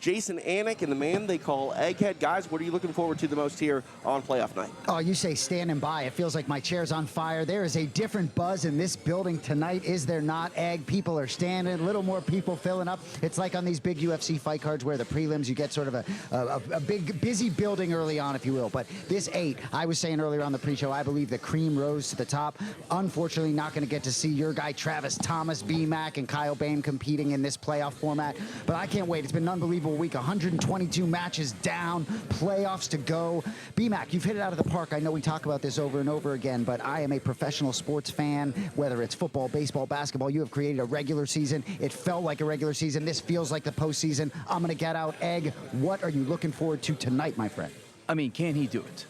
Jason Anik and the man they call Egghead. Guys, what are you looking forward to the most here on playoff night? Oh, you say standing by. It feels like my chair's on fire. There is a different buzz in this building tonight, is there not, Egg? People are standing, a little more people filling up. It's like on these big UFC fight cards where the prelims, you get sort of a big, busy building early on, if you will. But this 8, I was saying earlier on the pre-show, I believe the cream rose to the top. Unfortunately, not going to get to see your guy Travis Thomas, B-Mac, and Kyle Bain competing in this playoff format. But I can't wait. It's been an unbelievable week. 122 matches down, playoffs to go. B-Mac, you've hit it out of the park. I know we talk about this over and over again, but I am a professional sports fan, whether it's football, baseball, basketball. You have created a regular season. It felt like a regular season. This feels like the postseason. I'm going to get out. Egg, what are you looking forward to tonight, my friend? I mean, can he do it?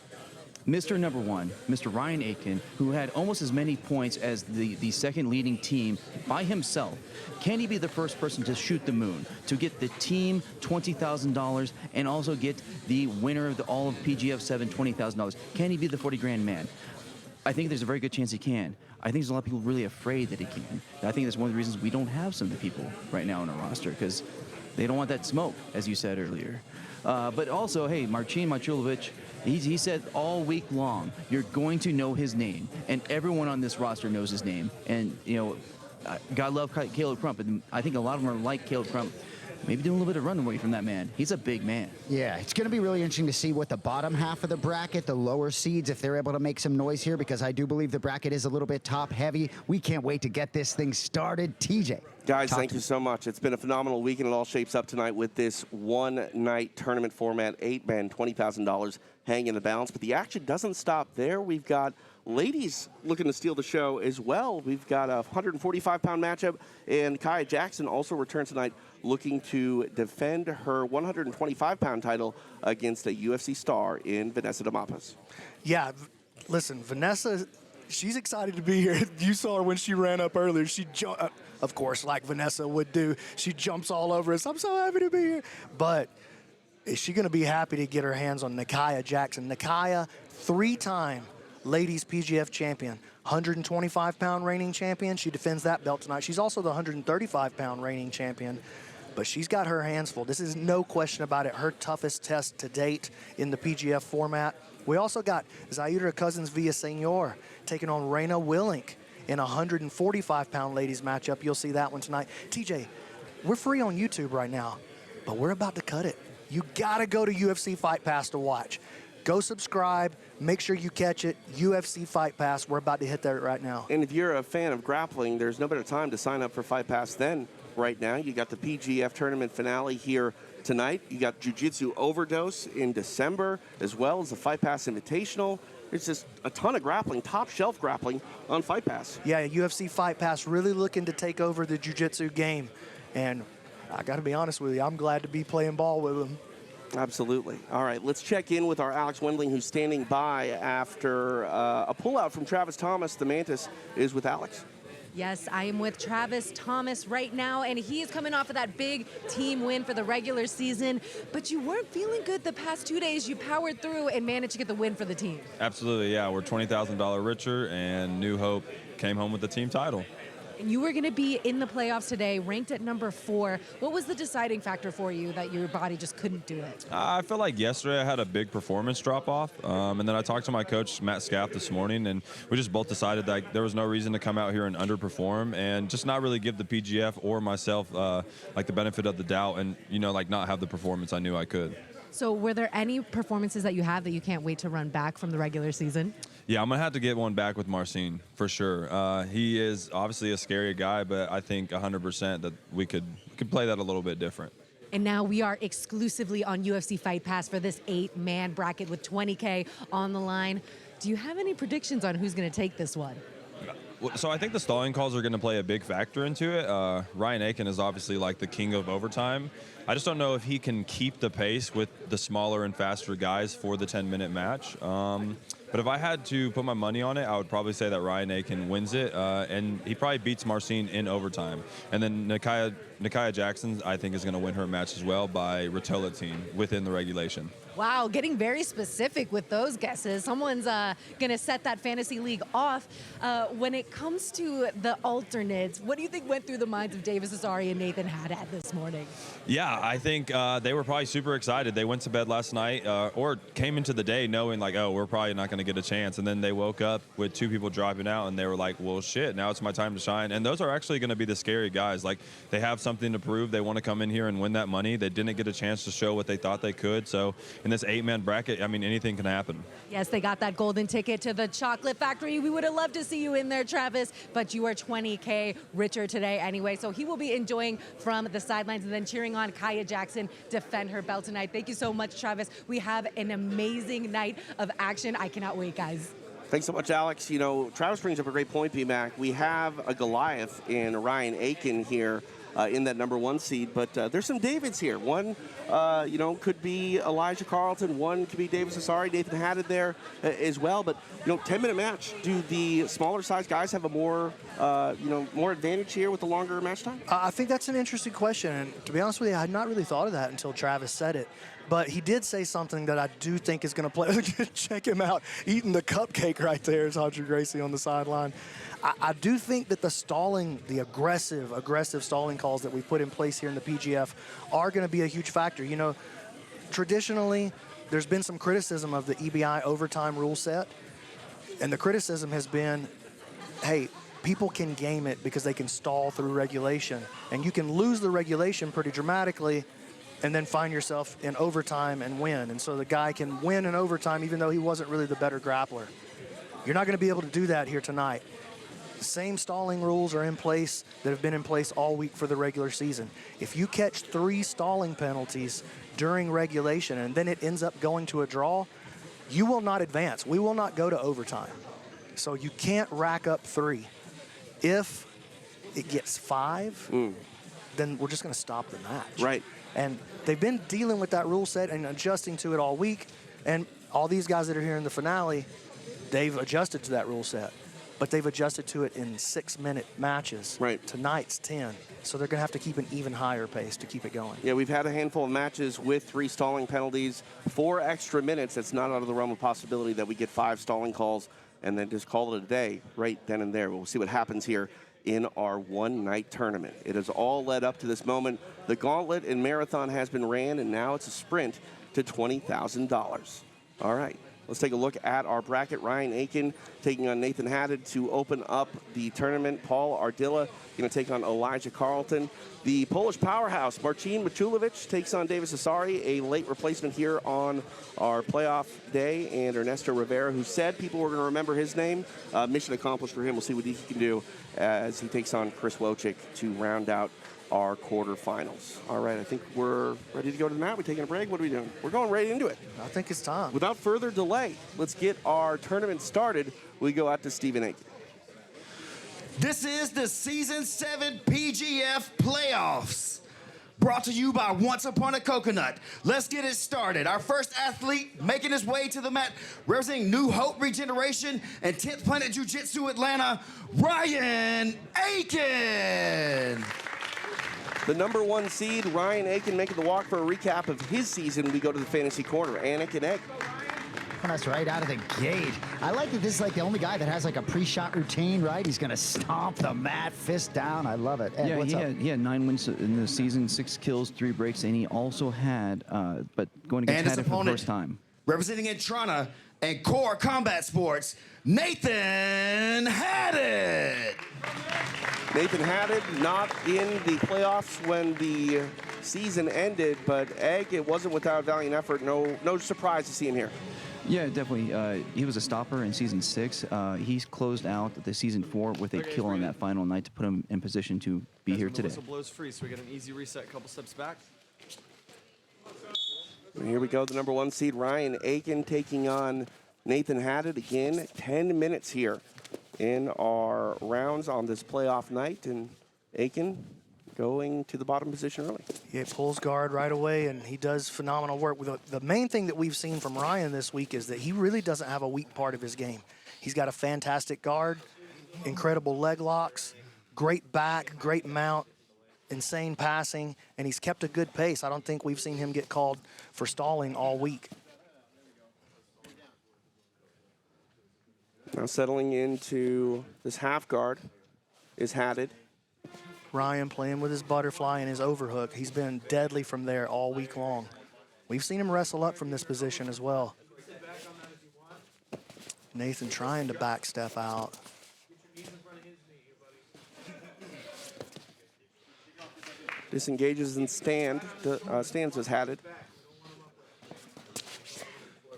Mr. Number 1, Mr. Ryan Aiken, who had almost as many points as the second leading team by himself. Can he be the first person to shoot the moon, to get the team $20,000 and also get the winner of all of PGF 7 $20,000? Can he be the 40 grand man? I think there's a very good chance he can. I think there's a lot of people really afraid that he can. And I think that's one of the reasons we don't have some of the people right now on our roster, because they don't want that smoke, as you said earlier. But also, hey, Marcin Marchulovic, he said all week long, you're going to know his name. And everyone on this roster knows his name. And, you know, God love Caleb Crump. And I think a lot of them are like Caleb Crump. Maybe doing a little bit of run away from that man. He's a big man. Yeah, it's going to be really interesting to see what the bottom half of the bracket, the lower seeds, if they're able to make some noise here, because I do believe the bracket is a little bit top heavy. We can't wait to get this thing started. TJ. Guys, thank you so much. It's been a phenomenal week, and it all shapes up tonight with this one-night tournament format, 8 men, $20,000 hanging in the balance. But the action doesn't stop there. We've got ladies looking to steal the show as well. We've got a 145-pound matchup, and Kaya Jackson also returns tonight looking to defend her 125-pound title against a UFC star in Vanessa Damapas. Yeah, listen, Vanessa, she's excited to be here. You saw her when she ran up earlier. She jumped, of course, like Vanessa would do. She jumps all over us. I'm so happy to be here. But is she going to be happy to get her hands on Nakaya Jackson? Nakaya, 3-time ladies PGF champion, 125-pound reigning champion. She defends that belt tonight. She's also the 135-pound reigning champion. But she's got her hands full. This is no question about it. Her toughest test to date in the PGF format. We also got Zaira Cousins Villaseñor taking on Reina Willink in a 145-pound ladies matchup. You'll see that one tonight. TJ, we're free on YouTube right now, but we're about to cut it. You gotta go to UFC Fight Pass to watch. Go subscribe. Make sure you catch it. UFC Fight Pass. We're about to hit that right now. And if you're a fan of grappling, there's no better time to sign up for Fight Pass than right now. You got the PGF tournament finale here tonight. You got Jiu-Jitsu Overdose in December, as well as the Fight Pass Invitational. There's just a ton of grappling, top shelf grappling on Fight Pass. Yeah, UFC Fight Pass really looking to take over the jiu-jitsu game. And I got to be honest with you, I'm glad to be playing ball with them. Absolutely. All right, let's check in with our Alex Wendling, who's standing by after a pullout from Travis Thomas. The Mantis is with Alex. Yes, I am with Travis Thomas right now, and he is coming off of that big team win for the regular season. But you weren't feeling good the past 2 days. You powered through and managed to get the win for the team. Absolutely, yeah. We're $20,000 richer, and New Hope came home with the team title. And you were going to be in the playoffs today, ranked at number 4. What was the deciding factor for you that your body just couldn't do it? I feel like yesterday I had a big performance drop-off, and then I talked to my coach, Matt Scaff, this morning, and we just both decided that there was no reason to come out here and underperform and just not really give the PGF or myself like the benefit of the doubt and, you know, like not have the performance I knew I could. So were there any performances that you have that you can't wait to run back from the regular season? Yeah, I'm going to have to get one back with Marcin, for sure. He is obviously a scary guy, but I think 100% that we could play that a little bit different. And now we are exclusively on UFC Fight Pass for this 8-man bracket with $20K on the line. Do you have any predictions on who's going to take this one? So I think the stalling calls are going to play a big factor into it. Ryan Aiken is obviously like the king of overtime. I just don't know if he can keep the pace with the smaller and faster guys for the 10-minute match. But if I had to put my money on it, I would probably say that Ryan Aiken wins it, and he probably beats Marcin in overtime. And then Nakaya Jackson, I think, is going to win her match as well by Rotolotine within the regulation. Wow, getting very specific with those guesses. Someone's going to set that fantasy league off. When it comes to the alternates, what do you think went through the minds of Davis Asari and Nathan Haddad this morning? Yeah, I think they were probably super excited. They went to bed last night or came into the day knowing like, oh, we're probably not going to get a chance. And then they woke up with 2 people dropping out and they were like, well, shit, now it's my time to shine. And those are actually going to be the scary guys. Like, they have something to prove. They want to come in here and win that money. They didn't get a chance to show what they thought they could. So in this 8-man bracket, I mean, anything can happen. Yes, they got that golden ticket to the chocolate factory. We would have loved to see you in there, Travis, but you are $20K richer today anyway. So he will be enjoying from the sidelines and then cheering on Kaya Jackson defend her belt tonight. Thank you so much, Travis. We have an amazing night of action. I cannot wait, guys. Thanks so much, Alex. You know, Travis brings up a great point, B-Mac. We have a Goliath in Ryan Aiken here in that number 1 seed, but there's some Davids here. One, you know, could be Elijah Carlton. One could be Davis Asari. Nathan Haddad there as well. But, you know, 10-minute match. Do the smaller size guys have a more, you know, more advantage here with the longer match time? I think that's an interesting question. And to be honest with you, I had not really thought of that until Travis said it. But he did say something that I do think is going to play. Check him out, eating the cupcake right there is Audrey Gracie on the sideline. I do think that the stalling, the aggressive stalling calls that we put in place here in the PGF are going to be a huge factor. You know, traditionally, there's been some criticism of the EBI overtime rule set. And the criticism has been, hey, people can game it because they can stall through regulation. And you can lose the regulation pretty dramatically and then find yourself in overtime and win. And so the guy can win in overtime even though he wasn't really the better grappler. You're not going to be able to do that here tonight. The same stalling rules are in place that have been in place all week for the regular season. If you catch 3 stalling penalties during regulation and then it ends up going to a draw, you will not advance. We will not go to overtime. So you can't rack up 3. If it gets 5, then we're just going to stop the match. Right. And they've been dealing with that rule set and adjusting to it all week. And all these guys that are here in the finale, they've adjusted to that rule set. But they've adjusted to it in 6-minute matches. Right. Tonight's 10. So they're going to have to keep an even higher pace to keep it going. Yeah, we've had a handful of matches with 3 stalling penalties, 4 extra minutes. It's not out of the realm of possibility that we get 5 stalling calls and then just call it a day right then and there. We'll see what happens here in our one-night tournament. It has all led up to this moment. The gauntlet and marathon has been ran, and now it's a sprint to $20,000. All right, let's take a look at our bracket. Ryan Aiken taking on Nathan Haddad to open up the tournament. Paul Ardilla going to take on Elijah Carlton. The Polish powerhouse, Marcin Machulovic, takes on Davis Asari, a late replacement here on our playoff day. And Ernesto Rivera, who said people were going to remember his name. Mission accomplished for him. We'll see what he can do as he takes on Chris Wojcik to round out our quarterfinals. All right, I think we're ready to go to the mat. We taking a break? What are we doing? We're going right into it. I think it's time. Without further delay, let's get our tournament started. We go out to Stephen Aiken. This is the Season 7 PGF Playoffs, brought to you by Once Upon a Coconut. Let's get it started. Our first athlete making his way to the mat, representing New Hope Regeneration and 10th Planet Jiu-Jitsu Atlanta, Ryan Aiken. The number 1 seed, Ryan Aiken, making the walk for a recap of his season. We go to the fantasy corner. Anik and Egg. That's right out of the gate. I like that this is like the only guy that has like a pre-shot routine, right? He's going to stomp the mat, fist down. I love it. Ed, Yeah, what's up? he had 9 wins in the season, 6 kills, 3 breaks, and he also had, but going against And his Haddad for the opponent, first time. representing Entrana and Core Combat Sports, Nathan Haddad. Nathan Haddad not in the playoffs when the season ended, but Egg, it wasn't without valiant effort. No surprise to see him here. Yeah, definitely. He was a stopper in season 6. He's closed out the season 4 with a kill on that final night to put him in position to be here When the today. whistle blows free, so we get an easy reset, couple steps back. Here we go, the number 1 seed, Ryan Aiken, taking on Nathan Haddad again. 10 minutes here in our rounds on this playoff night, and Aiken going to the bottom position early. He pulls guard right away, and he does phenomenal work. The main thing that we've seen from Ryan this week is that he really doesn't have a weak part of his game. He's got a fantastic guard, incredible leg locks, great back, great mount, insane passing, and he's kept a good pace. I don't think we've seen him get called for stalling all week. Now settling into this half guard is Haddad. Ryan playing with his butterfly and his overhook. He's been deadly from there all week long. We've seen him wrestle up from this position as well. Nathan trying to back step out. Disengages and stands as Haddad.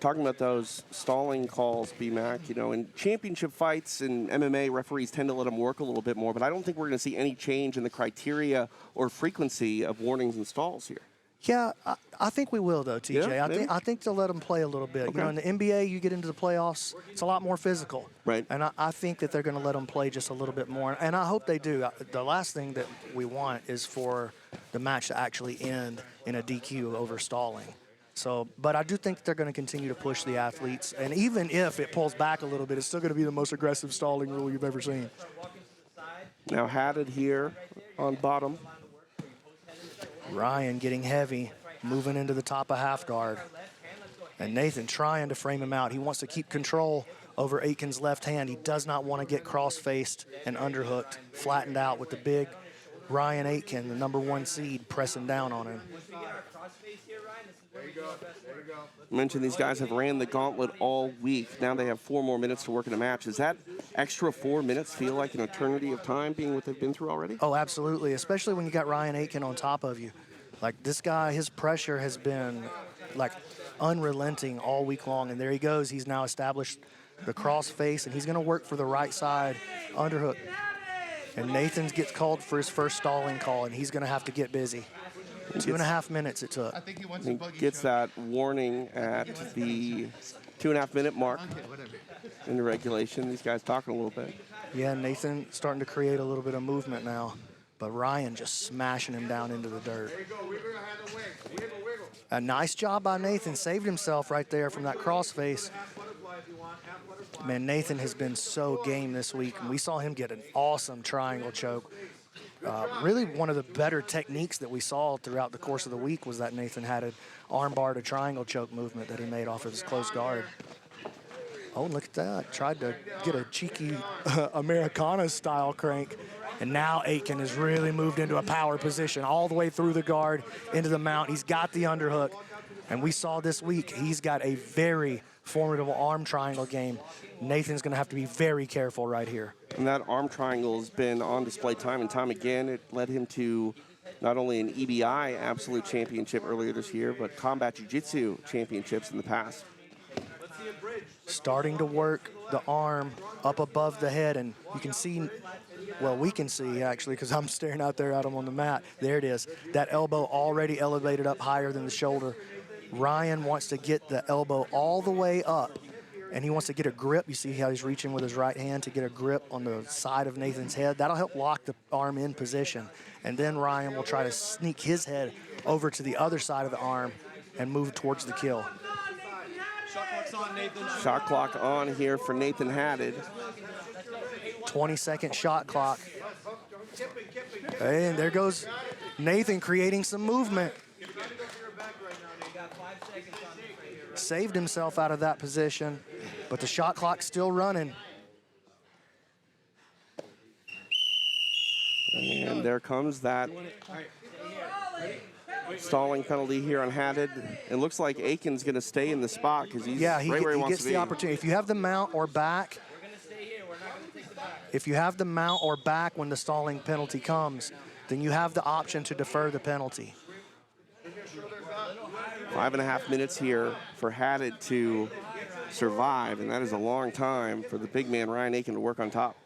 Talking about those stalling calls, B-Mac, you know, in championship fights and MMA, referees tend to let them work a little bit more, but I don't think we're going to see any change in the criteria or frequency of warnings and stalls here. Yeah, I think we will, though, TJ. Yeah, I think they'll let them play a little bit. Okay. You know, in the NBA, you get into the playoffs, it's a lot more physical. Right. And I think that they're going to let them play just a little bit more. And I hope they do. The last thing that we want is for the match to actually end in a DQ over stalling. So, but I do think they're going to continue to push the athletes. And even if it pulls back a little bit, it's still going to be the most aggressive stalling rule you've ever seen. Now Haddad here on bottom. Ryan getting heavy, moving into the top of half guard. And Nathan trying to frame him out. He wants to keep control over Aitken's left hand. He does not want to get cross-faced and underhooked, flattened out with the big Ryan Aitken, the #1 seed, pressing down on him. I mentioned these guys have ran the gauntlet all week. Now they have 4 more minutes to work in a match. Does that extra 4 minutes feel like an eternity of time being what they've been through already? Oh, absolutely, especially when you got Ryan Aitken on top of you. Like, this guy, his pressure has been, like, unrelenting all week long, and there he goes. He's now established the cross face, and he's going to work for the right side underhook. And Nathan gets called for his first stalling call, and he's going to have to get busy. 2.5 minutes it took. He gets that warning at the 2.5 minute mark in the regulation. These guys talking a little bit. Yeah, Nathan starting to create a little bit of movement now, but Ryan just smashing him down into the dirt. A nice job by Nathan. Saved himself right there from that crossface. Man, Nathan has been so game this week, and we saw him get an awesome triangle choke. Really one of the better techniques that we saw throughout the course of the week was that Nathan had an arm bar to triangle choke movement that he made off of his close guard. Oh, look at that. Tried to get a cheeky Americana style crank. And now Aitken has really moved into a power position all the way through the guard into the mount. He's got the underhook. And we saw this week, he's got a very formidable arm triangle game. Nathan's going to have to be very careful right here. And that arm triangle has been on display time and time again. It led him to not only an EBI Absolute Championship earlier this year, but Combat Jiu-Jitsu Championships in the past. Starting to work the arm up above the head, and you can see, well, we can see actually, because I'm staring out there at him on the mat. There it is. That elbow already elevated up higher than the shoulder. Ryan wants to get the elbow all the way up, and he wants to get a grip. You see how he's reaching with his right hand to get a grip on the side of Nathan's head. That'll help lock the arm in position. And then Ryan will try to sneak his head over to the other side of the arm and move towards the kill. Shot clock on here for Nathan Haddad. 20-second shot clock. And there goes Nathan creating some movement. Saved himself out of that position, but the shot clock's still running. And there comes that stalling penalty here on Haddad. It looks like Aitken's going to stay in the spot because he's right where he wants gets to the be. opportunity. If you have the mount or back, when the stalling penalty comes, then you have the option to defer the penalty. 5.5 minutes here for Haddad to survive, and that is a long time for the big man Ryan Aitken to work on top.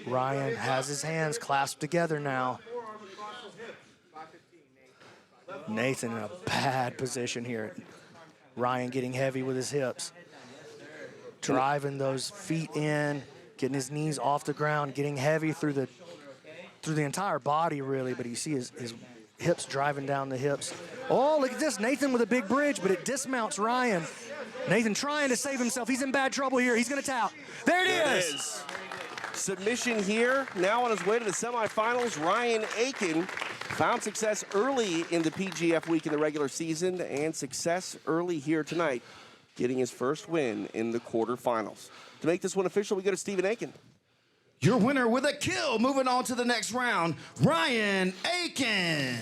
Ryan has his hands clasped together now. Nathan in a bad position here. Ryan getting heavy with his hips. Driving those feet in, getting his knees off the ground, getting heavy through the entire body, really, but you see his hips driving down the hips. Oh, look at this. Nathan with a big bridge, but it dismounts Ryan. Nathan trying to save himself. He's in bad trouble here. He's going to tap. There it is. Submission here. Now on his way to the semifinals, Ryan Aitken found success early in the PGF week in the regular season and success early here tonight. getting his first win in the quarterfinals. To make this one official, we go to Stephen Aiken. Your winner with a kill, moving on to the next round, Ryan Aiken.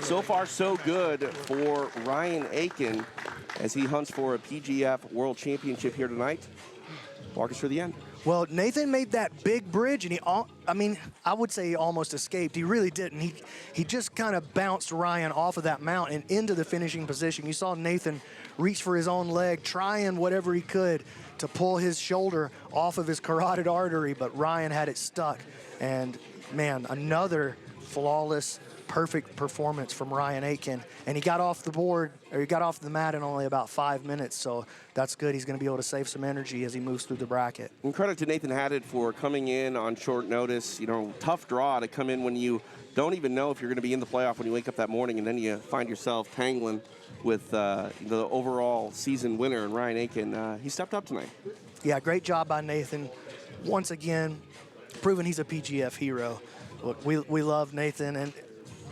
So far, so good for Ryan Aiken as he hunts for a PGF World Championship here tonight. Walk us through the end. Well, Nathan made that big bridge, and I would say he almost escaped. He really didn't. He just kind of bounced Ryan off of that mount and into the finishing position. You saw Nathan reach for his own leg, trying whatever he could to pull his shoulder off of his carotid artery, but Ryan had it stuck. And, man, another flawless, perfect performance from Ryan Aiken. And he got off the mat in only about 5 minutes, so that's good. He's going to be able to save some energy as he moves through the bracket. And credit to Nathan Haddad for coming in on short notice. You know, tough draw to come in when you don't even know if you're going to be in the playoff when you wake up that morning, and then you find yourself tangling with the overall season winner, and Ryan Aiken. He stepped up tonight. Yeah, great job by Nathan. Once again, proving he's a PGF hero. Look, we love Nathan, and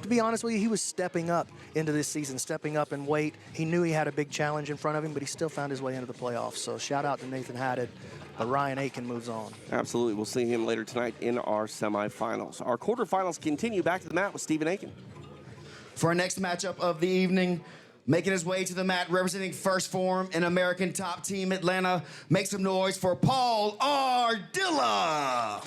to be honest with you, he was stepping up into this season, stepping up in weight. He knew he had a big challenge in front of him, but he still found his way into the playoffs. So shout out to Nathan Haddad. But Ryan Aiken moves on. Absolutely. We'll see him later tonight in our semifinals. Our quarterfinals continue. Back to the mat with Stephen Aiken. For our next matchup of the evening, making his way to the mat, representing First Form and American Top Team Atlanta, make some noise for Paul Ardilla.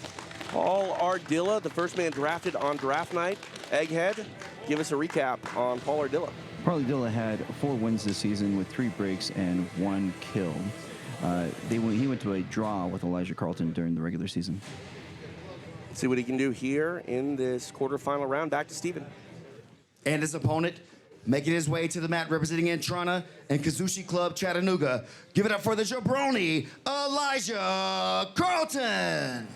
Paul Ardilla, the first man drafted on draft night. Egghead, give us a recap on Paul Ardilla. Paul Ardilla had 4 wins this season with 3 breaks and 1 kill. He went to a draw with Elijah Carlton during the regular season. Let's see what he can do here in this quarterfinal round. Back to Stephen. And his opponent, making his way to the mat, representing Entrana and Kazushi Club Chattanooga. Give it up for the jabroni, Elijah Carlton.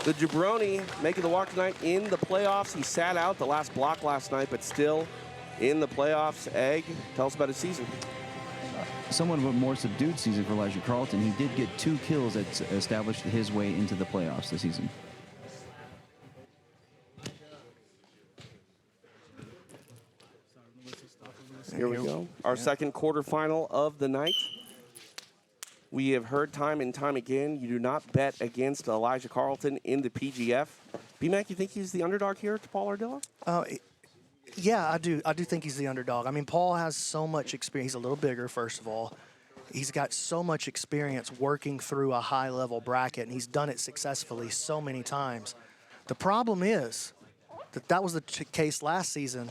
The jabroni making the walk tonight in the playoffs. He sat out the last block last night, but still in the playoffs. Egg, tell us about his season. Somewhat of a more subdued season for Elijah Carlton. He did get 2 kills that established his way into the playoffs this season. Here we go. Our second quarterfinal of the night. We have heard time and time again, you do not bet against Elijah Carlton in the PGF. B-Mac, you think he's the underdog here to Paul Ardilla? Yeah, I do. I do think he's the underdog. I mean, Paul has so much experience. He's a little bigger, first of all. He's got so much experience working through a high-level bracket, and he's done it successfully so many times. The problem is that was the case last season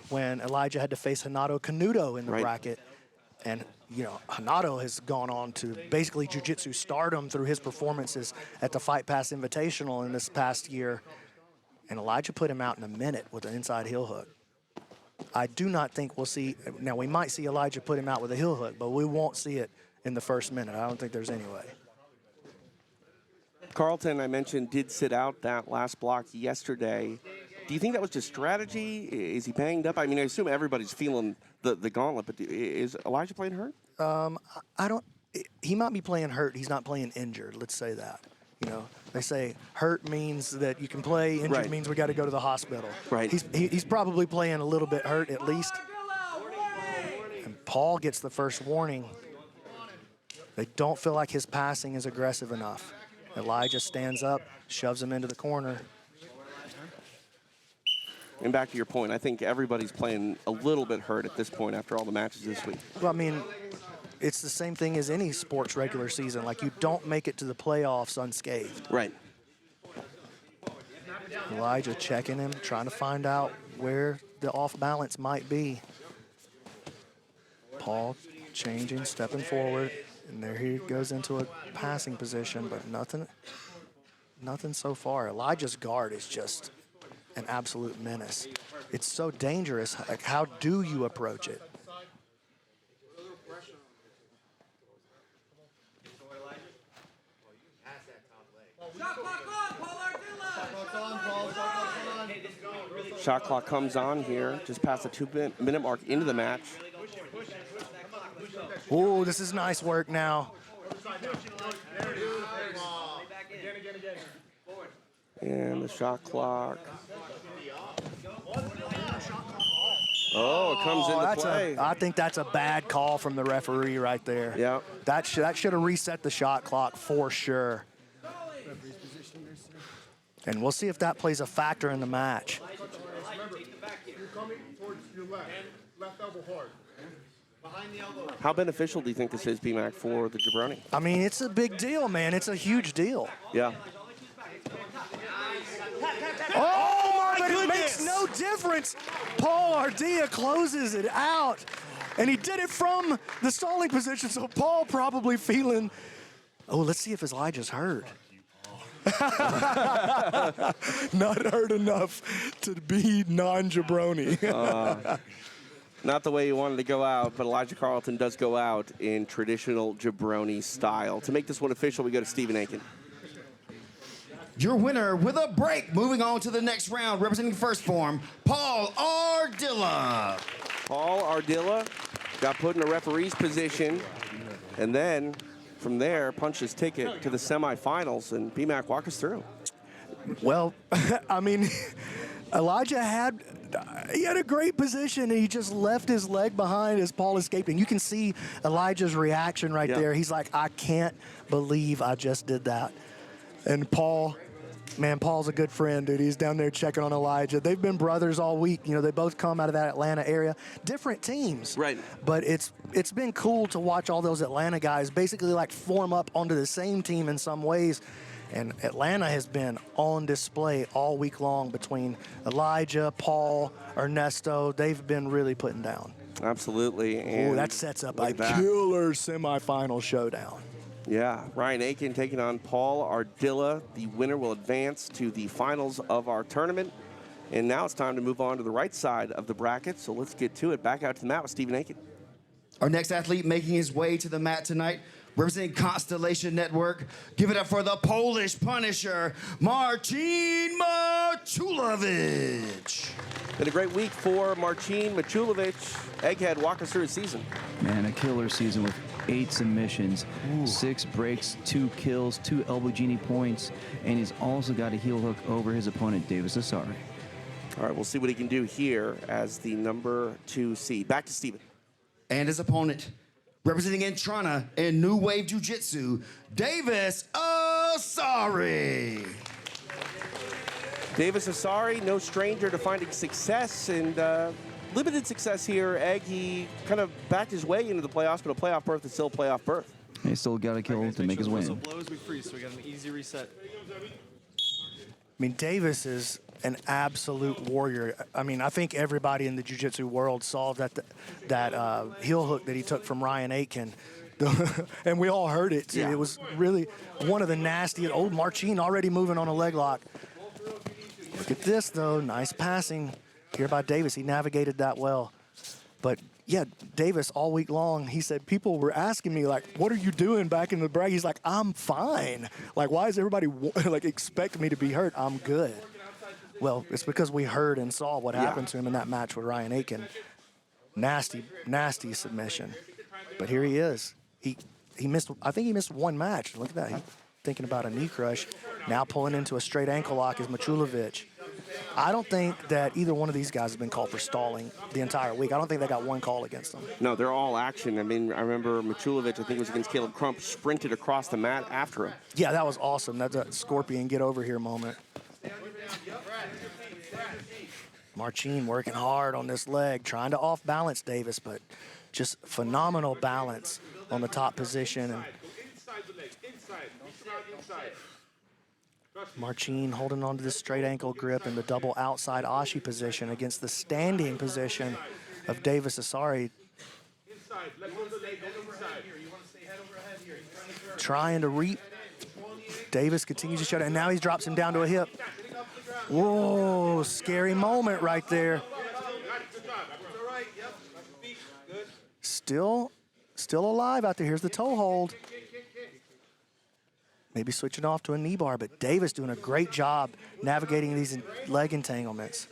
when Elijah had to face Hanato Canuto in the bracket. And, you know, Hanato has gone on to basically jiu-jitsu stardom through his performances at the Fight Pass Invitational in this past year. And Elijah put him out in a minute with an inside heel hook. I do not think we'll see, now we might see Elijah put him out with a heel hook, but we won't see it in the first minute. I don't think there's any way. Carlton, I mentioned, did sit out that last block yesterday. Do you think that was just strategy? Is he banged up? I mean, I assume everybody's feeling the gauntlet, but is Elijah playing hurt? He might be playing hurt. He's not playing injured. Let's say that. You know, they say hurt means that you can play. Injured means we got to go to the hospital. Right. He's probably playing a little bit hurt at least. And Paul gets the first warning. They don't feel like his passing is aggressive enough. Elijah stands up, shoves him into the corner. And back to your point, I think everybody's playing a little bit hurt at this point after all the matches this week. Well, I mean, it's the same thing as any sports regular season. Like, you don't make it to the playoffs unscathed. Right. Elijah checking him, trying to find out where the off balance might be. Paul changing, stepping forward, and there he goes into a passing position, but nothing so far. Elijah's guard is just an absolute menace. It's so dangerous. Like, how do you approach it? Shot clock comes on here, just past the 2-minute mark into the match. Oh, this is nice work now. And the shot clock. Oh, it comes into play. I think that's a bad call from the referee right there. Yeah. That should have reset the shot clock for sure. And we'll see if that plays a factor in the match. How beneficial do you think this is, BMAC, for the jabroni? I mean, it's a big deal, man. It's a huge deal. Yeah. Oh, but it goodness. makes no difference. Paul Ardilla closes it out, and he did it from the stalling position, so Paul probably feeling, oh, let's see if Elijah's hurt. Not hurt enough to be non-jabroni. Not the way you wanted to go out, but Elijah Carlton does go out in traditional jabroni style. To make this one official, we go to Stephen Aiken. Your winner with a break. Moving on to the next round, representing first form, Paul Ardilla. Paul Ardilla got put in a referee's position, and then from there, punched his ticket to the semifinals. And BMAC, walk us through. Well, I mean, Elijah had a great position, and he just left his leg behind as Paul escaped. And you can see Elijah's reaction right there. He's like, I can't believe I just did that. And Paul, man, Paul's a good friend, dude. He's down there checking on Elijah. They've been brothers all week. You know, they both come out of that Atlanta area. Different teams. Right. But it's been cool to watch all those Atlanta guys basically like form up onto the same team in some ways. And Atlanta has been on display all week long between Elijah, Paul, Ernesto. They've been really putting down. Absolutely. Oh, And that sets up look a at that. killer semifinal showdown. Yeah, Ryan Aiken taking on Paul Ardilla. The winner will advance to the finals of our tournament. And now it's time to move on to the right side of the bracket. So let's get to it. Back out to the mat with Stephen Aiken. Our next athlete making his way to the mat tonight, representing Constellation Network. Give it up for the Polish Punisher, Marcin Machulovic. Been a great week for Marcin Machulovic. Egghead, walk us through his season. Man, a killer season with 8 submissions, 6 breaks, 2 kills, 2 elbow genie points, and he's also got a heel hook over his opponent, Davis Asari. All right, we'll see what he can do here as the number 2 seed. Back to Stephen. And his opponent, representing Entrana in New Wave Jiu-Jitsu, Davis Asari. Davis Asari, no stranger to finding success, and limited success here. Egg, he kind of backed his way into the playoffs, but a playoff berth is still a playoff berth. He still got a kill to make his The whistle win. blows, we freeze, so we got an easy reset. I mean, Davis is an absolute warrior. I mean, I think everybody in the jiu-jitsu world saw that heel hook that he took from Ryan Aiken. And we all heard it, too. Yeah. It was really one of the nastiest. Old Marcin already moving on a leg lock. Look at this, though. Nice passing here by Davis. He navigated that well. But, yeah, Davis all week long, he said, people were asking me, like, what are you doing back in the break? He's like, I'm fine. Like, why is everybody, like, expect me to be hurt? I'm good. Well, it's because we heard and saw what happened to him in that match with Ryan Aiken. Nasty, nasty submission. But here he is. He missed, I think he missed one match. Look at that. He's thinking about a knee crush. Now pulling into a straight ankle lock is Machulovic. I don't think that either one of these guys has been called for stalling the entire week. I don't think they got one call against them. No, they're all action. I mean, I remember Machulovic, I think it was against Caleb Crump, sprinted across the mat after him. Yeah, that was awesome. That's a Scorpion get over here moment. Marcin working hard on this leg, trying to off-balance Davis, but just phenomenal balance on the top position. And Marcin holding on to this straight ankle grip in the double outside Ashi position against the standing position of Davis Asari. Trying to reap. Davis continues to shut it, and now he drops him down to a hip. Whoa, scary moment right there. Still alive out there. Here's the toe hold. Maybe switching off to a knee bar, but Davis doing a great job navigating these leg entanglements.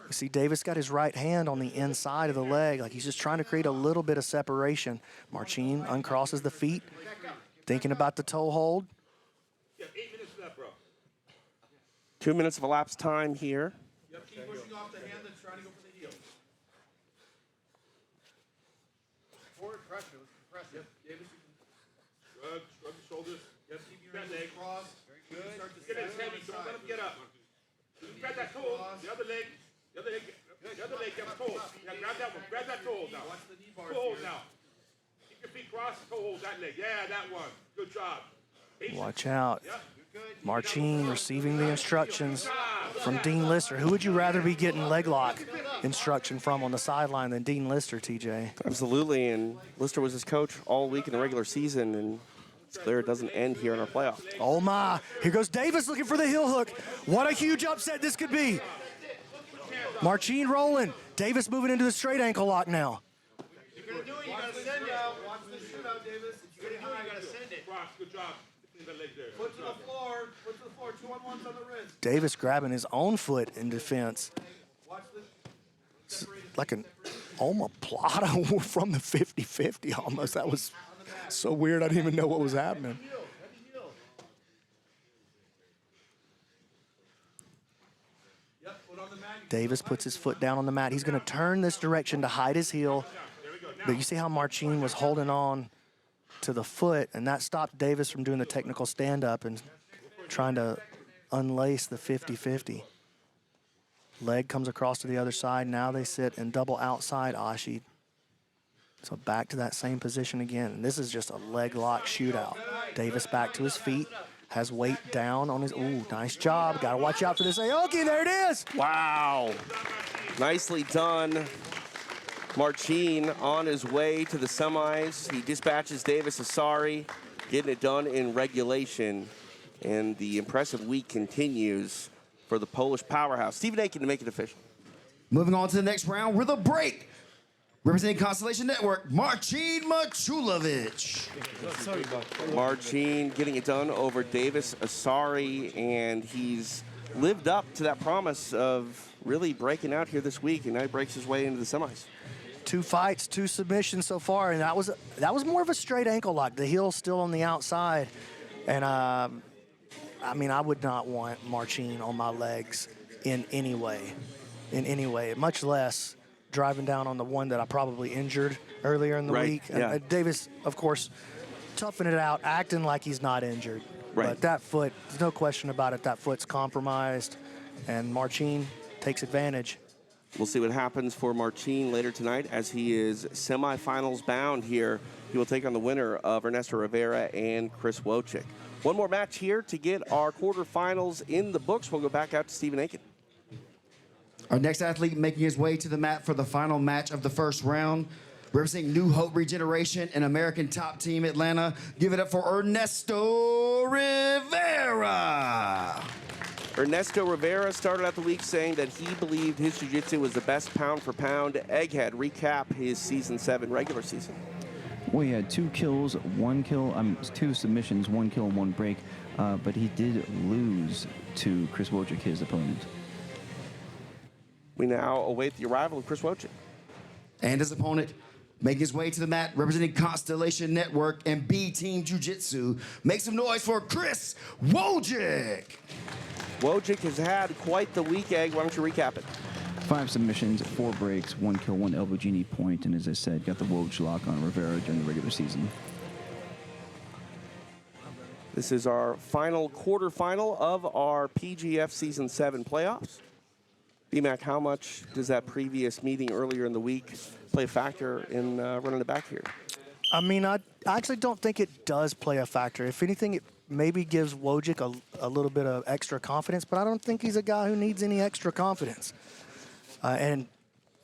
You see Davis got his right hand on the inside of the leg, like he's just trying to create a little bit of separation. Marcin uncrosses the feet, thinking about the toe hold. 2 minutes of elapsed time here. Yep, keep pushing off the hand that's trying to go for the heel. Forward pressure, let's compress it. Yep, Davis, you can shrug the shoulders. Yep, keep your leg cross. Very good. Get it heavy, don't let him get up. Grab that toe, the other leg, the other leg, get a toe. Yeah, grab that one, grab that toe now. Watch the knee bar. Toe hold now. Keep your feet crossed, toe hold that leg. Yeah, that one. Good job. Watch out. Marcin receiving the instructions from Dean Lister. Who would you rather be getting leg lock instruction from on the sideline than Dean Lister, TJ? Absolutely, and Lister was his coach all week in the regular season, and it's clear it doesn't end here in our playoff. Oh my, here goes Davis looking for the heel hook. What a huge upset this could be. Marcin rolling. Davis moving into the straight ankle lock now. You're gonna do it, you gotta send out. Watch the shootout, Davis. If you're gonna do it, you gotta send it. Cross, good job. Foot to the floor, 2-on-1s on the wrist. Davis grabbing his own foot in defense. It's like an omoplata from the 50-50 almost. That was so weird, I didn't even know what was happening. Davis puts his foot down on the mat. He's going to turn this direction to hide his heel. But you see how Marcin was holding on to the foot, and that stopped Davis from doing the technical stand-up and trying to unlace the 50-50. Leg comes across to the other side. Now they sit in double outside Ashi. So back to that same position again. And this is just a leg lock shootout. Davis back to his feet, has weight down on his, ooh, nice job. Got to watch out for this Aoki, there it is. Wow. Nicely done. Marcin on his way to the semis. He dispatches Davis Asari, getting it done in regulation. And the impressive week continues for the Polish powerhouse. Stephen Aiken to make it official. Moving on to the next round with a break. Representing Constellation Network, Marcin Machulovic. Marcin getting it done over Davis Asari, and he's lived up to that promise of really breaking out here this week, and now he breaks his way into the semis. 2 fights, 2 submissions so far, and that was more of a straight ankle lock. The heel's still on the outside, and I mean, I would not want Marcin on my legs in any way, much less driving down on the one that I probably injured earlier in the week. Yeah. And Davis, of course, toughing it out, acting like he's not injured. Right. But that foot, there's no question about it, that foot's compromised, and Marcin takes advantage. We'll see what happens for Marcin later tonight as he is semifinals bound here. He will take on the winner of Ernesto Rivera and Chris Wojcik. One more match here to get our quarterfinals in the books. We'll go back out to Stephen Aiken. Our next athlete making his way to the mat for the final match of the first round. Representing New Hope Regeneration and American Top Team Atlanta. Give it up for Ernesto Rivera. Ernesto Rivera started out the week saying that he believed his jiu-jitsu was the best pound-for-pound. Egghead, recap his Season 7 regular season. Well, he had 2 kills, 1 kill, 2 submissions, 1 kill, and 1 break, but he did lose to Chris Wojcik, his opponent. We now await the arrival of Chris Wojcik. And his opponent making his way to the mat, representing Constellation Network and B Team Jiu-Jitsu. Make some noise for Chris Wojcik. Wojcik has had quite the week, Egg. Why don't you recap it? 5 submissions, 4 breaks, 1 kill, 1 elbow genie point, and as I said, got the Woj lock on Rivera during the regular season. This is our final quarterfinal of our PGF Season 7 playoffs. BMAC, how much does that previous meeting earlier in the week play a factor in running it back here? I mean, I actually don't think it does play a factor. If anything, it maybe gives Wojcik a little bit of extra confidence, but I don't think he's a guy who needs any extra confidence. And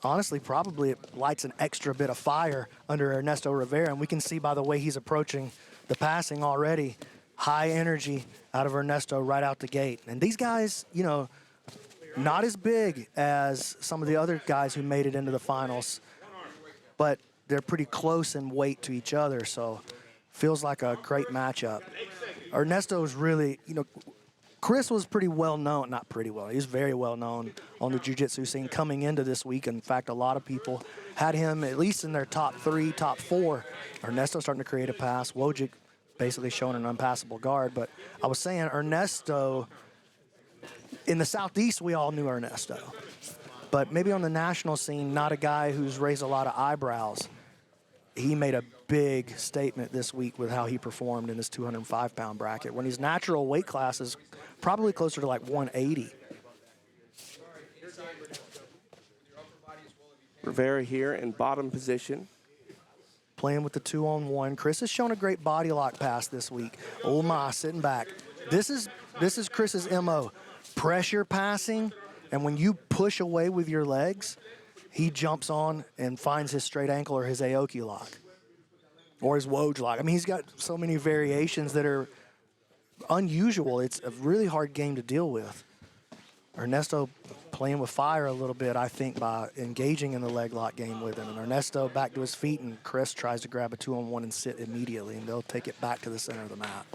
honestly, probably it lights an extra bit of fire under Ernesto Rivera, and we can see by the way he's approaching the passing already, high energy out of Ernesto right out the gate. And these guys, you know, not as big as some of the other guys who made it into the finals, but they're pretty close in weight to each other, so feels like a great matchup. Ernesto is really, you know, Chris was pretty well known, not pretty well, he was very well known on the jiu-jitsu scene coming into this week. In fact, a lot of people had him at least in their top 3, top 4. Ernesto starting to create a pass, Wojcik basically showing an unpassable guard, but I was saying Ernesto in the Southeast, we all knew Ernesto. But maybe on the national scene, not a guy who's raised a lot of eyebrows. He made a big statement this week with how he performed in this 205-pound bracket, when his natural weight class is probably closer to like 180. Rivera here in bottom position. Playing with the 2-on-1. Chris has shown a great body lock pass this week. Oh my, sitting back. This is Chris's MO. Pressure passing, and when you push away with your legs, he jumps on and finds his straight ankle or his Aoki lock or his Woj lock. I mean, he's got so many variations that are unusual. It's a really hard game to deal with. Ernesto playing with fire a little bit, I think, by engaging in the leg lock game with him. And Ernesto back to his feet, and Chris tries to grab a 2-on-1 and sit immediately, and they'll take it back to the center of the mat.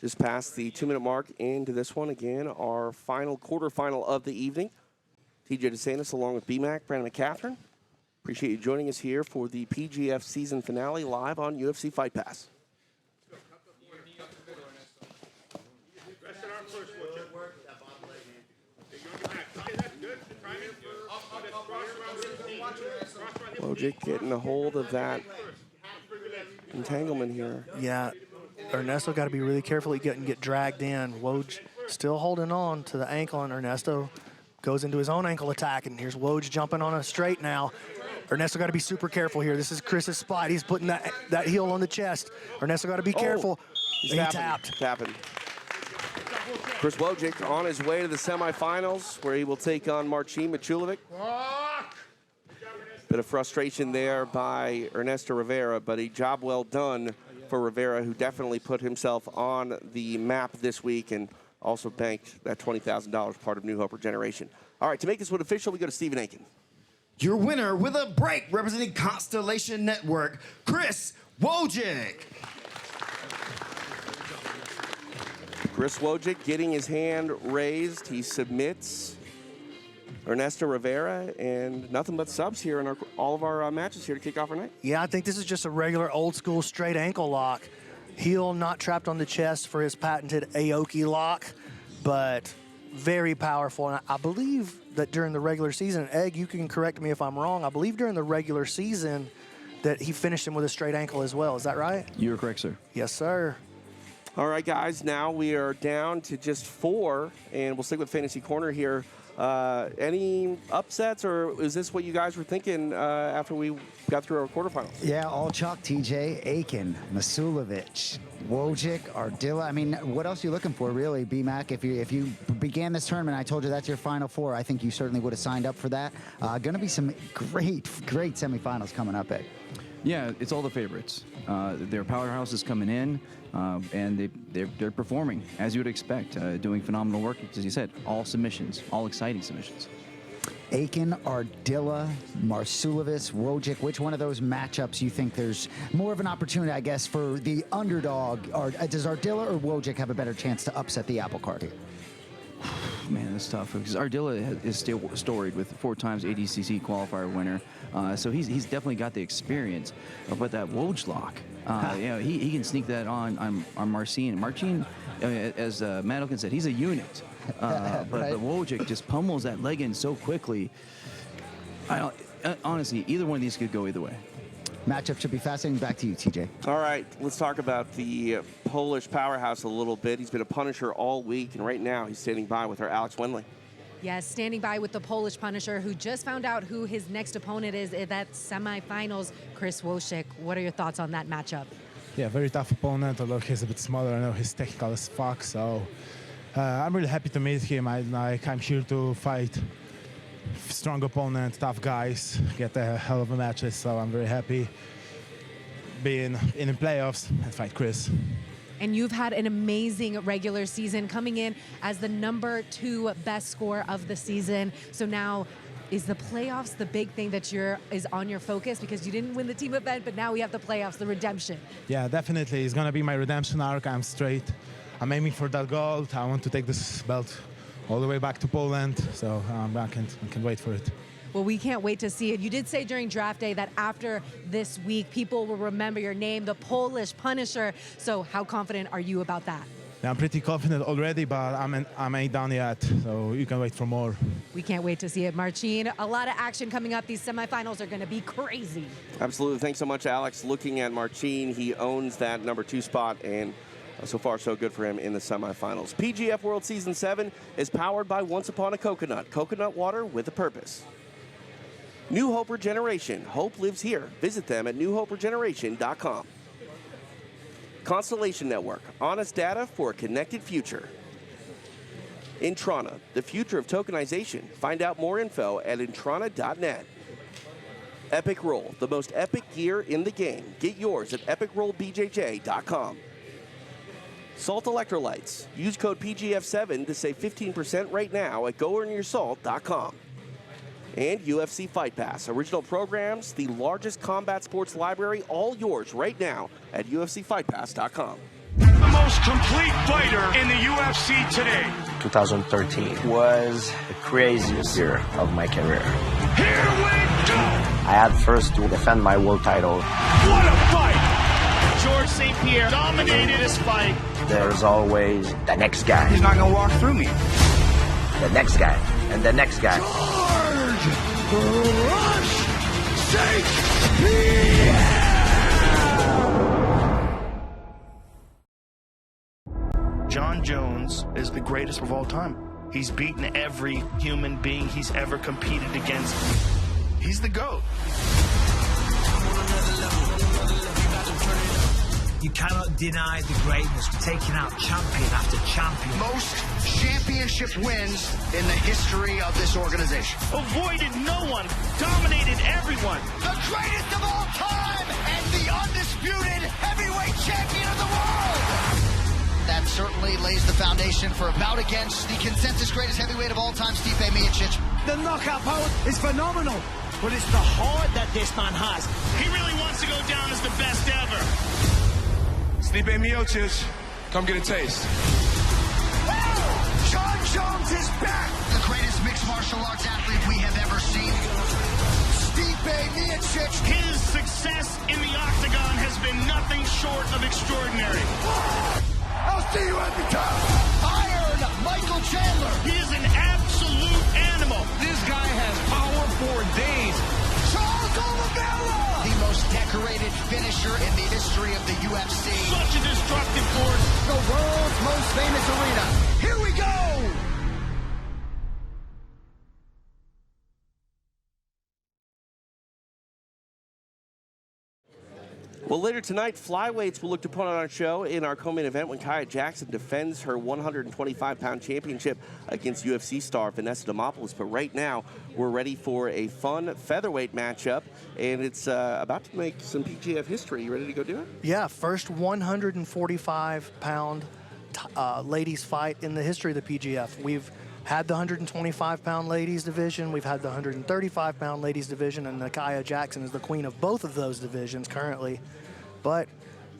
Just past the 2-minute mark into this one. Again, our final quarterfinal of the evening. TJ DeSantis along with BMAC, Brandon McCatherine. Appreciate you joining us here for the PGF season finale live on UFC Fight Pass. Wojcik getting a hold of that entanglement here. Yeah, Ernesto got to be really careful he doesn't get dragged in. Woj still holding on to the ankle, and Ernesto goes into his own ankle attack, and here's Woj jumping on a straight now. Ernesto got to be super careful here. This is Chris's spot. He's putting that heel on the chest. Ernesto got to be careful. He tapped. Tapping. Chris Wojcik on his way to the semifinals, where he will take on Marcin Machulovic. Bit of frustration there by Ernesto Rivera, but a job well done for Rivera, who definitely put himself on the map this week and also banked that $20,000 part of New Hope Regeneration. All right, to make this one official, we go to Stephen Aiken. Your winner with a break representing Constellation Network, Chris Wojcik. Chris Wojcik getting his hand raised. He submits Ernesto Rivera, and nothing but subs here in all of our matches here to kick off our night. Yeah, I think this is just a regular old school straight ankle lock. Heel not trapped on the chest for his patented Aoki lock, but very powerful. And I believe that during the regular season, Egg, you can correct me if I'm wrong, I believe during the regular season that he finished him with a straight ankle as well. Is that right? You're correct, sir. Yes, sir. All right, guys, now we are down to just 4, and we'll stick with Fantasy Corner here. Any upsets, or is this what you guys were thinking after we got through our quarterfinals? Yeah, all chalk. TJ, Aiken, Masulovic, Wojcik, Ardilla. I mean, what else are you looking for, really, BMAC? If you began this tournament, I told you that's your final 4. I think you certainly would have signed up for that. Going to be some great semifinals coming up, Egg. Yeah, it's all the favorites. Their powerhouses coming in, and they're performing as you would expect, doing phenomenal work. As you said, all submissions, all exciting submissions. Aiken, Ardilla, Marsulovic, Wojcik. Which one of those matchups you think there's more of an opportunity, I guess, for the underdog? Or does Ardilla or Wojcik have a better chance to upset the apple cart here? Man, that's tough because Ardilla is still storied with 4 times ADCC qualifier winner, so he's definitely got the experience. But that Woj lock, he can sneak that on Marcin. Marcin, as Matt Elkin said, he's a unit. But Wojcik just pummels that leg in so quickly. Honestly, either one of these could go either way. Matchup should be fascinating. Back to you, TJ. All right, let's talk about the Polish powerhouse a little bit. He's been a punisher all week, and right now he's standing by with our Alex Winley. Yes, standing by with the Polish Punisher, who just found out who his next opponent is at that semifinals, Chris Wojcik. What are your thoughts on that matchup? Yeah, very tough opponent, although he's a bit smaller. I know he's technical as fuck, so I'm really happy to meet him. I'm here to fight strong opponent, tough guys, get a hell of a matches, so I'm very happy being in the playoffs and fight Chris. And you've had an amazing regular season, coming in as the number 2 best score of the season. So now, is the playoffs the big thing that is on your focus? Because you didn't win the team event, but now we have the playoffs, the redemption. Yeah, definitely. It's going to be my redemption arc. I'm straight. I'm aiming for that gold. I want to take this belt all the way back to Poland, so I can't wait for it. Well, we can't wait to see it. You did say during draft day that after this week, people will remember your name, the Polish Punisher. So how confident are you about that? Yeah, I'm pretty confident already, but I ain't done yet, so you can wait for more. We can't wait to see it, Marcin. A lot of action coming up. These semifinals are going to be crazy. Absolutely. Thanks so much, Alex. Looking at Marcin, he owns that number 2 spot, and so far so good for him in the semifinals. PGF World Season 7 is powered by Once Upon a Coconut. Coconut water with a purpose. New Hope Regeneration. Hope lives here. Visit them at newhoperegeneration.com. Constellation Network, honest data for a connected future. Intrana, the future of tokenization. Find out more info at intrana.net. Epic Roll, the most epic gear in the game. Get yours at epicrollbjj.com. Salt Electrolytes, use code PGF7 to save 15% right now at goearnyoursalt.com. And UFC Fight Pass, original programs, the largest combat sports library, all yours right now at UFCFightPass.com. The most complete fighter in the UFC today. 2013 was the craziest year of my career. Here we go! I had first to defend my world title. What a fight! George St. Pierre dominated his fight. There's always the next guy. He's not gonna walk through me. The next guy, and the next guy. Rush! St. Pierre! John Jones is the greatest of all time. He's beaten every human being he's ever competed against. He's the GOAT. You cannot deny the greatness. We're taking out champion after champion. Most championship wins in the history of this organization. Avoided no one, dominated everyone. The greatest of all time and the undisputed heavyweight champion of the world. That certainly lays the foundation for a bout against the consensus greatest heavyweight of all time, Stipe Miocic. The knockout power is phenomenal, but it's the heart that this man has. He really wants to go down as the best ever. Stipe Miocic, come get a taste. John Jones is back! The greatest mixed martial arts athlete we have ever seen. Stipe Miocic. His success in the octagon has been nothing short of extraordinary. I'll see you at the top. Iron Michael Chandler. He is an absolute animal. This guy has power for days. Charles Oliveira. The most decorated finisher in the history of the UFC. Such a destructive force. The world's most famous arena. Here we go. Well, later tonight, flyweights will look to put on our show in our co-main event when Kaya Jackson defends her 125-pound championship against UFC star Vanessa Demopoulos. But right now, we're ready for a fun featherweight matchup, and it's about to make some PGF history. You ready to go do it? Yeah, first 145-pound ladies fight in the history of the PGF. We've had the 125-pound ladies division. We've had the 135-pound ladies division, and Kaya Jackson is the queen of both of those divisions currently. But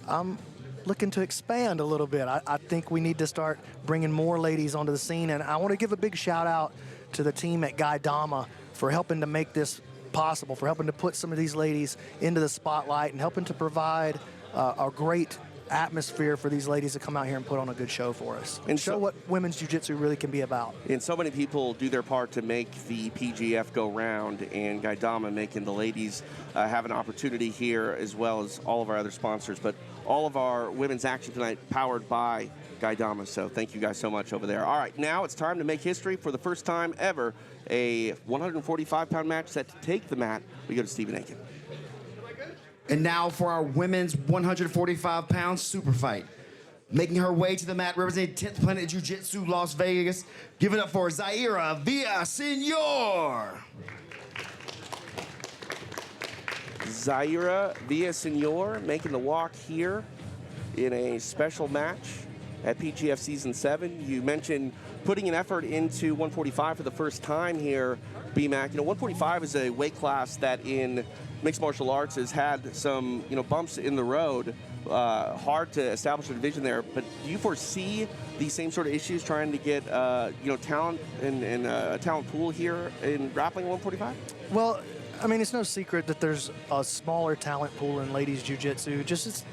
I'm looking to expand a little bit. I think we need to start bringing more ladies onto the scene, and I want to give a big shout out to the team at Gaidama for helping to make this possible, for helping to put some of these ladies into the spotlight and helping to provide a great atmosphere for these ladies to come out here and put on a good show for us and show what women's jiu-jitsu really can be about. And so many people do their part to make the PGF go round, and Gaidama making the ladies have an opportunity here, as well as all of our other sponsors. But all of our women's action tonight powered by Gaidama, so thank you guys so much over there. All right, now it's time to make history for the first time ever. A 145-pound match set to take the mat. We go to Stephen Aiken. And now for our women's 145-pound super fight. Making her way to the mat, representing 10th Planet Jiu-Jitsu Las Vegas. Give it up for Zaira Villasenor. Zaira Villasenor making the walk here in a special match at PGF Season 7. You mentioned putting an effort into 145 for the first time here, BMAC. You know, 145 is a weight class that in mixed martial arts has had some, bumps in the road. Hard to establish a division there, but Do you foresee these same sort of issues trying to get talent and a talent pool here in grappling 145? Well, I mean, it's no secret that there's a smaller talent pool in ladies jiu-jitsu. It's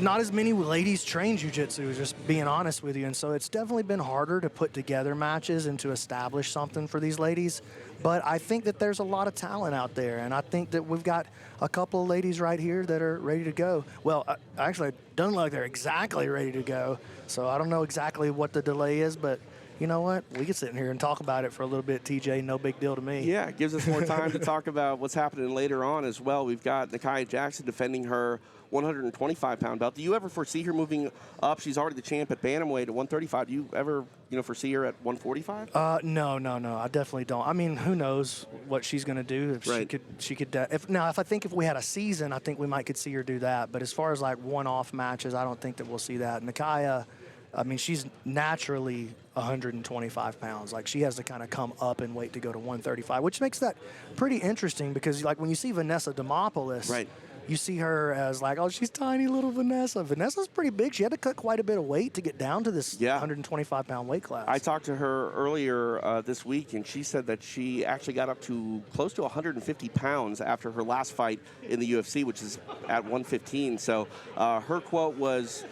not as many ladies train jiu-jitsu, just being honest with you. And so it's definitely been harder to put together matches and to establish something for these ladies. But I think that there's a lot of talent out there. And I think that we've got a couple of ladies right here that are ready to go. Well, actually, it doesn't look like they're exactly ready to go. So I don't know exactly what the delay is, but you know what? We can sit in here and talk about it for a little bit, TJ. No big deal to me. Yeah, it gives us more time to talk about what's happening later on as well. We've got Nakia Jackson defending her 125-pound belt. Do you ever foresee her moving up? She's already the champ at bantamweight at 135. Do you ever, foresee her at 145? No. I definitely don't. I mean, who knows what she's going to do? If right. she could. If we had a season, I think we might could see her do that. But as far as like one-off matches, I don't think that we'll see that. Nakia, I mean, she's naturally 125 pounds. Like, she has to kind of come up in weight to go to 135, which makes that pretty interesting because, like, when you see Vanessa Demopoulos, right, you see her as like, oh, she's tiny little Vanessa. Vanessa's pretty big. She had to cut quite a bit of weight to get down to this 125-pound weight class. I talked to her earlier this week, and she said that she actually got up to close to 150 pounds after her last fight in the UFC, which is at 115. So her quote was,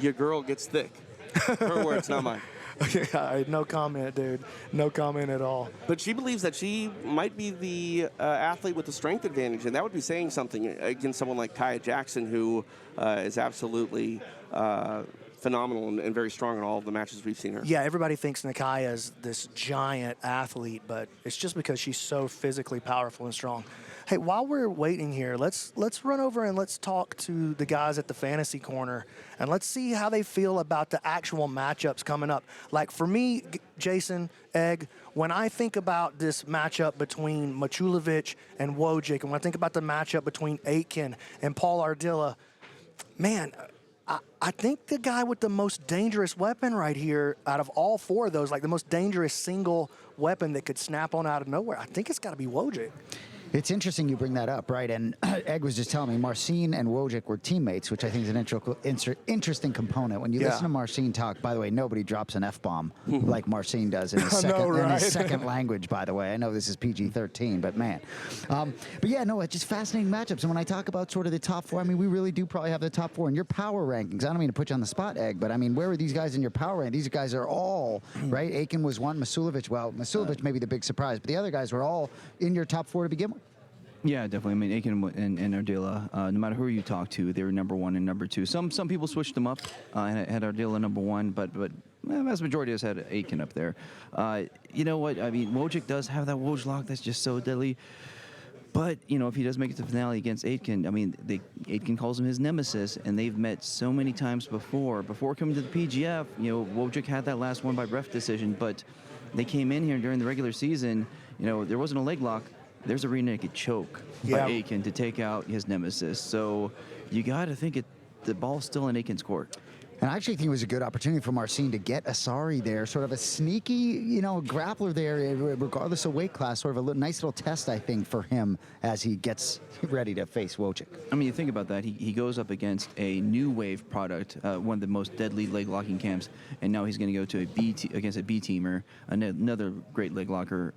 "Your girl gets thick." Her words, not mine. Okay, all right, no comment, dude. No comment at all. But she believes that she might be the athlete with the strength advantage, and that would be saying something against someone like Nakia Jackson, who is absolutely phenomenal and very strong in all of the matches we've seen her. Yeah, everybody thinks Nakia is this giant athlete, but it's just because she's so physically powerful and strong. Hey, while we're waiting here, let's run over and let's talk to the guys at the fantasy corner, and let's see how they feel about the actual matchups coming up. Like, for me, Jason, Egg, when I think about this matchup between Machulovic and Wojcik, and when I think about the matchup between Aitken and Paul Ardilla, man, I think the guy with the most dangerous weapon right here out of all four of those, like the most dangerous single weapon that could snap on out of nowhere, I think it's got to be Wojcik. It's interesting you bring that up, right? And Egg was just telling me Marcin and Wojcik were teammates, which I think is an interesting component. When you listen to Marcin talk, by the way, nobody drops an F-bomb like Marcin does in his second language, by the way. I know this is PG-13, but man. But yeah, no, it's just fascinating matchups. And when I talk about sort of the top four, I mean, we really do probably have the top four in your power rankings. I don't mean to put you on the spot, Egg, but I mean, where are these guys in your power rankings? These guys are all, right? Aitken was one, Masulovic may be the big surprise, but the other guys were all in your top four to begin with. Yeah, definitely. I mean, Aitken and Ardilla, no matter who you talk to, they were number one and number two. Some people switched them up and had Ardilla number one, but the vast majority of us had Aitken up there. You know what? I mean, Wojcik does have that Woj lock that's just so deadly. But, if he does make it to the finale against Aitken, I mean, Aitken calls him his nemesis, and they've met so many times before. Before coming to the PGF, Wojcik had that last one by ref decision, but they came in here during the regular season, there wasn't a leg lock. There's a rear naked choke by Aitken to take out his nemesis. So you got to think the ball's still in Aitken's court. And I actually think it was a good opportunity for Marcin to get Asari there, sort of a sneaky, grappler there, regardless of weight class, sort of a nice little test, I think, for him as he gets ready to face Wojcik. I mean, you think about that. He goes up against a new wave product, one of the most deadly leg locking camps, and now he's going to go to against a B-teamer, another great leg locker.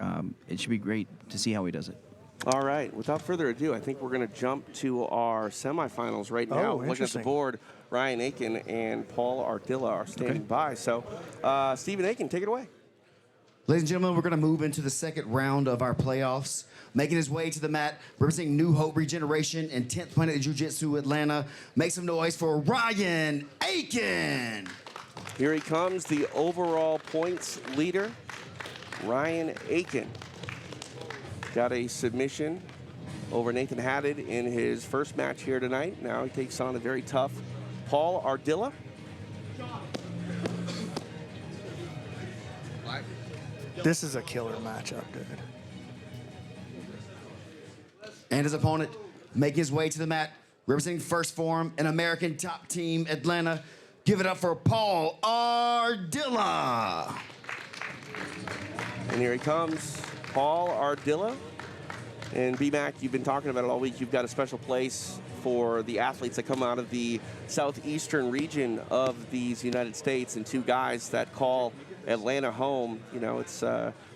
It should be great to see how he does it. All right. Without further ado, I think we're going to jump to our semifinals right now. Looking at the board, Ryan Aitken and Paul Ardilla are standing by. So, Stephen Aitken, take it away. Ladies and gentlemen, we're going to move into the second round of our playoffs. Making his way to the mat, representing New Hope Regeneration and 10th Planet Jiu-Jitsu Atlanta. Make some noise for Ryan Aitken. Here he comes, the overall points leader, Ryan Aitken. Got a submission over Nathan Haddad in his first match here tonight. Now he takes on a very tough Paul Ardilla. This is a killer matchup, dude. And his opponent making his way to the mat, representing First Form and American Top Team Atlanta. Give it up for Paul Ardilla. And here he comes, Paul Ardilla. And B-Mac, you've been talking about it all week. You've got a special place for the athletes that come out of the southeastern region of these United States, and two guys that call Atlanta home. You know, it's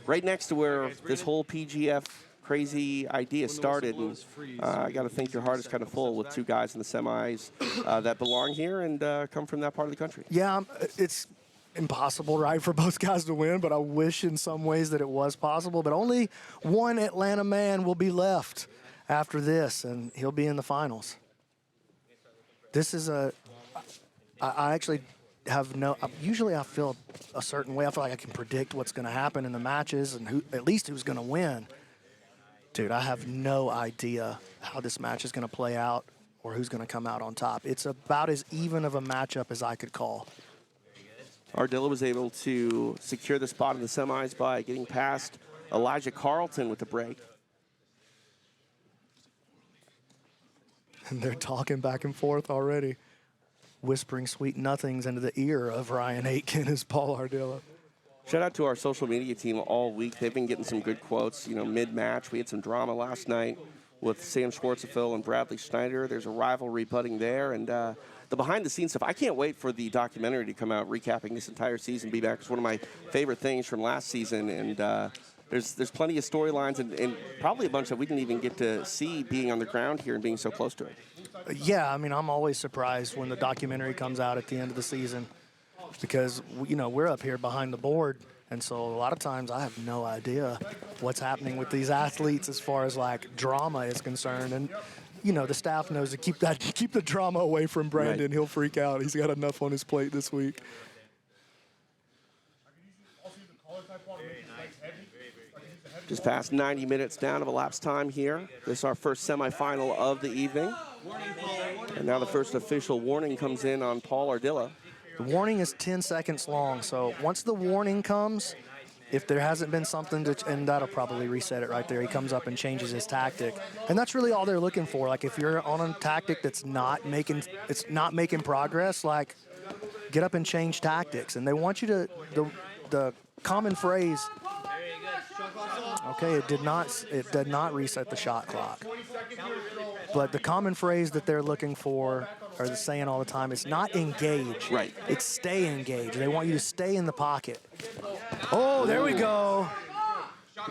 right next to where this whole PGF crazy idea started. And I got to think your heart is kind of full with two guys in the semis that belong here and come from that part of the country. Yeah, it's impossible, right, for both guys to win, but I wish in some ways that it was possible. But only one Atlanta man will be left after this, and he'll be in the finals. This is I actually have usually I feel a certain way. I feel like I can predict what's going to happen in the matches and at least who's going to win. Dude, I have no idea how this match is going to play out or who's going to come out on top. It's about as even of a matchup as I could call. Ardilla was able to secure the spot in the semis by getting past Elijah Carlton with the break. And they're talking back and forth already, whispering sweet nothings into the ear of Ryan Aitken as Paul Ardilla. Shout out to our social media team all week. They've been getting some good quotes. You know, mid-match, we had some drama last night with Sam Schwartzefeld and Bradley Schneider. There's a rivalry budding there. And the behind-the-scenes stuff, I can't wait for the documentary to come out recapping this entire season. Be Back. It's one of my favorite things from last season. And there's plenty of storylines and probably a bunch that we didn't even get to see being on the ground here and being so close to it. Yeah, I mean, I'm always surprised when the documentary comes out at the end of the season because, you know, we're up here behind the board. And so a lot of times I have no idea what's happening with these athletes as far as, like, drama is concerned. And, you know, the staff knows to keep the drama away from Brandon. Right. He'll freak out. He's got enough on his plate this week. Just past 90 minutes down of elapsed time here. This is our first semifinal of the evening. And now the first official warning comes in on Paul Ardilla. The warning is 10 seconds long, so once the warning comes, if there hasn't been something and that'll probably reset it right there. He comes up and changes his tactic. And that's really all they're looking for. Like, if you're on a tactic that's not making progress, like, get up and change tactics. And they want you to, the common phrase, okay, it did not reset the shot clock. But the common phrase that they're looking for, or they're saying all the time, is not engage. Right. It's stay engaged. They want you to stay in the pocket. Oh, there we go.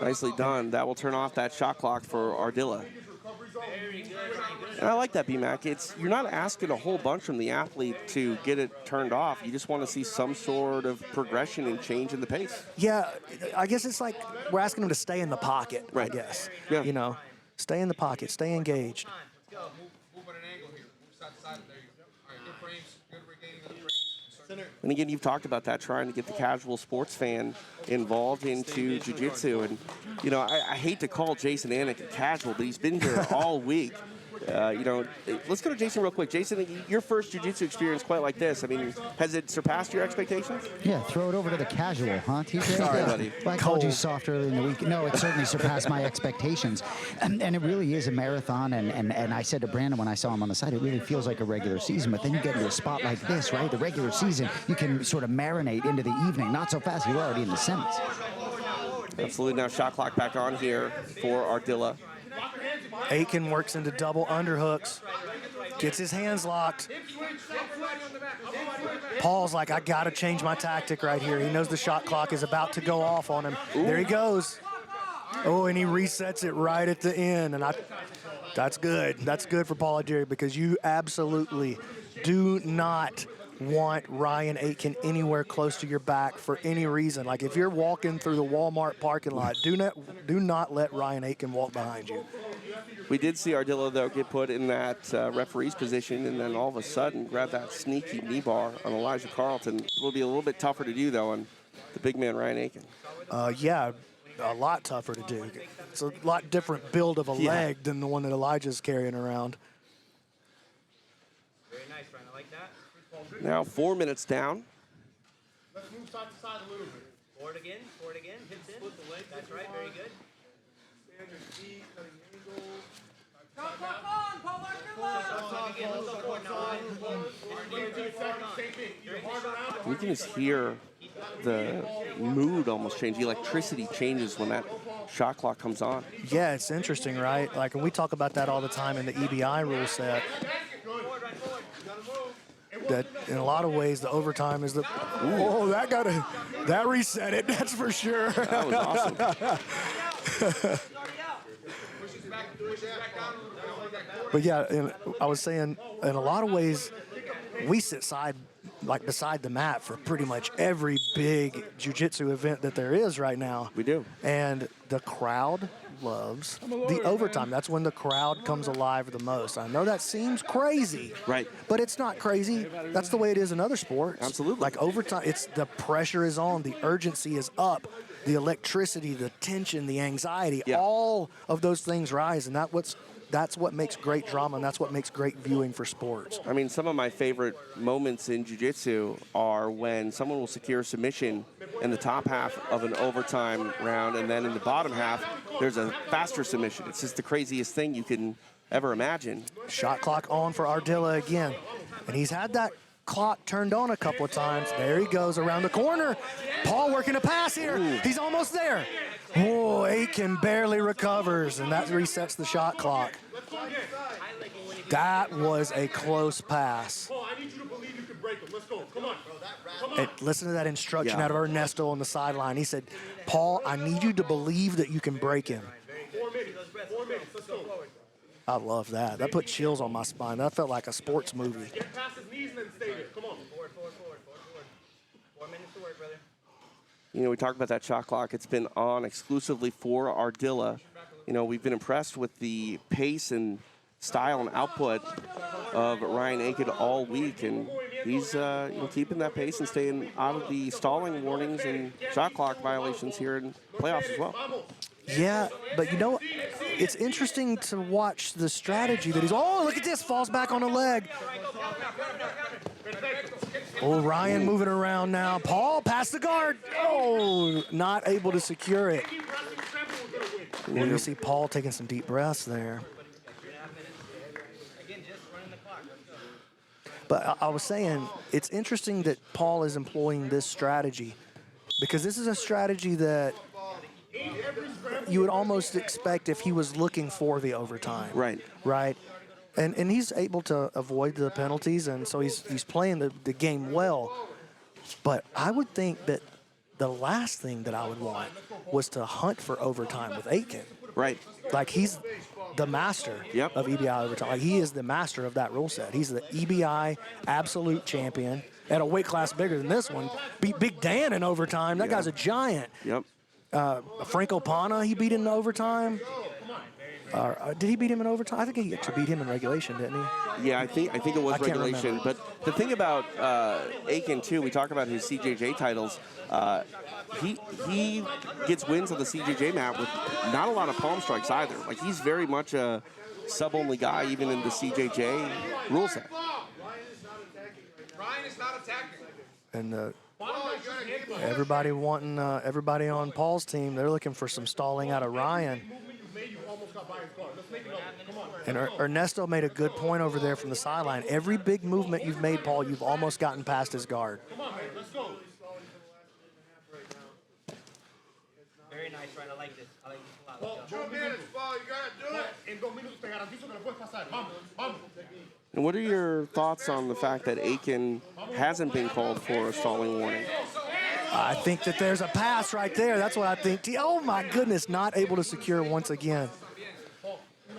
Nicely done. That will turn off that shot clock for Ardilla. And I like that, B-Mac. You're not asking a whole bunch from the athlete to get it turned off. You just want to see some sort of progression and change in the pace. Yeah, I guess it's like we're asking them to stay in the pocket, right. I guess. Yeah. You know, stay in the pocket, stay engaged. And again, you've talked about that, trying to get the casual sports fan involved into jiu-jitsu. And, you know, I hate to call Jason Anik a casual, but he's been here all week. You know, let's go to Jason real quick. Jason, your first jiu-jitsu experience quite like this. I mean, has it surpassed your expectations? Yeah, throw it over to the casual, huh, TJ? Sorry, buddy. Well, I called you soft early in the week. No, it certainly surpassed my expectations. And it really is a marathon. And I said to Brandon when I saw him on the side, it really feels like a regular season. But then you get into a spot like this, right? The regular season, you can sort of marinate into the evening. Not so fast. You're already in the semis. Absolutely. Now shot clock back on here for Ardilla. Aitken works into double underhooks, gets his hands locked. Paul's like, I got to change my tactic right here. He knows the shot clock is about to go off on him. Ooh. There he goes. Oh, and he resets it right at the end. And that's good. That's good for Paul Ardilla because you absolutely do not want Ryan Aitken anywhere close to your back for any reason. Like, if you're walking through the Walmart parking lot, do not let Ryan Aitken walk behind you. We did see Ardilla, though, get put in that referee's position and then all of a sudden grab that sneaky knee bar on Elijah Carlton. It will be a little bit tougher to do, though, on the big man Ryan Aitken. Yeah, a lot tougher to do. It's a lot different build of a leg than the one that Elijah's carrying around. Very nice, Ryan. I like that. Now 4 minutes down. Let's move side to side a little bit. Forward again, hips in. That's right, very good. Stand your feet, cutting angle. Come on, Paul Ardilla. Let's go forward now. We can just hear the mood almost change. The electricity changes when that shot clock comes on. Yeah, it's interesting, right? Like, and we talk about that all the time in the EBI rule set. That in a lot of ways, the overtime is the. Oh, that reset it. That's for sure. That was awesome. But yeah, I was saying, in a lot of ways, we sit beside the mat for pretty much every big jiu-jitsu event that there is right now. We do. And the crowd loves the overtime. That's when the crowd comes alive the most. I know that seems crazy. Right. But it's not crazy. That's the way it is in other sports. Absolutely. Like overtime, the pressure is on, the urgency is up, the electricity, the tension, the anxiety, all of those things rise, and that's what makes great drama, and that's what makes great viewing for sports. I mean, some of my favorite moments in jiu-jitsu are when someone will secure a submission in the top half of an overtime round, and then in the bottom half, there's a faster submission. It's just the craziest thing you can ever imagine. Shot clock on for Ardilla again, and he's had that clock turned on a couple of times. There he goes around the corner. Paul working a pass here. Ooh. He's almost there. Oh, Aiken barely recovers, and that resets the shot clock. That was a close pass. I need you to believe you can break him. Let's go. Come on. Come on. And listen to that instruction out of Ernesto on the sideline. He said, Paul, I need you to believe that you can break him. 4 minutes. 4 minutes. Let's go. I love that. That put chills on my spine. That felt like a sports movie. Get past his knees and then stay there. Come on. Forward. 4 minutes to work, brother. You know, we talked about that shot clock. It's been on exclusively for Ardilla. You know, we've been impressed with the pace and style and output of Ryan Aiken all week, and he's keeping that pace and staying out of the stalling warnings and shot clock violations here in playoffs as well. Yeah, but you know, it's interesting to watch the strategy that he's. Oh, look at this! Falls back on the leg. Oh, Ryan moving around now. Paul past the guard. Oh, not able to secure it. And you see Paul taking some deep breaths there. But I was saying, it's interesting that Paul is employing this strategy, because this is a strategy that you would almost expect if he was looking for the overtime. Right. Right. And he's able to avoid the penalties, and so he's playing the game well. But I would think that the last thing that I would want was to hunt for overtime with Aiken. Right. Like, he's the master of EBI overtime. Like, he is the master of that rule set. He's the EBI absolute champion at a weight class bigger than this one. Beat Big Dan in overtime. That guy's a giant. Yep. Franco Pana, he beat in overtime. Did he beat him in overtime? I think he actually beat him in regulation, didn't he? Yeah, I think it was regulation. But the thing about Aiken too, we talk about his CJJ titles. He gets wins on the CJJ map with not a lot of palm strikes either. Like, he's very much a sub-only guy, even in the CJJ rule set. Ryan is not attacking. And everybody on Paul's team, they're looking for some stalling out of Ryan. And Ernesto made a good point over there from the sideline. Every big movement you've made, Paul, you've almost gotten past his guard. Very nice, Ryan. I like this. I like this a lot. Paul, 2 minutes, Paul. You gotta do it. En 2 minutos te garantizo que lo puedes pasar. Vamos, vamos. And what are your thoughts on the fact that Aiken hasn't been called for a stalling warning? I think that there's a pass right there. That's what I think. Oh, my goodness, not able to secure once again.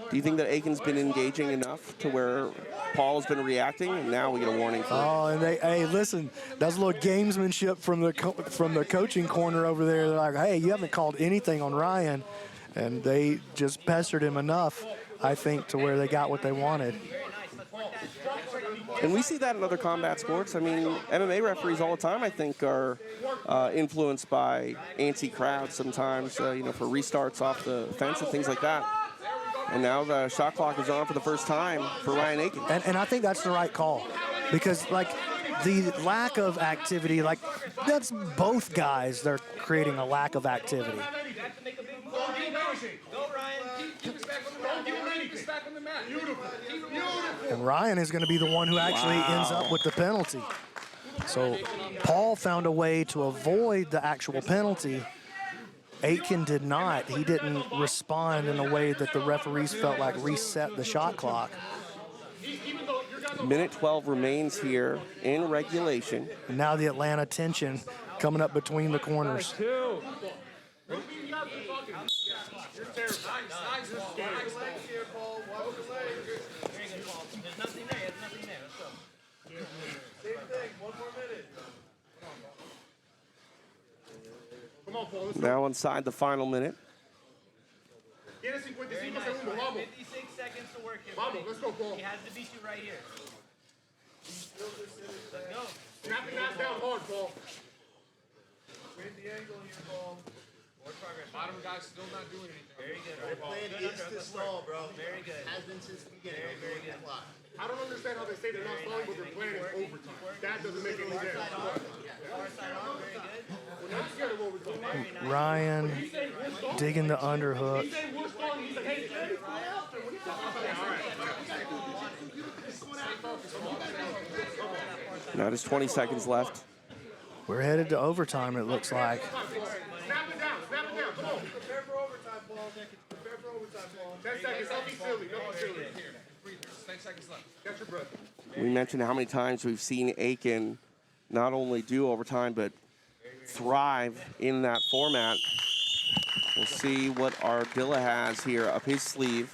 Do you think that Aiken's been engaging enough to where Paul's been reacting, and now we get a warning? Oh, and hey, listen, that's a little gamesmanship from the coaching corner over there. They're like, hey, you haven't called anything on Ryan, and they just pestered him enough, I think, to where they got what they wanted. And we see that in other combat sports. I mean, MMA referees all the time, I think, are influenced by anti-crowds sometimes, for restarts off the fence and things like that. And now the shot clock is on for the first time for Ryan Aiken. And I think that's the right call, because, like, the lack of activity, like, that's both guys, they're creating a lack of activity. Go, Ryan. Keep us back on the mat. Keep us back on the mat. Beautiful. And Ryan is going to be the one who actually ends up with the penalty. So Paul found a way to avoid the actual penalty. Aitken did not. He didn't respond in a way that the referees felt like reset the shot clock. Minute 12 remains here in regulation. And now the Atlanta tension coming up between the corners. Now inside the final minute. Tiene 55 segundos, vamos. 56 seconds to work here. Vamos, let's go, Paul. He has to beat you right here. Let's go. Snap the gas down hard, Paul. Create the angle here, Paul. More progress. Bottom guy's still not doing anything. Very good, right, Paul. Plan is to stall, bro. Very good. Has been since the beginning. Very good. I don't understand how they say they're not stalling, but they're playing overtime. That doesn't make any sense. Ryan digging the underhook. Now just 20 seconds left. We're headed to overtime, it looks like. Snap it down, come on. Prepare for overtime, Paul. Prepare for overtime, Paul. 10 seconds, nothing silly, nothing silly. 10 seconds left. Catch your breath. We mentioned how many times we've seen Aitken not only do overtime, but thrive in that format. We'll see what Ardilla has here up his sleeve.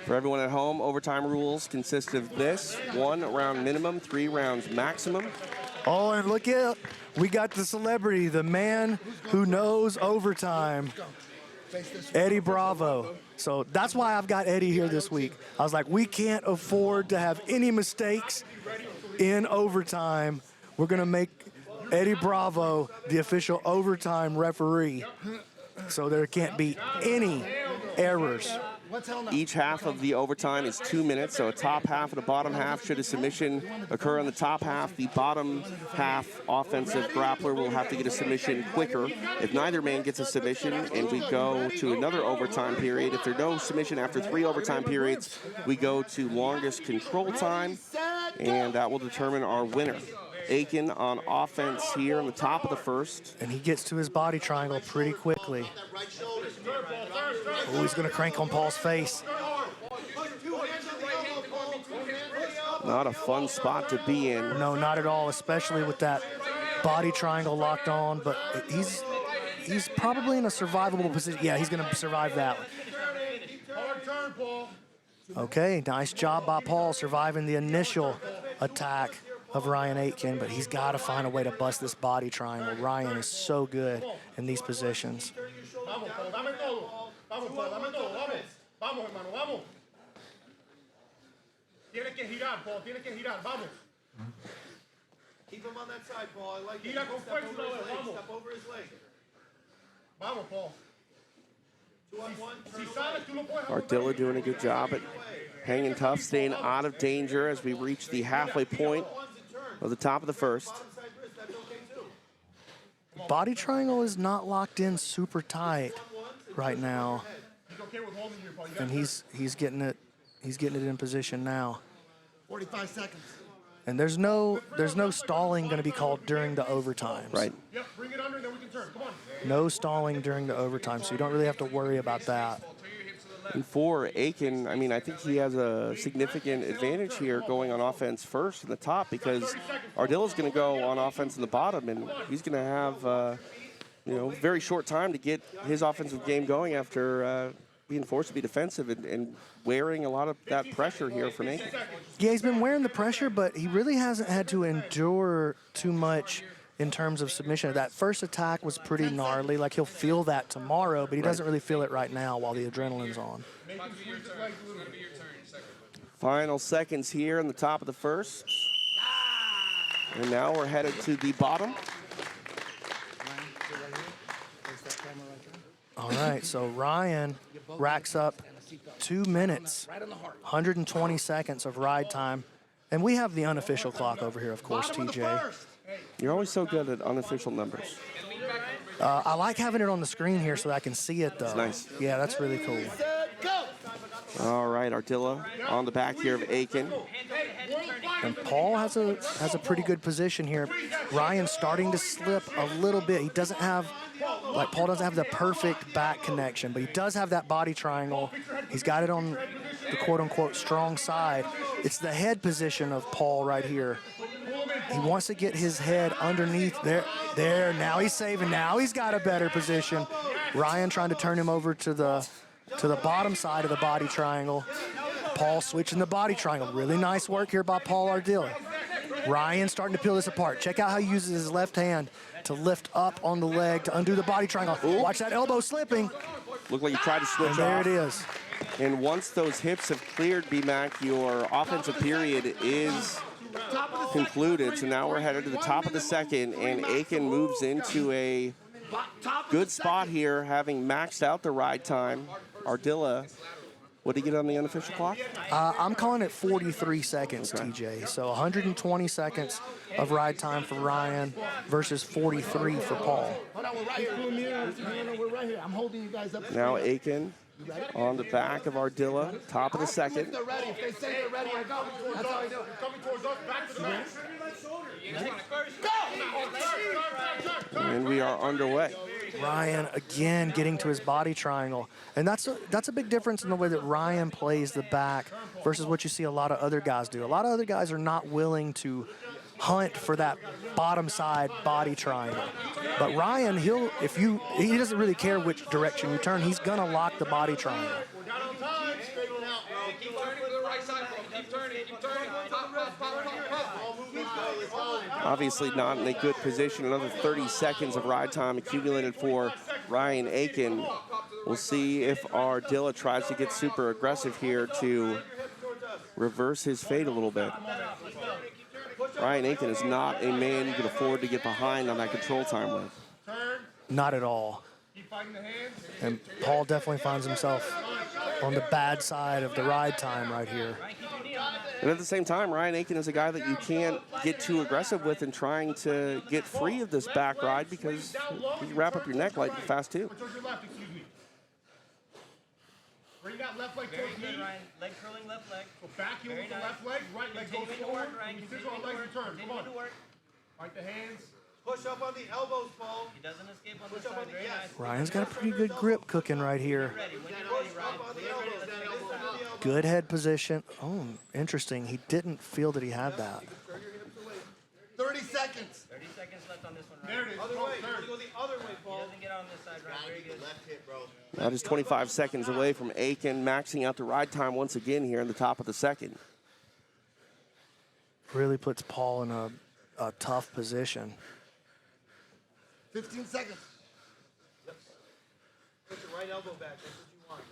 For everyone at home, overtime rules consist of this: 1 round minimum, 3 rounds maximum. Oh, and look at, we got the celebrity, the man who knows overtime, Eddie Bravo. So that's why I've got Eddie here this week. I was like, we can't afford to have any mistakes in overtime. We're gonna make Eddie Bravo the official overtime referee. So there can't be any errors. Each half of the overtime is 2 minutes, so a top half and a bottom half. Should a submission occur on the top half, the bottom half offensive grappler will have to get a submission quicker. If neither man gets a submission and we go to another overtime period, if there's no submission after 3 overtime periods, we go to longest control time, and that will determine our winner. Aitken on offense here on the top of the first. And he gets to his body triangle pretty quickly. Oh, he's gonna crank on Paul's face. Not a fun spot to be in. No, not at all, especially with that body triangle locked on, but he's probably in a survivable position. Yeah, he's gonna survive that. Okay, nice job by Paul surviving the initial attack of Ryan Aitken, but he's got to find a way to bust this body triangle. Ryan is so good in these positions. Keep him on that side, Paul. I like that. Step over his leg. Step over his leg. Vamos, Paul. 2-on-1. Ardilla doing a good job at hanging tough, staying out of danger as we reach the halfway point of the top of the first. Body triangle is not locked in super tight right now, and he's getting it in position now. 45 seconds. And there's no stalling going to be called during the overtimes. Right. Yep, bring it under, then we can turn. Come on. No stalling during the overtime, so you don't really have to worry about that. And for Aitken, I mean, I think he has a significant advantage here going on offense first in the top, because Ardilla's going to go on offense in the bottom, and he's going to have, very short time to get his offensive game going after being forced to be defensive and wearing a lot of that pressure here from Aitken. Yeah, he's been wearing the pressure, but he really hasn't had to endure too much in terms of submission. That first attack was pretty gnarly. Like, he'll feel that tomorrow, but he doesn't really feel it right now while the adrenaline's on. Final seconds here in the top of the first. And now we're headed to the bottom. All right, so Ryan racks up 2 minutes, 120 seconds of ride time. And we have the unofficial clock over here, of course, TJ. You're always so good at unofficial numbers. I like having it on the screen here so that I can see it, though. It's nice. Yeah, that's really cool. All right, Ardilla on the back here of Aiken. And Paul has a pretty good position here. Ryan's starting to slip a little bit. He doesn't have, like Paul doesn't have the perfect back connection, but he does have that body triangle. He's got it on the quote-unquote strong side. It's the head position of Paul right here. He wants to get his head underneath there. Now he's saving. Now he's got a better position. Ryan trying to turn him over to the bottom side of the body triangle. Paul switching the body triangle. Really nice work here by Paul Ardilla. Ryan starting to peel this apart. Check out how he uses his left hand to lift up on the leg to undo the body triangle. Ooh. Watch that elbow slipping. Looked like he tried to switch and there off. it is. And once those hips have cleared, B-Mac, your offensive period is concluded. So now we're headed to the top of the second, and Aiken moves into a good spot here, having maxed out the ride time. Ardilla, what did he get on the unofficial clock? I'm calling it 43 seconds, okay. TJ. So 120 seconds of ride time for Ryan versus 43 for Paul. Hold on, we're right here. We're right here. I'm holding you guys up. Now Aiken on the back of Ardilla, top of the second. If they're ready, if they say they're ready, I go. That's how I do it. Coming towards us, back to the back. Go! And we are underway. Ryan again getting to his body triangle. And that's a big difference in the way that Ryan plays the back versus what you see a lot of other guys do. A lot of other guys are not willing to hunt for that bottom side body triangle. But Ryan, he doesn't really care which direction you turn. He's gonna lock the body triangle. Obviously not in a good position. Another 30 seconds of ride time accumulated for Ryan Aiken. We'll see if Ardilla tries to get super aggressive here to reverse his fate a little bit. Ryan Aiken is not a man you can afford to get behind on that control time with. Not at all. And Paul definitely finds himself on the bad side of the ride time right here. And at the same time, Ryan Aiken is a guy that you can't get too aggressive with in trying to get free of this back ride because you can wrap up your neck like fast too. Where you got left leg towards me. Ryan. Leg curling left leg. So back heel with the left leg, right leg goes forward. Consider our legs return. Come on. Right the hands. Push up on the elbows, Paul. He doesn't escape on this side. Very nice. Ryan's got a pretty good grip cooking right here. Good head position. Oh, interesting. He didn't feel that he had that. 30 seconds. 30 seconds left on this one, There Ryan. it is. Other way. Go the other way, Paul. He doesn't get on this side, Ryan. Very good. Left hip, bro. That is 25 seconds away from Aiken maxing out the ride time once again here in the top of the second. Really puts Paul in a tough position. 15 seconds. Yep. Put your right elbow back. That's what you want.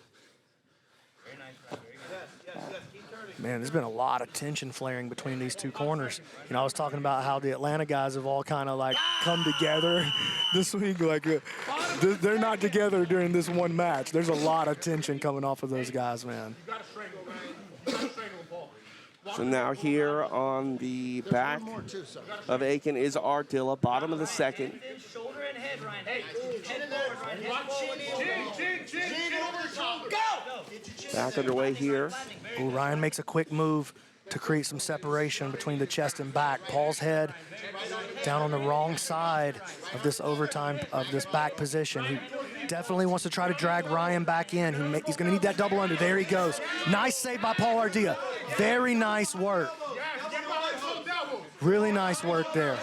Very nice, Ryan. Very good. Yes. Keep turning. Man, there's been a lot of tension flaring between these two corners. You know, I was talking about how the Atlanta guys have all kind of like come together this week. Like they're not together during this one match. There's a lot of tension coming off of those guys, man. You gotta strangle, man. You gotta strangle him, Paul. So now here on the back of Aiken is Ardilla, bottom of the second. Shoulder and head, Ryan. Hey, head forward, Ryan. Chin over shoulder. Go! Back underway here. Ooh, Ryan makes a quick move to create some separation between the chest and back. Paul's head down on the wrong side of this overtime, of this back position. He definitely wants to try to drag Ryan back in. He's going to need that double under. There he goes. Nice save by Paul Ardilla. Very nice work. Really nice work there.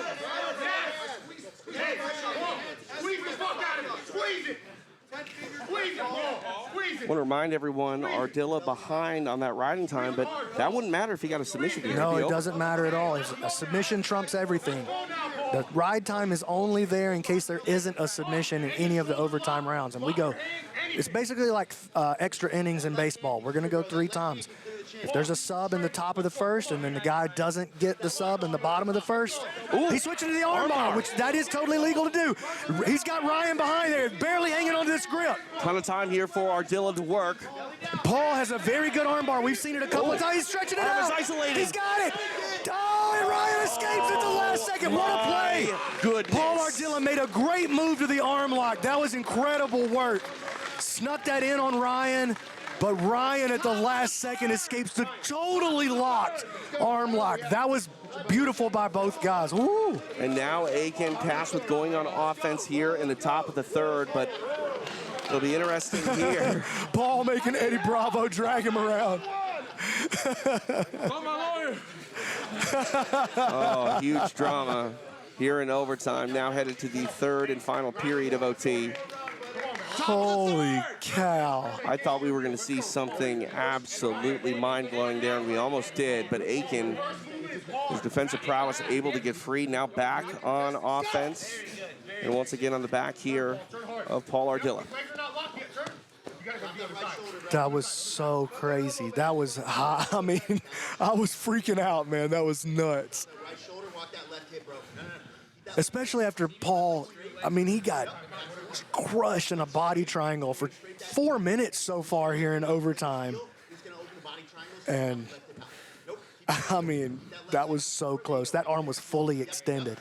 I want to remind everyone, Ardilla behind on that riding time, but that wouldn't matter if he got a submission here. No, it doesn't matter at all. A submission trumps everything. The ride time is only there in case there isn't a submission in any of the overtime rounds. And we go, it's basically like extra innings in baseball. We're going to go 3 times. If there's a sub in the top of the first and then the guy doesn't get the sub in the bottom of the first, he's switching to the armbar, which that is totally legal to do. He's got Ryan behind there, barely hanging on to this grip. Ton of time here for Ardilla to work. Paul has a very good armbar. We've seen it a couple of times. He's stretching it out. Isolated. He's got it. Oh, and Ryan escapes at the last second. What a play. Goodness. Paul Ardilla made a great move to the arm lock. That was incredible work. Snuck that in on Ryan. But Ryan at the last second escapes the totally locked arm lock. That was beautiful by both guys. Woo! And now Aiken tasked with going on offense here in the top of the third, but it'll be interesting here. Paul making Eddie Bravo drag him around. Oh, huge drama here in overtime. Now headed to the third and final period of OT. Holy cow. I thought we were going to see something absolutely mind-blowing there, and we almost did, but Aiken, his defensive prowess, able to get free, now back on offense, and once again on the back here of Paul Ardilla. That was so crazy. That was high. I mean, I was freaking out, man. That was nuts. Especially after Paul, I mean, he got crushed in a body triangle for 4 minutes so far here in overtime. And, I mean, that was so close. That arm was fully extended.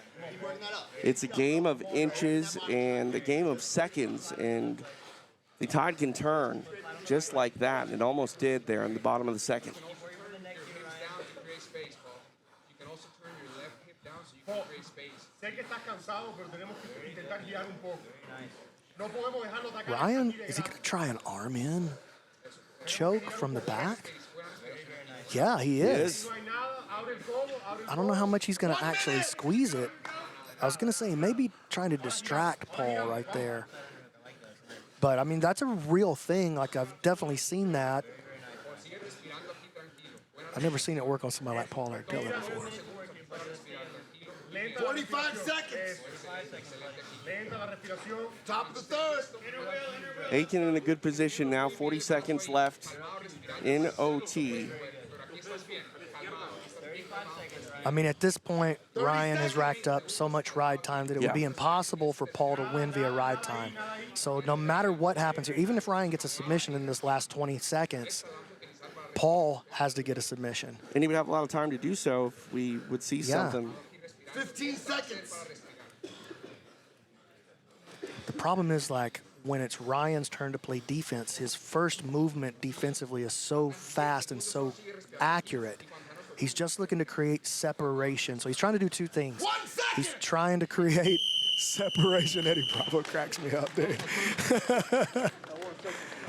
It's a game of inches and a game of seconds, and the tide can turn just like that, and it almost did there in the bottom of the second. Ryan, is he going to try an arm in choke from the back? Yeah, he is. I don't know how much he's going to actually squeeze it. I was going to say maybe trying to distract Paul right there. But, I mean, that's a real thing. Like, I've definitely seen that. I've never seen it work on somebody like Paul Ardilla before. 45 seconds. Top of the third. Aiken in a good position now, 40 seconds left in OT. I mean, at this point, Ryan has racked up so much ride time that it would be impossible for Paul to win via ride time. So no matter what happens here, even if Ryan gets a submission in this last 20 seconds, Paul has to get a submission. And he would have a lot of time to do so if we would see something. 15 seconds. The problem is, like, when it's Ryan's turn to play defense, his first movement defensively is so fast and so accurate. He's just looking to create separation. So he's trying to do two things. He's trying to create separation. Eddie Bravo cracks me up, dude.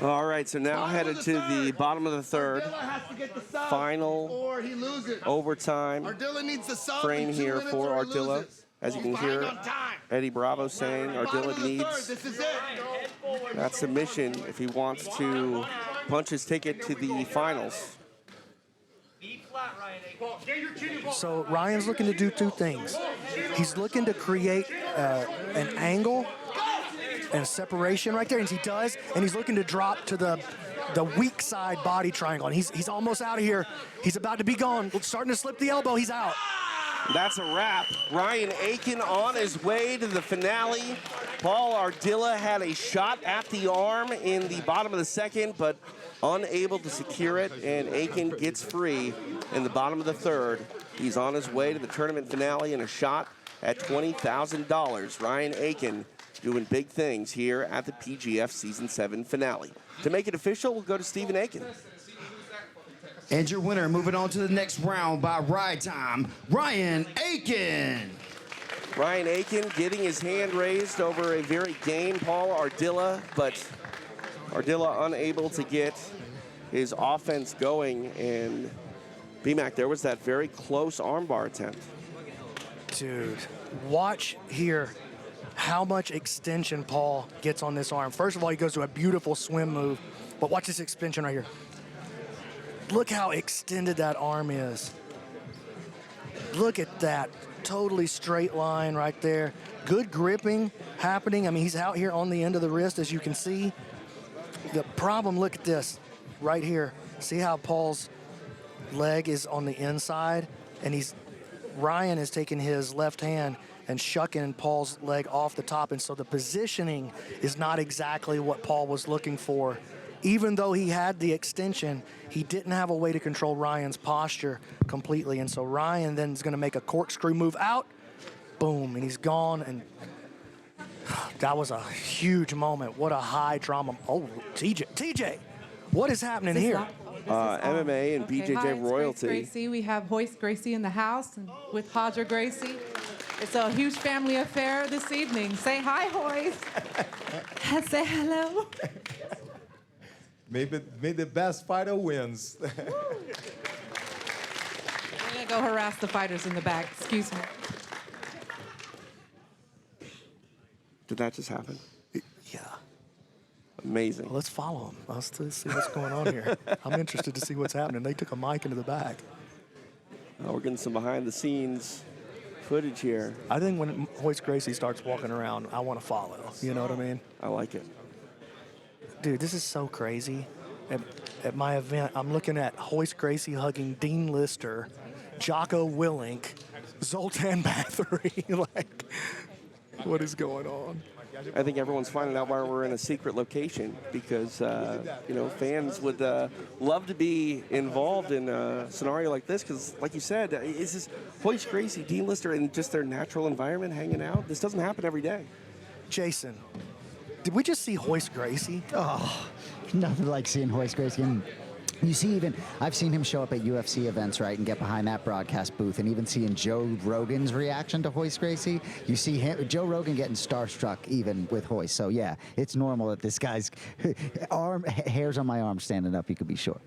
All right, so now headed to the bottom of the third. Final overtime frame here for Ardilla. As you can hear, Eddie Bravo saying Ardilla needs that submission if he wants to punch his ticket to the finals. So Ryan's looking to do two things. He's looking to create an angle and separation right there, and he does, and he's looking to drop to the weak side body triangle, and he's almost out of here. He's about to be gone. Starting to slip the elbow. He's out. That's a wrap. Ryan Aiken on his way to the finale. Paul Ardilla had a shot at the arm in the bottom of the second, but unable to secure it, and Aiken gets free in the bottom of the third. He's on his way to the tournament finale and a shot at $20,000. Ryan Aiken doing big things here at the PGF Season 7 finale. To make it official, we'll go to Stephen Aiken. And your winner, moving on to the next round by ride time, Ryan Aiken. Ryan Aiken getting his hand raised over a very game Paul Ardilla, but Ardilla unable to get his offense going, and BMAC, there was that very close armbar attempt. Dude, watch here how much extension Paul gets on this arm. First of all, he goes to a beautiful swim move, but watch this extension right here. Look how extended that arm is. Look at that. Totally straight line right there. Good gripping happening. I mean, he's out here on the end of the wrist, as you can see. The problem, look at this right here. See how Paul's leg is on the inside? And Ryan is taking his left hand and shucking Paul's leg off the top. And so the positioning is not exactly what Paul was looking for. Even though he had the extension, he didn't have a way to control Ryan's posture completely. And so Ryan then is going to make a corkscrew move out, boom, and he's gone. And that was a huge moment. What a high trauma. Oh, TJ, What is happening here? MMA and Okay, BJJ hi, it's royalty. Grace Gracie. We have Hoist Gracie in the house and with Hodger Gracie. It's a huge family affair this evening. Say hi, Hoist. Say hello. May the best fighter wins. We're gonna go harass the fighters in the back. Excuse me. Did that just happen? Yeah. Amazing. Well, let's follow them. Let's see what's going on here. I'm interested to see what's happening. They took a mic into the back. We're getting some behind-the-scenes footage here. I think when Hoist Gracie starts walking around, I want to follow. You know what I mean? I like it. Dude, this is so crazy. At my event, I'm looking at Hoist Gracie hugging Dean Lister, Jocko Willink, Zoltan Bathory. Like, what is going on? I think everyone's finding out why we're in a secret location because, you know, fans would love to be involved in a scenario like this because, like you said, is this Hoist Gracie, Dean Lister, in just their natural environment hanging out? This doesn't happen every day. Jason, did we just see Hoist Gracie? Oh, nothing like seeing Hoist Gracie. And you see, even I've seen him show up at UFC events, right, and get behind that broadcast booth, and even seeing Joe Rogan's reaction to Hoist Gracie, you see him, Joe Rogan getting starstruck even with Hoist. So yeah, it's normal that this guy's hairs on my arm standing up. You could be sure.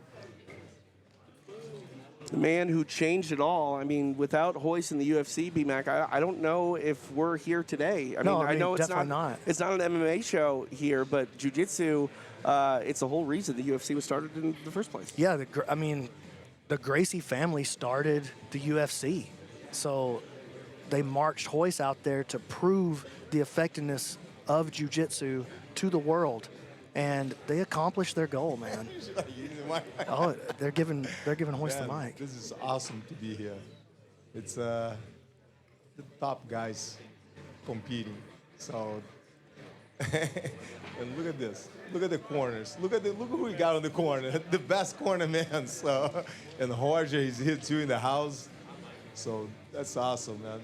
The man who changed it all. I mean, without Hoist in the UFC, B-Mac, I don't know if we're here today. I know it's not. It's not an MMA show here, but jiu-jitsu. It's the whole reason the UFC was started in the first place. Yeah, the Gracie family started the UFC. So they marched Hoist out there to prove the effectiveness of jiu-jitsu to the world. And they accomplished their goal, man. Oh, they're giving Hoist the mic. This is awesome to be here. It's the top guys competing. So, and look at this. Look at the corners. Look who we got on the corner. The best corner man. So, and Jorge is here too in the house. So that's awesome, man.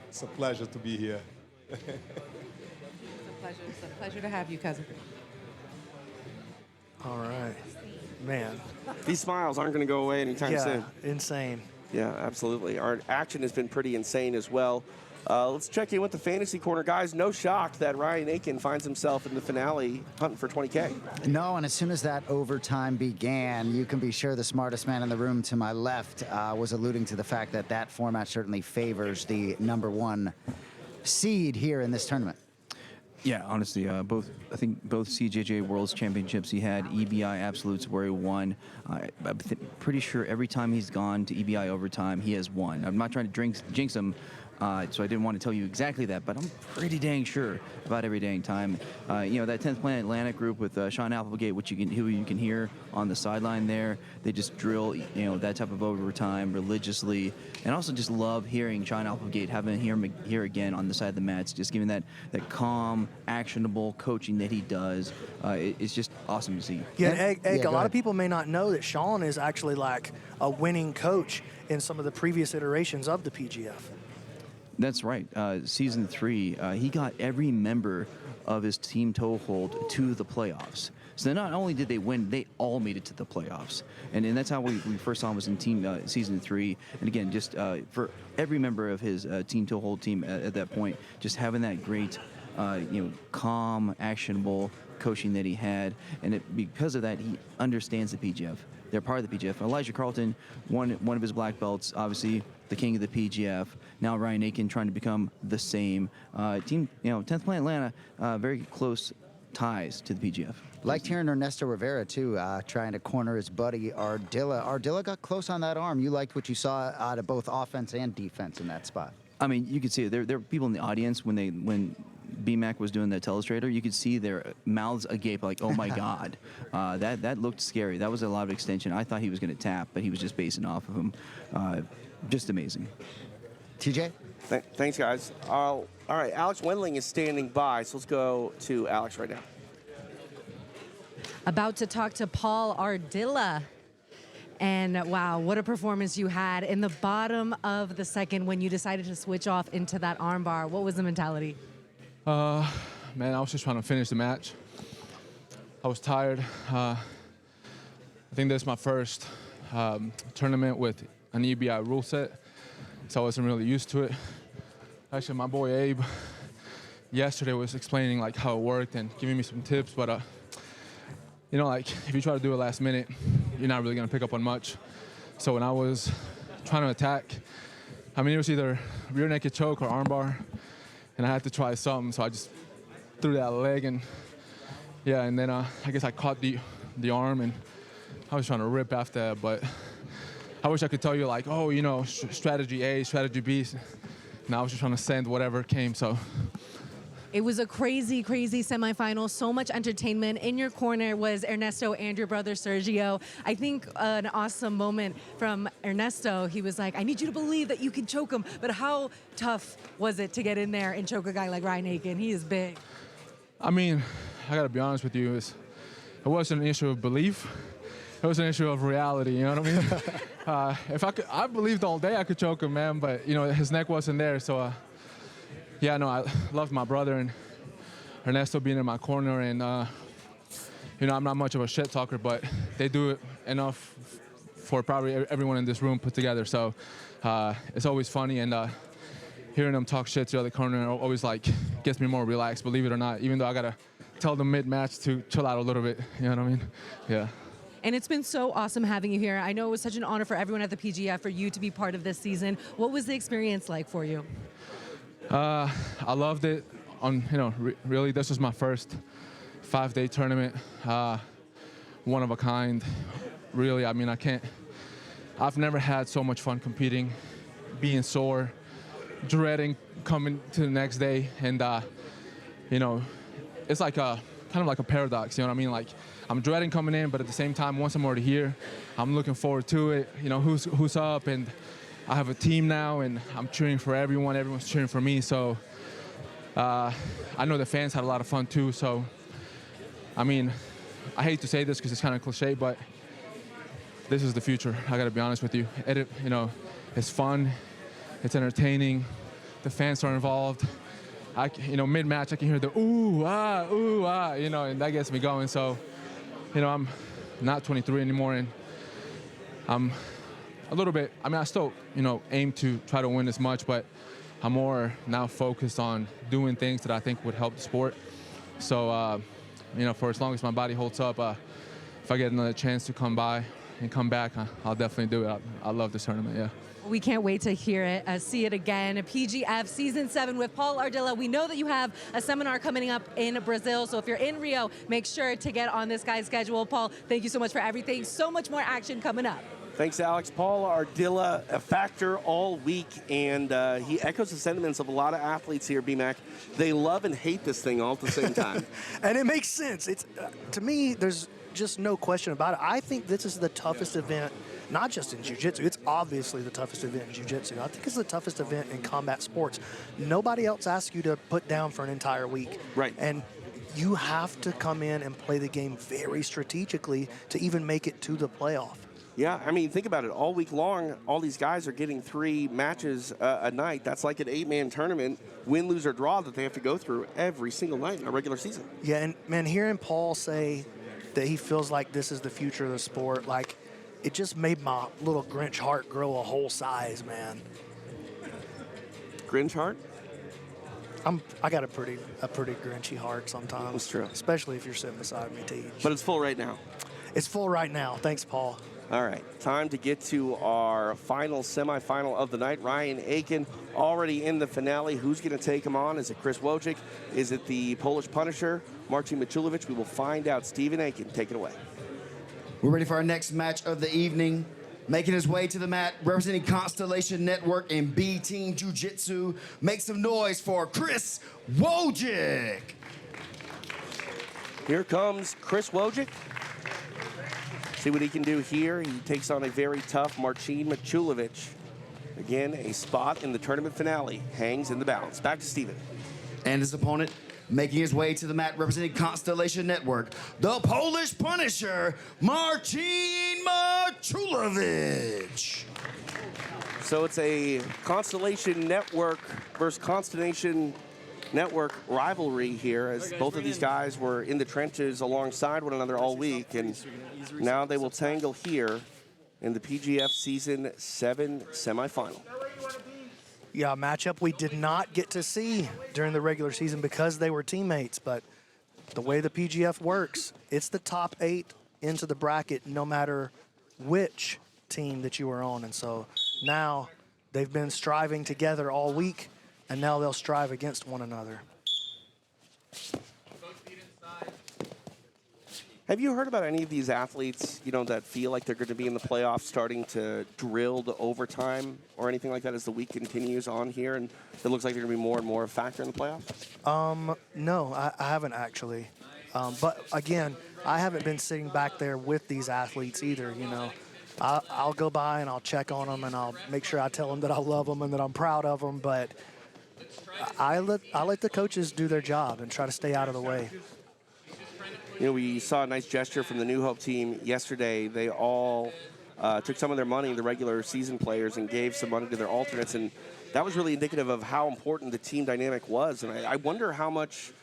It's a pleasure to be here. It's a pleasure to have you, cousin. All right. Man. These smiles aren't going to go away anytime soon. Insane. Yeah, absolutely. Our action has been pretty insane as well. Let's check in with the fantasy corner. Guys, no shock that Ryan Aiken finds himself in the finale hunting for 20K. No, and as soon as that overtime began, you can be sure the smartest man in the room to my left was alluding to the fact that that format certainly favors the #1 seed here in this tournament. Yeah, honestly, I think both CJJ Worlds Championships he had, EBI Absolutes where he won. I'm pretty sure every time he's gone to EBI overtime, he has won. I'm not trying to jinx him, so I didn't want to tell you exactly that, but I'm pretty dang sure about every dang time. You know, that 10th Planet Atlantic group with Sean Applegate, who you can hear on the sideline there, they just drill, you know, that type of overtime religiously, and also just love hearing Sean Applegate, having him here again on the side of the mats, just giving that calm, actionable coaching that he does. It's just awesome to see. Yeah, Egg, a lot of people may not know that Sean is actually like a winning coach in some of the previous iterations of the PGF. That's right. Season 3, he got every member of his team toehold to the playoffs. So not only did they win, they all made it to the playoffs. And that's how we first saw him was in Season 3. And again, just for every member of his team toehold team at that point, just having that great, calm, actionable coaching that he had. And because of that, he understands the PGF. They're part of the PGF. Elijah Carlton, one of his black belts, obviously the king of the PGF. Now Ryan Aiken trying to become the same. Team, 10th Planet Atlanta, very close ties to the PGF. Liked hearing Ernesto Rivera, too, trying to corner his buddy Ardilla. Ardilla got close on that arm. You liked what you saw out of both offense and defense in that spot. I mean, you could see it. There were people in the audience when BMAC was doing the telestrator. You could see their mouths agape, like, oh my God. That looked scary. That was a lot of extension. I thought he was going to tap, but he was just basing off of him. Just amazing. TJ? Thanks, guys. All right, Alex Wendling is standing by, so let's go to Alex right now. About to talk to Paul Ardilla. And wow, what a performance you had in the bottom of the second when you decided to switch off into that armbar. What was the mentality? Man, I was just trying to finish the match. I was tired. I think this is my first tournament with an EBI rule set, so I wasn't really used to it. Actually, my boy Abe yesterday was explaining like how it worked and giving me some tips, but you know, like if you try to do it last minute, you're not really gonna pick up on much. So when I was trying to attack, I mean, it was either rear naked choke or armbar, and I had to try something, so I just threw that leg, and yeah, and then I guess I caught the arm, and I was trying to rip after that, but I wish I could tell you like, oh, you know, strategy A, strategy B. No, I was just trying to send whatever came, so. It was a crazy, crazy semifinal. So much entertainment. In your corner was Ernesto and your brother Sergio. I think an awesome moment from Ernesto. He was like, I need you to believe that you can choke him. But how tough was it to get in there and choke a guy like Ryan Aiken? He is big. I mean, I gotta be honest with you, it wasn't an issue of belief. It was an issue of reality, you know what I mean? If I believed all day I could choke him, man, but you know, his neck wasn't there, so yeah, no, I loved my brother and Ernesto being in my corner, and you know, I'm not much of a shit talker, but they do it enough for probably everyone in this room put together, so it's always funny, and hearing them talk shit to the other corner always like gets me more relaxed, believe it or not, even though I gotta tell them mid-match to chill out a little bit, you know what I mean? Yeah. And it's been so awesome having you here. I know it was such an honor for everyone at the PGF for you to be part of this season. What was the experience like for you? I loved it. You know, really, this was my first 5-day tournament, one of a kind. Really, I mean, I've never had so much fun competing, being sore, dreading coming to the next day, and you know, it's like kind of like a paradox. You know what I mean? Like, I'm dreading coming in, but at the same time, once I'm already here, I'm looking forward to it. You know, who's up, and I have a team now, and I'm cheering for everyone. Everyone's cheering for me, so I know the fans had a lot of fun too. So, I mean, I hate to say this because it's kind of cliche, but this is the future. I got to be honest with you. You know, it's fun, it's entertaining. The fans are involved. You know, mid-match, I can hear the ooh ah, you know, and that gets me going. So, you know, I'm not 23 anymore, and I'm a little bit, I mean, I still, you know, aim to try to win as much, but I'm more now focused on doing things that I think would help the sport. So, you know, for as long as my body holds up, if I get another chance to come by and come back, I'll definitely do it. I love this tournament, yeah. We can't wait to hear it, see it again. PGF Season 7 with Paul Ardilla. We know that you have a seminar coming up in Brazil, so if you're in Rio, make sure to get on this guy's schedule. Paul, thank you so much for everything. So much more action coming up. Thanks, Alex. Paul Ardilla, a factor all week, and he echoes the sentiments of a lot of athletes here, BMAC. They love and hate this thing all at the same time. And it makes sense. It's to me, there's just no question about it. I think this is the toughest event, not just in jiu-jitsu. It's obviously the toughest event in jiu-jitsu. I think it's the toughest event in combat sports. Nobody else asks you to put down for an entire week. Right. And you have to come in and play the game very strategically to even make it to the playoff. Yeah, I mean, think about it. All week long, all these guys are getting 3 matches a night. That's like an 8-man tournament, win, lose, or draw that they have to go through every single night in a regular season. Yeah, and man, hearing Paul say that he feels like this is the future of the sport, like, it just made my little Grinch heart grow a whole size, man. Grinch heart? I got a pretty Grinchy heart sometimes. That's true. Especially if you're sitting beside me, Teach. But it's full right now. It's full right now. Thanks, Paul. All right, time to get to our final semifinal of the night. Ryan Aiken already in the finale. Who's going to take him on? Is it Chris Wojcik? Is it the Polish Punisher, Marcin Machulovic? We will find out. Stephen Aiken, take it away. We're ready for our next match of the evening. Making his way to the mat, representing Constellation Network and B-Team Jiu-Jitsu. Make some noise for Chris Wojcik. Here comes Chris Wojcik. See what he can do here. He takes on a very tough Marcin Machulovic. Again, a spot in the tournament finale. Hangs in the balance. Back to Stephen. And his opponent, making his way to the mat, representing Constellation Network, the Polish Punisher, Marcin Machulovic. So it's a Constellation Network versus Constellation network rivalry here, as both of these guys were in the trenches alongside one another all week, and now they will tangle here in the PGF Season 7 semifinal. Yeah, a matchup we did not get to see during the regular season because they were teammates, but the way the PGF works, it's the top 8 into the bracket no matter which team that you are on. And so now they've been striving together all week, and now they'll strive against one another. Have you heard about any of these athletes, that feel like they're going to be in the playoffs starting to drill to overtime or anything like that as the week continues on here, and it looks like they're going to be more and more a factor in the playoffs? No, I haven't actually. But again, I haven't been sitting back there with these athletes either, I'll go by and I'll check on them and I'll make sure I tell them that I love them and that I'm proud of them, but I let the coaches do their job and try to stay out of the way. We saw a nice gesture from the New Hope team yesterday. They all took some of their money, the regular season players, and gave some money to their alternates, and that was really indicative of how important the team dynamic was. And I wonder how much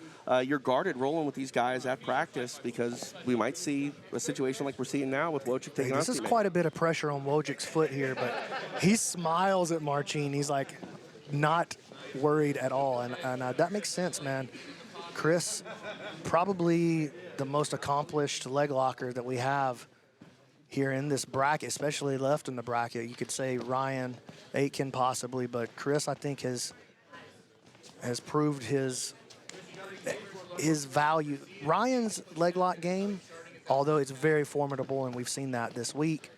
you're guarded rolling with these guys at practice, because we might see a situation like we're seeing now with Wojcik taking on. This is quite a bit of pressure on Wojcik's foot here, but he smiles at Marcin. He's like not worried at all, and that makes sense, man. Chris, probably the most accomplished leg locker that we have here in this bracket, especially left in the bracket. You could say Ryan Aitken possibly, but Chris, I think, has proved his value. Ryan's leg lock game, although it's very formidable, and we've seen that this week,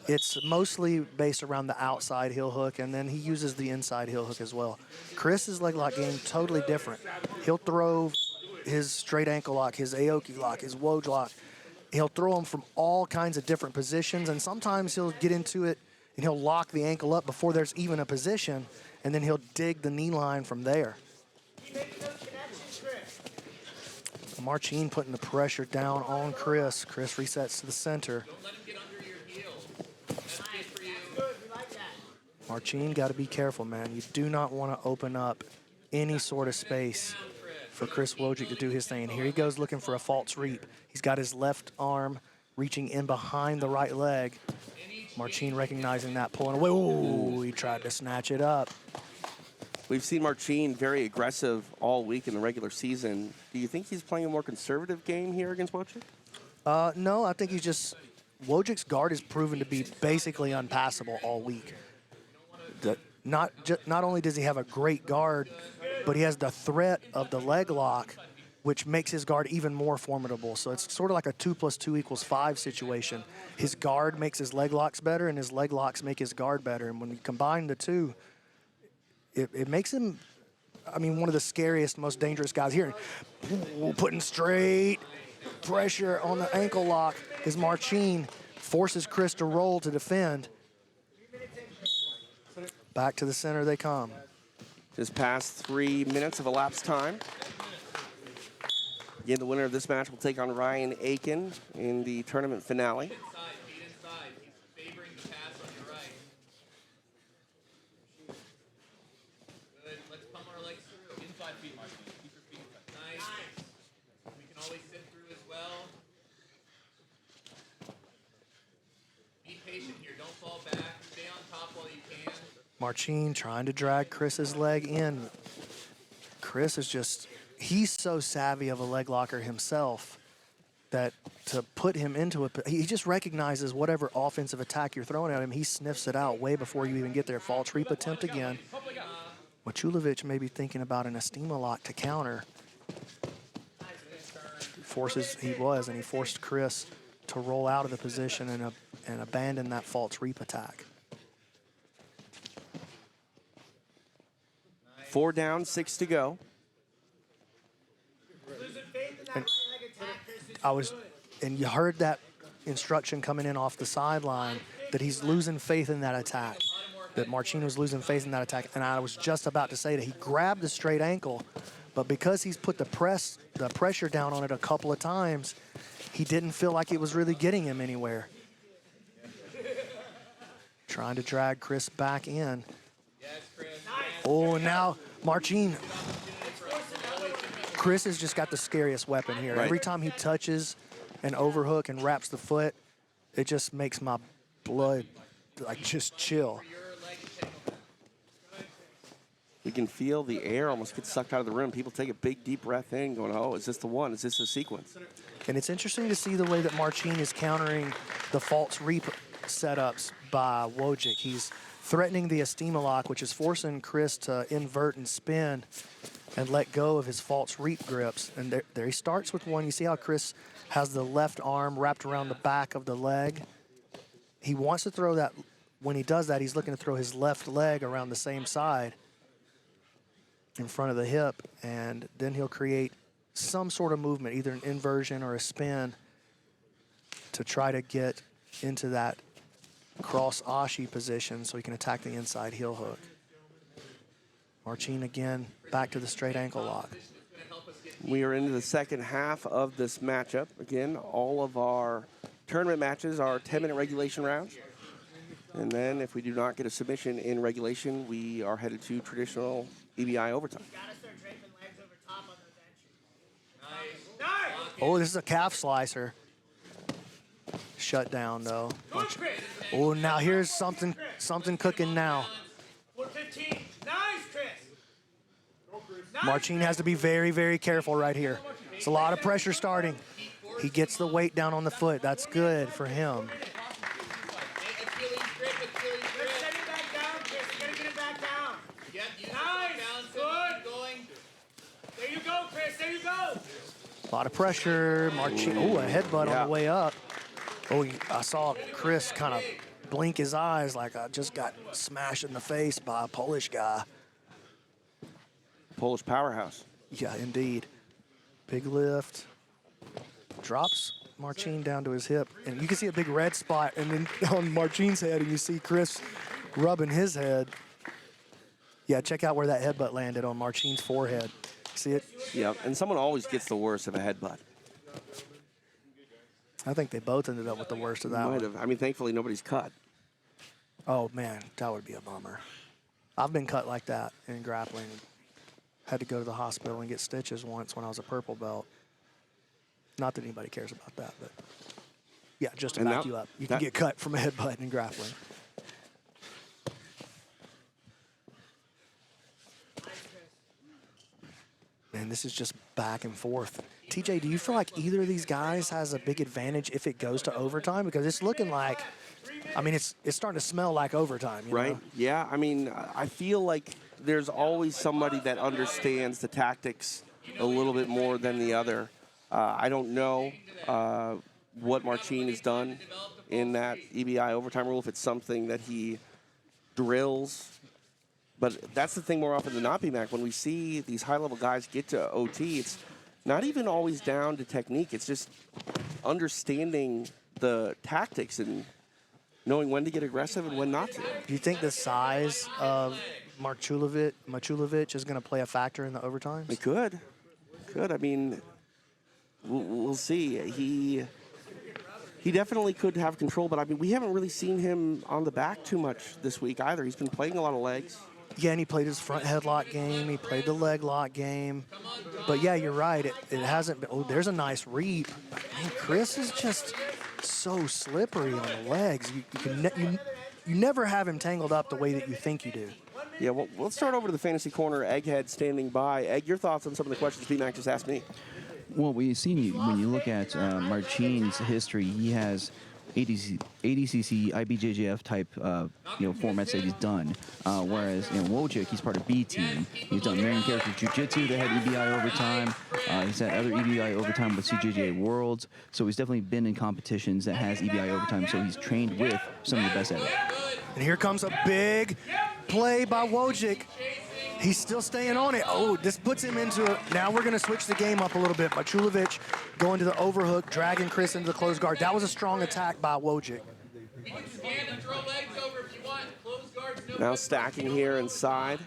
it's mostly based around the outside heel hook, and then he uses the inside heel hook as well. Chris's leg lock game, totally different. He'll throw his straight ankle lock, his Aoki lock, his Woj lock. He'll throw them from all kinds of different positions, and sometimes he'll get into it and he'll lock the ankle up before there's even a position, and then he'll dig the knee line from there. Marcin putting the pressure down on Chris. Chris resets to the center. Marcin, got to be careful, man. You do not want to open up any sort of space for Chris Wojcik to do his thing. And here he goes looking for a false reap. He's got his left arm reaching in behind the right leg. Marcin recognizing that, pulling away. Ooh, he tried to snatch it up. We've seen Marcin very aggressive all week in the regular season. Do you think he's playing a more conservative game here against Wojcik? No, I think he's just... Wojcik's guard has proven to be basically unpassable all week. Not only does he have a great guard, but he has the threat of the leg lock, which makes his guard even more formidable. So it's sort of like a 2 + 2 = 5 situation. His guard makes his leg locks better, and his leg locks make his guard better. And when you combine the two, it makes him, one of the scariest, most dangerous guys here. Putting straight pressure on the ankle lock as Marcin forces Chris to roll to defend. Back to the center they come. Just past 3 minutes of elapsed time. Again, the winner of this match will take on Ryan Aitken in the tournament finale. Marcin trying to drag Chris's leg in. Chris is just, he's so savvy of a leg locker himself that to put him into it, he just recognizes whatever offensive attack you're throwing at him, he sniffs it out way before you even get there. False reap attempt again. Wachulovic may be thinking about an Estima lock to counter. He forced Chris to roll out of the position and abandon that false reap attack. 4 down, 6 to go. And you heard that instruction coming in off the sideline that he's losing faith in that attack, that Marcin was losing faith in that attack. And I was just about to say that he grabbed the straight ankle, but because he's put the pressure down on it a couple of times, he didn't feel like it was really getting him anywhere. Trying to drag Chris back in. Oh, now Marcin, Chris has just got the scariest weapon here. Right. Every time he touches an overhook and wraps the foot, it just makes my blood like just chill. You can feel the air almost get sucked out of the room. People take a big, deep breath in, going, oh, is this the one? Is this the sequence? And it's interesting to see the way that Marcin is countering the false reap setups by Wojcik. He's threatening the Estima lock, which is forcing Chris to invert and spin and let go of his false reap grips. And there he starts with one. You see how Chris has the left arm wrapped around the back of the leg? He wants to throw that. When he does that, he's looking to throw his left leg around the same side in front of the hip, and then he'll create some sort of movement, either an inversion or a spin, to try to get into that cross ashi position so he can attack the inside heel hook. Marcin again back to the straight ankle lock. We are into the second half of this matchup. Again, all of our tournament matches are 10-minute regulation rounds. And then if we do not get a submission in regulation, we are headed to traditional EBI overtime. Oh, this is a calf slicer. Shut down though. Oh, now here's something cooking now. 115. Nice, Chris. Marcin has to be very, very careful right here. It's a lot of pressure starting. He gets the weight down on the foot. That's good for him. A lot of pressure. Marcin, oh, a headbutt on the way up. Oh, I saw Chris kind of blink his eyes like I just got smashed in the face by a Polish guy. Polish powerhouse. Yeah, indeed. Big lift. Drops Marcin down to his hip. And you can see a big red spot and then on Marcin's head, and you see Chris rubbing his head. Yeah, check out where that headbutt landed on Marcin's forehead. See it? Yeah, and someone always gets the worst of a headbutt. I think they both ended up with the worst of that Might one. have. I mean, thankfully, nobody's cut. Oh, man, that would be a bummer. I've been cut like that in grappling. Had to go to the hospital and get stitches once when I was a purple belt. Not that anybody cares about that, but yeah, just to back you up. You can get cut from a headbutt in grappling. Man, this is just back and forth. TJ, do you feel like either of these guys has a big advantage if it goes to overtime? Because it's looking like, I mean, it's starting to smell like overtime, you Right? know? Yeah, I mean, I feel like there's always somebody that understands the tactics a little bit more than the other. I don't know what Marcin has done in that EBI overtime rule, if it's something that he drills. But that's the thing more often than not, B-Mac. When we see these high-level guys get to OT, it's not even always down to technique. It's just understanding the tactics and knowing when to get aggressive and when not to. Do you think the size of Machulovic is going to play a factor in the overtimes? It could. Could. I mean, we'll see. He definitely could have control, but I mean, we haven't really seen him on the back too much this week either. He's been playing a lot of legs. Yeah, and he played his front headlock game. He played the leg lock game. But yeah, you're right. It hasn't been. Oh, there's a nice reap. Man, Chris is just so slippery on the legs. You never have him tangled up the way that you think you do. Yeah, well, let's start over to the fantasy corner. Egghead standing by. Egg, your thoughts on some of the questions B-Mac just asked me. Well, we've seen when you look at Marcin's history, he has ADCC, IBJJF type formats that he's done. Whereas Wojcik, he's part of B team. He's done main character jiu-jitsu that had EBI overtime. He's had other EBI overtime with CJJ Worlds. So he's definitely been in competitions that has EBI overtime. So he's trained with some of the best at it. And here comes a big play by Wojcik. He's still staying on it. Oh, this puts him into it. Now we're going to switch the game up a little bit. Machulovic going to the overhook, dragging Chris into the closed guard. That was a strong attack by Wojcik. Now stacking here inside.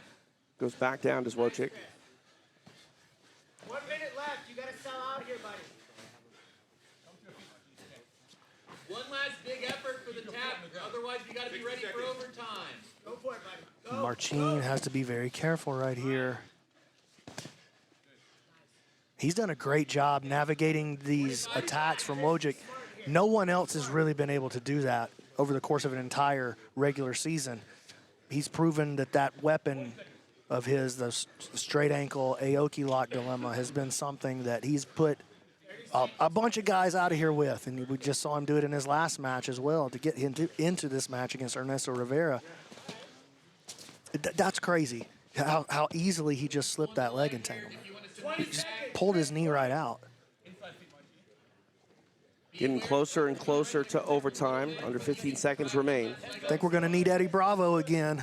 Goes back down to Wojcik. 1 minute left. You got to sell out here, buddy. One last big effort for the tap. Otherwise, you got to be ready for overtime. Go for it, buddy. Marcin has to be very careful right here. He's done a great job navigating these attacks from Wojcik. No one else has really been able to do that over the course of an entire regular season. He's proven that that weapon of his, the straight ankle Aoki lock dilemma, has been something that he's put a bunch of guys out of here with. And we just saw him do it in his last match as well to get him into this match against Ernesto Rivera. That's crazy, how easily he just slipped that leg entanglement. He just pulled his knee right out. Getting closer and closer to overtime. Under 15 seconds remain. I think we're going to need Eddie Bravo again.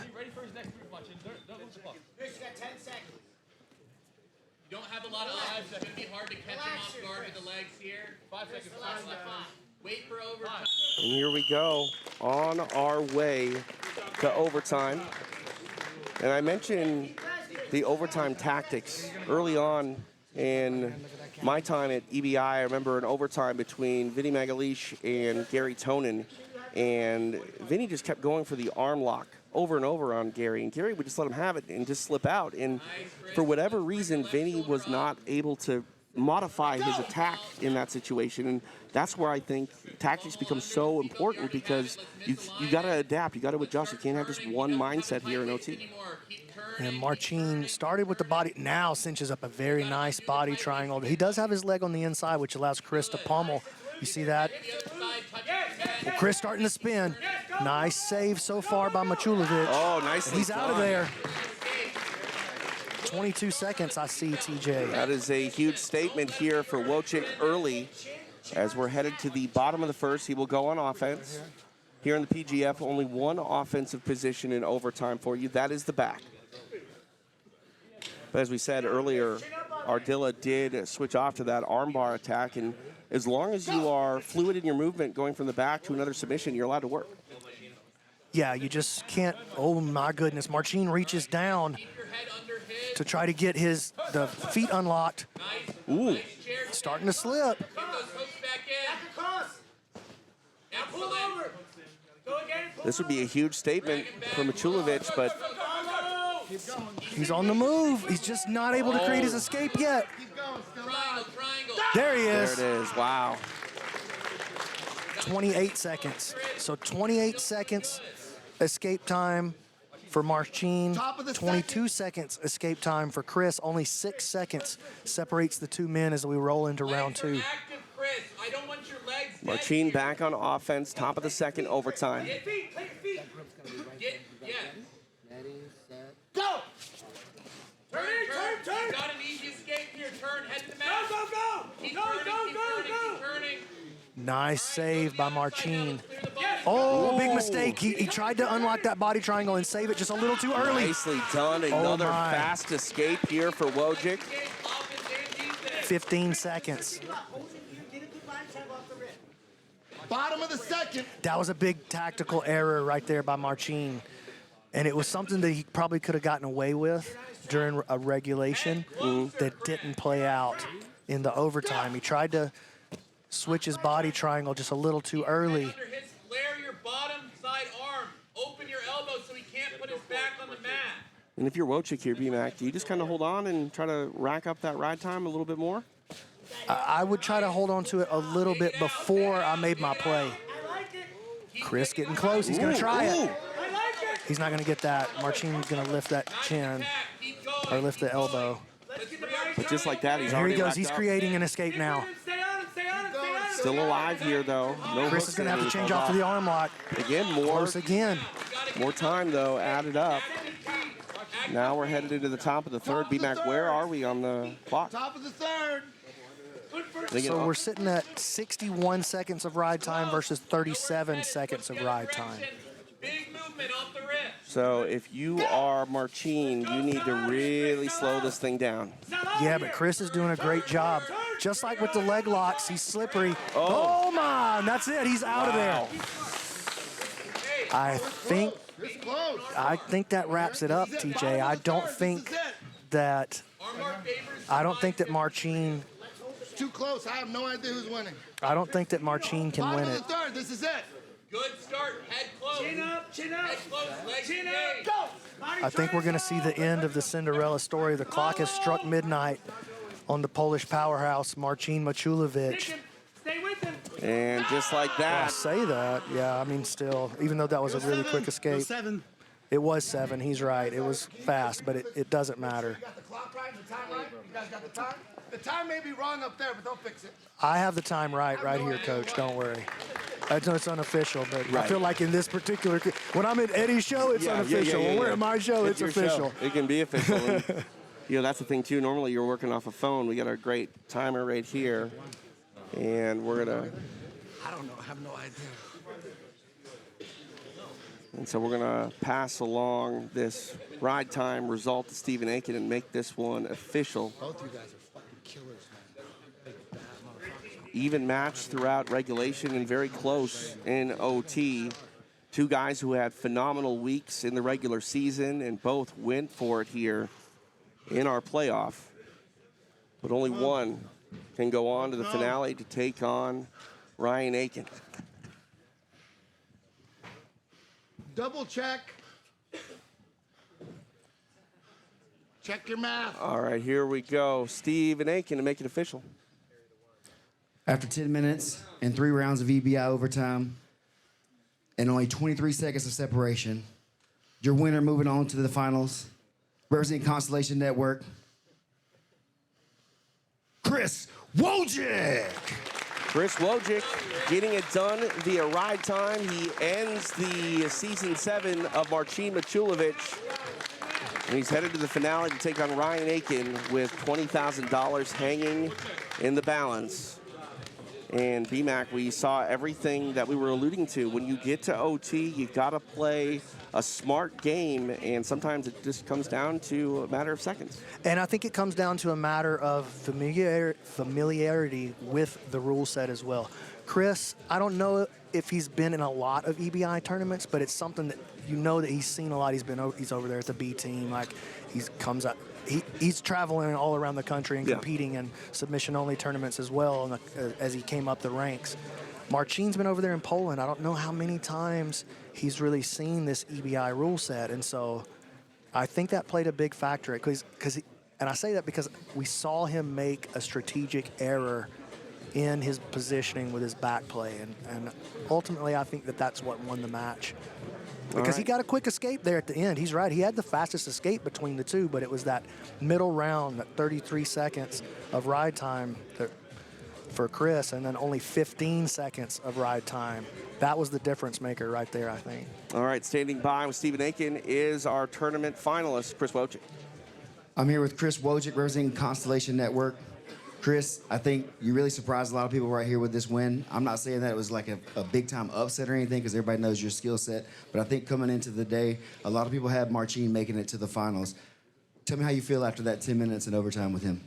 You don't have a lot of lives, so it's going to be hard to catch him off guard with the legs here. 5 seconds. Wait for overtime. And here we go, on our way to overtime. And I mentioned the overtime tactics early on in my time at EBI. I remember an overtime between Vinny Magalish and Gary Tonin, and Vinny just kept going for the arm lock over and over on Gary, and Gary would just let him have it and just slip out. And for whatever reason, Vinny was not able to modify his attack in that situation, and that's where I think tactics become so important, because you got to adapt, you got to adjust. You can't have just one mindset here in OT. And Marcin started with the body, now cinches up a very nice body triangle. He does have his leg on the inside, which allows Chris to pummel. You see that? Well, Chris starting to spin. Nice save so far by Machulovic. Oh, nicely He's out of done. there. 22 seconds, I see, TJ. That is a huge statement here for Wojcik early. As we're headed to the bottom of the first, he will go on offense. Here in the PGF, only one offensive position in overtime for you. That is the back. But as we said earlier, Ardilla did switch off to that armbar attack, and as long as you are fluid in your movement going from the back to another submission, you're allowed to work. Yeah, you just can't. Oh my goodness, Marcin reaches down to try to get the feet unlocked. Ooh. Starting to slip. This would be a huge statement for Machulovic, but he's on the move. He's just not able to create his escape yet. There he is. There it is. Wow. 28 seconds. So 28 seconds escape time for Marcin. 22 seconds escape time for Chris. Only 6 seconds separates the two men as we roll into round two. Marcin back on offense, top of the second, overtime. Go! Turn. You got an easy escape here. Turn, head to the mat. Go! Keep turning. Nice save by Marcin. Oh, big mistake. He tried to unlock that body triangle and save it just a little too early. Nicely done. Another fast escape here for Wojcik. 15 seconds. Bottom of the second. That was a big tactical error right there by Marcin. And it was something that he probably could have gotten away with during a regulation that didn't play out in the overtime. He tried to switch his body triangle just a little too early. Flare your bottom side arm. Open your elbow so he can't put his back on the mat. And if you're Wojcik here, BMAC, do you just kind of hold on and try to rack up that ride time a little bit more? I would try to hold on to it a little bit before I made my play. Chris getting close. He's going to try it. He's not going to get that. Marcin's going to lift that chin or lift the elbow. But just like that, here he goes. He's creating an escape now. Still alive here, though. No Chris is going to have to change off to the arm lock. Again, more. Close again. More time, though, added up. Now we're headed into the top of the third. BMAC, where are we on the clock? Top of the third. So we're sitting at 61 seconds of ride time versus 37 seconds of ride time. So if you are Marcin, you need to really slow this thing down. Yeah, but Chris is doing a great job. Just like with the leg locks, he's slippery. Oh my, that's it. He's out of there. I think that wraps it up, TJ. I don't think that Marcin. It's too close. I have no idea who's winning. I don't think that Marcin can win it. Third. This is it. Good start. Head close. Chin up, chin up. Chin up, go. I think we're going to see the end of the Cinderella story. The clock has struck midnight on the Polish powerhouse, Marcin Machulovic. Stay with him. And just like that. I say that, yeah, I mean, still, even though that was a really quick escape. It was 7, he's right. It was fast, but it doesn't matter. You got the clock right, the time right? You guys got the time? The time may be wrong up there, but they'll fix it. I have the time right here, Coach. Don't worry. I know it's unofficial, but I feel like in this particular, when I'm at Eddie's show, it's unofficial. When we're at my show, it's official. Show. It can be official. And, you know, that's the thing too. Normally you're working off a phone. We got our great timer right here, and we're gonna. I don't know. I have no idea. And so we're gonna pass along this ride time result to Stephen Aiken and make this one official. Both you guys are fucking killers, man. Big bad motherfuckers. Even match throughout regulation and very close in OT. Two guys who had phenomenal weeks in the regular season and both went for it here in our playoff. But only one can go on to the finale to take on Ryan Aiken. Double check. Check your math. All right, here we go. Stephen Aiken to make it official. After 10 minutes and 3 rounds of EBI overtime and only 23 seconds of separation, your winner moving on to the finals, representing Constellation Network, Chris Wojcik. Chris Wojcik getting it done via ride time. He ends the season 7 of Marcin Machulovic. And he's headed to the finale to take on Ryan Aiken with $20,000 hanging in the balance. And BMAC, we saw everything that we were alluding to. When you get to OT, you gotta play a smart game, and sometimes it just comes down to a matter of seconds. And I think it comes down to a matter of familiarity with the rule set as well. Chris, I don't know if he's been in a lot of EBI tournaments, but it's something that you know that he's seen a lot. He's over there at the B team. Like, comes up. He's traveling all around the country and competing in submission-only tournaments as well as he came up the ranks. Marcin's been over there in Poland. I don't know how many times he's really seen this EBI rule set, and so I think that played a big factor. And I say that because we saw him make a strategic error in his positioning with his back play, and ultimately I think that's what won the match. Because he got a quick escape there at the end. He's right. He had the fastest escape between the two, but it was that middle round, that 33 seconds of ride time for Chris, and then only 15 seconds of ride time. That was the difference maker right there, I think. All right, standing by with Stephen Aiken is our tournament finalist, Chris Wojcik. I'm here with Chris Wojcik, representing Constellation Network. Chris, I think you really surprised a lot of people right here with this win. I'm not saying that it was like a big-time upset or anything, because everybody knows your skill set, but I think coming into the day, a lot of people had Marcin making it to the finals. Tell me how you feel after that 10 minutes in overtime with him.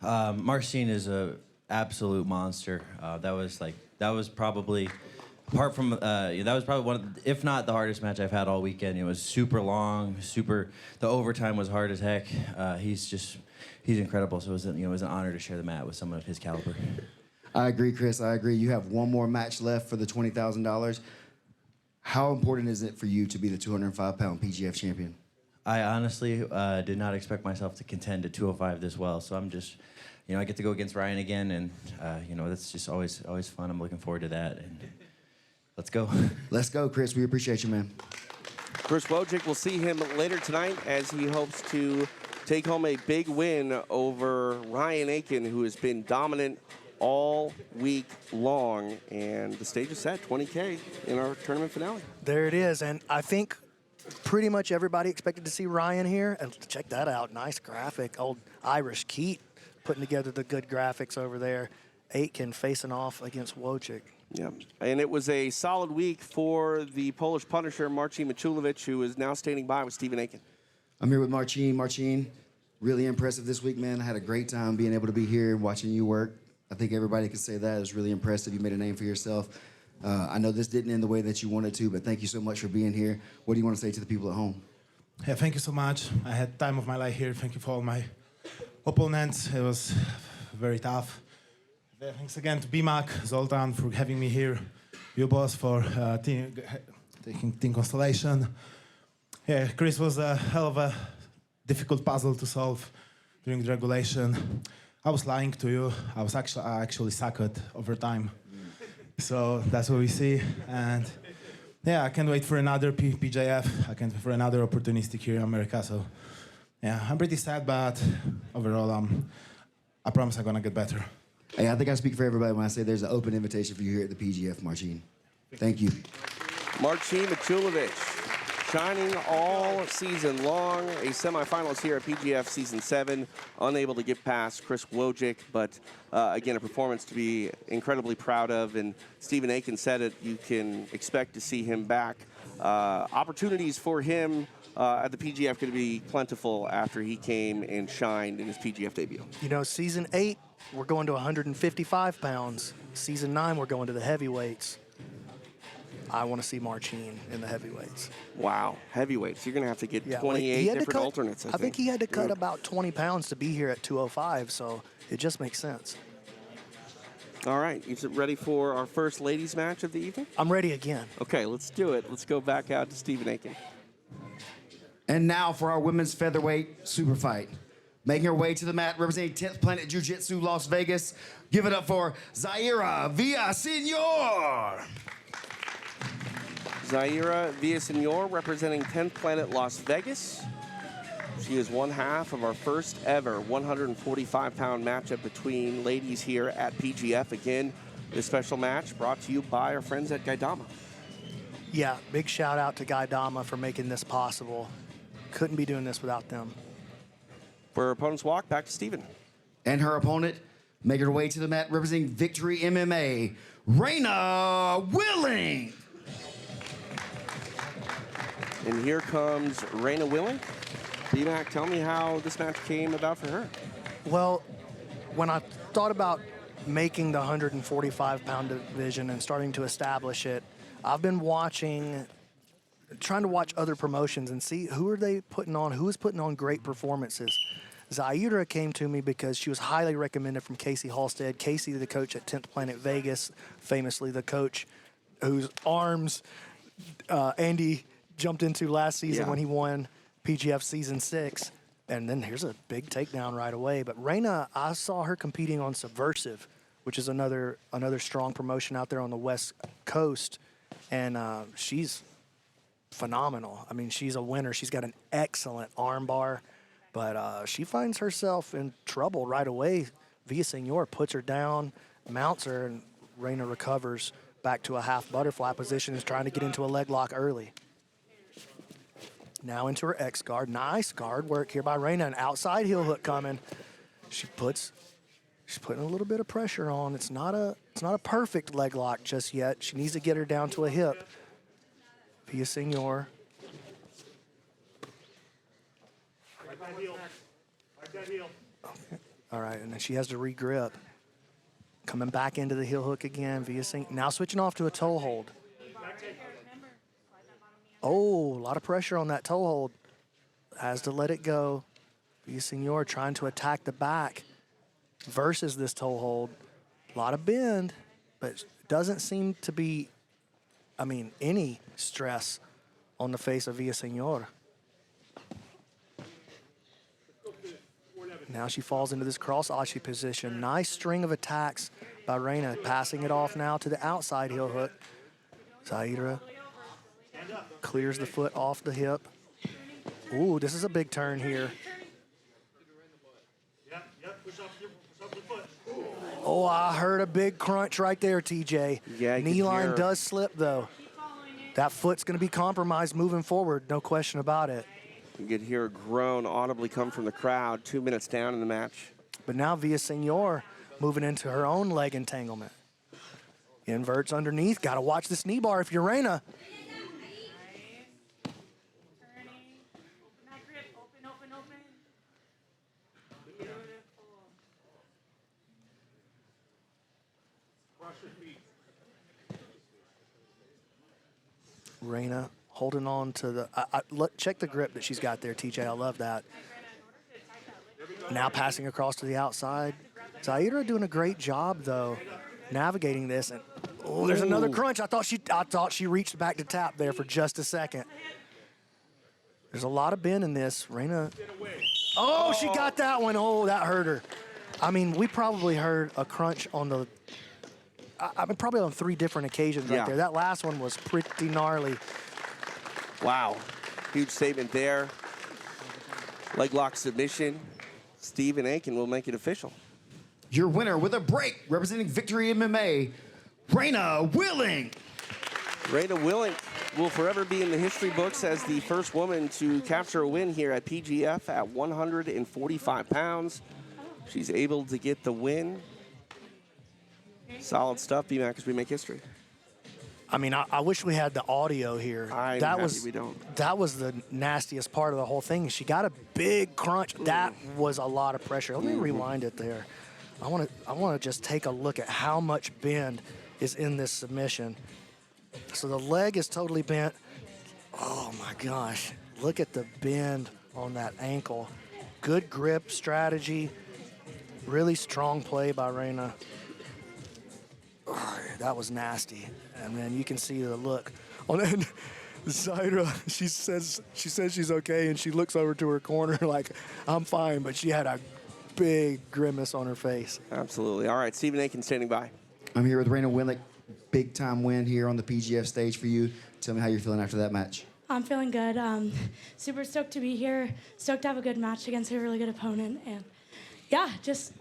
Marcin is an absolute monster. That was probably, apart from, that was probably one of the, if not the hardest match I've had all weekend. It was super long, the overtime was hard as heck. He's incredible, so it was an honor to share the mat with someone of his caliber. I agree, Chris. I agree. You have one more match left for the $20,000. How important is it for you to be the 205-pound PGF champion? I honestly did not expect myself to contend at 205 this well, so I'm just, I get to go against Ryan again, and that's just always fun. I'm looking forward to that, and let's go. Let's go, Chris. We appreciate you, man. Chris Wojcik, we'll see him later tonight as he hopes to take home a big win over Ryan Aiken, who has been dominant all week long. And the stage is set, $20K in our tournament finale. There it is. And I think pretty much everybody expected to see Ryan here. And check that out. Nice graphic. Old Irish Keat putting together the good graphics over there. Aitken facing off against Wojcik. Yeah, and it was a solid week for the Polish Punisher, Marcin Machulovic, who is now standing by with Stephen Aiken. I'm here with Marcin. Marcin, really impressive this week, man. I had a great time being able to be here and watching you work. I think everybody can say that. It was really impressive. You made a name for yourself. I know this didn't end the way that you wanted to, but thank you so much for being here. What do you want to say to the people at home? Yeah, thank you so much. I had time of my life here. Thank you for all my opponents. It was very tough. Thanks again to BMAC, Zoltan, for having me here. You boss for taking Team Constellation. Yeah, Chris was a hell of a difficult puzzle to solve during the regulation. I was lying to you. I actually sucked over time. So that's what we see. And yeah, I can't wait for another PGF. I can't wait for another opportunity here in America. So yeah, I'm pretty sad, but overall, I promise I'm gonna get better. Hey, I think I speak for everybody when I say there's an open invitation for you here at the PGF, Marcin. Thank you. Marcin Machulovic, shining all season long, a semifinalist here at PGF Season 7, unable to get past Chris Wojcik, but again, a performance to be incredibly proud of, and Stephen Aiken said it, you can expect to see him back. Opportunities for him at the PGF going to be plentiful after he came and shined in his PGF debut. You know, Season 8, we're going to 155 pounds. Season 9, we're going to the heavyweights. I want to see Marcin in the heavyweights. Wow, heavyweights. You're going to have to get Yeah, 28 different alternates, I think he had to cut about 20 pounds to be here at 205, so it just makes sense. All right, you ready for our first ladies match of the evening? I'm ready again. Okay, let's do it. Let's go back out to Stephen Aiken. And now for our women's featherweight super fight. Making her way to the mat, representing 10th Planet Jiu-Jitsu Las Vegas. Give it up for Zaira Villasenor. Zaira Villasenor representing 10th Planet Las Vegas. She is one half of our first ever 145-pound matchup between ladies here at PGF. Again, this special match brought to you by our friends at Gaidama. Yeah, big shout out to Gaidama for making this possible. Couldn't be doing this without them. For her opponent's walk, back to Stephen. And her opponent, making her way to the mat, representing Victory MMA, Raina Willing. And here comes Raina Willing. B-Mac, tell me how this match came about for her. Well, when I thought about making the 145-pound division and starting to establish it, I've been trying to watch other promotions and see who is putting on great performances. Zaira came to me because she was highly recommended from Casey Halstead. Casey, the coach at 10th Planet Vegas, famously the coach whose arms Andy jumped into last season when he won PGF Season 6. And then here's a big takedown right away. But Raina, I saw her competing on Subversive, which is another strong promotion out there on the West Coast. And she's phenomenal. I mean, she's a winner. She's got an excellent arm bar. But she finds herself in trouble right away. Villasenor puts her down, mounts her, and Raina recovers back to a half butterfly position, is trying to get into a leg lock early. Now into her X guard. Nice guard work here by Raina. An outside heel hook coming. She's putting a little bit of pressure on. It's not a perfect leg lock just yet. She needs to get her down to a hip. Villasenor. Okay. All right, and then she has to regrip. Coming back into the heel hook again. Villasenor now switching off to a toe hold. Oh, a lot of pressure on that toe hold. Has to let it go. Villasenor trying to attack the back versus this toe hold. A lot of bend, but doesn't seem to be, any stress on the face of Villasenor. Now she falls into this cross Ashi position. Nice string of attacks by Raina. Passing it off now to the outside heel hook. Zaira clears the foot off the hip. Ooh, this is a big turn here. Oh, I heard a big crunch right there, TJ. Yeah, knee line does slip, though. That foot's going to be compromised moving forward, no question about it. You could hear a groan audibly come from the crowd 2 minutes down in the match. But now Villasenor moving into her own leg entanglement. Inverts underneath. Got to watch this knee bar if you're Raina. Raina holding on to the... check the grip that she's got there, TJ. I love that. Now passing across to the outside. Zaira doing a great job, though, navigating this. And Oh, there's another crunch. I thought she reached back to tap there for just a second. There's a lot of bend in this. Reina. Oh, she got that one. Oh, that hurt her. I mean, we probably heard a crunch on the, I mean, probably on 3 different occasions right there. That last one was pretty gnarly. Wow. Huge statement there. Leg lock submission. Stephen Aiken will make it official. Your winner with a break, representing Victory MMA, Reina Willing. Reina Willing will forever be in the history books as the first woman to capture a win here at PGF at 145 pounds. She's able to get the win. Solid stuff, BMAC, as we make history. I mean, I wish we had the audio here. We don't. That was the nastiest part of the whole thing. She got a big crunch. That was a lot of pressure. Let me rewind it there. I want to just take a look at how much bend is in this submission. So the leg is totally bent. Oh my gosh. Look at the bend on that ankle. Good grip strategy. Really strong play by Reina. Oh, that was nasty. And then you can see the look. On Zaira, she says she's okay, and she looks over to her corner like, I'm fine, but she had a big grimace on her face. Absolutely. All right, Stephen Aiken standing by. I'm here with Reina Willing. Big time win here on the PGF stage for you. Tell me how you're feeling after that match. I'm feeling good. Super stoked to be here. Stoked to have a good match against a really good opponent. And yeah, just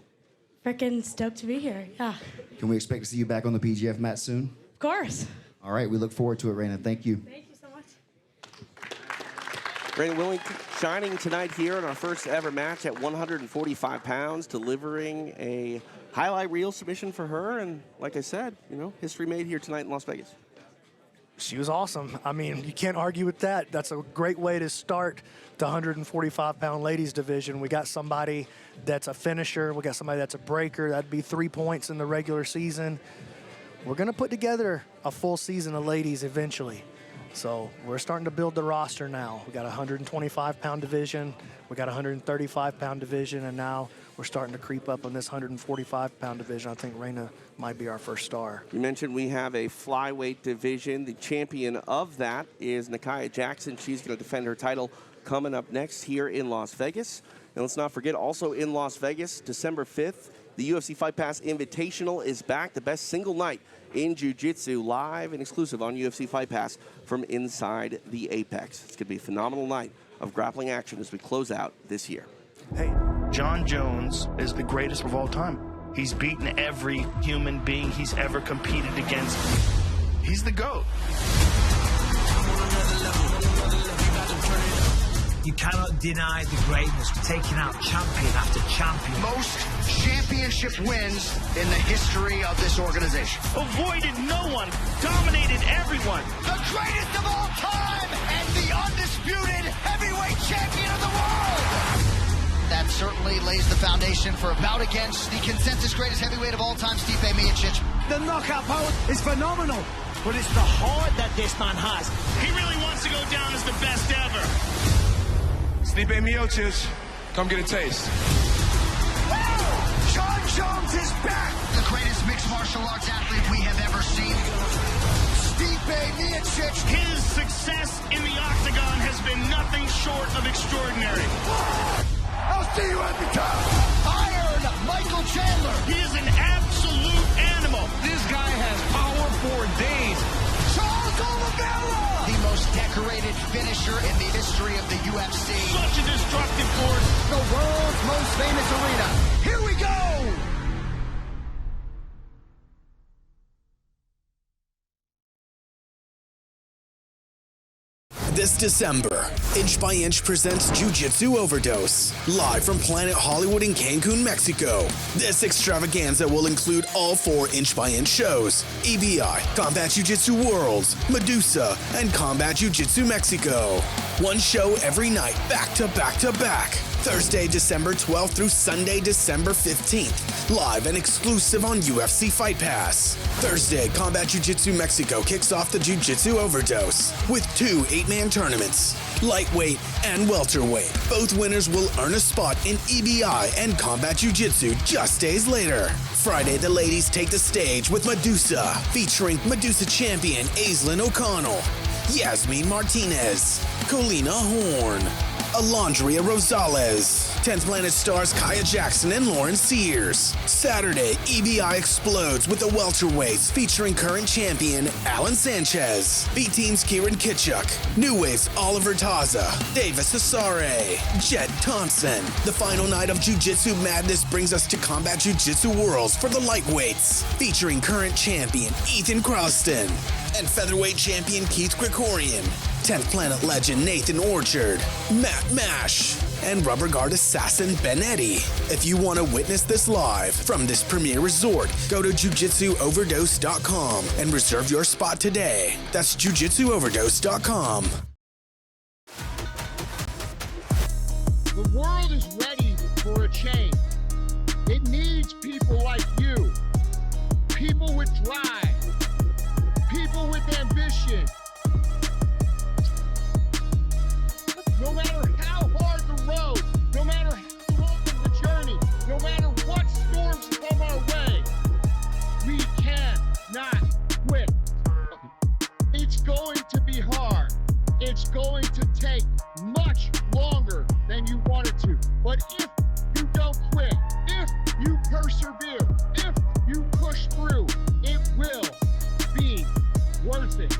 freaking stoked to be here. Yeah. Can we expect to see you back on the PGF mat soon? Of course. All right, we look forward to it, Reina. Thank you. Thank you so much. Reina Willing shining tonight here in our first ever match at 145 pounds, delivering a highlight reel submission for her. And like I said, you know, history made here tonight in Las Vegas. She was awesome. I mean, you can't argue with that. That's a great way to start the 145-pound ladies division. We got somebody that's a finisher. We got somebody that's a breaker. That'd be 3 points in the regular season. We're going to put together a full season of ladies eventually. So we're starting to build the roster now. We got a 125-pound division. We got a 135-pound division, and now we're starting to creep up on this 145-pound division. I think Reina might be our first star. You mentioned we have a flyweight division. The champion of that is Nakia Jackson. She's going to defend her title coming up next here in Las Vegas. And let's not forget, also in Las Vegas, December 5th, the UFC Fight Pass Invitational is back. The best single night in Jiu-Jitsu, live and exclusive on UFC Fight Pass from inside the Apex. It's going to be a phenomenal night of grappling action as we close out this year. Hey, John Jones is the greatest of all time. He's beaten every human being he's ever competed against. He's the GOAT. You cannot deny the greatness, taking out champion after champion. Most championship wins in the history of this organization. Avoided no one, dominated everyone. The greatest of all time and the undisputed heavyweight champion of the world. That certainly lays the foundation for a bout against the consensus greatest heavyweight of all time, Stipe Miocic. The knockout power is phenomenal, but it's the heart that this man has. He really wants to go down as the best ever. Stipe Miocic, come get a taste. John Jones is back! The greatest mixed martial arts athlete we have ever seen. Stipe Miocic. His success in the octagon has been nothing short of extraordinary. I'll see you at the top. Iron Michael Chandler. He is an absolute animal. This guy has power for days. Charles Oliveira. The most decorated finisher in the history of the UFC. Such a destructive force. The world's most famous arena. Here we go. This December, Inch by Inch presents Jiu-Jitsu Overdose, live from Planet Hollywood in Cancun, Mexico. This extravaganza will include all 4 Inch by Inch shows: EBI, Combat Jiu-Jitsu Worlds, Medusa, and Combat Jiu-Jitsu Mexico. One show every night, back to back to back. Thursday, December 12th through Sunday, December 15th. Live and exclusive on UFC Fight Pass. Thursday, Combat Jiu-Jitsu Mexico kicks off the Jiu-Jitsu Overdose with 2 8-man tournaments, lightweight and welterweight. Both winners will earn a spot in EBI and Combat Jiu-Jitsu just days later. Friday, the ladies take the stage with Medusa, featuring Medusa champion Aislinn O'Connell, Yasmin Martinez, Colina Horn, Alondria Rosales, 10th Planet stars Kaya Jackson and Lauren Sears. Saturday, EBI explodes with the welterweights featuring current champion Alan Sanchez, B-Team's Kieran Kitchuk, New Wave's Oliver Taza, Davis Asare, Jet Thompson. The final night of Jiu-Jitsu Madness brings us to Combat Jiu-Jitsu Worlds for the lightweights, featuring current champion Ethan Croston and featherweight champion Keith Gregorian, 10th Planet legend Nathan Orchard, Matt Mash, and rubber guard assassin Ben Eddy. If you want to witness this live from this premier resort, go to jujitsuoverdose.com and reserve your spot today. That's jujitsuoverdose.com. The world is ready for a change. It needs people like you, people with drive, people with ambition. No matter how hard the road, no matter how long the journey, no matter what storms come our way, we cannot quit. It's going to be hard. It's going to take much longer than you wanted to. But if you don't quit, if you persevere, if you push through, it will be worth it.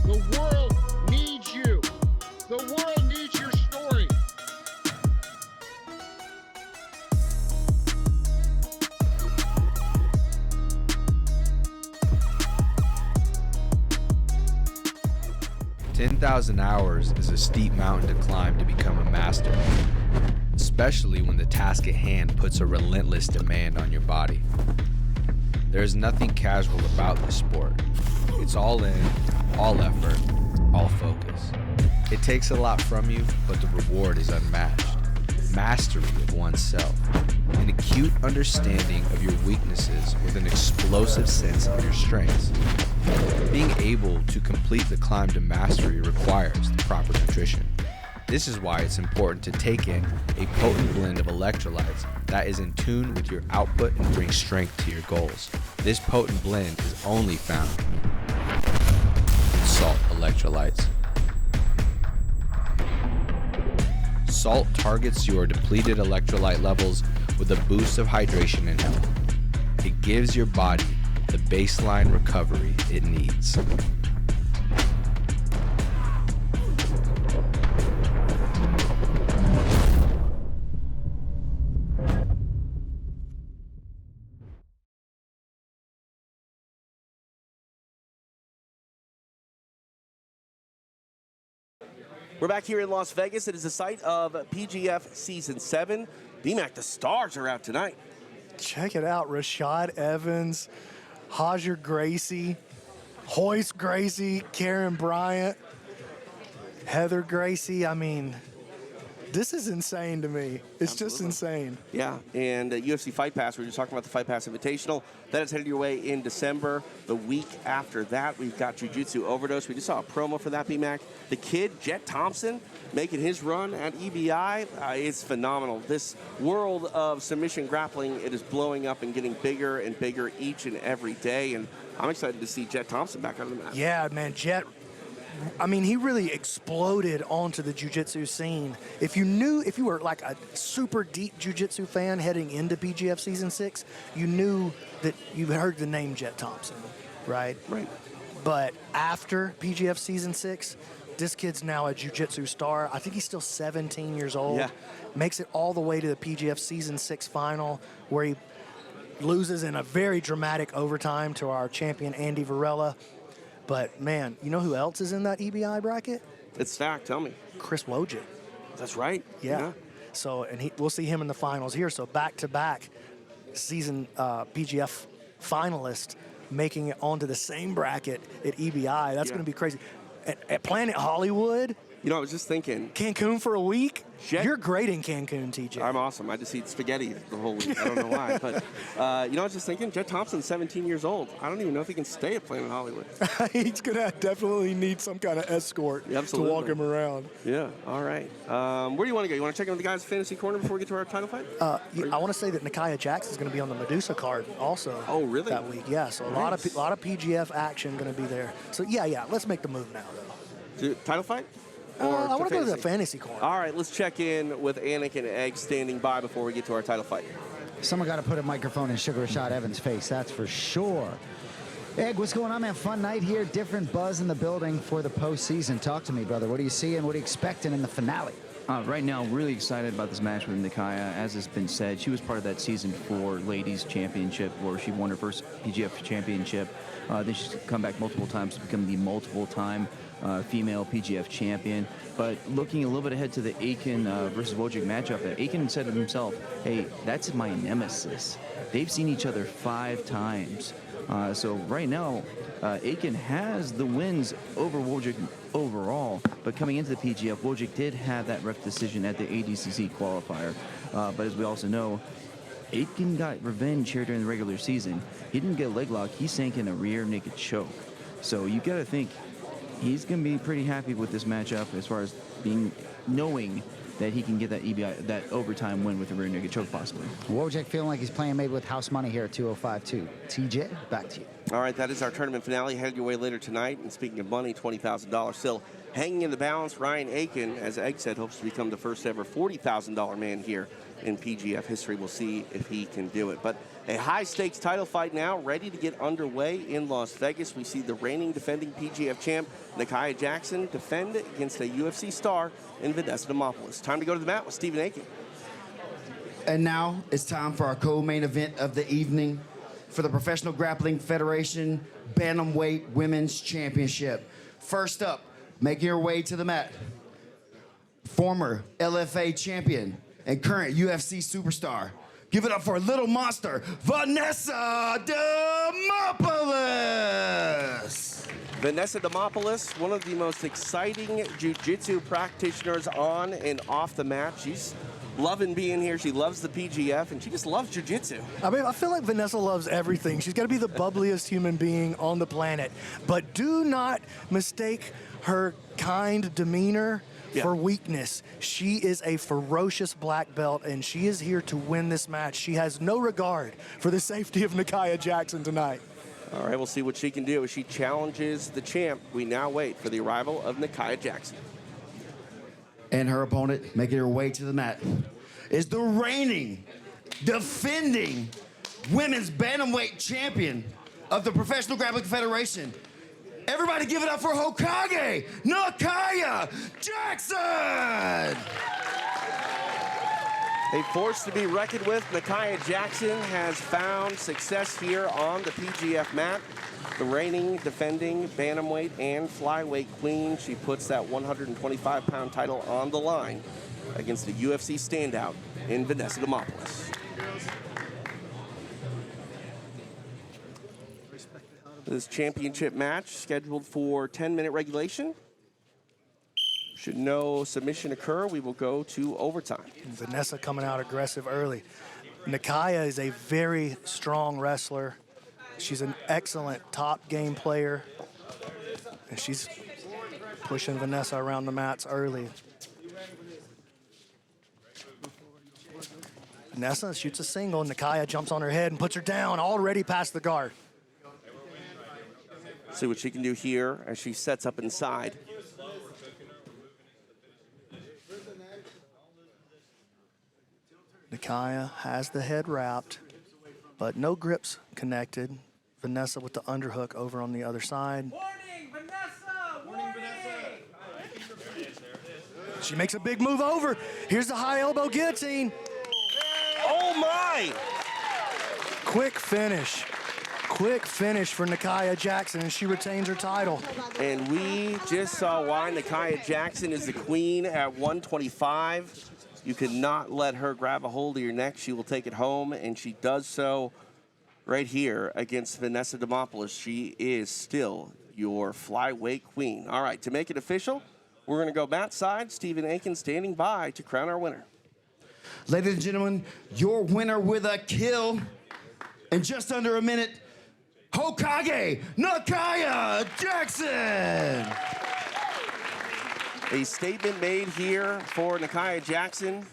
The world needs you. The world needs your story. $10,000 hours is a steep mountain to climb to become a master, especially when the task at hand puts a relentless demand on your body. There is nothing casual about this sport. It's all in, all effort, all focus. It takes a lot from you, but the reward is unmatched. Mastery of oneself, an acute understanding of your weaknesses with an explosive sense of your strengths. Being able to complete the climb to mastery requires the proper nutrition. This is why it's important to take in a potent blend of electrolytes that is in tune with your output and brings strength to your goals. This potent blend is only found in Salt Electrolytes. Salt targets your depleted electrolyte levels with a boost of hydration and health. It gives your body the baseline recovery it needs. We're back here in Las Vegas. It is the site of PGF Season 7. BMAC, the stars are out tonight. Check it out. Rashad Evans, Roger Gracie, Hoist Gracie, Karen Bryant, Heather Gracie. I mean, this is insane to me. It's just insane. Yeah, and UFC Fight Pass, we were just talking about the Fight Pass Invitational. That is headed your way in December. The week after that, we've got Jiu-Jitsu Overdose. We just saw a promo for that, BMAC. The kid, Jet Thompson, making his run at EBI. It's phenomenal. This world of submission grappling, it is blowing up and getting bigger and bigger each and every day. And I'm excited to see Jet Thompson back on the mat. Yeah, man, Jet. I mean, he really exploded onto the jiu-jitsu scene. If you were like a super deep jiu-jitsu fan heading into PGF Season 6, you knew that you heard the name Jet Thompson, right? Right. But after PGF Season 6, this kid's now a jiu-jitsu star. I think he's still 17 years old. Yeah. Makes it all the way to the PGF Season 6 final, where he loses in a very dramatic overtime to our champion, Andy Varela. But, man, you know who else is in that EBI bracket? It's stacked. Tell me. Chris Wojcik. That's right. Yeah. So, and we'll see him in the finals here. So, back-to-back season PGF finalists making it onto the same bracket at EBI. That's going to be crazy. At Planet Hollywood, You know, I was just thinking. Cancun for a week? You're great in Cancun, TJ. I'm awesome. I just eat spaghetti the whole week. I don't know why. But, you know, I was just thinking, Jet Thompson's 17 years old. I don't even know if he can stay at Planet Hollywood. He's going to definitely need some kind of escort to walk him around. Yeah, all right. Where do you want to go? You want to check in with the guys' fantasy corner before we get to our title fight? I want to say that Nakia Jackson's going to be on the Medusa card also. Oh, really? That week, yeah. So a lot of PGF action going to be there. So, yeah, let's make the move now, though. Title fight? I want to go to the fantasy corner. All right, let's check in with Anik and Egg standing by before we get to our title fight. Someone got to put a microphone in Sugar Rashad Evans' face, that's for sure. Egg, what's going on, man? Fun night here, different buzz in the building for the postseason. Talk to me, brother. What are you seeing? What are you expecting in the finale? Right now, really excited about this match with Nakia. As has been said, she was part of that season 4 ladies championship where she won her first PGF championship. Then she's come back multiple times to become the multiple-time female PGF champion. But looking a little bit ahead to the Aiken versus Wojcik matchup, Aiken said to himself, hey, that's my nemesis. They've seen each other 5 times. So right now, Aiken has the wins over Wojcik overall, but coming into the PGF, Wojcik did have that ref decision at the ADCC qualifier. But as we also know, Aiken got revenge here during the regular season. He didn't get a leg lock, he sank in a rear naked choke. So you gotta think he's gonna be pretty happy with this matchup as far as knowing that he can get that EBI, that overtime win with a rear naked choke possibly. Wojcik feeling like he's playing maybe with house money here at 205-2. TJ, back to you. All right, that is our tournament finale. Headed your way later tonight. And speaking of money, $20,000 still hanging in the balance. Ryan Aiken, as Egg said, hopes to become the first ever $40,000 man here in PGF history. We'll see if he can do it. But a high-stakes title fight now, ready to get underway in Las Vegas. We see the reigning defending PGF champ, Nakia Jackson, defend against a UFC star in Vanessa Demopoulos. Time to go to the mat with Stephen Aiken. And now it's time for our co-main event of the evening for the Professional Grappling Federation Bantamweight Women's Championship. First up, making her way to the mat, former LFA champion and current UFC superstar. Give it up for a little monster, Vanessa Demopoulos. Vanessa Demopoulos, one of the most exciting jiu-jitsu practitioners on and off the mat. She's loving being here. She loves the PGF, and she just loves jiu-jitsu. I mean, I feel like Vanessa loves everything. She's got to be the bubbliest human being on the planet. But do not mistake her kind demeanor for weakness. She is a ferocious black belt, and she is here to win this match. She has no regard for the safety of Nakia Jackson tonight. All right, we'll see what she can do as she challenges the champ. We now wait for the arrival of Nakia Jackson. And her opponent, making her way to the mat, is the reigning, defending women's bantamweight champion of the Professional Grappling Federation. Everybody give it up for Hokage, Nakia Jackson! A force to be reckoned with. Nakia Jackson has found success here on the PGF mat. The reigning, defending bantamweight and flyweight queen. She puts that 125-pound title on the line against a UFC standout in Vanessa Demopoulos. This championship match scheduled for 10-minute regulation. Should no submission occur, we will go to overtime. Vanessa coming out aggressive early. Nakia is a very strong wrestler. She's an excellent top game player. And she's pushing Vanessa around the mats early. Vanessa shoots a single. Nakia jumps on her head and puts her down, already past the guard. See what she can do here as she sets up inside. Nakia has the head wrapped, but no grips connected. Vanessa with the underhook over on the other side. Warning, Vanessa! Warning! She makes a big move over. Here's the high elbow guillotine. Oh my! Quick finish. Quick finish for Nakia Jackson, and she retains her title. And we just saw why Nakia Jackson is the queen at 125. You cannot let her grab a hold of your neck. She will take it home, and she does so right here against Vanessa Demopoulos. She is still your flyweight queen. All right, to make it official, We're going to go mat side. Stephen Aiken standing by to crown our winner. Ladies and gentlemen, your winner with a kill in just under a minute, Hokage Nakaya Jackson. A statement made here for Nakaya Jackson.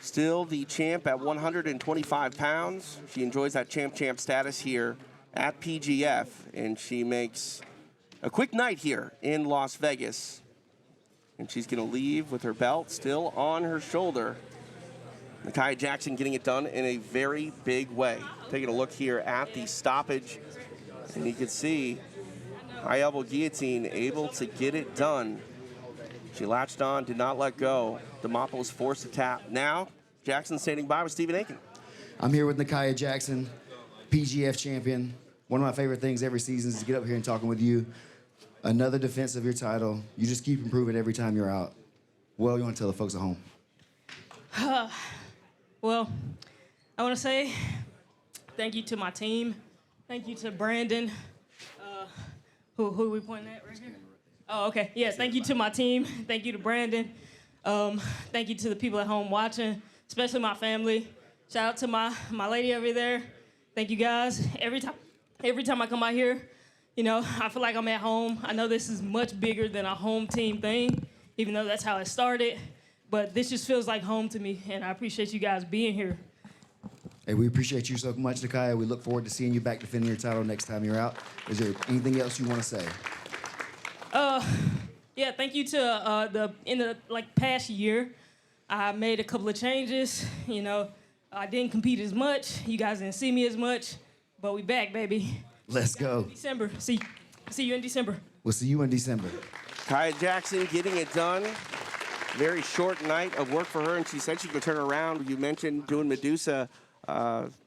Still the champ at 125 pounds. She enjoys that champ status here at PGF, and she makes a quick night here in Las Vegas. And she's going to leave with her belt still on her shoulder. Nakaya Jackson getting it done in a very big way. Taking a look here at the stoppage, and you can see high elbow guillotine able to get it done. She latched on, did not let go. DeMappa was forced to tap. Now, Jackson standing by with Stephen Aiken. I'm here with Nakaya Jackson, PGF champion. One of my favorite things every season is to get up here and talking with you. Another defense of your title. You just keep improving every time you're out. Well, you want to tell the folks at home? Well, I want to say thank you to my team. Thank you to Brandon. Who are we pointing at right here? Oh, okay. Yes, thank you to my team. Thank you to Brandon. Thank you to the people at home watching, especially my family. Shout out to my lady over there. Thank you guys. Every time I come out here, you know, I feel like I'm at home. I know this is much bigger than a home team thing, even though that's how it started. But this just feels like home to me, and I appreciate you guys being here. Hey, we appreciate you so much, Nakaya. We look forward to seeing you back defending your title next time you're out. Is there anything else you want to say? Yeah, thank you to in the past year, I made a couple of changes. You know, I didn't compete as much. You guys didn't see me as much, but we back, baby. Let's go. December. See you in December. We'll see you in December. Nakaya Jackson getting it done. Very short night of work for her, and she said she could turn around. You mentioned doing Medusa.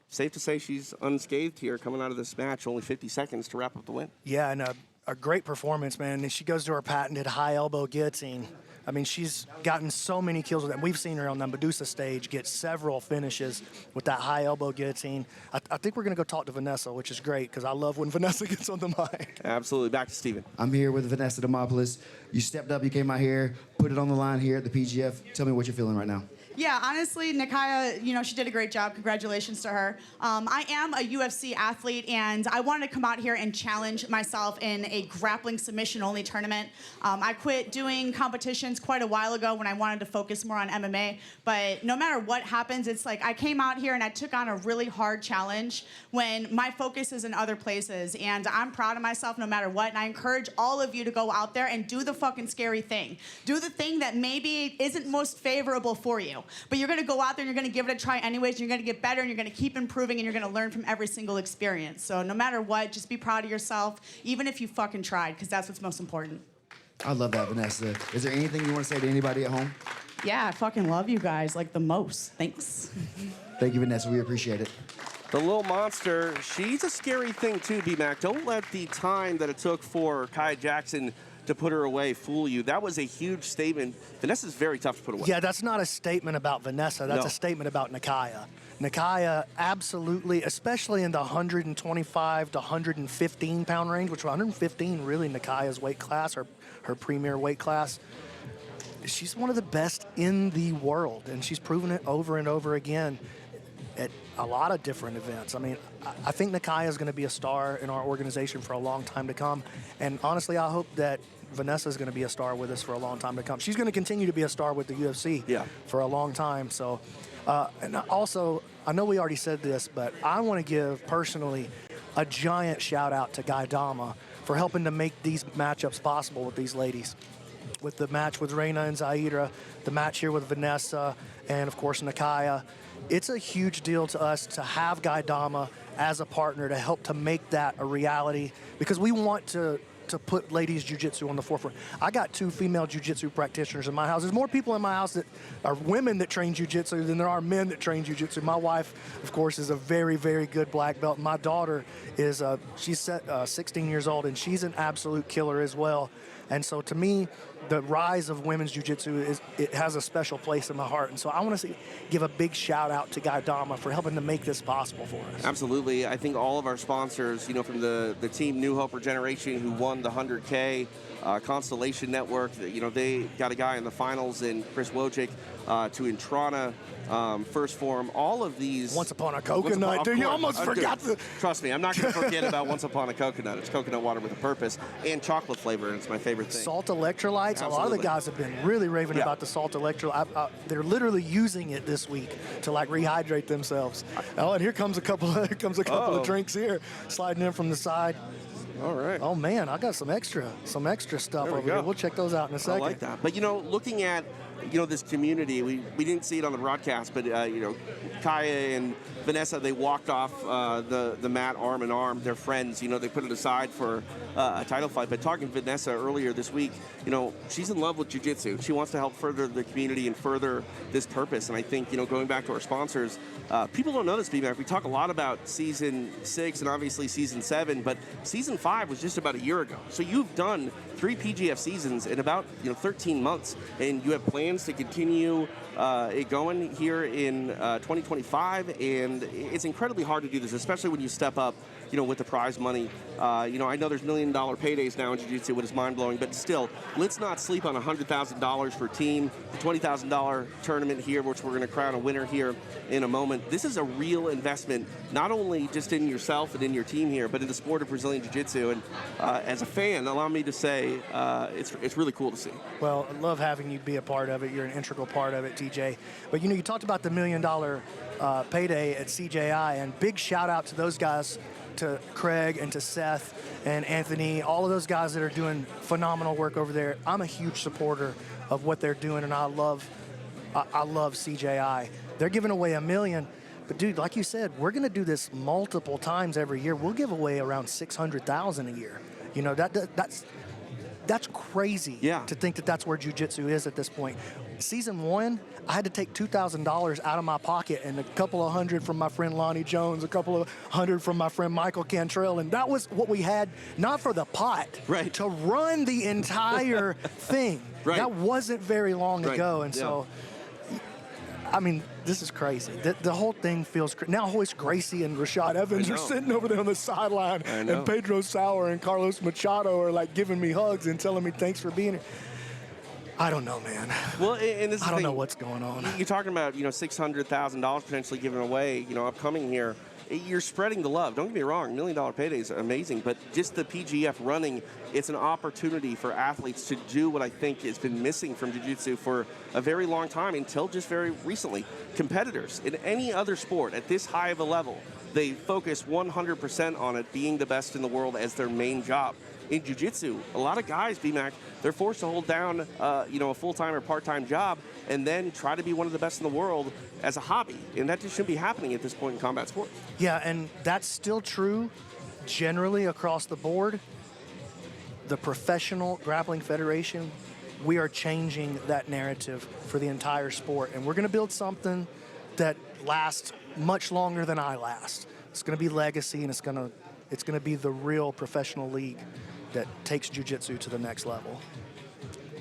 Safe to say she's unscathed here coming out of this match. Only 50 seconds to wrap up the win. Yeah, and a great performance, man. And she goes to her patented high elbow guillotine. I mean, she's gotten so many kills with that. We've seen her on the Medusa stage get several finishes with that high elbow guillotine. I think we're going to go talk to Vanessa, which is great because I love when Vanessa gets on the mic. Absolutely. Back to Steven. I'm here with Vanessa Demopoulos. You stepped up, you came out here, put it on the line here at the PGF. Tell me what you're feeling right now. Yeah, honestly, Nakaya, you know, she did a great job. Congratulations to her. I am a UFC athlete, and I wanted to come out here and challenge myself in a grappling submission-only tournament. I quit doing competitions quite a while ago when I wanted to focus more on MMA, but no matter what happens, it's like I came out here and I took on a really hard challenge when my focus is in other places, and I'm proud of myself no matter what, and I encourage all of you to go out there and do the fucking scary thing. Do the thing that maybe isn't most favorable for you. But you're going to go out there and you're going to give it a try anyways. And you're going to get better and you're going to keep improving and you're going to learn from every single experience. So no matter what, just be proud of yourself, even if you fucking tried, because that's what's most important. I love that, Vanessa. Is there anything you want to say to anybody at home? Yeah, I fucking love you guys like the most. Thanks. Thank you, Vanessa. We appreciate it. The little monster, she's a scary thing too, B-Mac. Don't let the time that it took for Nakaya Jackson to put her away fool you. That was a huge statement. Vanessa's very tough to put away. Yeah, that's not a statement about Vanessa. That's a statement about Nakaya. Nakaya absolutely, especially in the 125 to 115 pound range, which 115 really Nakaya's weight class, her premier weight class. She's one of the best in the world, and she's proven it over and over again at a lot of different events. I mean, I think Nakaya is going to be a star in our organization for a long time to come. And honestly, I hope that Vanessa is going to be a star with us for a long time to come. She's going to continue to be a star with the UFC for a long time. So, and also, I know we already said this, but I want to give personally a giant shout out to Guy Dama for helping to make these matchups possible with these ladies. With the match with Reina and Zaira, the match here with Vanessa, and of course Nakaya. It's a huge deal to us to have Guy Dama as a partner to help to make that a reality because we want to put ladies jiu-jitsu on the forefront. I got 2 female jiu-jitsu practitioners in my house. There's more people in my house that are women that train jiu-jitsu than there are men that train jiu-jitsu. My wife, of course, is a very, very good black belt. My daughter is, she's 16 years old, and she's an absolute killer as well. And so to me, the rise of women's jiu-jitsu it has a special place in my heart, and so I want to give a big shout out to Guy Dama for helping to make this possible for us. Absolutely. I think all of our sponsors, from the team New Hope Regeneration, who won the 100K, Constellation Network, they got a guy in the finals in Chris Wojcik, to Intrana, First Form, all of these. Once Upon a Coconut, dude, you almost forgot to. Trust me, I'm not going to forget about Once Upon a Coconut. It's coconut water with a purpose and chocolate flavor, and it's my favorite thing. Salt electrolytes. Absolutely. A lot of the guys have been really raving about the salt electrolyte. They're literally using it this week to rehydrate themselves. Oh, and here comes a couple of drinks here, sliding in from the side. All right. Oh man, I got some extra stuff over here. We'll check those out in a second. I like that. But looking at this community, we didn't see it on the broadcast, but Kaya and Vanessa, they walked off the mat arm in arm. They're friends. They put it aside for a title fight. But talking to Vanessa earlier this week, she's in love with jiu-jitsu. She wants to help further the community and further this purpose. And I think, going back to our sponsors, people don't know this, B-Mac. We talk a lot about Season 6 and obviously Season 7, but Season 5 was just about a year ago. So you've done 3 PGF seasons in about 13 months, and you have plans to continue it going here in 2025, and it's incredibly hard to do this, especially when you step up with the prize money. I know there's $1 million paydays now in jiu-jitsu, which is mind-blowing, but still, let's not sleep on $100,000 for team, the $20,000 tournament here, which we're going to crown a winner here in a moment. This is a real investment, not only just in yourself and in your team here, but in the sport of Brazilian jiu-jitsu. And as a fan, allow me to say, it's really cool to see. Well, I love having you be a part of it. You're an integral part of it, TJ. But you talked about the $1 million payday at CJI, and big shout out to those guys, to Craig and to Seth and Anthony, all of those guys that are doing phenomenal work over there. I'm a huge supporter of what they're doing, and I love CJI. They're giving away $1 million, but dude, like you said, we're going to do this multiple times every year. We'll give away around $600,000 a year. That's crazy to think that that's where jiu-jitsu is at this point. Season 1, I had to take $2,000 out of my pocket and a couple of hundred from my friend Lonnie Jones, a couple of hundred from my friend Michael Cantrell, and that was what we had, not for the pot, to run the entire thing. That wasn't very long ago, and so, I mean, this is crazy. The whole thing feels crazy. Now Hoist Gracie and Rashad Evans are sitting over there on the sideline, and Pedro Sauer and Carlos Machado are giving me hugs and telling me thanks for being here. I don't know, man. Well, and this is I don't know what's going on. You're talking about, $600,000 potentially given away, upcoming here. You're spreading the love. Don't get me wrong, $1 million payday is amazing, but just the PGF running, it's an opportunity for athletes to do what I think has been missing from jiu-jitsu for a very long time until just very recently. Competitors in any other sport at this high of a level, they focus 100% on it being the best in the world as their main job. In jiu-jitsu, a lot of guys, B-Mac, they're forced to hold down, a full-time or part-time job and then try to be one of the best in the world as a hobby. And that just shouldn't be happening at this point in combat sports. Yeah, and that's still true generally across the board. The Professional Grappling Federation, we are changing that narrative for the entire sport. And we're going to build something that lasts much longer than I last. It's going to be legacy, and it's going to be the real professional league that takes jiu-jitsu to the next level.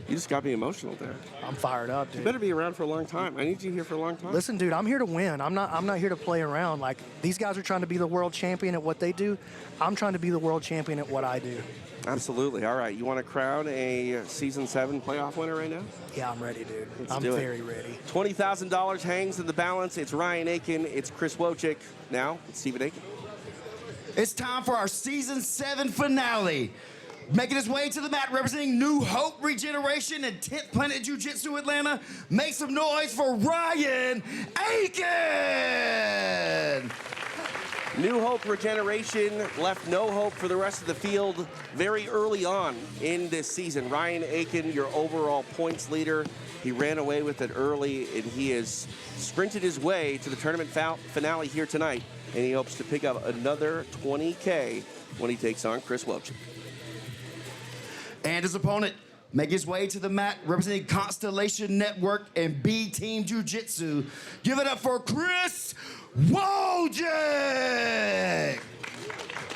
You just got me emotional there. I'm fired up, dude. You better be around for a long time. I need you here for a long time. Listen, dude, I'm here to win. I'm not here to play around. These guys are trying to be the world champion at what they do. I'm trying to be the world champion at what I do. Absolutely. All right. You want to crown a Season 7 playoff winner right now? Yeah, I'm ready, dude. Let's I'm do it. very ready. $20,000 hangs in the balance. It's Ryan Aiken. It's Chris Wojcik. Now, it's Stephen Aiken. It's time for our Season 7 finale. Making his way to the mat, representing New Hope Regeneration and 10th Planet Jiu-Jitsu Atlanta. Make some noise for Ryan Aiken! New Hope Regeneration left no hope for the rest of the field very early on in this season. Ryan Aiken, your overall points leader, he ran away with it early, and he has sprinted his way to the tournament finale here tonight, and he hopes to pick up another $20K when he takes on Chris Wojcik. And his opponent, make his way to the mat, representing Constellation Network and B Team Jiu-Jitsu. Give it up for Chris Wojcik!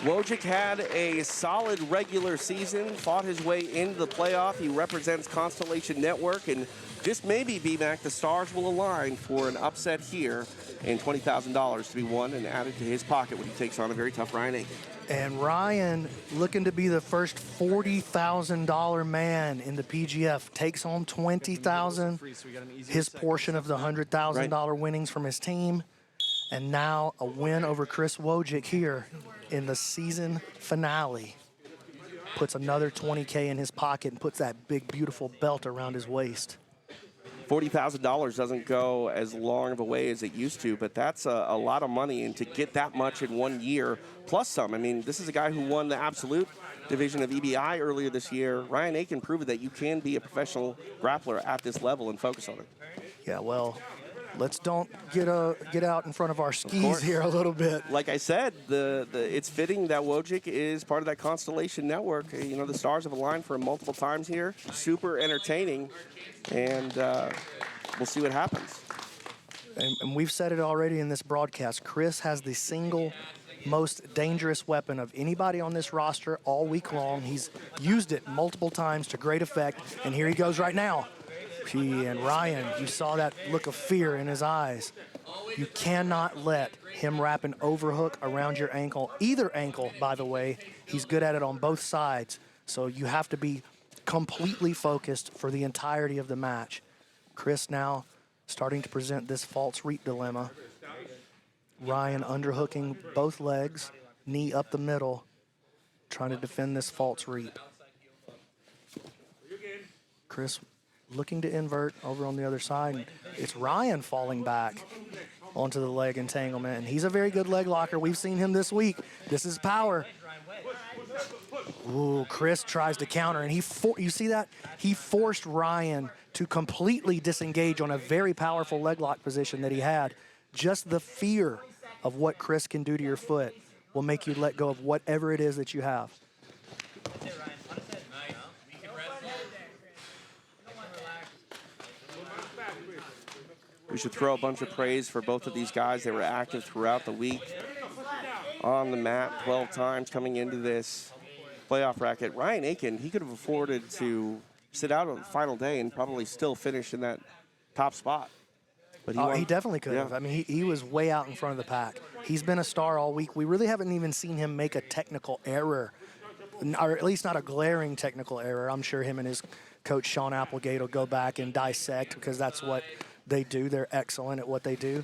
Wojcik had a solid regular season, fought his way into the playoff. He represents Constellation Network, and just maybe, BMAC, the stars will align for an upset here and $20,000 to be won and added to his pocket when he takes on a very tough Ryan Aiken. And Ryan, looking to be the first $40,000 man in the PGF, takes home $20,000, his portion of the $100,000 winnings from his team, and now a win over Chris Wojcik here in the season finale. Puts another $20K in his pocket and puts that big, beautiful belt around his waist. $40,000 doesn't go as long of a way as it used to, but that's a lot of money, and to get that much in 1 year, plus some. I mean, this is a guy who won the absolute division of EBI earlier this year. Ryan Aiken proved that you can be a professional grappler at this level and focus on it. Yeah, well, let's don't get out in front of our skis here a little bit. Like I said, it's fitting that Wojcik is part of that Constellation Network. You know, the stars have aligned for him multiple times here. Super entertaining, and we'll see what happens. And we've said it already in this broadcast. Chris has the single most dangerous weapon of anybody on this roster all week long. He's used it multiple times to great effect, and here he goes right now. And Ryan, you saw that look of fear in his eyes. You cannot let him wrap an overhook around your ankle, either ankle, by the way. He's good at it on both sides, so you have to be completely focused for the entirety of the match. Chris now starting to present this false reap dilemma. Ryan underhooking both legs, knee up the middle, trying to defend this false reap. Chris looking to invert over on the other side. And it's Ryan falling back onto the leg entanglement. And he's a very good leg locker. We've seen him this week. This is power. Ooh, Chris tries to counter, and you see that? He forced Ryan to completely disengage on a very powerful leg lock position that he had. Just the fear of what Chris can do to your foot will make you let go of whatever it is that you have. We should throw a bunch of praise for both of these guys. They were active throughout the week on the mat 12 times coming into this playoff bracket. Ryan Aiken, he could have afforded to sit out on the final day and probably still finish in that top spot. But he definitely could have. I mean, he was way out in front of the pack. He's been a star all week. We really haven't even seen him make a technical error, or at least not a glaring technical error. I'm sure him and his coach, Sean Applegate, will go back and dissect, because that's what they do. They're excellent at what they do.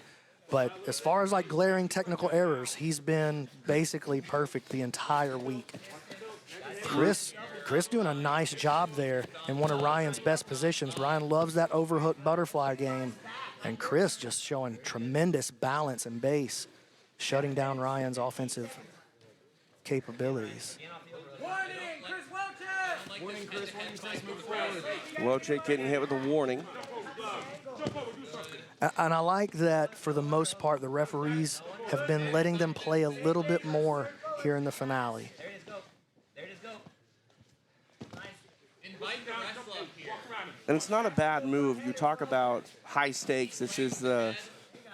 But as far as like glaring technical errors, he's been basically perfect the entire week. Chris doing a nice job there in one of Ryan's best positions. Ryan loves that overhook butterfly game. And Chris just showing tremendous balance and base, shutting down Ryan's offensive capabilities. Warning, Chris, move forward. Wojcik getting hit with a warning. And I like that, for the most part, the referees have been letting them play a little bit more here in the finale. And it's not a bad move. You talk about high stakes. This is the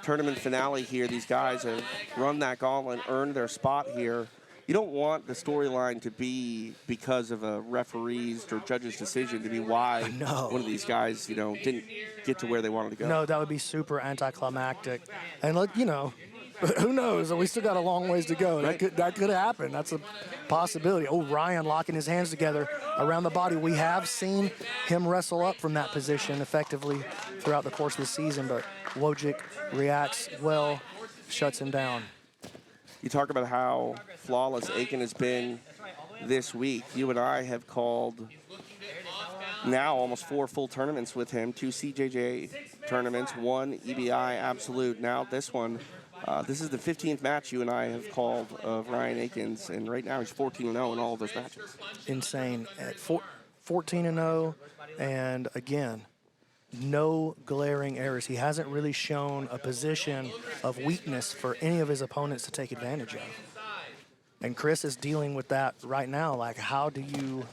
tournament finale here. These guys have run that gauntlet, earned their spot here. You don't want the storyline to be because of a referee's or judge's decision to be why one of these guys, didn't get to where they wanted to go. No, that would be super anticlimactic. And look, who knows? We still got a long ways to go. Right. That could happen. That's a possibility. Oh, Ryan locking his hands together around the body. We have seen him wrestle up from that position effectively throughout the course of the season, but Wojcik reacts well, shuts him down. You talk about how flawless Aiken has been this week. You and I have called now almost 4 full tournaments with him, 2 CJJ tournaments, 1 EBI absolute. Now this one, this is the 15th match you and I have called of Ryan Aiken's, and right now he's 14-0 in all of those matches. Insane. At 14-0, and again, no glaring errors. He hasn't really shown a position of weakness for any of his opponents to take advantage of. And Chris is dealing with that right now. Like, how do you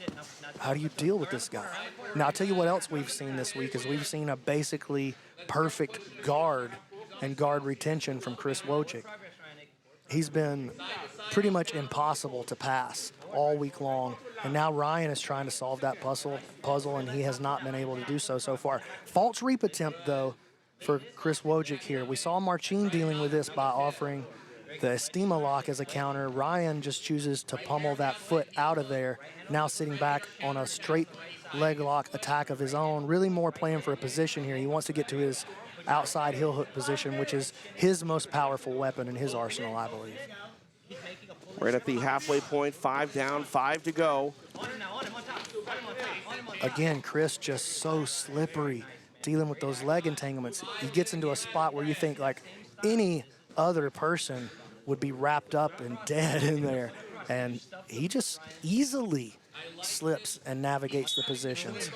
deal with this guy? Now, I'll tell you what else we've seen this week is we've seen a basically perfect guard and guard retention from Chris Wojcik. He's been pretty much impossible to pass all week long. And now Ryan is trying to solve that puzzle, and he has not been able to do so far. False reap attempt, though, for Chris Wojcik here. We saw Marcin dealing with this by offering the Estima lock as a counter. Ryan just chooses to pummel that foot out of there, now sitting back on a straight leg lock attack of his own, really more playing for a position here. He wants to get to his outside heel hook position, which is his most powerful weapon in his arsenal, I believe. Right at the halfway point, 5 down, 5 to go. Again, Chris just so slippery, dealing with those leg entanglements. He gets into a spot where you think like any other person would be wrapped up and dead in there. And he just easily slips and navigates the positions.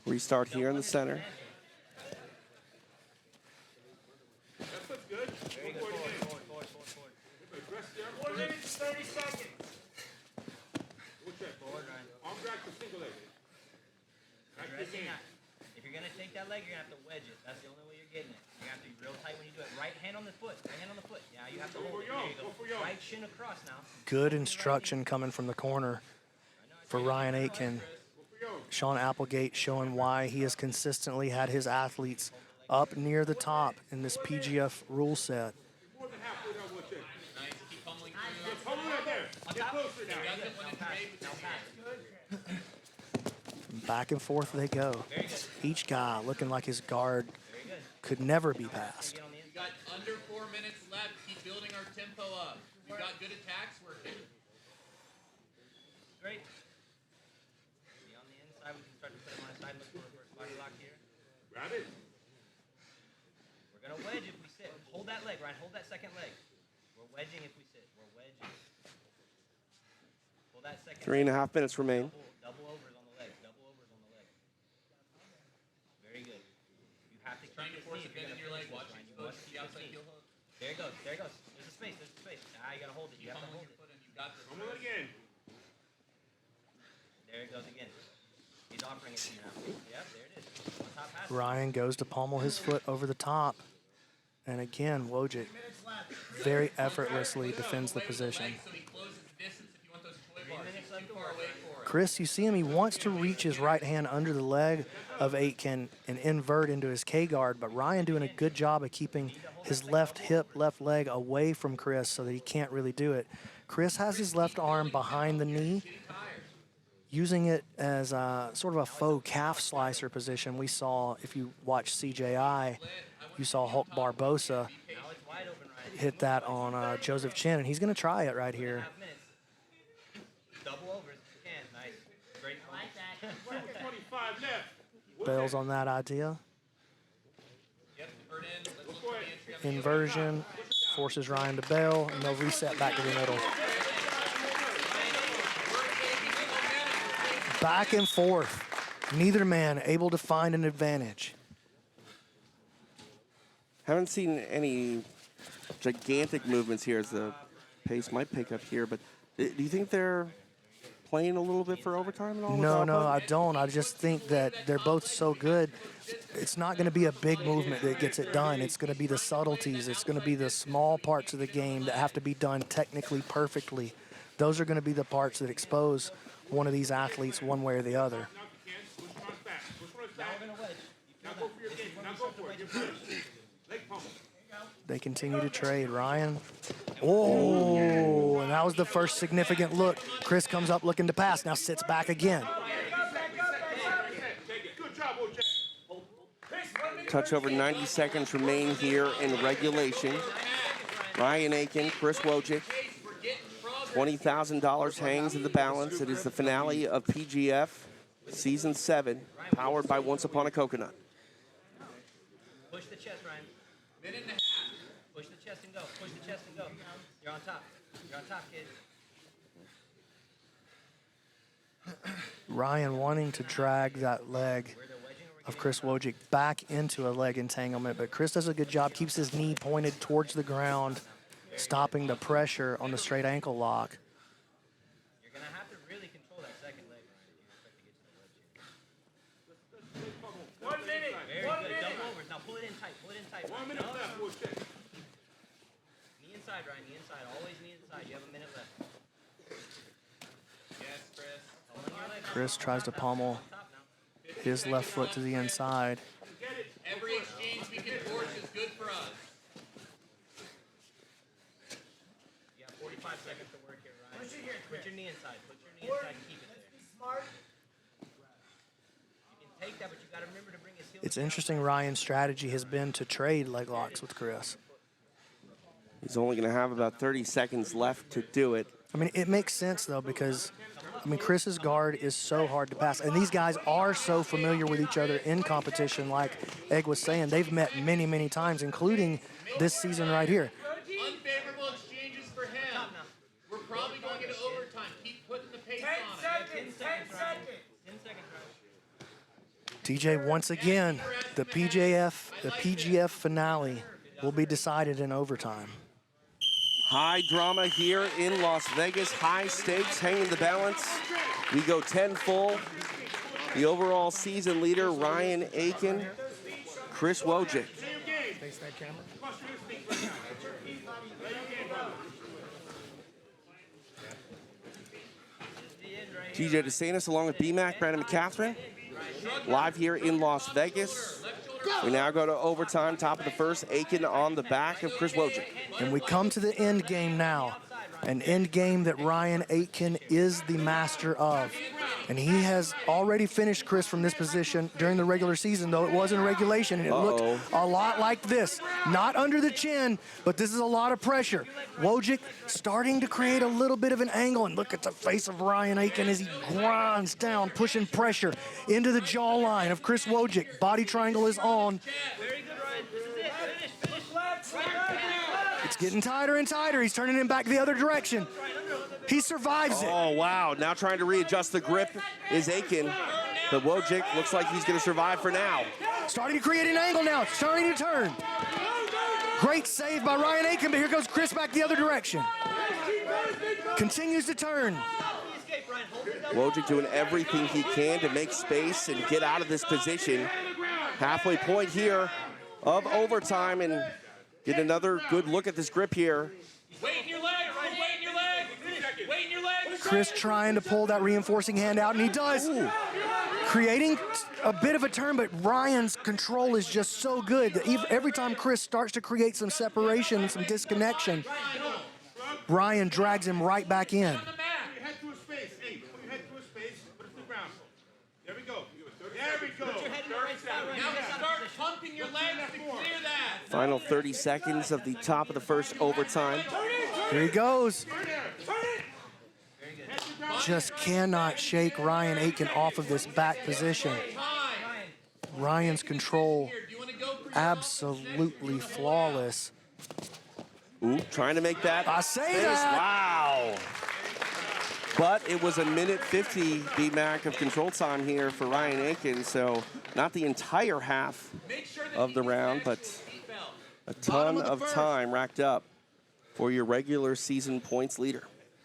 Restart here in the center. If you're going to take that leg, you're going to have to wedge it. That's the only way you're getting it. You're going to have to be real tight when you do it. Right hand on the foot. Right hand on the foot. Yeah, you have to hold it. There you go. Right shin across now. Good instruction coming from the corner for Ryan Aitken. Sean Applegate showing why he has consistently had his athletes up near the top in this PGF rule set. Back and forth they go. Each guy looking like his guard could never be passed. We got under 4 minutes left. Keep building our tempo up. We got good attacks working. Great. Be on the inside. We can start to put him on a side look for a reverse body lock here. Grab it. We're going to wedge if we sit. Hold that leg, Ryan. Hold that second leg. We're wedging if we sit. We're wedging. Pull that second 3.5 minutes remain. Double overs on the leg. Double overs on the leg. Very good. You have to Trying to force a bend in your leg. Watch it. The outside heel hook. There it goes. There it goes. There's a space. There's a space. Now you got to hold it. You have to hold it. You got this. Come on again. There it goes again. He's offering it to you now. Yep, there it is. On top pass. Ryan goes to pommel his foot over the top. And again, Wojcik very effortlessly defends the position. Chris, you see him, he wants to reach his right hand under the leg of Aitken and invert into his K-guard, but Ryan doing a good job of keeping his left hip, left leg away from Chris so that he can't really do it. Chris has his left arm behind the knee, using it as a, sort of a faux calf slicer position. We saw, if you watch CJI, you saw Hulk Barbosa hit that on Joseph Chin, and he's going to try it right here. Double overs if you can. Nice. Great. Like that. 25 left. Bails on that idea. Inversion forces Ryan to bail, and they'll reset back to the middle. Back and forth. Neither man able to find an advantage. Haven't seen any gigantic movements here as the pace might pick up here, but do you think they're playing a little bit for overtime and all? No, I don't. I just think that they're both so good. It's not going to be a big movement that gets it done. It's going to be the subtleties. It's going to be the small parts of the game that have to be done technically perfectly. Those are going to be the parts that expose one of these athletes one way or the other. They continue to trade. Ryan. Oh, and that was the first significant look. Chris comes up looking to pass, now sits back again. Touch over 90 seconds remain here in regulation. Ryan Aitken, Chris Wojcik. $20,000 hangs in the balance. It is the finale of PGF Season 7, powered by Once Upon a Coconut. Push the chest, Ryan. Minute and a half. Push the chest and go. Push the chest and go. You're on top. You're on top, kid. Ryan wanting to drag that leg of Chris Wojcik back into a leg entanglement, but Chris does a good job, keeps his knee pointed towards the ground, stopping the pressure on the straight ankle lock. You're going to have to really control that second leg, Ryan, if you expect to get to the wedge here. 1 minute. Very good. Double overs. Now Knee inside, Ryan. Knee inside. Always knee inside. You have a minute left. Yes, Chris. Chris tries to pummel his left foot to the inside. Every exchange we can force is good for us. You have 45 seconds to work here, Ryan. Put your knee inside. Put your knee inside and keep it there. Smart. You can take that, but you got to remember to bring his heel. It's interesting Ryan's strategy has been to trade leg locks with Chris. He's only going to have about 30 seconds left to do it. I mean, it makes sense, though, because, I mean, Chris's guard is so hard to pass. And these guys are so familiar with each other in competition, like Egg was saying. They've met many, many times, including this season right here. Unfavorable exchanges for him. We're probably going into overtime. Keep putting the pace on it. 10 seconds, Ryan. 10 seconds, Ryan. TJ, once again, the PGF finale will be decided in overtime. High drama here in Las Vegas. High stakes, hanging the balance. We go 10 full. The overall season leader, Ryan Aiken, Chris Wojcik. TJ DeSantis along with BMAC, Brandon McCatherine, live here in Las Vegas. We now go to overtime, top of the first. Aiken on the back of Chris Wojcik. And we come to the end game now. An end game that Ryan Aiken is the master of. And he has already finished Chris from this position during the regular season, though it wasn't a regulation. And it looked a lot like this. Not under the chin, but this is a lot of pressure. Wojcik starting to create a little bit of an angle. And look at the face of Ryan Aiken as he grinds down, pushing pressure into the jawline of Chris Wojcik. Body triangle is on. Very good, Ryan. This is it. Finish. It's getting tighter and tighter. He's turning him back the other direction. He survives it. Oh, wow. Now trying to readjust the grip is Aiken. But Wojcik looks like he's going to survive for now. Starting to create an angle now. Starting to turn. Great save by Ryan Aiken, but here goes Chris back the other direction. Continues to turn. Wojcik doing everything he can to make space and get out of this position. Halfway point here of overtime, and get another good look at this grip here. Weight in your leg, Ryan. Weight in your leg. Weight in your leg. Chris trying to pull that reinforcing hand out, and he does. Creating a bit of a turn, but Ryan's control is just so good that every time Chris starts to create some separation and some disconnection, Ryan drags him right back in. Put your head through a space. Hey, put your head through a space. Put it to the ground. There we go. There we go. Put your head in the right spot, Ryan. Now start pumping your legs to clear that. Final 30 seconds of the top of the first overtime. Here he goes. Just cannot shake Ryan Aiken off of this back position. Ryan's control absolutely flawless. Ooh, trying to make that. I say finish. that. Wow. But it was a minute 50 BMAC of control time here for Ryan Aiken, so not the entire half of the round, but a ton of time racked up for your regular season points leader.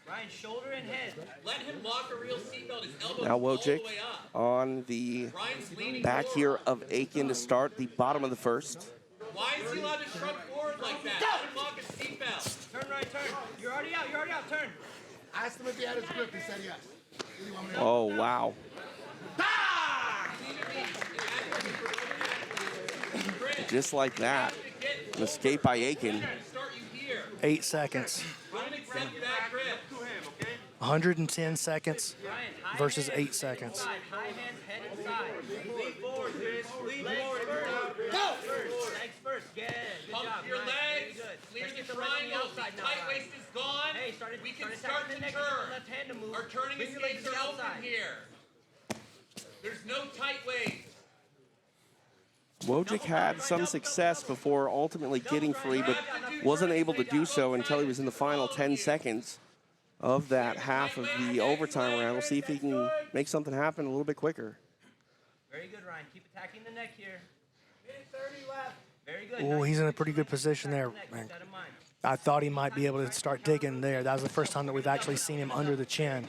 Ryan, shoulder and head. Let him lock a real seatbelt. His elbows Now all the Wojcik way up. on the back here of Aiken to start the bottom of the first. Why is he allowed to shrug forward like that? Let him lock his seatbelt. Turn, Ryan, turn. You're already out. You're already out. Turn. I asked him if he had his grip. He said yes. Oh, wow. Just like that. An escape by Aiken. 8 seconds. 110 seconds versus 8 seconds. High hands, head inside. Lean forward, Chris. Lean forward. Go! Legs first. Good. Good Pump job. your Nice. legs. Very good. Clear Let's the get the leg on the triangle. outside The now, tight Ryan. waist is gone. Hey, We can start start to the neck, turn. left hand to move. Our turning Bring your legs escapes to are the open outside. here. There's no tight waist. Wojcik had some success before ultimately getting free, but wasn't able to do so until he was in the final 10 seconds of that half of the overtime round. We'll see if he can make something happen a little bit quicker. Very good, Ryan. Keep attacking the neck here. Minute 30 left. Very good. Oh, he's in a pretty good position there. Man. I thought he might be able to start digging there. That was the first time that we've actually seen him under the chin.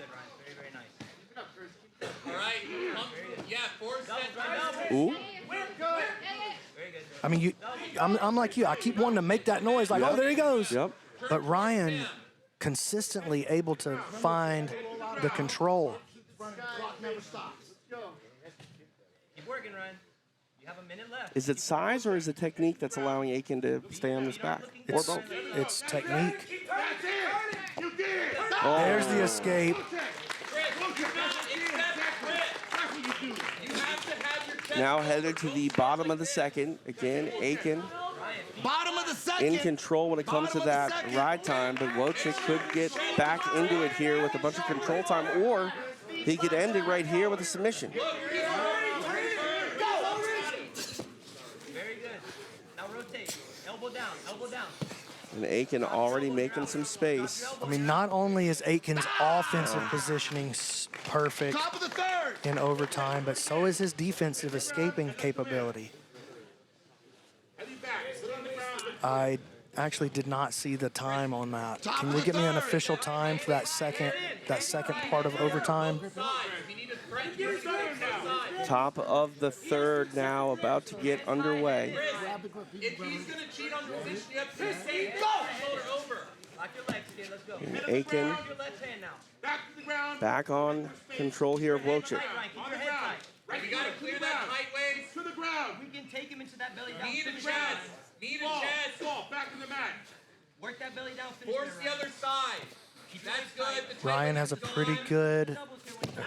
All right. Pump. Yeah, 4 sets. Ooh. I mean, I'm like you. I keep wanting to make that noise, like, Yep. oh, there he goes. Yep. But Ryan consistently able to find the control. Keep working, Ryan. You have a minute left. Is it size or is it technique that's allowing Aiken to stay on this back? Or both? It's technique. Oh. There's the escape. Now headed to the bottom of the second. Again, Aiken Bottom of the second. in control when it comes to that ride time, but Wojcik could get back into it here with a bunch of control time, or he could end it right here with a submission. Very good. Now rotate. Elbow down. Elbow down. And Aiken already making some space. I mean, not only is Aiken's offensive positioning perfect Top of the third. in overtime, but so is his defensive escaping capability. I actually did not see the time on that. Can we get me an official time for that second part of overtime? Top of the third now, about to get underway. If he's going to cheat on position, you have to say, Go! Shoulder over. Lock your legs, kid. Let's go. And Aiken Use your left hand now. back to the ground. back on control here of Wojcik. Ryan, keep your head tight. We got to clear that tight waist. To the ground. We can take him into that belly down. Knee to finish chest. it. Knee to chest. Fall. Back to the mat. Work that belly down. Finish Force it, the Ryan. other side. That's good. The tight Ryan has a waist is pretty on. good.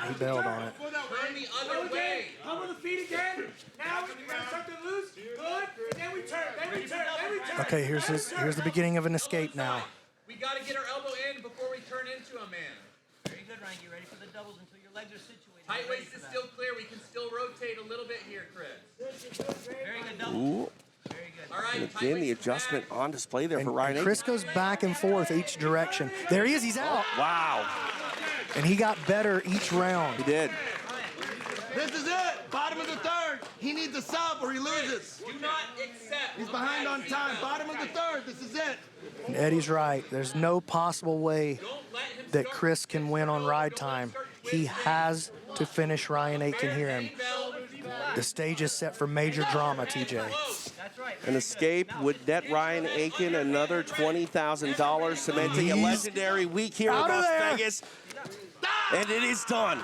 He bailed on it. Turn the other way. Come on the feet again. Now we grab something loose. Good. And then we turn. Then we turn. Then we turn. Okay, here's the beginning of an escape now. We got to get our elbow in before we turn into a man. Very good, Ryan. Get ready for the doubles until your legs are situated. Tight Get ready waist for is that. still clear. We can still rotate a little bit here, Chris. Very good double. Ooh. Very good. All right. And again, the adjustment on display there for Ryan And Chris Aiken. goes back and forth each direction. There he is. He's out. Wow. And he got better each round. He did. This is it. Bottom of the third. He needs a sub or he loses. Do not accept. He's behind on time. Bottom of the third. This is it. And Eddie's right. There's no possible way that Chris can win on ride time. He has to finish Ryan Aiken here. And the stage is set for major drama, TJ. An escape would net Ryan Aiken another $20,000, cementing a legendary week here in Out of Las there. Vegas. And it is done.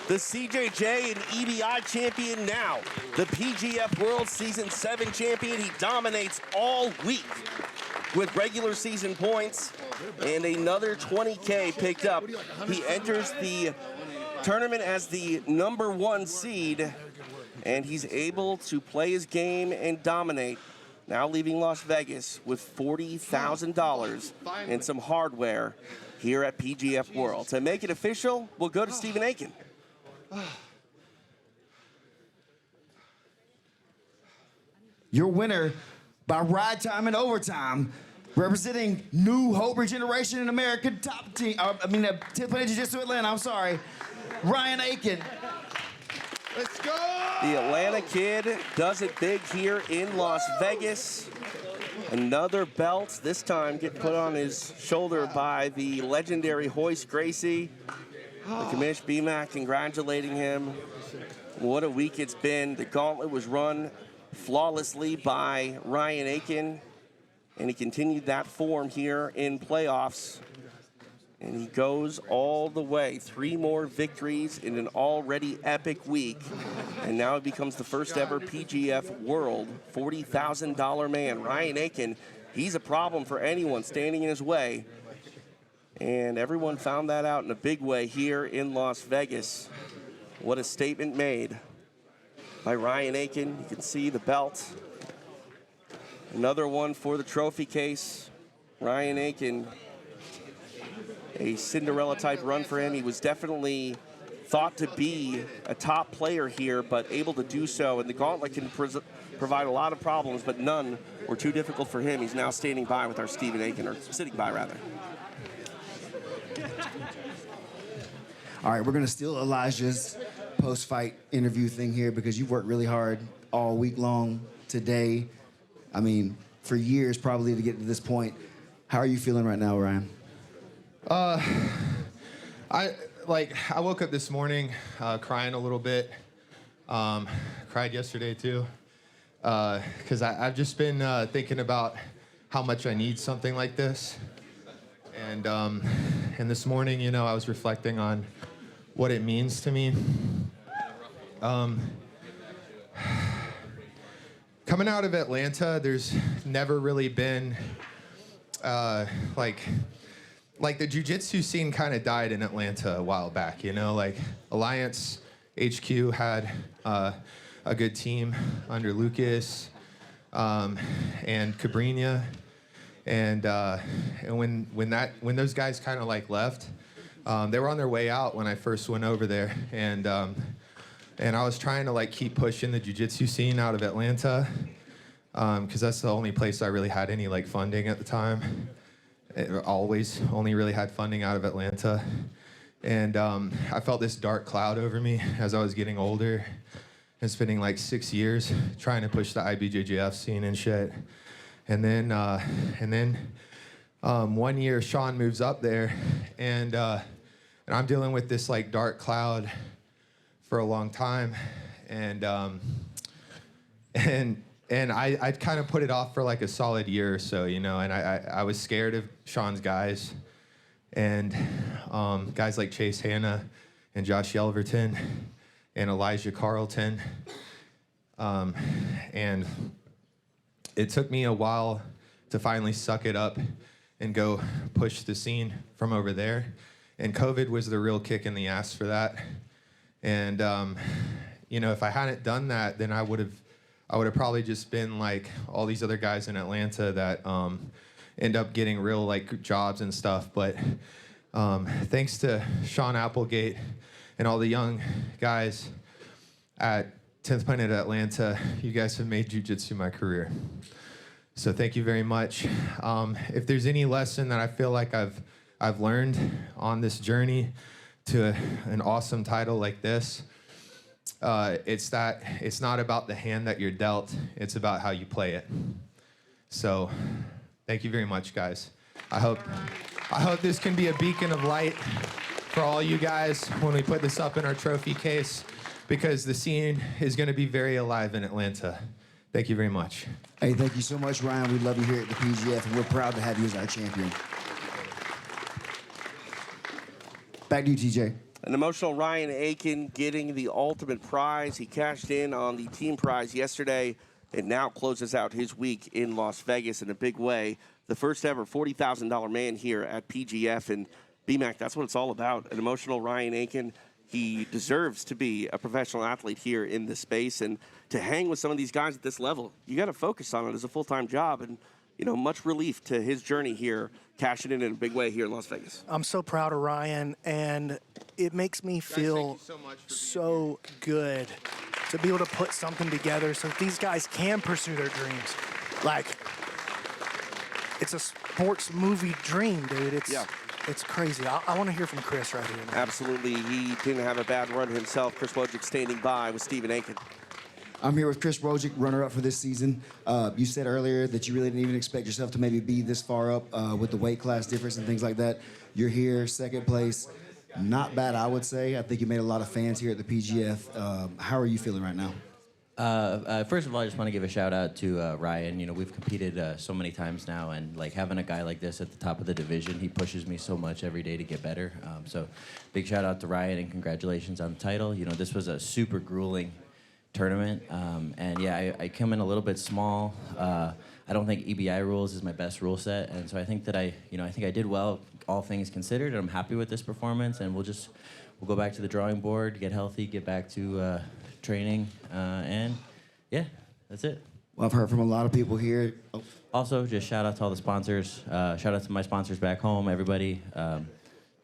The CJJ and EBI champion now. The PGF World Season 7 champion. He dominates all week with regular season points. And another 20K picked up. He enters the tournament as the #1 seed. And he's able to play his game and dominate. Now leaving Las Vegas with $40,000 and some hardware here at PGF World. To make it official, we'll go to Stephen Aiken. Your winner by ride time and overtime, representing new hope regeneration in America, top team. 10th place Jiu-Jitsu Atlanta. I'm sorry, Ryan Aiken. Let's go. The Atlanta kid does it big here in Las Vegas. Another belt, this time get put on his shoulder by the legendary Hoist Gracie. The Commish BMAC congratulating him. What a week it's been. The gauntlet was run flawlessly by Ryan Aiken, and he continued that form here in playoffs. And he goes all the way. 3 more victories in an already epic week. And now he becomes the first ever PGF World $40,000 man. Ryan Aiken, he's a problem for anyone standing in his way. And everyone found that out in a big way here in Las Vegas. What a statement made by Ryan Aiken. You can see the belt. Another one for the trophy case. Ryan Aiken, a Cinderella type run for him. He was definitely thought to be a top player here, but able to do so. And the gauntlet can provide a lot of problems, but none were too difficult for him. He's now standing by with our Stephen Aiken, or sitting by rather. All right, we're gonna steal Elijah's post-fight interview thing here because you've worked really hard all week long today. I mean, for years probably to get to this point. How are you feeling right now, Ryan? I woke up this morning crying a little bit. Cried yesterday too. because I've just been thinking about how much I need something like this. And this morning, you know, I was reflecting on what it means to me. Coming out of Atlanta, there's never really been like the jiu-jitsu scene kind of died in Atlanta a while back, you know, like Alliance HQ had a good team under Lucas and Cabrinha. And when those guys kind of like left, they were on their way out when I first went over there, and I was trying to like keep pushing the jiu-jitsu scene out of Atlanta, because that's the only place I really had any like funding at the time. Always only really had funding out of Atlanta, and I felt this dark cloud over me as I was getting older, and spending like 6 years trying to push the IBJJF scene and shit. And then 1 year Sean moves up there, and I'm dealing with this like dark cloud for a long time, and I kind of put it off for like a solid year or so, you know, and I was scared of Sean's guys, and guys like Chase Hanna and Josh Yelverton and Elijah Carlton, and it took me a while to finally suck it up and go push the scene from over there. And COVID was the real kick in the ass for that. And, you know, if I hadn't done that, then I would have probably just been like all these other guys in Atlanta that end up getting real like jobs and stuff. But thanks to Sean Applegate and all the young guys at 10th Planet Atlanta, you guys have made jiu-jitsu my career. So thank you very much. If there's any lesson that I feel like I've learned on this journey to an awesome title like this, it's that it's not about the hand that you're dealt, it's about how you play it. So thank you very much, guys. I hope this can be a beacon of light for all you guys when we put this up in our trophy case, because the scene is going to be very alive in Atlanta. Thank you very much. Hey, thank you so much, Ryan. We love you here at the PGF, and we're proud to have you as our champion. Back to you, TJ. An emotional Ryan Aiken getting the ultimate prize. He cashed in on the team prize yesterday and now closes out his week in Las Vegas in a big way. The first ever $40,000 man here at PGF. And BMAC, that's what it's all about. An emotional Ryan Aiken. He deserves to be a professional athlete here in this space, and to hang with some of these guys at this level, you got to focus on it as a full-time job. And, you know, much relief to his journey here, cashing in a big way here in Las Vegas. I'm so proud of Ryan, and it makes me feel so good to be able to put something together so that these guys can pursue their dreams. Like, it's a sports movie dream, dude. It's crazy. I want to hear from Chris right here. Man. Absolutely. He didn't have a bad run himself. Chris Wojcik standing by with Stephen Aiken. I'm here with Chris Wojcik, runner-up for this season. You said earlier that you really didn't even expect yourself to maybe be this far up with the weight class difference and things like that. You're here, second place. Not bad, I would say. I think you made a lot of fans here at the PGF. How are you feeling right now? First of all, I just want to give a shout out to Ryan. You know, we've competed so many times now, and like having a guy like this at the top of the division, he pushes me so much every day to get better. So big shout out to Ryan, and congratulations on the title. You know, this was a super grueling tournament, and yeah, I come in a little bit small. I don't think EBI rules is my best rule set, and so I think that I think I did well, all things considered, and I'm happy with this performance. And we'll go back to the drawing board, get healthy, get back to training, and yeah, that's it. Well, I've heard from a lot of people here. Oh. Also, just shout out to all the sponsors. Shout out to my sponsors back home, everybody,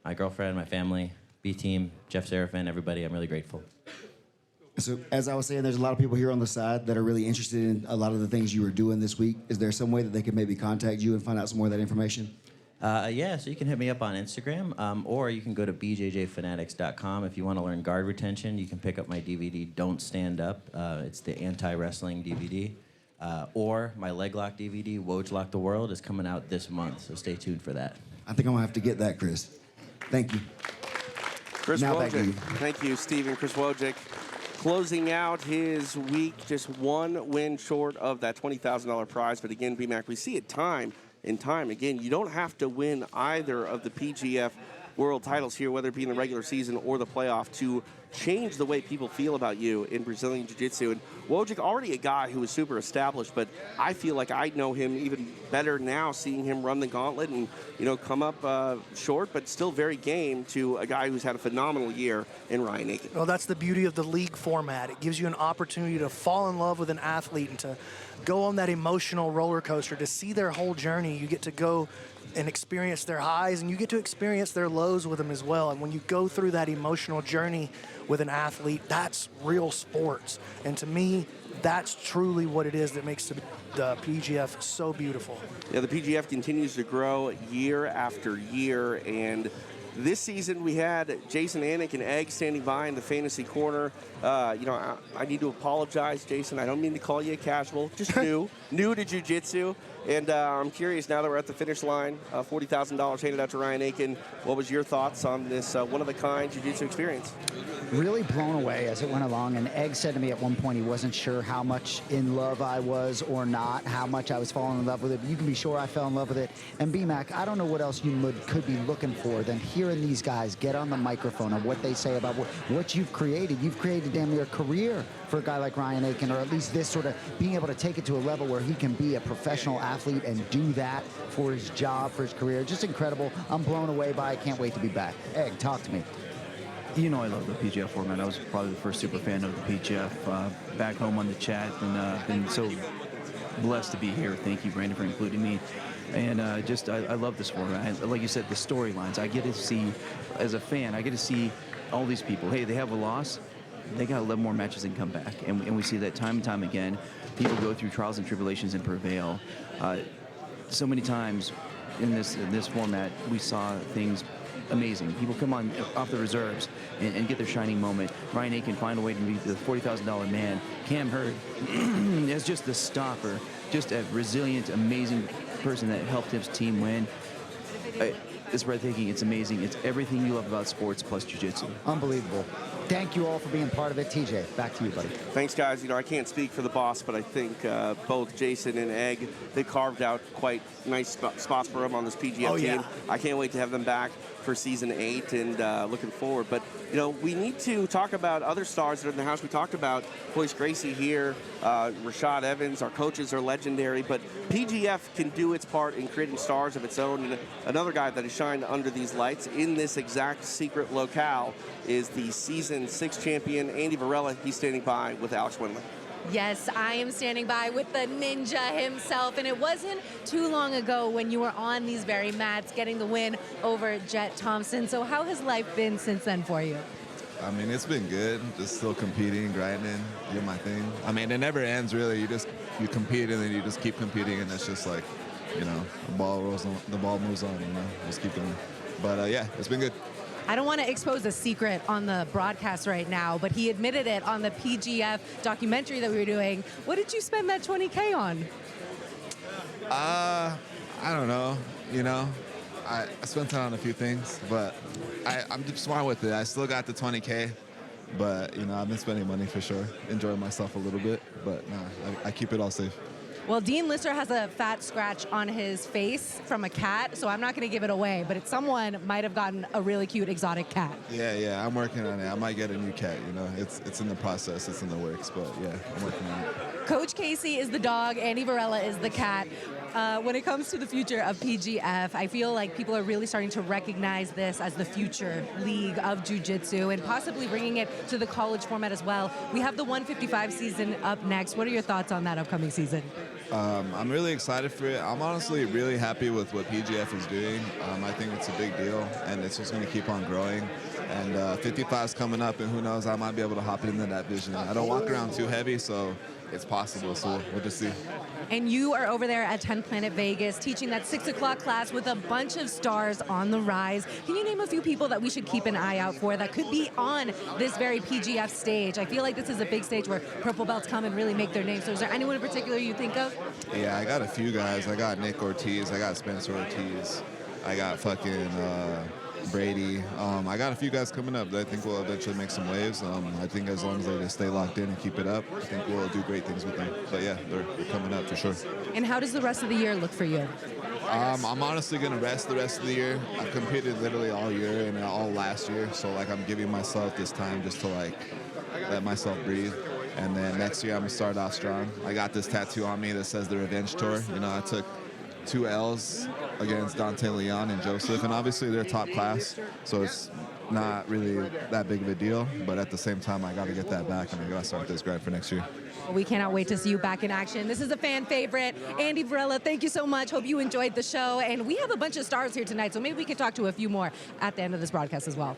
my girlfriend, my family, B-Team, Jeff Serafin, everybody. I'm really grateful. So, as I was saying, there's a lot of people here on the side that are really interested in a lot of the things you were doing this week. Is there some way that they could maybe contact you and find out some more of that information? Yeah, so you can hit me up on Instagram, or you can go to bjjfanatics.com. If you want to learn guard retention, you can pick up my DVD, Don't Stand Up. It's the anti-wrestling DVD. Or my leg lock DVD, Woj Lock the World, is coming out this month, so stay tuned for that. I think I'm going to have to get that, Chris. Thank you. Chris Now Wojcik. back to you. Thank you, Stephen. Chris Wojcik. closing out his week, just one win short of that $20,000 prize. But again, BMAC, we see it time and time again. You don't have to win either of the PGF world titles here, whether it be in the regular season or the playoff, to change the way people feel about you in Brazilian Jiu-Jitsu. And Wojcik, already a guy who is super established, but I feel like I know him even better now, seeing him run the gauntlet and, come up short, but still very game to a guy who's had a phenomenal year in Ryan Aiken. Well, that's the beauty of the league format. It gives you an opportunity to fall in love with an athlete and to go on that emotional roller coaster, to see their whole journey. You get to go and experience their highs, and you get to experience their lows with them as well. And when you go through that emotional journey with an athlete, that's real sports. And to me, that's truly what it is that makes the PGF so beautiful. Yeah, the PGF continues to grow year after year, and this season we had Jason Anik and Egg standing by in the fantasy corner. I need to apologize, Jason. I don't mean to call you a casual, just new to jiu-jitsu. And I'm curious, now that we're at the finish line, $40,000 handed out to Ryan Aiken, what was your thoughts on this one-of-a-kind jiu-jitsu experience? Really blown away as it went along. And Egg said to me at one point he wasn't sure how much in love I was or not, how much I was falling in love with it. You can be sure I fell in love with it. And BMAC, I don't know what else you could be looking for than hearing these guys get on the microphone and what they say about what you've created. You've created damn near a career for a guy like Ryan Aiken, or at least this sort of being able to take it to a level where he can be a professional athlete and do that for his job, for his career. Just incredible. I'm blown away by it. Can't wait to be back. Egg, talk to me. You know I love the PGF format. I was probably the first super fan of the PGF back home on the chat, and been so blessed to be here. Thank you, Brandon, for including me. And I love this format. Like you said, the storylines. I get to see, as a fan, I get to see all these people. Hey, they have a loss. They got 11 more matches and come back. And we see that time and time again. People go through trials and tribulations and prevail. So many times in this format, we saw things amazing. People come on off the reserves and get their shining moment. Ryan Aiken find a way to be the $40,000 man. Cam Hurd is just the stopper, just a resilient, amazing person that helped his team win. It's breathtaking. It's amazing. It's everything you love about sports plus jiu-jitsu. Unbelievable. Thank you all for being part of it. TJ, back to you, buddy. Thanks, guys. I can't speak for the boss, but I think both Jason and Egg, they carved out quite nice spots for them on this PGF team. I can't wait to have them back for season 8 and looking forward. But, we need to talk about other stars that are in the house. We talked about Royce Gracie here, Rashad Evans. Our coaches are legendary, but PGF can do its part in creating stars of its own. And another guy that has shined under these lights in this exact secret locale is the season 6 champion, Andy Varela. He's standing by with Alex Windler. Yes, I am standing by with the ninja himself, and it wasn't too long ago when you were on these very mats getting the win over Jet Thompson. So how has life been since then for you? I mean, it's been good. Just still competing, grinding, doing my thing. I mean, it never ends really. You compete and then you just keep competing, and it's just like, the ball rolls on, the ball moves on. Just keep going. But yeah, it's been good. I don't want to expose a secret on the broadcast right now, but he admitted it on the PGF documentary that we were doing. What did you spend that $20K on? I don't know. I spent it on a few things, but I'm just smart with it. I still got the $20K, but I've been spending money for sure, enjoying myself a little bit, but I keep it all safe. Well, Dean Lister has a fat scratch on his face from a cat, so I'm not going to give it away, but someone might have gotten a really cute exotic cat. Yeah, I'm working on it. I might get a new cat, It's in the process. It's in the works, but yeah, I'm working on it. Coach Casey is the dog. Andy Varela is the cat. When it comes to the future of PGF, I feel like people are really starting to recognize this as the future league of jiu-jitsu and possibly bringing it to the college format as well. We have the 155 season up next. What are your thoughts on that upcoming season? I'm really excited for it. I'm honestly really happy with what PGF is doing. I think it's a big deal, and it's just going to keep on growing. And 55 is coming up, and who knows, I might be able to hop into that division. I don't walk around too heavy, so it's possible, so we'll just see. And you are over there at 10 Planet Vegas teaching that 6 o'clock class with a bunch of stars on the rise. Can you name a few people that we should keep an eye out for that could be on this very PGF stage? I feel like this is a big stage where purple belts come and really make their name. So is there anyone in particular you think of? Yeah, I got a few guys. I got Nick Ortiz. I got Spencer Ortiz. I got fucking Brady. I got a few guys coming up that I think will eventually make some waves. I think as long as they just stay locked in and keep it up, I think we'll do great things with them. But yeah, they're coming up for sure. And how does the rest of the year look for you? I'm honestly going to rest the rest of the year. I competed literally all year and all last year. So, like, I'm giving myself this time just to, like, let myself breathe. And then next year, I'm going to start off strong. I got this tattoo on me that says the Revenge Tour. You know, I took 2 L's against Dante Leon and Joseph. And obviously, they're top class. So it's not really that big of a deal. But at the same time, I got to get that back. And I got to start this grind for next year. We cannot wait to see you back in action. This is a fan favorite. Andy Varela, thank you so much. Hope you enjoyed the show. And we have a bunch of stars here tonight, so maybe we can talk to a few more at the end of this broadcast as well.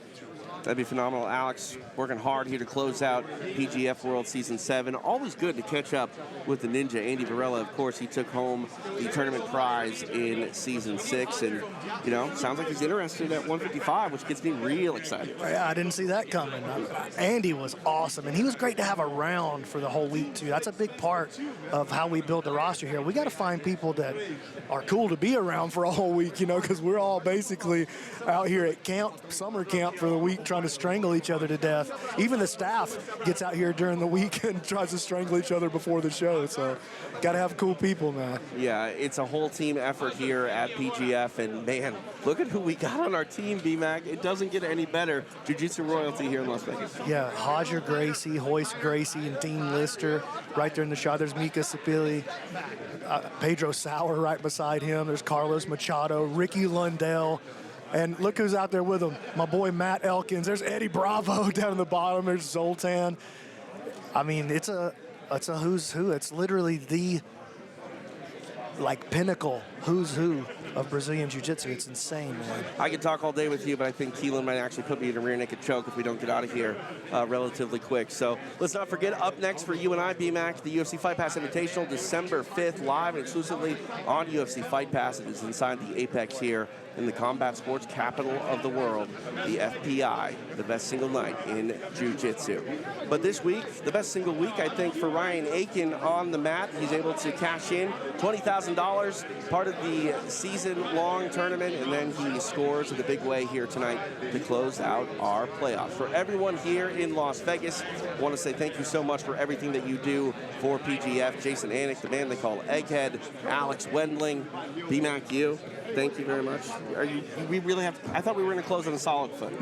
That'd be phenomenal. Alex working hard here to close out PGF World Season 7. Always good to catch up with the Ninja. Andy Varela, of course, he took home the tournament prize in Season 6. And, you know, sounds like he's interested at 155, which gets me real excited. Yeah, I didn't see that coming. Andy was awesome, and he was great to have around for the whole week, too. That's a big part of how we build the roster here. We got to find people that are cool to be around for a whole week, you know, because we're all basically out here at camp, summer camp for the week, trying to strangle each other to death. Even the staff gets out here during the week and tries to strangle each other before the show. So got to have cool people, man. Yeah, it's a whole team effort here at PGF. And, man, look at who we got on our team, B-Mac. It doesn't get any better. Jiu-Jitsu royalty here in Las Vegas. Yeah, Hodger Gracie, Hoist Gracie, and Dean Lister right there in the shot. There's Mika Sapili, Pedro Sauer right beside him. There's Carlos Machado, Ricky Lundell. And look who's out there with him. My boy Matt Elkins. There's Eddie Bravo down in the bottom. There's Zoltan. I mean, it's a who's who. It's literally the, like, pinnacle who's who of Brazilian Jiu-Jitsu. It's insane, man. I could talk all day with you, but I think Keelan might actually put me in a rear naked choke if we don't get out of here relatively quick. So let's not forget, up next for you and I, B-Mac, the UFC Fight Pass Invitational, December 5th, live and exclusively on UFC Fight Pass. It is inside the Apex here in the combat sports capital of the world, the FPI, the best single night in Jiu-Jitsu. But this week, the best single week, I think, for Ryan Aiken on the mat. He's able to cash in $20,000, part of the season-long tournament, and then he scores in the big way here tonight to close out our playoffs. For everyone here in Las Vegas, I want to say thank you so much for everything that you do for PGF. Jason Anik, the man they call Egghead, Alex Wendling, B-Mac, you. Thank you very much. We really have. I thought we were going to close on a solid foot.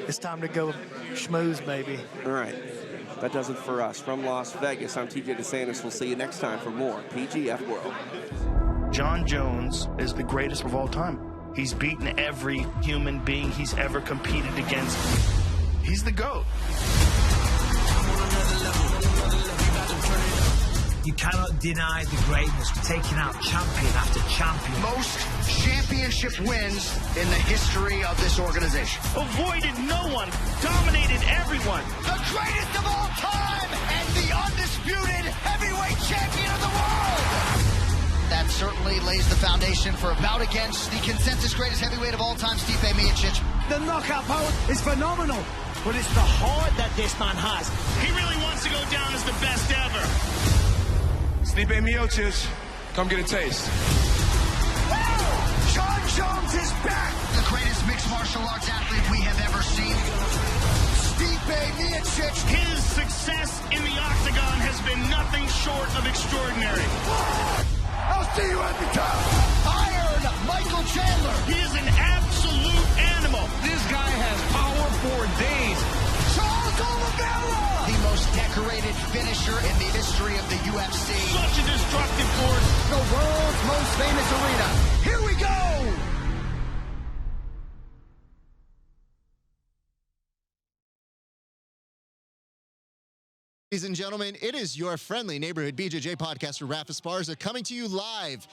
It's time to go schmooze, baby. All right. That does it for us. From Las Vegas, I'm TJ DeSantis. We'll see you next time for more PGF World. John Jones is the greatest of all time. He's beaten every human being he's ever competed against. He's the GOAT. You cannot deny the greatness. We're taking out champion after champion. Most championship wins in the history of this organization. Avoided no one, dominated everyone. The greatest of all time and the undisputed heavyweight champion of the world. That certainly lays the foundation for a bout against the consensus greatest heavyweight of all time, Stipe Miocic. The knockout power is phenomenal, but it's the heart that this man has. He really wants to go down as the best ever. Stipe Miocic, come get a taste. John Jones is back! The greatest mixed martial arts athlete we have ever seen. Stipe Miocic. His success in the octagon has been nothing short of extraordinary. I'll see you at the top. Iron Michael Chandler. He is an absolute animal. This guy has power for days. Charles Oliveira. The most decorated finisher in the history of the UFC. Such a destructive force. The world's most famous arena. Here we go. Ladies and gentlemen, it is your friendly neighborhood BJJ podcaster, Rafa Esparza, coming to you live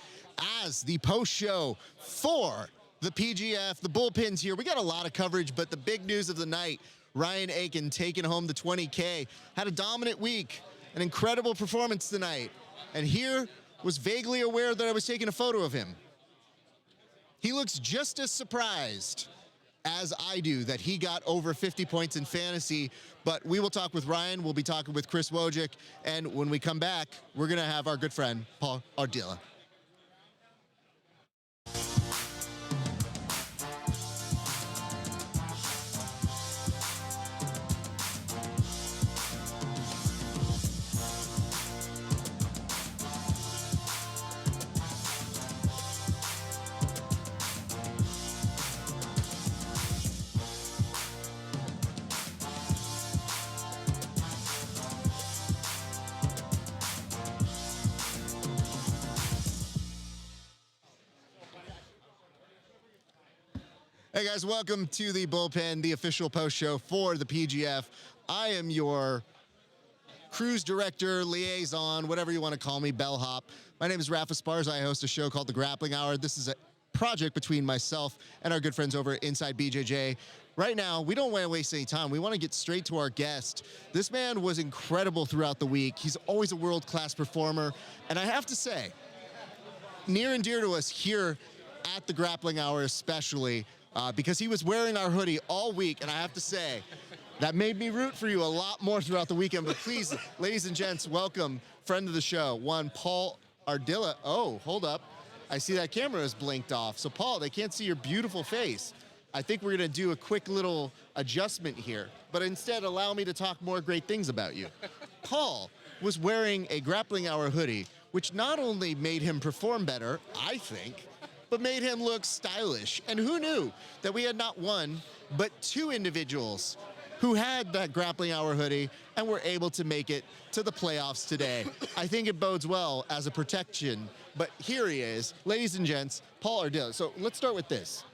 as the post show for the PGF. The bullpens here. We got a lot of coverage, but the big news of the night, Ryan Aiken taking home the 20K. Had a dominant week, an incredible performance tonight. And here was vaguely aware that I was taking a photo of him. He looks just as surprised as I do that he got over 50 points in fantasy. But we will talk with Ryan. We'll be talking with Chris Wojcik. And when we come back, we're going to have our good friend, Paul Ardila. Hey guys, welcome to the Bullpen, the official post show for the PGF. I am your cruise director, liaison, whatever you want to call me, bellhop. My name is Rafa Esparza. I host a show called The Grappling Hour. This is a project between myself and our good friends over at Inside BJJ. Right now, we don't want to waste any time. We want to get straight to our guest. This man was incredible throughout the week. He's always a world-class performer. And I have to say, near and dear to us here at the Grappling Hour especially, because he was wearing our hoodie all week, and I have to say, that made me root for you a lot more throughout the weekend. But please, ladies and gents, welcome, friend of the show, one Paul Ardilla. Oh, hold up. I see that camera is blinked off. So, Paul, they can't see your beautiful face. I think we're going to do a quick little adjustment here, but instead allow me to talk more great things about you. Paul was wearing a Grappling Hour hoodie, which not only made him perform better, I think, but made him look stylish. And who knew that we had not one, but two individuals who had that Grappling Hour hoodie and were able to make it to the playoffs today. I think it bodes well as a protection, but here he is. Ladies and gents, Paul Ardilla. So let's start with this.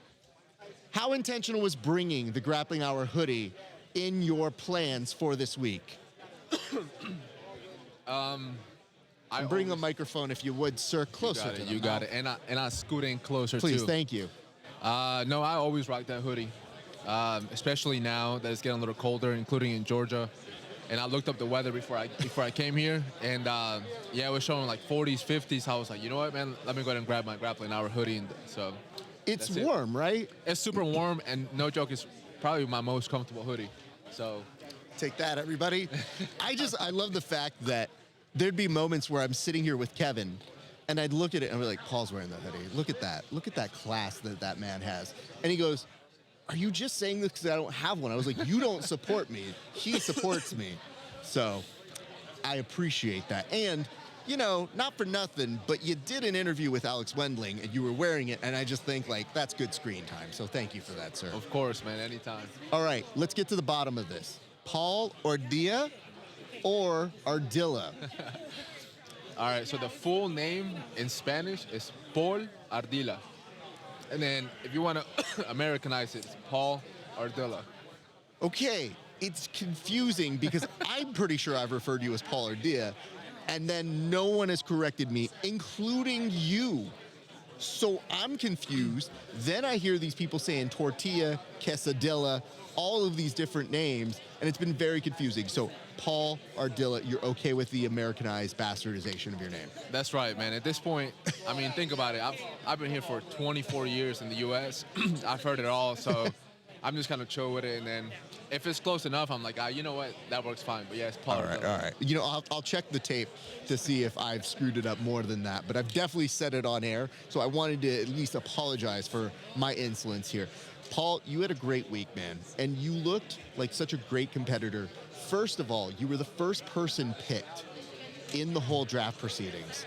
How intentional was bringing the Grappling Hour hoodie in your plans for this week? And bring the microphone, if you would, sir, closer to You got it. And I scoot in closer, Please, too. thank you. No, I always rock that hoodie, especially now that it's getting a little colder, including in Georgia. And I looked up the weather before I came here, and yeah, it was showing like 40s, 50s. So I was like, you know what, man? Let me go ahead and grab my Grappling Hour hoodie. And so it's warm, right? It's super warm, and no joke, it's probably my most comfortable hoodie. So take that, everybody. I love the fact that there'd be moments where I'm sitting here with Kevin, and I'd look at it and be like, Paul's wearing that hoodie. Look at that. Look at that class that man has. And he goes, are you just saying this because I don't have one? I was like, you don't support me. He supports me. So I appreciate that. And, you know, not for nothing, but you did an interview with Alex Wendling, and you were wearing it, and I just think, like, that's good screen time. So thank you for that, sir. Of course, man, anytime. All right, let's get to the bottom of this. Paul Ardilla or Ardilla? All right, so the full name in Spanish is Paul Ardilla. And then if you want to Americanize it, it's Paul Ardilla. Okay, it's confusing because I'm pretty sure I've referred to you as Paul Ardilla, and then no one has corrected me, including you. So I'm confused. Then I hear these people saying tortilla, quesadilla, all of these different names, and it's been very confusing. So Paul Ardilla, you're okay with the Americanized bastardization of your name? That's right, man. At this point, I mean, think about it. I've been here for 24 years in the U.S. I've heard it all, so I'm just kind of chill with it. And then if it's close enough, I'm like, you know what? That works fine. But yeah, it's Paul Ardilla. All right. You know, I'll check the tape to see if I've screwed it up more than that, but I've definitely said it on air, so I wanted to at least apologize for my insolence here. Paul, you had a great week, man, and you looked like such a great competitor. First of all, you were the first person picked in the whole draft proceedings.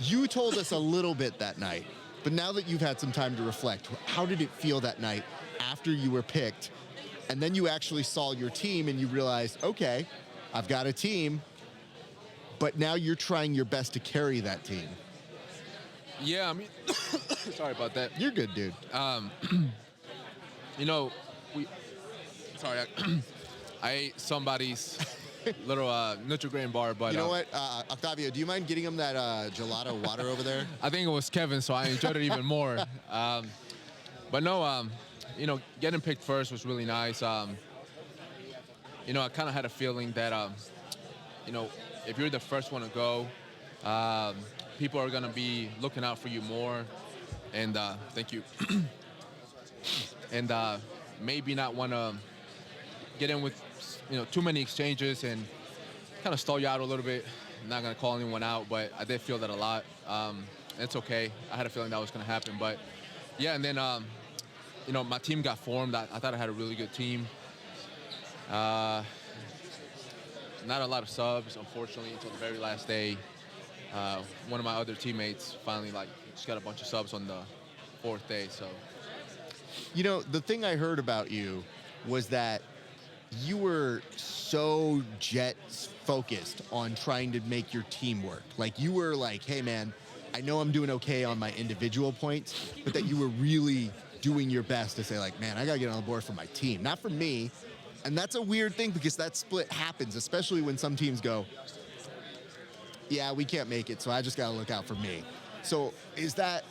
You told us a little bit that night, but now that you've had some time to reflect, how did it feel that night after you were picked? And then you actually saw your team and you realized, okay, I've got a team, but now you're trying your best to carry that team. Yeah, I mean, sorry about that. You're good, dude. You know, I ate somebody's little Nutri-Grain bar, but... You know what, Octavio, do you mind getting him that gelato water over there? I think it was Kevin, so I enjoyed it even more. But no, you know, getting picked first was really nice. You know, I kind of had a feeling that, you know, if you're the first one to go, people are going to be looking out for you more. And thank you. And maybe not want to get in with, you know, too many exchanges and kind of stall you out a little bit. I'm not going to call anyone out, but I did feel that a lot. It's okay. I had a feeling that was going to happen. But, yeah, and then, you know, my team got formed. I thought I had a really good team. Not a lot of subs, unfortunately, until the very last day. One of my other teammates finally, like, just got a bunch of subs on the fourth day, so... You know, the thing I heard about you was that you were so focused on trying to make your team work. Like, you were like, hey, man, I know I'm doing okay on my individual points, but that you were really doing your best to say like, man, I gotta get on the board for my team, not for me. And that's a weird thing because that split happens, especially when some teams go, yeah, we can't make it, so I just gotta look out for me. So was that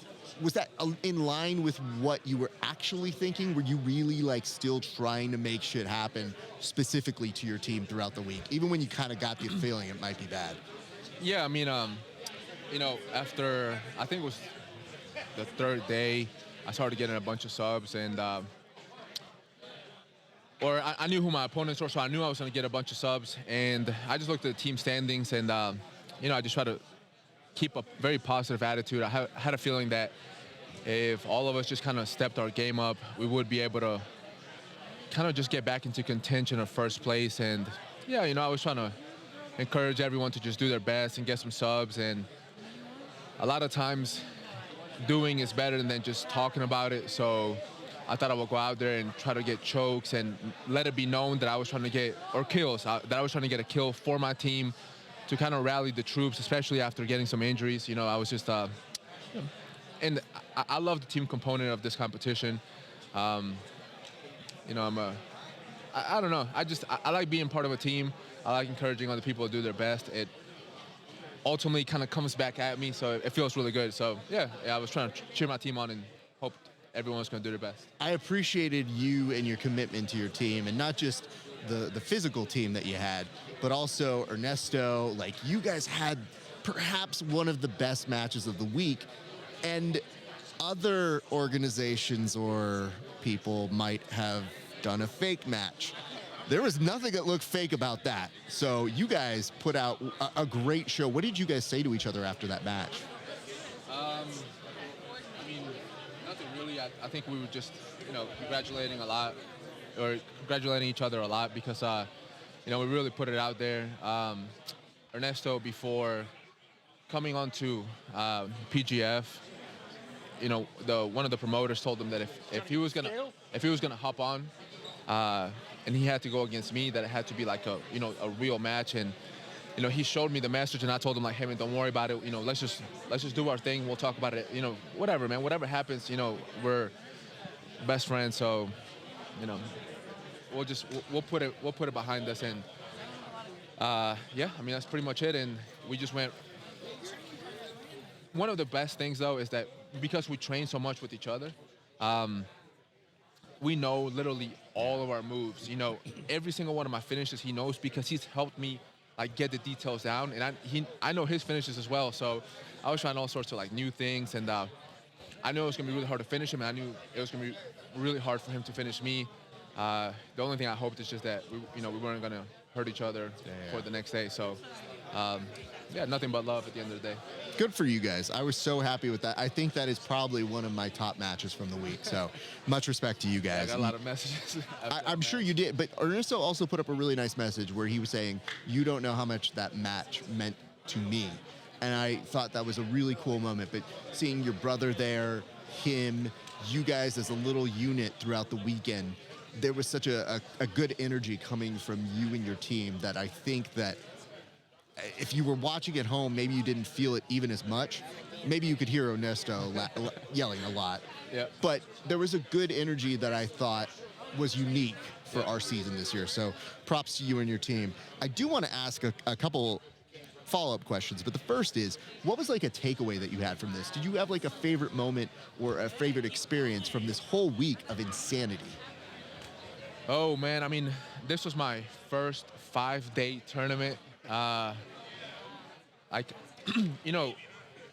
in line with what you were actually thinking? Were you really like still trying to make shit happen specifically to your team throughout the week, even when you kind of got the feeling it might be bad? Yeah, I mean, after I think it was the third day, I started getting a bunch of subs, and I knew who my opponents were, so I knew I was going to get a bunch of subs, and I just looked at the team standings, and I just tried to keep a very positive attitude. I had a feeling that if all of us just kind of stepped our game up, we would be able to kind of just get back into contention of first place. And yeah, I was trying to encourage everyone to just do their best and get some subs. And a lot of times doing is better than just talking about it. So I thought I would go out there and try to get chokes and let it be known that I was trying to get, or kills, that I was trying to get a kill for my team to kind of rally the troops, especially after getting some injuries. I was just, and I love the team component of this competition. I don't know. I like being part of a team. I like encouraging other people to do their best. It ultimately kind of comes back at me, so it feels really good. So yeah, I was trying to cheer my team on and hope everyone's going to do their best. I appreciated you and your commitment to your team, and not just the physical team that you had, but also Ernesto. Like, you guys had perhaps one of the best matches of the week, and other organizations or people might have done a fake match. There was nothing that looked fake about that. So you guys put out a great show. What did you guys say to each other after that match? I mean, nothing really. I think we were just, congratulating each other a lot because, we really put it out there. Ernesto, before coming on to PGF, one of the promoters told him that if he was gonna hop on, and he had to go against me, that it had to be like a real match. And he showed me the message, and I told him like, hey man, don't worry about it. Let's just do our thing. We'll talk about it. Whatever, man. Whatever happens, we're best friends. So, we'll put it behind us. And yeah, I mean that's pretty much it. And we just went. One of the best things though is that because we train so much with each other, we know literally all of our moves. Every single one of my finishes he knows because he's helped me like get the details down, and I know his finishes as well. So I was trying all sorts of like new things, and I knew it was gonna be really hard to finish him, and I knew it was gonna be really hard for him to finish me. The only thing I hoped is just that we weren't gonna hurt each other for the next day. So yeah, nothing but love at the end of the day. Good for you guys. I was so happy with that. I think that is probably one of my top matches from the week. So much respect to you guys. Yeah, I got a lot of messages. I'm sure you did. But Ernesto also put up a really nice message where he was saying, you don't know how much that match meant to me. And I thought that was a really cool moment. But seeing your brother there, him, you guys as a little unit throughout the weekend, there was such a good energy coming from you and your team that I think that if you were watching at home, maybe you didn't feel it even as much. Maybe you could hear Ernesto yelling a lot. Yeah. But there was a good energy that I thought was unique for our season this year. So props to you and your team. I do want to ask a couple follow-up questions, but the first is, what was like a takeaway that you had from this? Did you have like a favorite moment or a favorite experience from this whole week of insanity? Oh man, I mean, this was my first 5-day tournament. My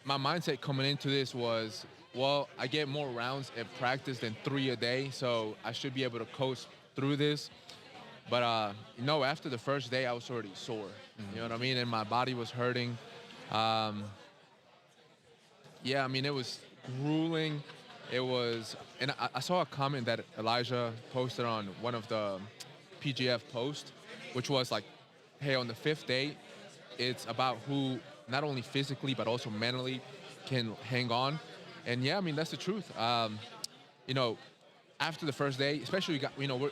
mindset coming into this was, well, I get more rounds at practice than 3 a day, so I should be able to coast through this. But after the first day, I was already sore. Mm-hmm. You know what I mean? And my body was hurting. Yeah, I mean, it was grueling. It was, and I saw a comment that Elijah posted on one of the PGF posts, which was like, hey, on the 5th day, it's about who not only physically but also mentally can hang on. And yeah, I mean, that's the truth. After the first day, especially we're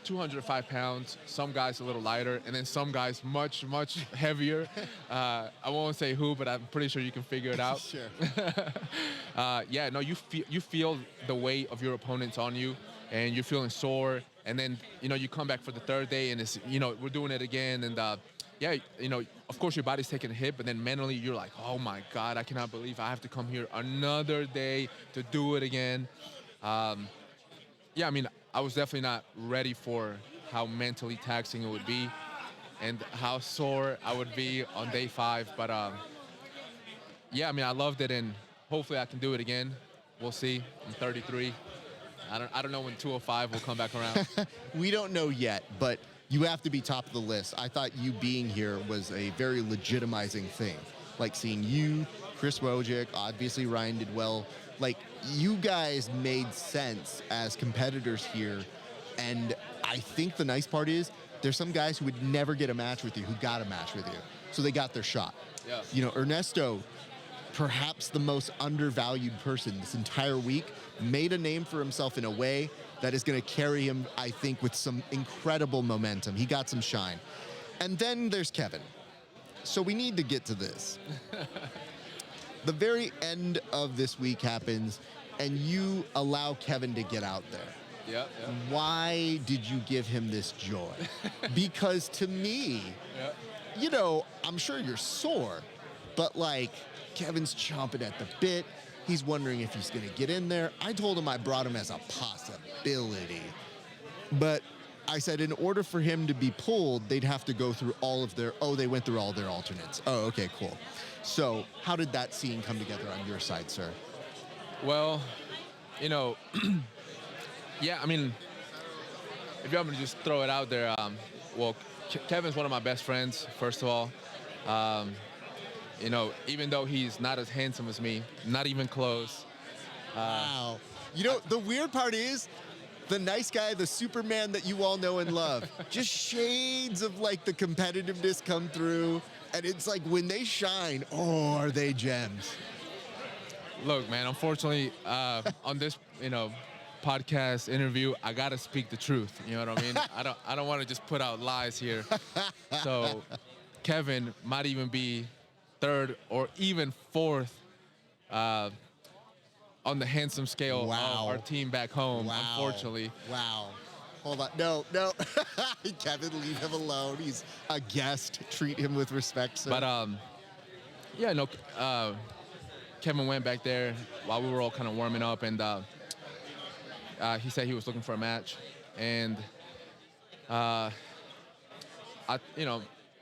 205 pounds. Some guys a little lighter, and then some guys much, much heavier. I won't say who, but I'm pretty sure you can figure it out. Sure. Yeah, no, you feel the weight of your opponents on you, and you're feeling sore. And then, you come back for the third day, and it's, we're doing it again. And yeah, of course your body's taking a hit, but then mentally you're like, oh my God, I cannot believe I have to come here another day to do it again. Yeah, I mean, I was definitely not ready for how mentally taxing it would be and how sore I would be on day 5. But yeah, I mean, I loved it, and hopefully I can do it again. We'll see. I'm 33. I don't know when 205 will come back around. We don't know yet, but you have to be top of the list. I thought you being here was a very legitimizing thing. Like seeing you, Chris Wojcik, obviously Ryan did well. Like, you guys made sense as competitors here. And I think the nice part is there's some guys who would never get a match with you who got a match with you. So they got their shot. Yeah. Ernesto, perhaps the most undervalued person this entire week, made a name for himself in a way that is going to carry him, I think, with some incredible momentum. He got some shine. And then there's Kevin. So we need to get to this. The very end of this week happens, and you allow Kevin to get out there. Yeah. Why did you give him this joy? Because to me, I'm sure you're sore, but like, Kevin's chomping at the bit. He's wondering if he's going to get in there. I told him I brought him as a possibility. But I said in order for him to be pulled, they'd have to go through all of their, they went through all their alternates. Oh, okay, cool. So how did that scene come together on your side, sir? Well, yeah, I mean, if you want me to just throw it out there, Kevin's one of my best friends, first of all. Even though he's not as handsome as me, not even close. Wow. The weird part is, the nice guy, the Superman that you all know and love, just shades of like the competitiveness come through, and it's like when they shine, are they gems? Look, man, unfortunately, on this, podcast interview, I gotta speak the truth. You know what I mean? I don't want to just put out lies here. So, Kevin might even be 3rd or even 4th on the handsome scale of our team back home, unfortunately. Wow. Hold on. No. Kevin, leave him alone. He's a guest. Treat him with respect, sir. But, Kevin went back there while we were all kind of warming up, and he said he was looking for a match. And, I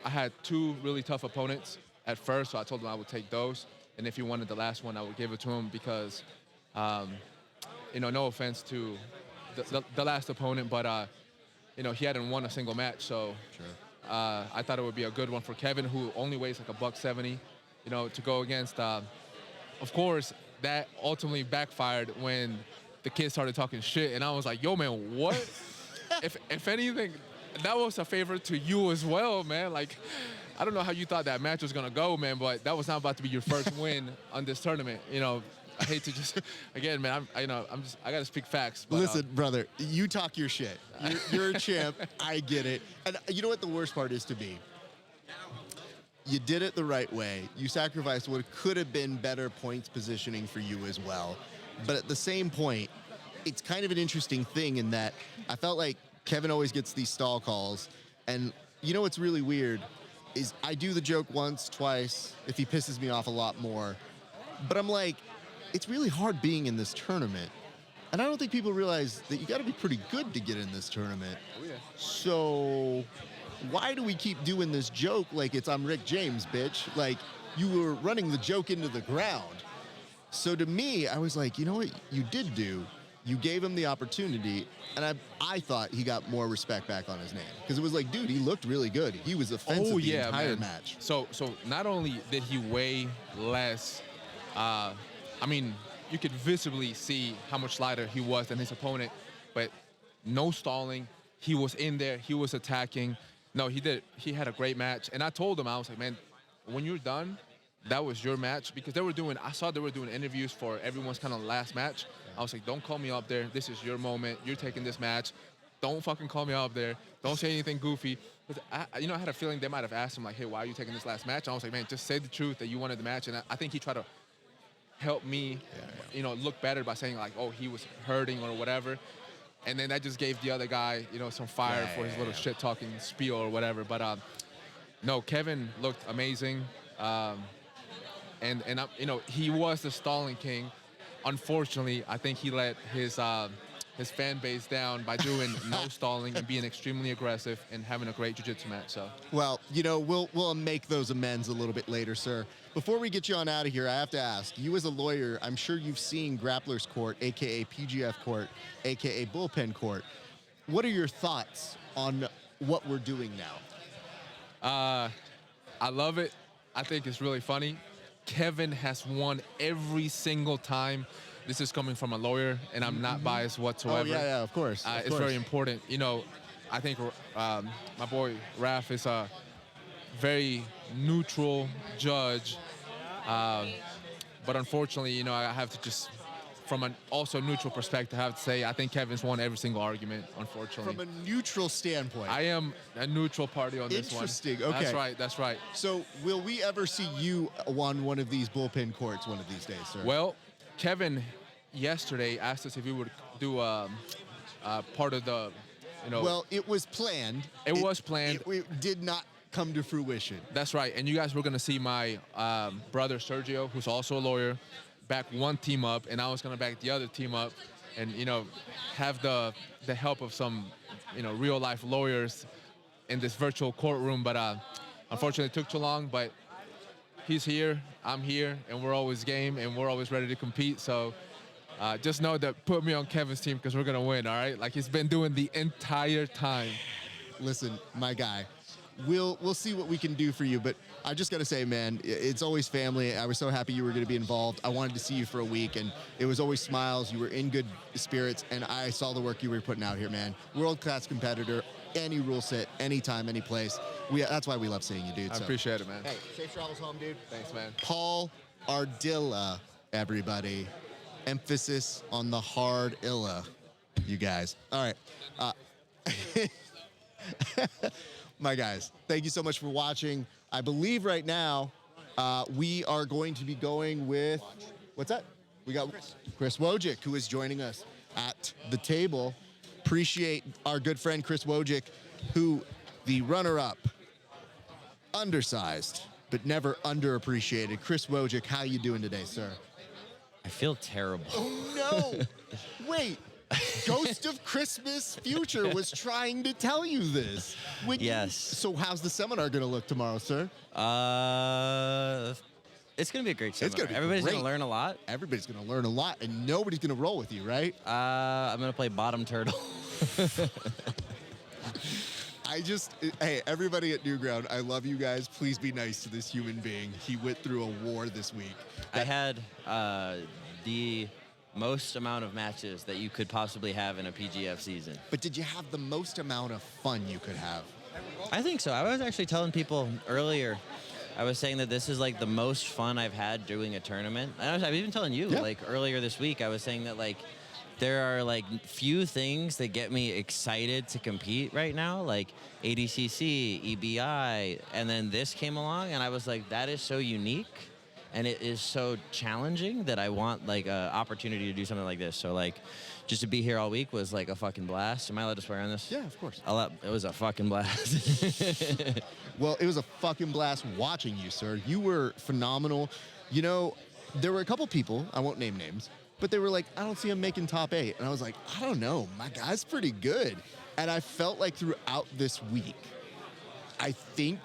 had 2 really tough opponents at first, so I told him I would take those. And if he wanted the last one, I would give it to him because, no offense to the last opponent, but, he hadn't won a single match. So I thought it would be a good one for Kevin, who only weighs like $170, to go against. Of course, that ultimately backfired when the kids started talking shit. And I was like, yo, man, what? if anything, that was a favor to you as well, man. Like, I don't know how you thought that match was gonna go, man, but that was not about to be your first win on this tournament. I hate to just, again, man, I gotta speak facts. But, listen, brother, you talk your shit. You're a champ. I get it. And you know what the worst part is to me? You did it the right way. You sacrificed what could have been better points positioning for you as well. But at the same point, it's kind of an interesting thing in that I felt like Kevin always gets these stall calls. And you know what's really weird is I do the joke once, twice, if he pisses me off a lot more. But I'm like, it's really hard being in this tournament. And I don't think people realize that you got to be pretty good to get in this tournament. Oh, yeah. So why do we keep doing this joke like it's I'm Rick James, bitch? Like, you were running the joke into the ground. So to me, I was like, you know what you did do? You gave him the opportunity, and I thought he got more respect back on his name. Because it was like, dude, he looked really good. He was offensive the entire match. So not only did he weigh less, you could visibly see how much lighter he was than his opponent, but no stalling. He was in there. He was attacking. No, he did. He had a great match. And I told him, I was like, man, when you're done, that was your match. Because I saw they were doing interviews for everyone's kind of last match. I was like, don't call me up there. This is your moment. You're taking this match. don't fucking call me out up there. Don't say anything goofy. But I had a feeling they might have asked him, like, hey, why are you taking this last match? I was like, man, just say the truth that you wanted the match. And I think he tried to help me, look better by saying, like, oh, he was hurting or whatever. And then that just gave the other guy, some fire for his little shit-talking spiel or whatever. But, no, Kevin looked amazing. And he was the stalling king. Unfortunately, I think he let his fan base down by doing no stalling and being extremely aggressive and having a great jiu-jitsu match. So, well, we'll make those amends a little bit later, sir. Before we get you on out of here, I have to ask, you as a lawyer, I'm sure you've seen Grappler's Court, a.k.a. PGF Court, a.k.a. Bullpen Court. What are your thoughts on what we're doing now? I love it. I think it's really funny. Kevin has won every single time. This is coming from a lawyer, and I'm not biased whatsoever. Oh, yeah, of course. It's very important. I think my boy Raph is a very neutral judge. But unfortunately, I have to just, from an also neutral perspective, I have to say I think Kevin's won every single argument, unfortunately. From a neutral standpoint. I am a neutral party on this one. Interesting, okay. That's right. So will we ever see you on one of these bullpen courts one of these days, sir? Well, Kevin yesterday asked us if we would do part of the, Well, it was planned. It was planned. It did not come to fruition. That's right. And you guys were going to see my brother Sergio, who's also a lawyer, back one team up, and I was going to back the other team up and, have the help of some, real-life lawyers in this virtual courtroom. But unfortunately, it took too long. But he's here, I'm here, and we're always game, and we're always ready to compete. So just know that put me on Kevin's team because we're going to win, all right? Like he's been doing the entire time. Listen, my guy, we'll see what we can do for you, but I just got to say, man, it's always family. I was so happy you were going to be involved. I wanted to see you for a week, and it was always smiles. You were in good spirits, and I saw the work you were putting out here, man. World-class competitor, any rule set, anytime, any place. That's why we love seeing you, dude. I appreciate it, man. Hey, safe travels home, dude. Thanks, man. Paul Ardilla, everybody. Emphasis on the hard illa, you guys. All right. My guys, thank you so much for watching. I believe right now we are going to be going with, what's that? We got Chris Wojcik, who is joining us at the table. Appreciate our good friend Chris Wojcik, who the runner-up, undersized, but never underappreciated. Chris Wojcik, how you doing today, sir? I feel terrible. Oh, no. Wait. Ghost of Christmas Future was trying to tell you this. Yes. So how's the seminar going to look tomorrow, sir? It's going to be a great seminar. It's gonna be Everybody's great. going to learn a lot. Everybody's going to learn a lot, and nobody's going to roll with you, right? I'm going to play bottom turtle. Hey, everybody at Newground, I love you guys. Please be nice to this human being. He went through a war this week. I had the most amount of matches that you could possibly have in a PGF season. But did you have the most amount of fun you could have? I think so. I was actually telling people earlier, I was saying that this is like the most fun I've had doing a tournament. I was even telling you, like earlier this week, I was saying that like there are like few things that get me excited to compete right now, like ADCC, EBI, and then this came along and I was like, that is so unique. And it is so challenging that I want like an opportunity to do something like this. So like, just to be here all week was like a fucking blast. Am I allowed to swear on this? Yeah, of course. It was a fucking blast. Well, it was a fucking blast watching you, sir. You were phenomenal. There were a couple people, I won't name names, but they were like, I don't see him making top 8. And I was like, I don't know. My guy's pretty good. And I felt like throughout this week, I think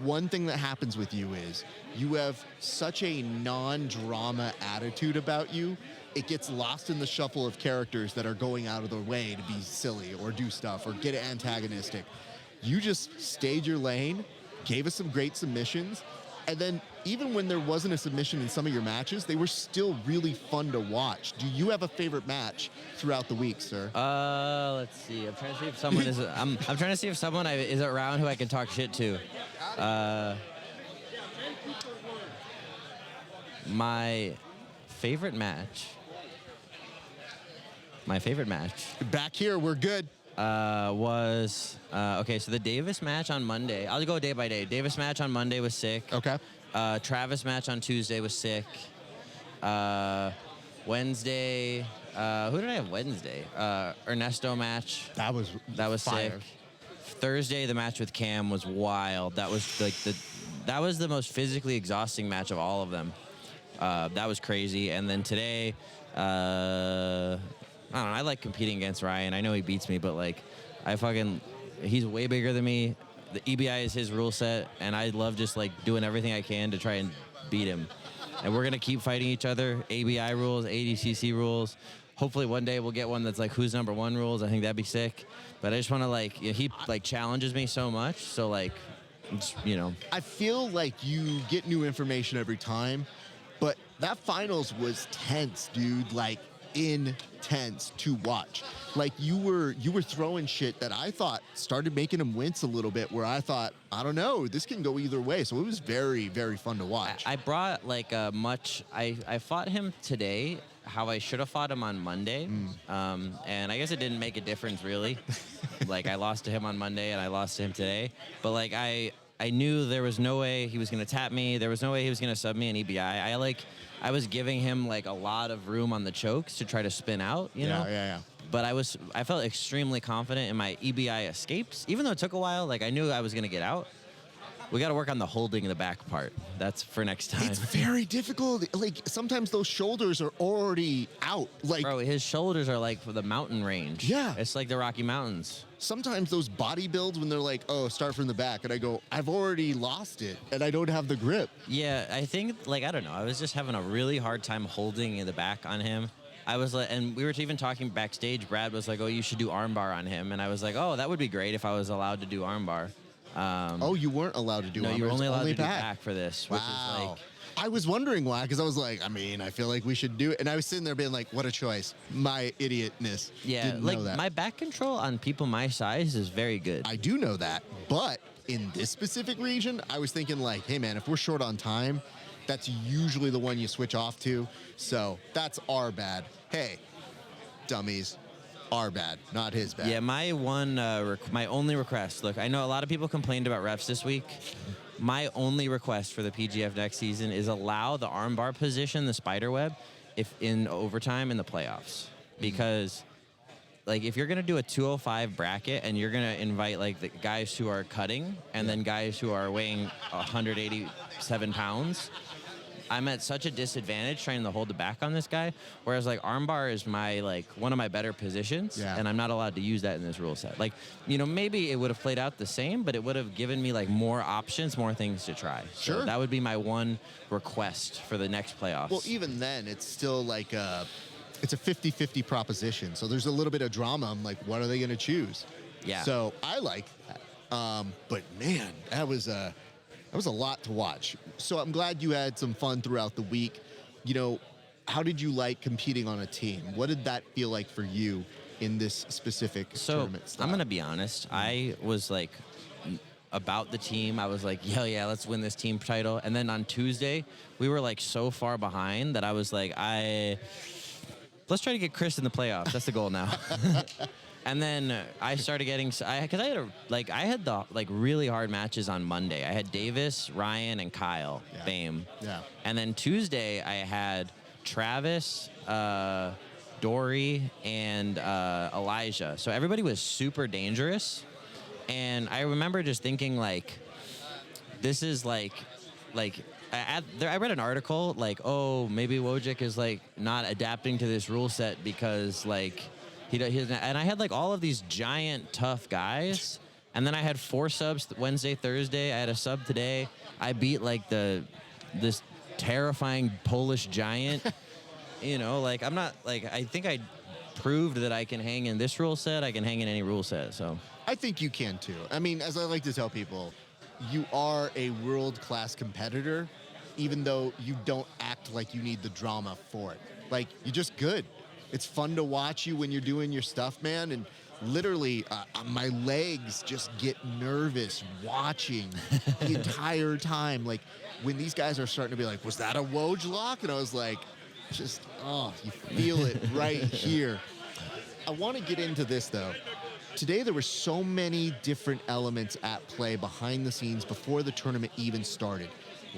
one thing that happens with you is you have such a non-drama attitude about you. It gets lost in the shuffle of characters that are going out of their way to be silly or do stuff or get antagonistic. You just stayed your lane, gave us some great submissions, and then even when there wasn't a submission in some of your matches, they were still really fun to watch. Do you have a favorite match throughout the week, sir? Let's see. I'm trying to see if someone is. I'm trying to see if someone is around who I can talk shit to. My favorite match. Back here, we're good. was okay. So the Davis match on Monday. I'll go day by day. Davis match on Monday was sick. Okay. Travis match on Tuesday was sick. Wednesday. Who did I have Wednesday? Ernesto match. That was fire. sick. Thursday the match with Cam was wild. That was like that was the most physically exhausting match of all of them. That was crazy. And then today, I don't know. I like competing against Ryan. I know he beats me, but like, he's way bigger than me. The EBI is his rule set, and I love just like doing everything I can to try and beat him. And we're gonna keep fighting each other. ABI rules, ADCC rules. Hopefully one day we'll get one that's like who's number one rules. I think that'd be sick. But I just want to like, he like challenges me so much. So like, I feel like you get new information every time, but that finals was tense, dude. Like intense to watch. Like you were throwing shit that I thought started making him wince a little bit, where I thought, I don't know, this can go either way. So it was very, very fun to watch. I brought like I fought him today how I should have fought him on Monday. And I guess it didn't make a difference really. Like I lost to him on Monday and I lost to him today. But like I knew there was no way he was going to tap me. There was no way he was going to sub me in EBI. I was giving him like a lot of room on the chokes to try to spin out, you know? Yeah. But I felt extremely confident in my EBI escapes. Even though it took a while, like I knew I was going to get out. We got to work on the holding the back part. That's for next time. It's very difficult. Like sometimes those shoulders are already out. Like, bro, his shoulders are like for the mountain range. Yeah. It's like the Rocky Mountains. Sometimes those body builds when they're like, oh, start from the back. And I go, I've already lost it and I don't have the grip. Yeah, I think, like, I don't know. I was just having a really hard time holding in the back on him. I was like, and we were even talking backstage. Brad was like, oh, you should do armbar on him. And I was like, oh, that would be great if I was allowed to do armbar. Oh, you weren't allowed to do no, armbar. you were only allowed to do back. back for this, which is like... I was wondering why, because I was like, I feel like we should do it. And I was sitting there being like, what a choice. My idiotness. Yeah, Didn't like know that. my back control on people my size is very good. I do know that. But in this specific region, I was thinking like, hey man, if we're short on time, that's usually the one you switch off to. So that's our bad. Hey, dummies. Our bad, not his bad. Yeah, my only request. Look, I know a lot of people complained about refs this week. My only request for the PGF next season is allow the armbar position, the spider web, if in overtime in the playoffs. Because, like, if you're gonna do a 205 bracket and you're gonna invite like the guys who are cutting and then guys who are weighing 187 pounds. I'm at such a disadvantage trying to hold the back on this guy, whereas like armbar is one of my better positions, and I'm not allowed to use that in this rule set. Like, maybe it would have played out the same, but it would have given me like more options, more things to try. So Sure. that would be my one request for the next playoffs. Well, even then, it's still like it's a 50-50 proposition. So there's a little bit of drama. I'm like, what are they going to choose? Yeah. So I like that. But man, that was a lot to watch. So I'm glad you had some fun throughout the week. How did you like competing on a team? What did that feel like for you in this specific tournament style? I'm going to be honest. I was like, about the team, I was like, yeah, let's win this team title. And then on Tuesday, we were like so far behind that I was like, let's try to get Chris in the playoffs. That's the goal now. And then I started getting, because I had the really hard matches on Monday. I had Davis, Ryan, and Kyle Bame. Yeah. And then Tuesday I had Travis, Dory, and Elijah. So everybody was super dangerous. And I remember just thinking like, this is like I read an article like, oh, maybe Wojcik is like not adapting to this rule set because like, he doesn't, and I had like all of these giant tough guys, and then I had 4 subs Wednesday, Thursday. I had a sub today. I beat like this terrifying Polish giant. I'm not like, I think I proved that I can hang in this rule set. I can hang in any rule set. So I think you can too. I mean, as I like to tell people, you are a world-class competitor, even though you don't act like you need the drama for it. Like, you're just good. It's fun to watch you when you're doing your stuff, man. And literally, my legs just get nervous watching the entire time. Like, when these guys are starting to be like, was that a Woj lock? And I was like, you feel it right here. I want to get into this, though. Today, there were so many different elements at play behind the scenes before the tournament even started.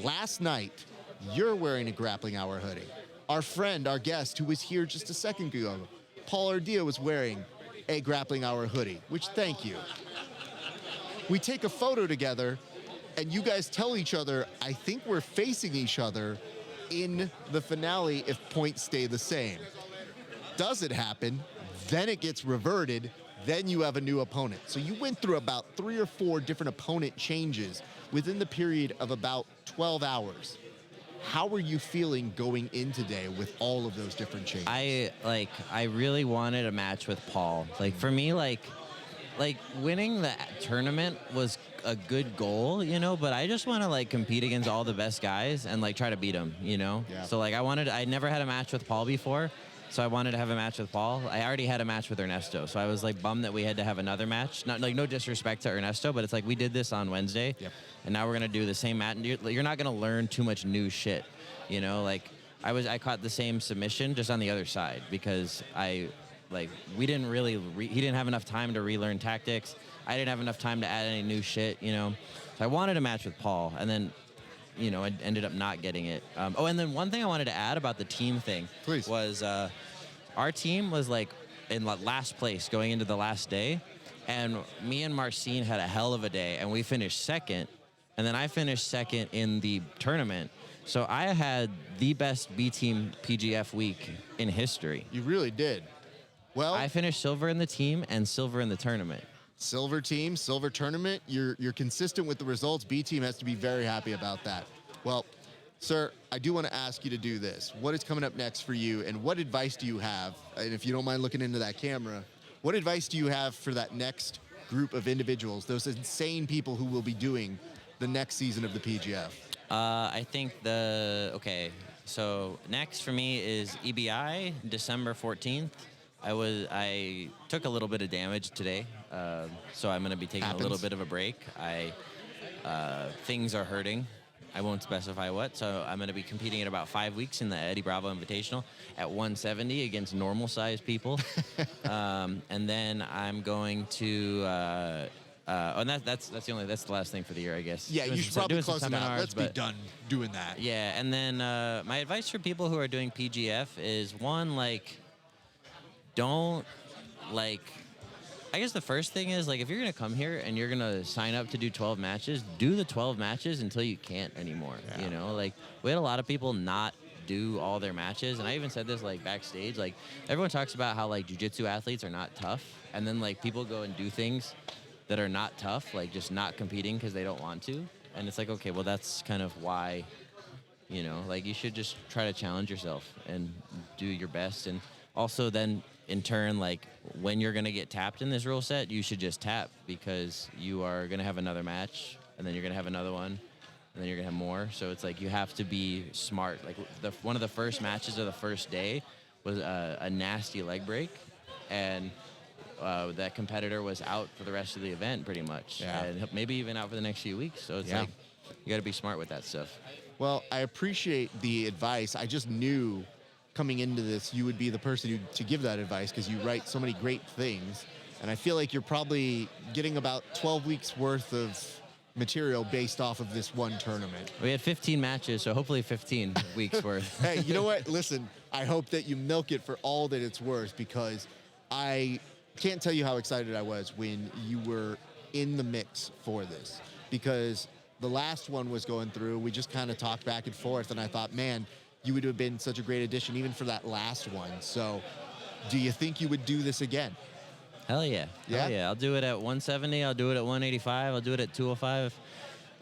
Last night, you're wearing a Grappling Hour hoodie. Our friend, our guest, who was here just a second ago, Paul Ardea, was wearing a Grappling Hour hoodie, which thank you. We take a photo together, and you guys tell each other, I think we're facing each other in the finale if points stay the same. Does it happen? Then it gets reverted. Then you have a new opponent. So you went through about 3 or 4 different opponent changes within the period of about 12 hours. How are you feeling going in today with all of those different changes? I really wanted a match with Paul. Like for me, like winning the tournament was a good goal, you know, but I just want to like compete against all the best guys and like try to beat them, you know? Yeah. So like I never had a match with Paul before. So I wanted to have a match with Paul. I already had a match with Ernesto, so I was like bummed that we had to have another match. Not like no disrespect to Ernesto, but it's like we did this on Wednesday, and now we're gonna do the same match. And you're not gonna learn too much new shit, you know. Like I caught the same submission just on the other side because we didn't really he didn't have enough time to relearn tactics. I didn't have enough time to add any new shit, you know. So I wanted a match with Paul, and then, you know, I ended up not getting it. And then one thing I wanted to add about the team thing was our team was like in last place going into the last day, and me and Marcin had a hell of a day, and we finished second, and then I finished second in the tournament. So I had the best B-team PGF week in history. You really did. Well, I finished silver in the team and silver in the tournament. Silver team, silver tournament. You're consistent with the results. B team has to be very happy about that. Well, sir, I do want to ask you to do this. What is coming up next for you, and what advice do you have? And if you don't mind looking into that camera, what advice do you have for that next group of individuals, those insane people who will be doing the next season of the PGF? I think so next for me is EBI, December 14th. I took a little bit of damage today, so I'm going to be taking a little bit of a break. Things are hurting. I won't specify what, so I'm going to be competing in about 5 weeks in the Eddie Bravo Invitational at 170 against normal-sized people. And then I'm going to, and that's the last thing for the year, I guess. Yeah, you should probably close it out. Let's be done doing that. Yeah, and then my advice for people who are doing PGF is, one, don't, I guess the first thing is, if you're going to come here and you're going to sign up to do 12 matches, do the 12 matches until you can't anymore, you know? We had a lot of people not do all their matches, and I even said this, backstage. Everyone talks about how, jiu-jitsu athletes are not tough, and then, people go and do things that are not tough, just not competing because they don't want to, and it's okay, well, that's kind of why, you know? You should just try to challenge yourself and do your best, and also then, in turn, when you're going to get tapped in this rule set, you should just tap, because you are going to have another match, and then you're going to have another one, and then you're going to have more. So it's you have to be smart. One of the first matches of the first day was a nasty leg break, and that competitor was out for the rest of the event pretty much, and maybe even out for the next few weeks. So it's you got to be smart with that stuff. Well, I appreciate the advice. I just knew coming into this, you would be the person to give that advice, because you write so many great things. And I feel like you're probably getting about 12 weeks worth of material based off of this one tournament. We had 15 matches, so hopefully 15 weeks worth. Hey, you know what? Listen, I hope that you milk it for all that it's worth, because I can't tell you how excited I was when you were in the mix for this, because the last one was going through. We just kind of talked back and forth, and I thought, man, you would have been such a great addition even for that last one. So do you think you would do this again? Hell yeah. Yeah? Hell yeah. I'll do it at 170. I'll do it at 185. I'll do it at 205.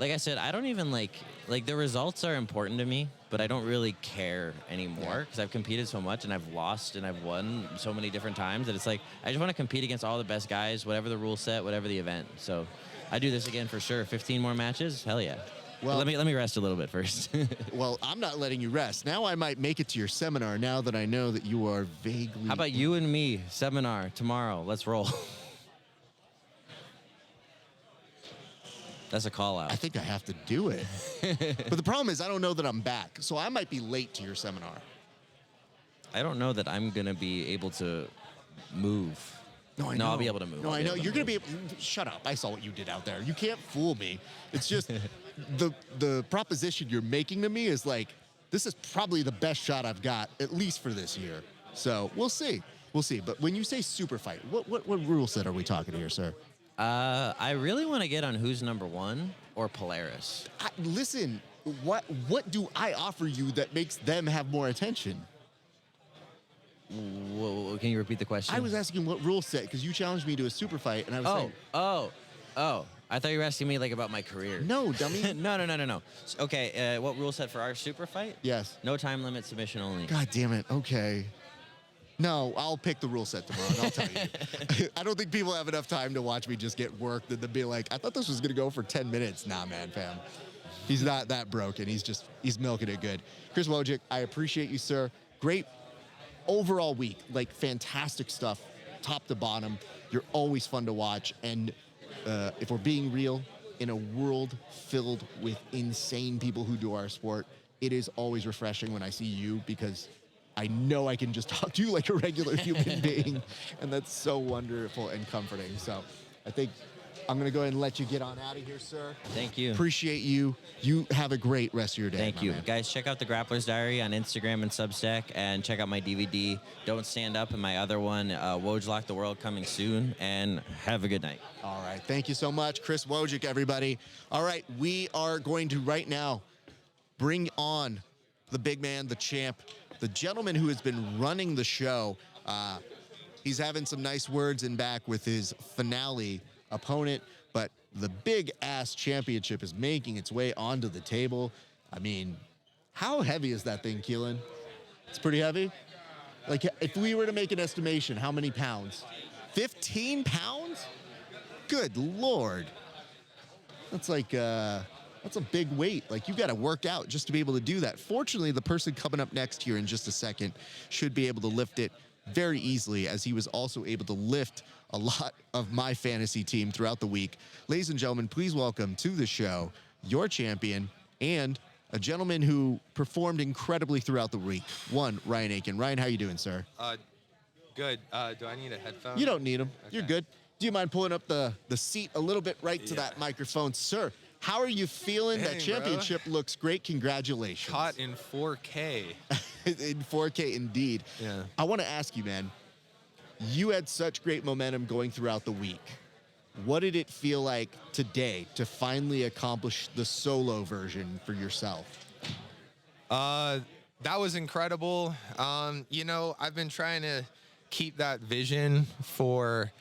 Like I said, I don't even the results are important to me, but I don't really care anymore, because I've competed so much, and I've lost and I've won so many different times that it's I just want to compete against all the best guys, whatever the rule set, whatever the event. So I do this again for sure. 15 more matches. Hell yeah. Well, let me rest a little bit first. Well, I'm not letting you rest. Now I might make it to your seminar, now that I know that you are vaguely... How about you and me, seminar tomorrow? Let's roll. That's a call out. I think I have to do it. But the problem is I don't know that I'm back, so I might be late to your seminar. I don't know that I'm going to be able to move. No, I No, know. I'll be able to move. No, I'll I be know. able to You're going to move. be able. Shut up. I saw what you did out there. You can't fool me. It's just the proposition you're making to me is like, this is probably the best shot I've got, at least for this year. So we'll see. We'll see. But when you say super fight, what rule set are we talking here, sir? I really want to get on who's number one or Polaris. Listen, what do I offer you that makes them have more attention? Whoa, can you repeat the question? I was asking what rule set because you challenged me to a super fight, and I was saying, Oh. I thought you were asking me like about my career. No, dummy. No. Okay, what rule set for our super fight? Yes. No time limit, submission only. God damn it. Okay. No, I'll pick the rule set tomorrow, and I'll tell you. I don't think people have enough time to watch me just get worked and then be like, I thought this was going to go for 10 minutes. Nah, man, fam. He's not that broken. He's milking it good. Chris Wojcik, I appreciate you, sir. Great overall week. Like, fantastic stuff, top to bottom. You're always fun to watch. And if we're being real, in a world filled with insane people who do our sport, it is always refreshing when I see you because I know I can just talk to you like a regular human being, and that's so wonderful and comforting. So I think I'm going to go ahead and let you get on out of here, sir. Thank you. Appreciate you. You have a great rest of your day. Thank you. Guys, check out the Grappler's Diary on Instagram and Substack, and check out my DVD, Don't Stand Up, and my other one, Woj Lock the World, coming soon, and have a good night. All right. Thank you so much, Chris Wojcik, everybody. All right. We are going to right now bring on the big man, the champ, the gentleman who has been running the show. He's having some nice words in back with his finale opponent, but the big ass championship is making its way onto the table. I mean, how heavy is that thing, Keelan? It's pretty heavy. Like, if we were to make an estimation, how many pounds? 15 pounds? Good Lord. That's like, that's a big weight. Like, you got to work out just to be able to do that. Fortunately, the person coming up next here in just a second should be able to lift it very easily, as he was also able to lift a lot of my fantasy team throughout the week. Ladies and gentlemen, please welcome to the show your champion and a gentleman who performed incredibly throughout the week. One, Ryan Aiken. Ryan, how you doing, sir? Good. Do I need a headphone? You don't need them. Okay. You're good. Do you mind pulling up the seat a little bit right to that microphone? Sir, how are you feeling? Dang, that championship looks great. Congratulations. Caught in 4K. In 4K, indeed. Yeah. I want to ask you, man, you had such great momentum going throughout the week. What did it feel like today to finally accomplish the solo version for yourself? That was incredible. You know, I've been trying to keep that vision for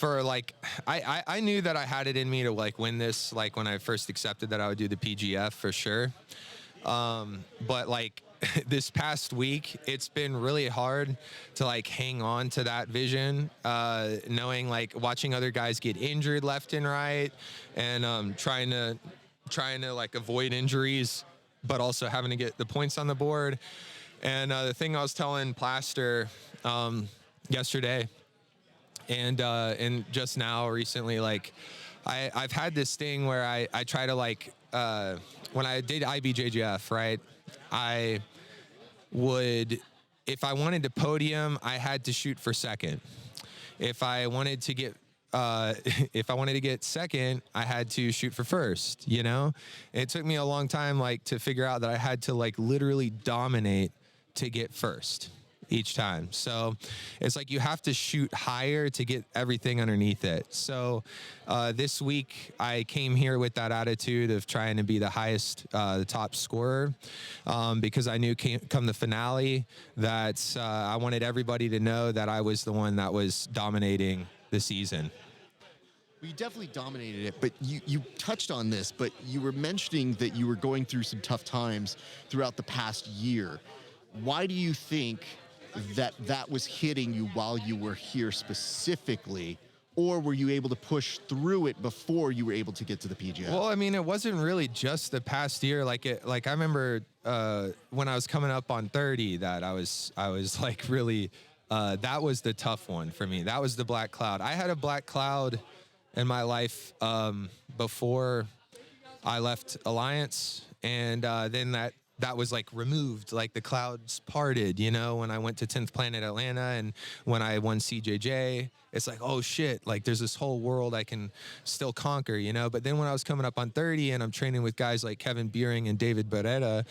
like, I knew that I had it in me to like win this, like when I first accepted that I would do the PGF for sure. But like this past week, it's been really hard to like hang on to that vision, knowing like watching other guys get injured left and right, and trying to like avoid injuries, but also having to get the points on the board. And the thing I was telling Plaster yesterday and just now recently, like I've had this thing where I try to like when I did IBJJF, right, I would, if I wanted to podium, I had to shoot for second. If I wanted to get second, I had to shoot for first, you know? It took me a long time like to figure out that I had to like literally dominate to get first each time. So it's like you have to shoot higher to get everything underneath it. So this week I came here with that attitude of trying to be the highest, the top scorer, because I knew come the finale that I wanted everybody to know that I was the one that was dominating the season. Well, you definitely dominated it, but you touched on this, but you were mentioning that you were going through some tough times throughout the past year. Why do you think that was hitting you while you were here specifically, or were you able to push through it before you were able to get to the PGF? Well, I mean, it wasn't really just the past year. Like I remember when I was coming up on 30, that I was like really, that was the tough one for me. That was the black cloud. I had a black cloud in my life before I left Alliance, and then that that was like removed, like the clouds parted, you know, when I went to 10th Planet Atlanta and when I won CJJ, it's like, oh shit, like there's this whole world I can still conquer, you know. But then when I was coming up on 30 and I'm training with guys like Kevin Beering and David Beretta,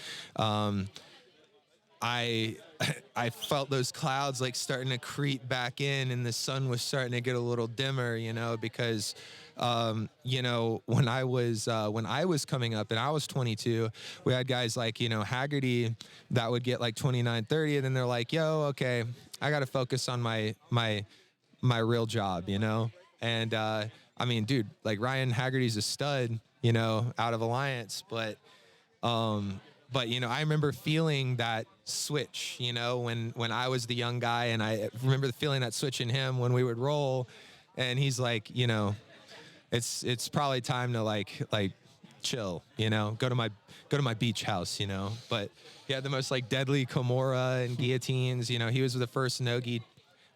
I felt those clouds like starting to creep back in, and the sun was starting to get a little dimmer, you know, because you know, when I was coming up and I was 22, we had guys like, you know, Haggerty that would get like 29, 30, and then they're like, yo, okay, I got to focus on my real job, you know. And I mean, dude, like Ryan Haggerty's a stud, you know, out of Alliance, but you know, I remember feeling that switch, you know, when I was the young guy, and I remember feeling that switch in him when we would roll, and he's like, you know, it's probably time to like chill, you know, go to my beach house, you know. But he had the most like deadly Kimura and guillotines, you know. He was the first no-gi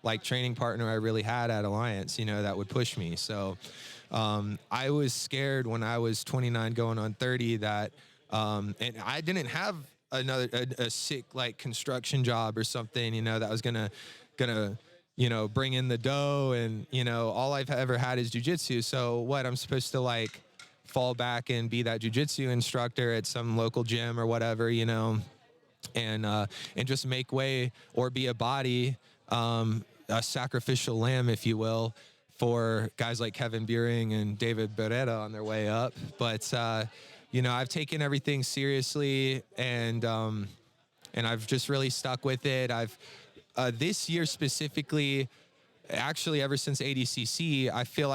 like training partner I really had at Alliance, you know, that would push me. So I was scared when I was 29 going on 30 that and I didn't have a sick like construction job or something, you know, that was gonna you know, bring in the dough, and you know, all I've ever had is jiu-jitsu. So what, I'm supposed to like fall back and be that jiu-jitsu instructor at some local gym or whatever, you know, and just make way, or be a body, a sacrificial lamb, if you will, for guys like Kevin Beering and David Beretta on their way up. But you know, I've taken everything seriously, and I've just really stuck with it. I've this year specifically, actually ever since ADCC, I feel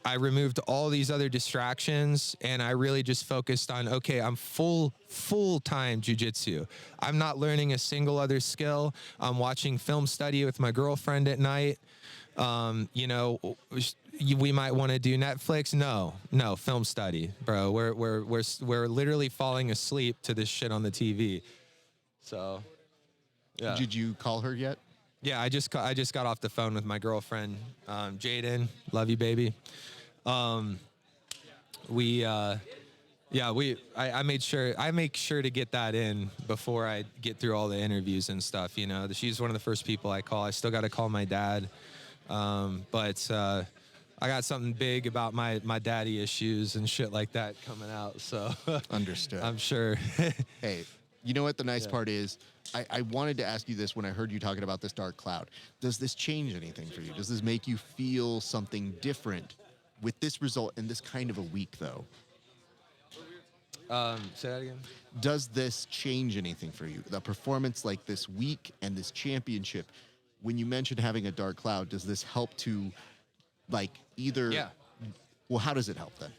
I removed all these other distractions, and I really just focused on, okay, I'm full-time jiu-jitsu. I'm not learning a single other skill. I'm watching film study with my girlfriend at night. You know, we might want to do Netflix. No, film study, bro. We're literally falling asleep to this shit on the TV. So, yeah. Did you call her yet? Yeah, I just got off the phone with my girlfriend, Jaden. Love you, baby. I make sure to get that in before I get through all the interviews and stuff. You know, she's one of the first people I call. I still got to call my dad, but I got something big about my daddy issues and shit like that coming out. So understood. I'm sure. Hey, you know what the nice part is? I wanted to ask you this when I heard you talking about this dark cloud. Does this change anything for you? Does this make you feel something different with this result in this kind of a week, though? Say that again? Does this change anything for you? The performance like this week and this championship, when you mentioned having a dark cloud, does this help to, like, either... Yeah. Well, how does it help then?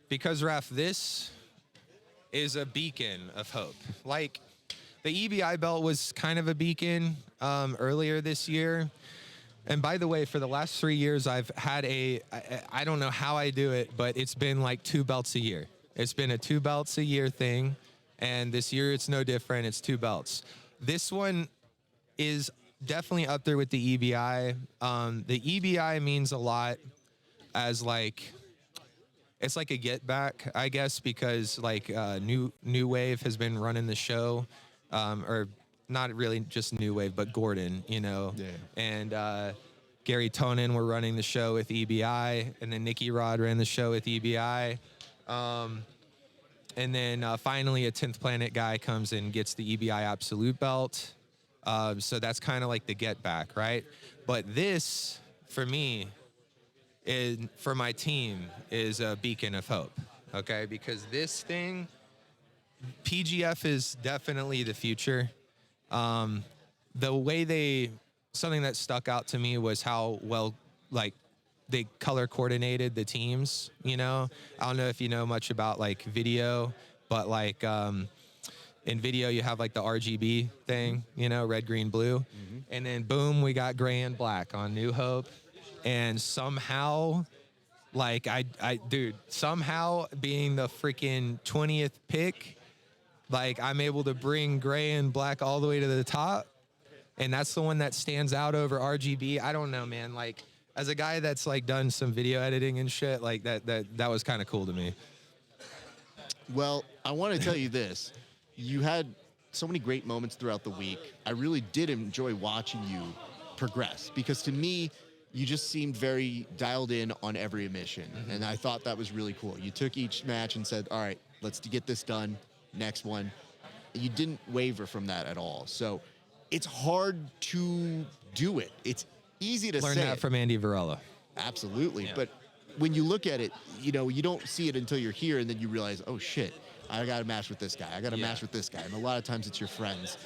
Because, Raph, this is a beacon of hope. Like, the EBI belt was kind of a beacon earlier this year. And by the way, for the last 3 years, I've had I don't know how I do it, but it's been like 2 belts a year. It's been a 2 belts a year thing. And this year, it's no different. It's 2 belts. This one is definitely up there with the EBI. The EBI means a lot as like... It's like a get back, I guess, because like New Wave has been running the show, or not really just New Wave, but Gordon, you know, and Gary Tonin were running the show with EBI, and then Nicky Rod ran the show with EBI, and then finally a 10th Planet guy comes and gets the EBI Absolute belt, so that's kind of like the get back, right? But this, for me, for my team, is a beacon of hope, okay? Because this thing, PGF is definitely the future. The way something that stuck out to me was how well, like, they color coordinated the teams, you know? I don't know if you know much about, like, video, but, like, in video, you have, like, the RGB thing, you know, red, green, blue. Mm-hmm. And then, boom, we got gray and black on New Hope. And somehow, like, dude, somehow being the freaking 20th pick, like, I'm able to bring gray and black all the way to the top. And that's the one that stands out over RGB. I don't know, man. Like, as a guy that's, like, done some video editing and shit, like, that was kind of cool to me. Well, I want to tell you this. You had so many great moments throughout the week. I really did enjoy watching you progress because to me, you just seemed very dialed in on every emission. And I thought that was really cool. You took each match and said, all right, let's get this done. Next one. You didn't waver from that at all. So it's hard to do it. It's easy to Learn say that it. from Andy Varela. Absolutely. But when you look at it, you don't see it until you're here and then you realize, oh shit, I got a match with this guy. I got a match with this guy. And a lot of times it's your friends.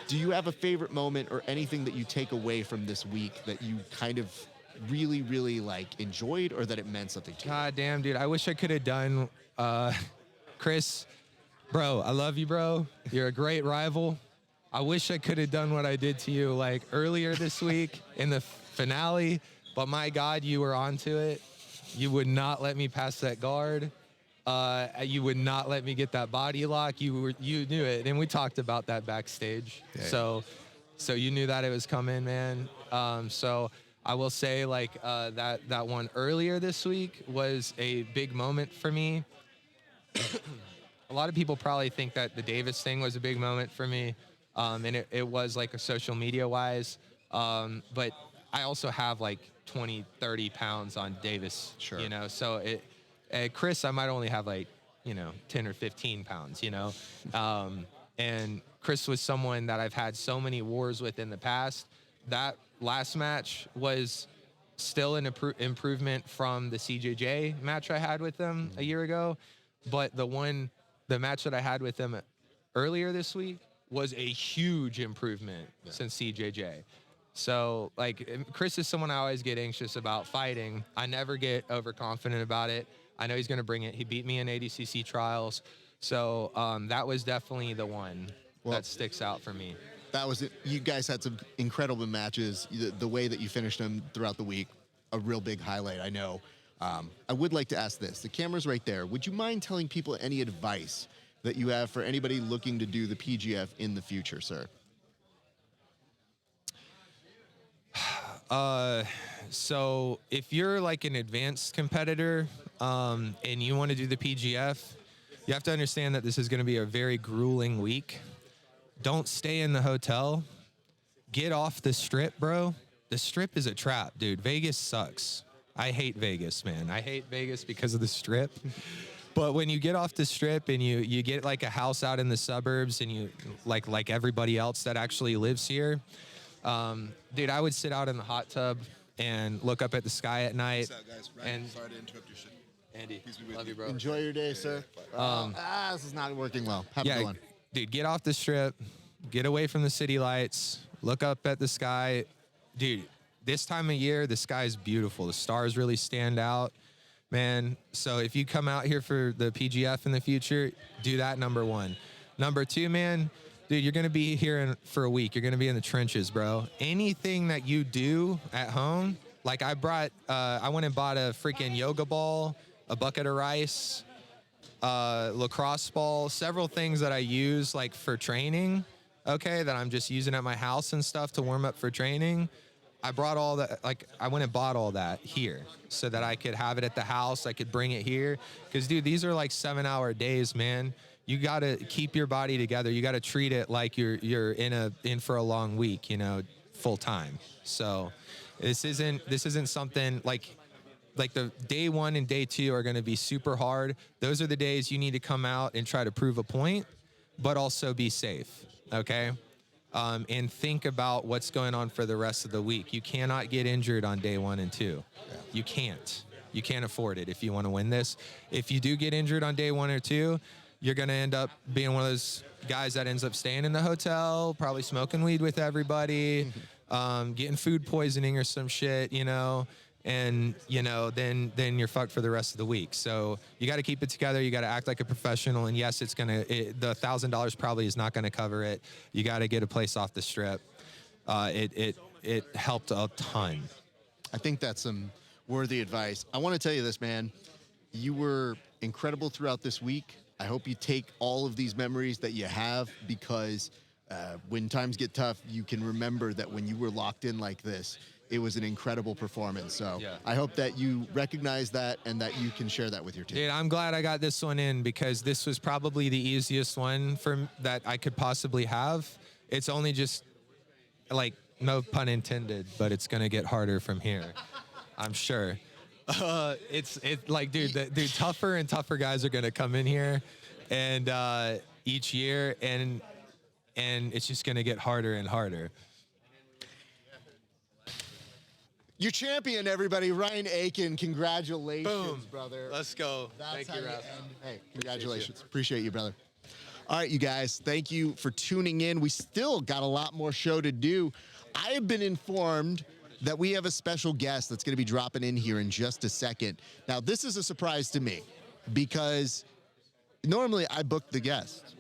Do you have a favorite moment or anything that you take away from this week that you kind of really, really like enjoyed or that it meant something to you? God damn, dude. I wish I could have done, Chris, bro, I love you, bro. You're a great rival. I wish I could have done what I did to you like earlier this week in the finale, but my God, you were onto it. You would not let me pass that guard. You would not let me get that body lock. You knew it, and we talked about that backstage. Yeah. So you knew that it was coming, man. So I will say, like that one earlier this week was a big moment for me. A lot of people probably think that the Davis thing was a big moment for me, and it was like a social media wise. But I also have like 20, 30 pounds on Davis, you know, so Chris, I might only have like, 10 or 15 pounds, and Chris was someone that I've had so many wars with in the past. That last match was still an improvement from the CJJ match I had with him a year ago. But the match that I had with him earlier this week was a huge improvement since CJJ. So, like, Chris is someone I always get anxious about fighting. I never get overconfident about it. I know he's going to bring it. He beat me in ADCC trials. So that was definitely the one that sticks out for me. That was it. You guys had some incredible matches. The way that you finished them throughout the week, a real big highlight, I know. I would like to ask this. The camera's right there. Would you mind telling people any advice that you have for anybody looking to do the PGF in the future, sir? So if you're like an advanced competitor and you want to do the PGF, you have to understand that this is going to be a very grueling week. Don't stay in the hotel. Get off the strip, bro. The strip is a trap, dude. Vegas sucks. I hate Vegas, man. I hate Vegas because of the strip. But when you get off the strip and you get like a house out in the suburbs and you like everybody else that actually lives here, dude, I would sit out in the hot tub and look up at the sky at night. What's up, guys? Ryan, and sorry to interrupt your shit. Andy, love you, bro. Enjoy your day, sir. This is not working well. Have a good one. Dude, get off the strip, get away from the city lights, look up at the sky. Dude, this time of year, the sky is beautiful. The stars really stand out, man. So if you come out here for the PGF in the future, do that, number one. Number two, man, dude, you're going to be here for a week. You're going to be in the trenches, bro. Anything that you do at home, like I went and bought a freaking yoga ball, a bucket of rice, lacrosse ball, several things that I use like for training, okay, that I'm just using at my house and stuff to warm up for training. I brought all that, like I went and bought all that here so that I could have it at the house. I could bring it here. Because, dude, these are like 7-hour days, man. You got to keep your body together. You got to treat it like you're in for a long week, full time. So this isn't something like the day one and day two are going to be super hard. Those are the days you need to come out and try to prove a point, but also be safe, okay? And think about what's going on for the rest of the week. You cannot get injured on day 1 and 2. You can't. You can't afford it if you want to win this. If you do get injured on day 1 or 2, you're going to end up being one of those guys that ends up staying in the hotel, probably smoking weed with everybody, getting food poisoning or some shit, and then you're fucked for the rest of the week. So you got to keep it together. You got to act like a professional. And yes, the $1,000 probably is not going to cover it. You got to get a place off the strip. It helped a ton. I think that's some worthy advice. I want to tell you this, man. You were incredible throughout this week. I hope you take all of these memories that you have because when times get tough, you can remember that when you were locked in like this, it was an incredible performance. So Yeah. I hope that you recognize that and that you can share that with your team. Dude, I'm glad I got this one in because this was probably the easiest one that I could possibly have. It's only just, like, no pun intended, but it's gonna get harder from here, I'm sure. It's like, dude, tougher and tougher guys are gonna come in here, and each year, and it's just gonna get harder and harder. Your champion, everybody, Ryan Aiken. Congratulations, Boom. brother. Let's go. That's Thank you, how Raf. end. Hey, congratulations. Appreciate you, brother. All right, you guys, thank you for tuning in. We still got a lot more show to do. I have been informed that we have a special guest that's going to be dropping in here in just a second. Now, this is a surprise to me because normally I book the guest.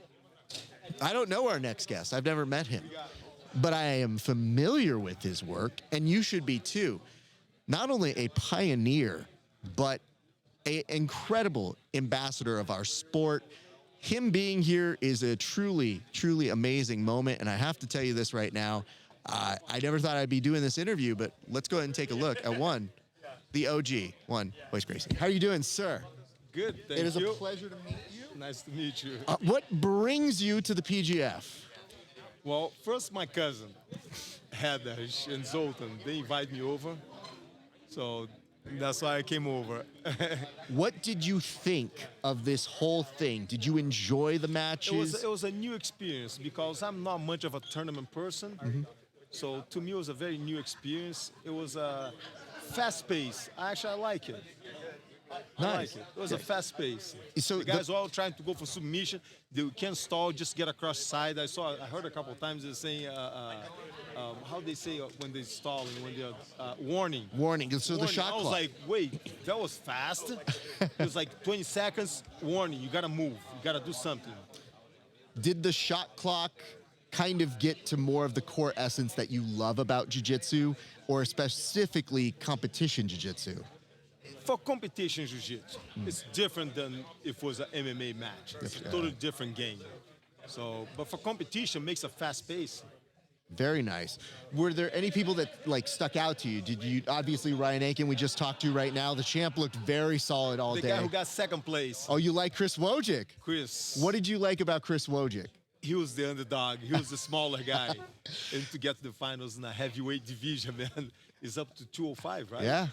I don't know our next guest. I've never met him. But I am familiar with his work, and you should be too. Not only a pioneer, but an incredible ambassador of our sport. Him being here is a truly, truly amazing moment, and I have to tell you this right now. I never thought I'd be doing this interview, but let's go ahead and take a look at the OG, Royce Gracie. How are you doing, sir? Good, thank you. It is a pleasure to meet you. Nice to meet you. What brings you to the PGF? Well, first my cousin, Heather and Zoltan, they invited me over. So that's why I came over. What did you think of this whole thing? Did you enjoy the matches? It was a new experience because I'm not much of a tournament person. So to me, it was a very new experience. It was a fast pace. I like it. I like it. It was a fast pace. So the guys were all trying to go for submission. They can't stall, just get across side. I heard a couple of times they're saying, how they say when they're stalling, when they're warning. Warning. So Warning. the shot I was clock. like, wait, that was fast. It was like 20 seconds, warning, you gotta move, you gotta do something. Did the shot clock kind of get to more of the core essence that you love about jiu-jitsu, or specifically competition jiu-jitsu? For competition jiu-jitsu, it's different than if it was an MMA match. It's a totally different game. So, but for competition, makes a fast pace. Very nice. Were there any people that like stuck out to you? Did you, obviously Ryan Aiken, we just talked to right now. The champ looked very solid all The day. guy who got second place. Oh, you like Chris Wojcik? Chris. What did you like about Chris Wojcik? He was the underdog. He was the smaller guy. And to get to the finals in the heavyweight division, man, is up to 205, right? Yeah.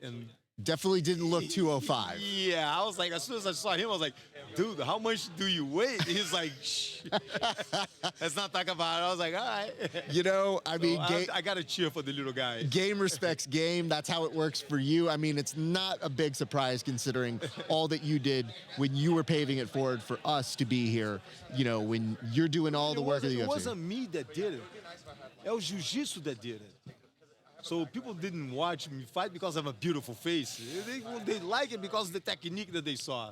And definitely didn't look 205. Yeah, I was like, as soon as I saw him, I was like, dude, how much do you weigh? He's like, shh. Let's not talk about it. I was like, all right. You know, I mean, I got to cheer for the little guy. Game respects game. That's how it works for you. I mean, it's not a big surprise considering all that you did when you were paving it forward for us to be here, you know, when you're doing all the work of the UFC. It wasn't me that did it. It was jiu-jitsu that did it. So people didn't watch me fight because I have a beautiful face. They like it because of the technique that they saw.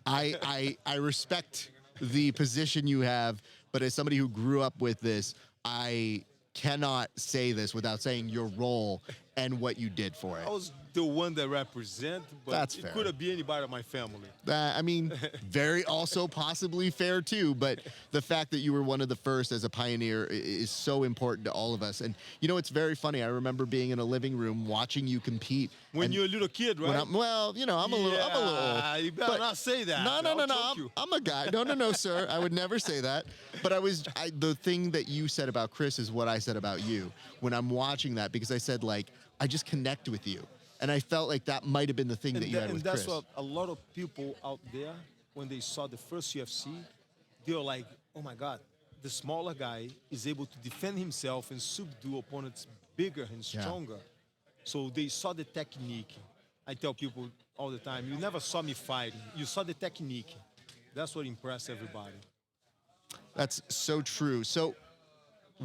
I respect the position you have, but as somebody who grew up with this, I cannot say this without saying your role and what you did for it. I was the one that represent, but That's it fair. could have been anybody in my family. I mean, very also possibly fair too, but the fact that you were one of the first as a pioneer is so important to all of us. And you know, it's very funny. I remember being in a living room watching you compete. When you're a little kid, right? Well, you know, I'm a little old. You better not say that. No. I'm a guy. No, sir. I would never say that. But the thing that you said about Chris is what I said about you when I'm watching that, because I said, like, I just connect with you. And I felt like that might have been the thing that you had with Chris. And that's what a lot of people out there, when they saw the first UFC, they were like, oh my God, the smaller guy is able to defend himself and subdue opponents bigger and stronger. So they saw the technique. I tell people all the time, you never saw me fighting. You saw the technique. That's what impressed everybody. That's so true. So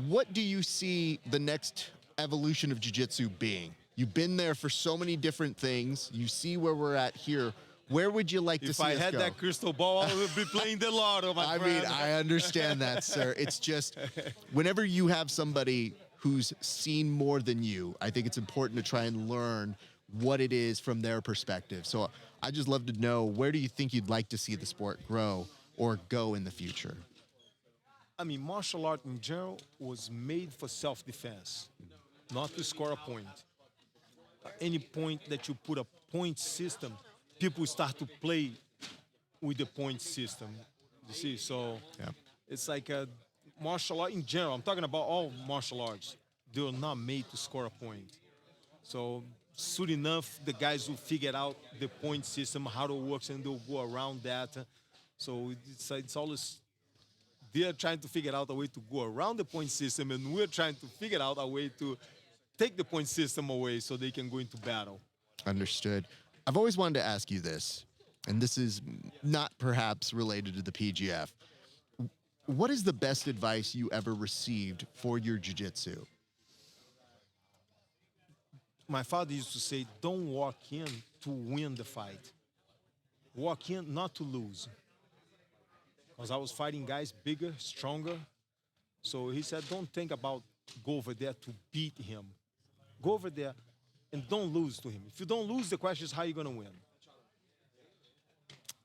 what do you see the next evolution of jiu-jitsu being? You've been there for so many different things. You see where we're at here. Where would you like to see us go? If I had that crystal ball, I would be playing the lotto, my friend. I mean, I understand that, sir. It's just, whenever you have somebody who's seen more than you, I think it's important to try and learn what it is from their perspective. So I just love to know, where do you think you'd like to see the sport grow or go in the future? I mean, martial art in general was made for self-defense, not to score a point. any point that you put a point system, people start to play with the point system. You see, so it's like a martial art in general. I'm talking about all martial arts. They're not made to score a point. So soon enough, the guys will figure out the point system, how it works, and they'll go around that. So it's always they're trying to figure out a way to go around the point system, and we're trying to figure out a way to take the point system away so they can go into battle. Understood. I've always wanted to ask you this, and this is not perhaps related to the PGF. What is the best advice you ever received for your jiu-jitsu? My father used to say, don't walk in to win the fight. Walk in not to lose. Because I was fighting guys bigger, stronger. So he said, don't think about go over there to beat him. Go over there and don't lose to him. If you don't lose, the question is how you're going to win.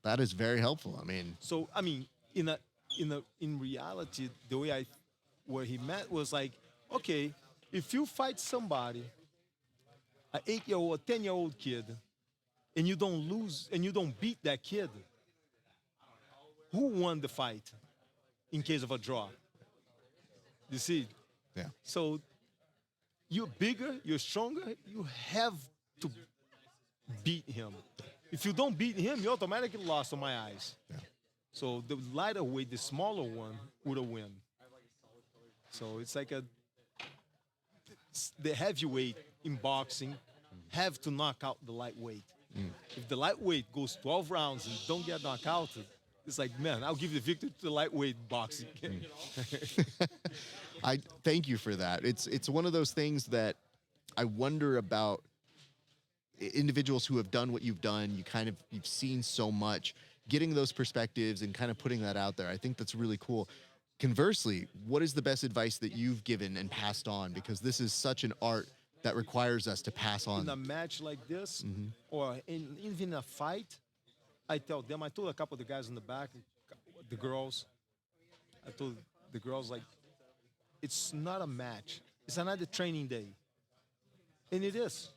That is very helpful. I mean, so I mean, in reality, the way where he meant was like, okay, if you fight somebody, an 8-year-old, a 10-year-old kid, and you don't lose and you don't beat that kid, who won the fight in case of a draw? You see? Yeah. So you're bigger, you're stronger, you have to beat him. If you don't beat him, you automatically lost in my eyes. Yeah. So the lighter weight, the smaller one, would have won. So it's like the heavyweight in boxing have to knock out the lightweight. If the lightweight goes 12 rounds and don't get knocked out, it's like, man, I'll give the victory to the lightweight boxing. I thank you for that. It's one of those things that I wonder about individuals who have done what you've done. You've seen so much, getting those perspectives and kind of putting that out there. I think that's really cool. Conversely, what is the best advice that you've given and passed on? Because this is such an art that requires us to pass on. In a match like this, or even a fight, I told a couple of the guys in the back, the girls, I told the girls, like, it's not a match. It's another training day. And it is.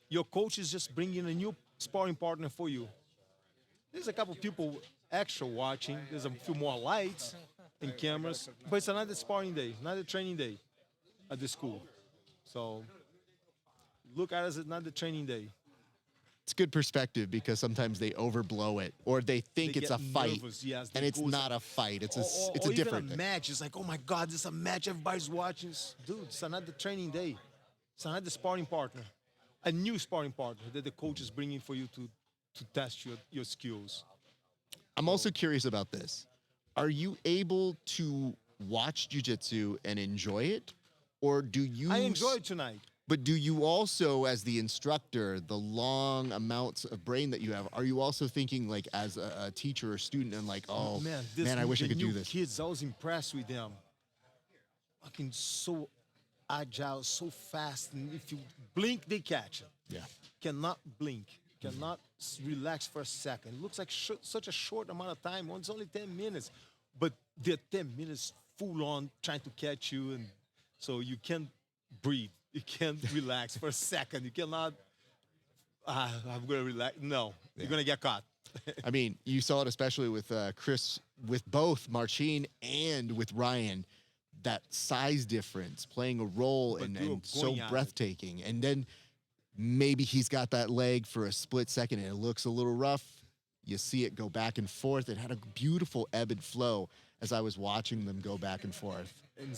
Your coach is just bringing a new sparring partner for you. There's a couple people extra watching. There's a few more lights and cameras. But it's another sparring day, another training day at the school. So look at it as another training day. It's good perspective because sometimes they overblow it or they think it's a fight, yes, and it's not a fight. It's a different even a match. It's like, oh my God, this is a match. Everybody's watching. Dude, it's another training day. It's another sparring partner, a new sparring partner that the coach is bringing for you to test your skills. I'm also curious about this. Are you able to watch jiu-jitsu and enjoy it, or do you? I enjoy it tonight. But do you also, as the instructor, the long amounts of brain that you have, are you also thinking like as a teacher or student and like, oh man, I wish I could do this? Kids, I was impressed with them. Fucking so agile, so fast, and if you blink, they catch it. Yeah. Cannot blink, cannot relax for a second. It looks like such a short amount of time. It's only 10 minutes, but they're 10 minutes full on trying to catch you, and so you can't breathe. You can't relax for a second. You cannot, I'm going to relax. No, you're going to get caught. I mean, you saw it especially with Chris, with both Marcin and with Ryan, that size difference playing a role and so breathtaking. And then maybe he's got that leg for a split second and it looks a little rough. You see it go back and forth. It had a beautiful ebb and flow as I was watching them go back and forth. And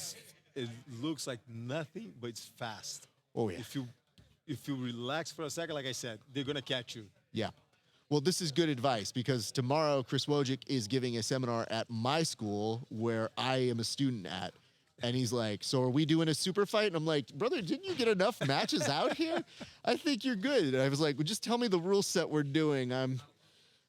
it looks like nothing, but it's fast. Oh, yeah. If you relax for a second, like I said, they're going to catch you. Yeah. Well, this is good advice because tomorrow Chris Wojcik is giving a seminar at my school where I am a student at. And he's like, so are we doing a super fight? And I'm like, brother, didn't you get enough matches out here? I think you're good. And I was like, well, just tell me the rule set we're doing.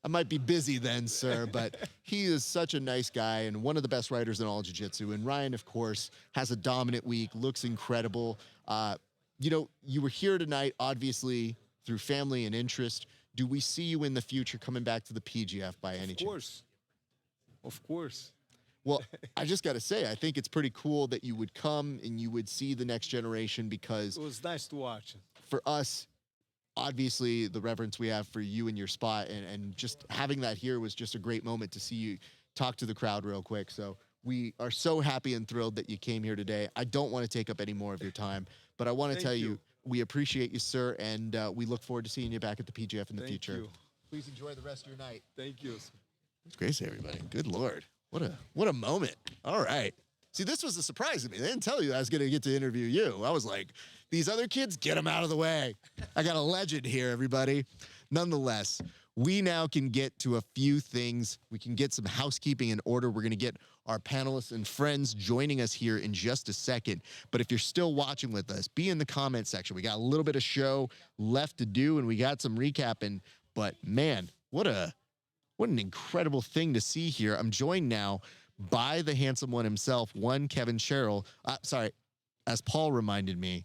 I might be busy then, sir, but he is such a nice guy and one of the best writers in all jiu-jitsu. And Ryan, of course, has a dominant week, looks incredible. You know, you were here tonight, obviously, through family and interest. Do we see you in the future coming back to the PGF by any chance? Of course. Of course. Well, I just got to say, I think it's pretty cool that you would come and you would see the next generation because... It was nice to watch. for us, obviously the reverence we have for you and your spot, and just having that here was just a great moment to see you talk to the crowd real quick. So we are so happy and thrilled that you came here today. I don't want to take up any more of your time, but I want to tell you, we appreciate you, sir, and we look forward to seeing you back at the PGF in the future. You. Please enjoy the rest of your night. Thank you. It's great to see everybody. Good Lord. What a moment. All right. See, this was a surprise to me. They didn't tell you I was going to get to interview you. I was like, these other kids, get them out of the way. I got a legend here, everybody. Nonetheless, we now can get to a few things. We can get some housekeeping in order. We're going to get our panelists and friends joining us here in just a second. But if you're still watching with us, be in the comment section. We got a little bit of show left to do, and we got some recapping. But man, what an incredible thing to see here. I'm joined now by the handsome one himself, one Kevin Sherrill. As Paul reminded me,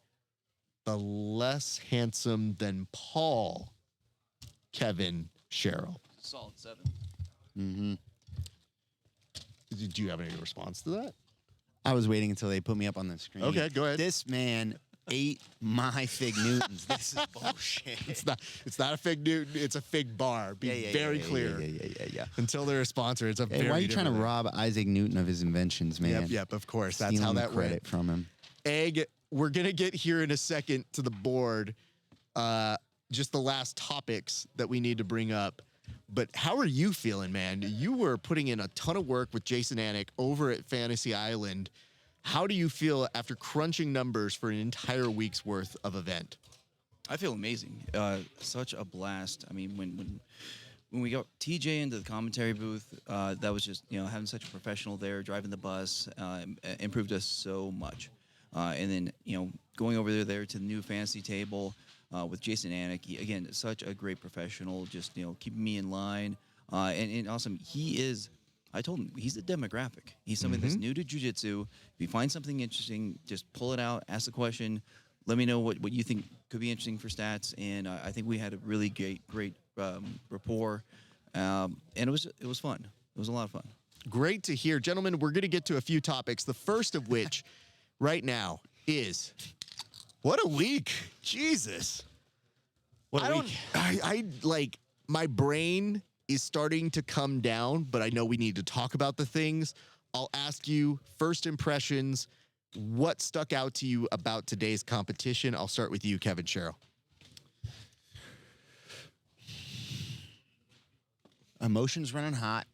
the less handsome than Paul, Kevin Sherrill. Solid 7. Mm-hmm. Do you have any response to that? I was waiting until they put me up on the screen. Okay, go ahead. This man ate my fig Newtons. This is bullshit. It's not a fig Newton. It's a fig bar. Be very clear. Yeah. Until they're a sponsor, it's a very. Why are you trying to different- rob Isaac Newton of his inventions, man? Yep. Of course. That's Stealing how the that credit went. from him. Egg. We're gonna get here in a second to the board. Just the last topics that we need to bring up. But how are you feeling, man? You were putting in a ton of work with Jason Anik over at Fantasy Island. How do you feel after crunching numbers for an entire week's worth of event? I feel amazing. Such a blast. I mean, when we got TJ into the commentary booth, that was just, having such a professional there, driving the bus, improved us so much. And then, going over there to the new fantasy table with Jason Anik, again, such a great professional, just, keeping me in line. And awesome. I told him, he's a demographic. He's somebody that's new to jiu-jitsu. If you find something interesting, just pull it out, ask the question, let me know what you think could be interesting for stats. And I think we had a really great rapport. And it was fun. It was a lot of fun. Great to hear. Gentlemen, we're going to get to a few topics. The first of which right now is, what a week. Jesus. What a week. I like, my brain is starting to come down, but I know we need to talk about the things. I'll ask you first impressions. What stuck out to you about today's competition? I'll start with you, Kevin Sherrill. Emotions running hot.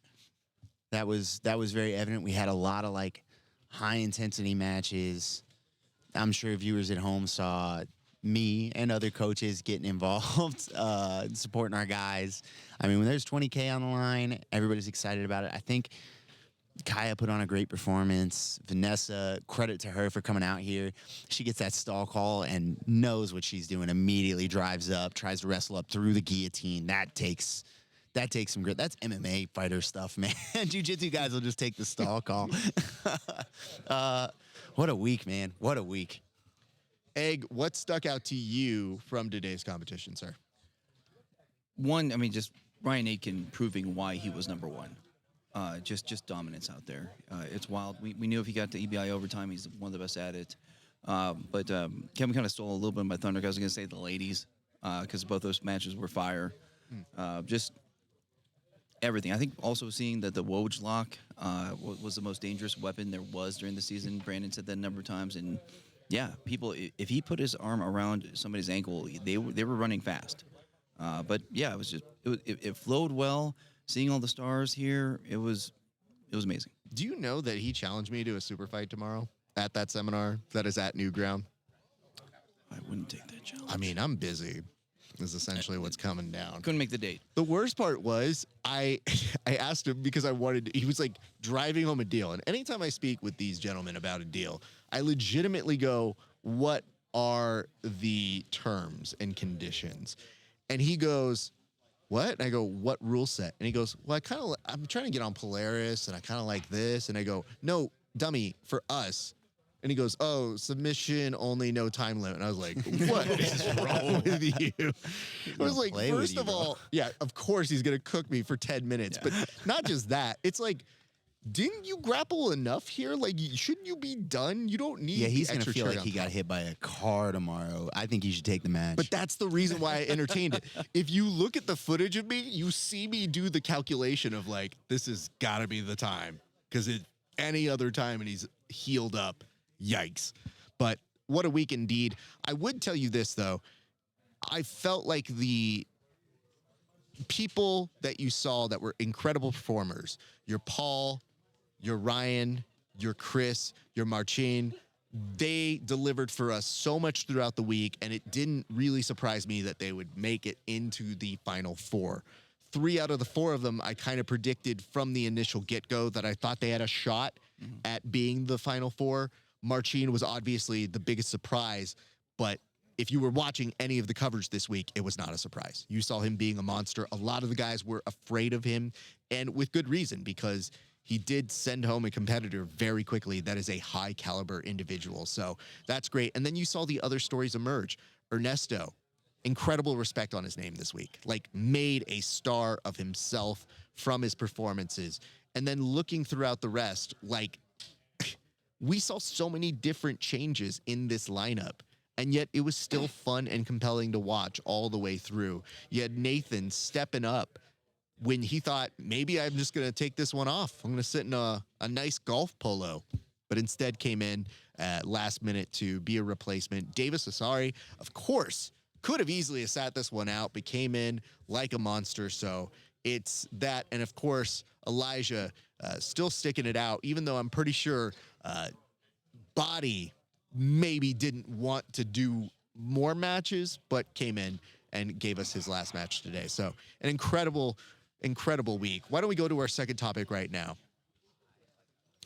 That was very evident. We had a lot of high intensity matches. I'm sure viewers at home saw me and other coaches getting involved, supporting our guys. I mean, when there's 20K on the line, everybody's excited about it. I think Kaya put on a great performance. Vanessa, credit to her for coming out here. She gets that stall call and knows what she's doing, immediately drives up, tries to wrestle up through the guillotine. That takes some grit. That's MMA fighter stuff, man. Jiu-jitsu guys will just take the stall call. What a week, man. What a week. Egg, what stuck out to you from today's competition, sir? One, I mean, just Ryan Aitken proving why he was number one. Just dominance out there. It's wild. We knew if he got to EBI overtime, he's one of the best at it. But Kevin kind of stole a little bit of my thunder. I was going to say the ladies, because both those matches were fire. Just everything. I think also seeing that the Woj lock was the most dangerous weapon there was during the season. Brandon said that a number of times, and yeah, people, if he put his arm around somebody's ankle, they were running fast. But yeah, it flowed well. Seeing all the stars here, it was amazing. Do you know that he challenged me to a super fight tomorrow at that seminar that is at Newground? I wouldn't take that challenge. I mean, I'm busy. Is essentially what's coming down. Couldn't make the date. The worst part was I asked him because he was driving home a deal. And anytime I speak with these gentlemen about a deal, I legitimately go, what are the terms and conditions? And he goes, what? And I go, what rule set? And he goes, well, I'm trying to get on Polaris and I kind of like this. And I go, no, dummy, for us. And he goes, oh, submission only, no time limit. And I was like, what is wrong with you? I was like, first of all, yeah, of course he's going to cook me for 10 minutes. But not just that. It's like, didn't you grapple enough here? Like, shouldn't you be done? You don't need. Yeah, he's going to feel like he got hit by a car tomorrow. I think he should take the match. But that's the reason why I entertained it. If you look at the footage of me, you see me do the calculation of like, this has got to be the time, because any other time and he's healed up, yikes. But what a week indeed. I would tell you this though, I felt like the people that you saw that were incredible performers, your Paul, your Ryan, your Chris, your Marcin, they delivered for us so much throughout the week, and it didn't really surprise me that they would make it into the Final Four. 3 out of the 4 of them, I kind of predicted from the initial get-go that I thought they had a shot at being the Final Four. Marcin was obviously the biggest surprise, but if you were watching any of the coverage this week, it was not a surprise. You saw him being a monster. A lot of the guys were afraid of him, and with good reason, because he did send home a competitor very quickly that is a high-caliber individual. So that's great. And then you saw the other stories emerge. Ernesto, incredible respect on his name this week. Like, made a star of himself from his performances. And then looking throughout the rest, like, we saw so many different changes in this lineup. And yet it was still fun and compelling to watch all the way through. You had Nathan stepping up when he thought, maybe I'm just going to take this one off. I'm going to sit in a nice golf polo. But instead came in at last minute to be a replacement. Davis Asari, of course, could have easily sat this one out, but came in like a monster. So it's that. And of course, Elijah still sticking it out, even though I'm pretty sure Body maybe didn't want to do more matches, but came in and gave us his last match today. So an incredible week. Why don't we go to our second topic right now?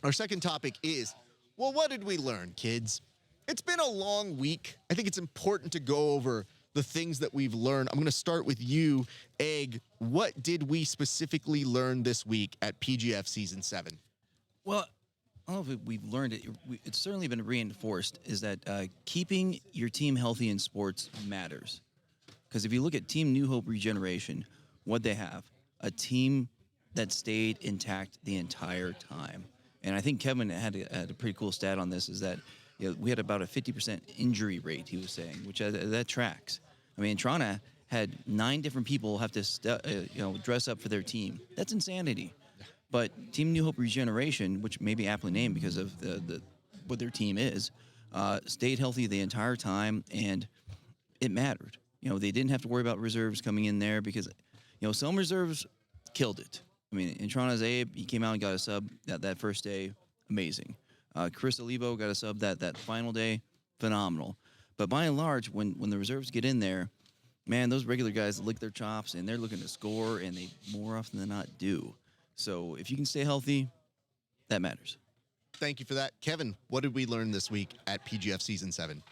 Our second topic is, well, what did we learn, kids? It's been a long week. I think it's important to go over the things that we've learned. I'm going to start with you, Egg. What did we specifically learn this week at PGF Season 7? Well, I don't know if we've learned it. It's certainly been reinforced, is that keeping your team healthy in sports matters. Because if you look at Team New Hope Regeneration, what they have, a team that stayed intact the entire time. And I think Kevin had a pretty cool stat on this, is that we had about a 50% injury rate, he was saying, which that tracks. I mean, Toronto had 9 different people have to dress up for their team. That's insanity. But Team New Hope Regeneration, which may be aptly named because of what their team is, stayed healthy the entire time, and it mattered. They didn't have to worry about reserves coming in there because, some reserves killed it. I mean, in Toronto's Abe, he came out and got a sub that first day, amazing. Chris Olivo got a sub that final day, phenomenal. But by and large, when the reserves get in there, man, those regular guys lick their chops, and they're looking to score, and they more often than not do. So if you can stay healthy, that matters. Thank you for that. Kevin, what did we learn this week at PGF Season 7?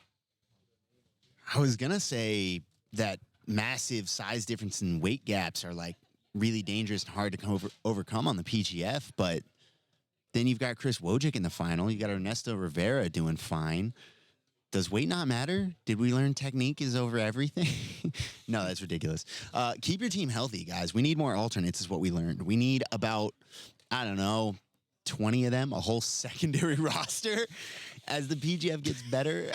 I was going to say that massive size difference and weight gaps are like really dangerous and hard to overcome on the PGF, but then you've got Chris Wojcik in the final. You got Ernesto Rivera doing fine. Does weight not matter? Did we learn technique is over everything? No, that's ridiculous. Keep your team healthy, guys. We need more alternates is what we learned. We need about, 20 of them, a whole secondary roster. As the PGF gets better,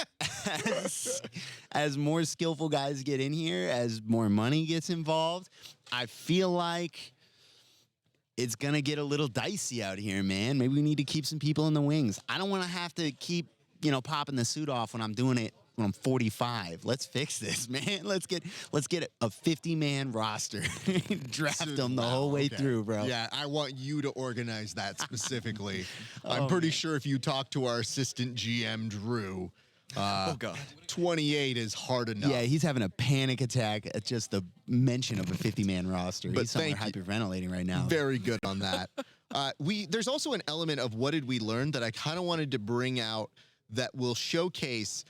as more skillful guys get in here, as more money gets involved, I feel like it's going to get a little dicey out here, man. Maybe we need to keep some people in the wings. I don't want to have to keep popping the suit off when I'm doing it when I'm 45. Let's fix this, man. Let's get a 50-man roster. Draft them the whole way through, bro. Yeah, I want you to organize that specifically. I'm pretty sure if you talk to our assistant GM, Drew, oh, God. 28 is hard enough. Yeah, he's having a panic attack at just the mention of a 50-man roster. But he's somewhere hyperventilating right now. Very good on that. There's also an element of what did we learn that I kind of wanted to bring out that will showcase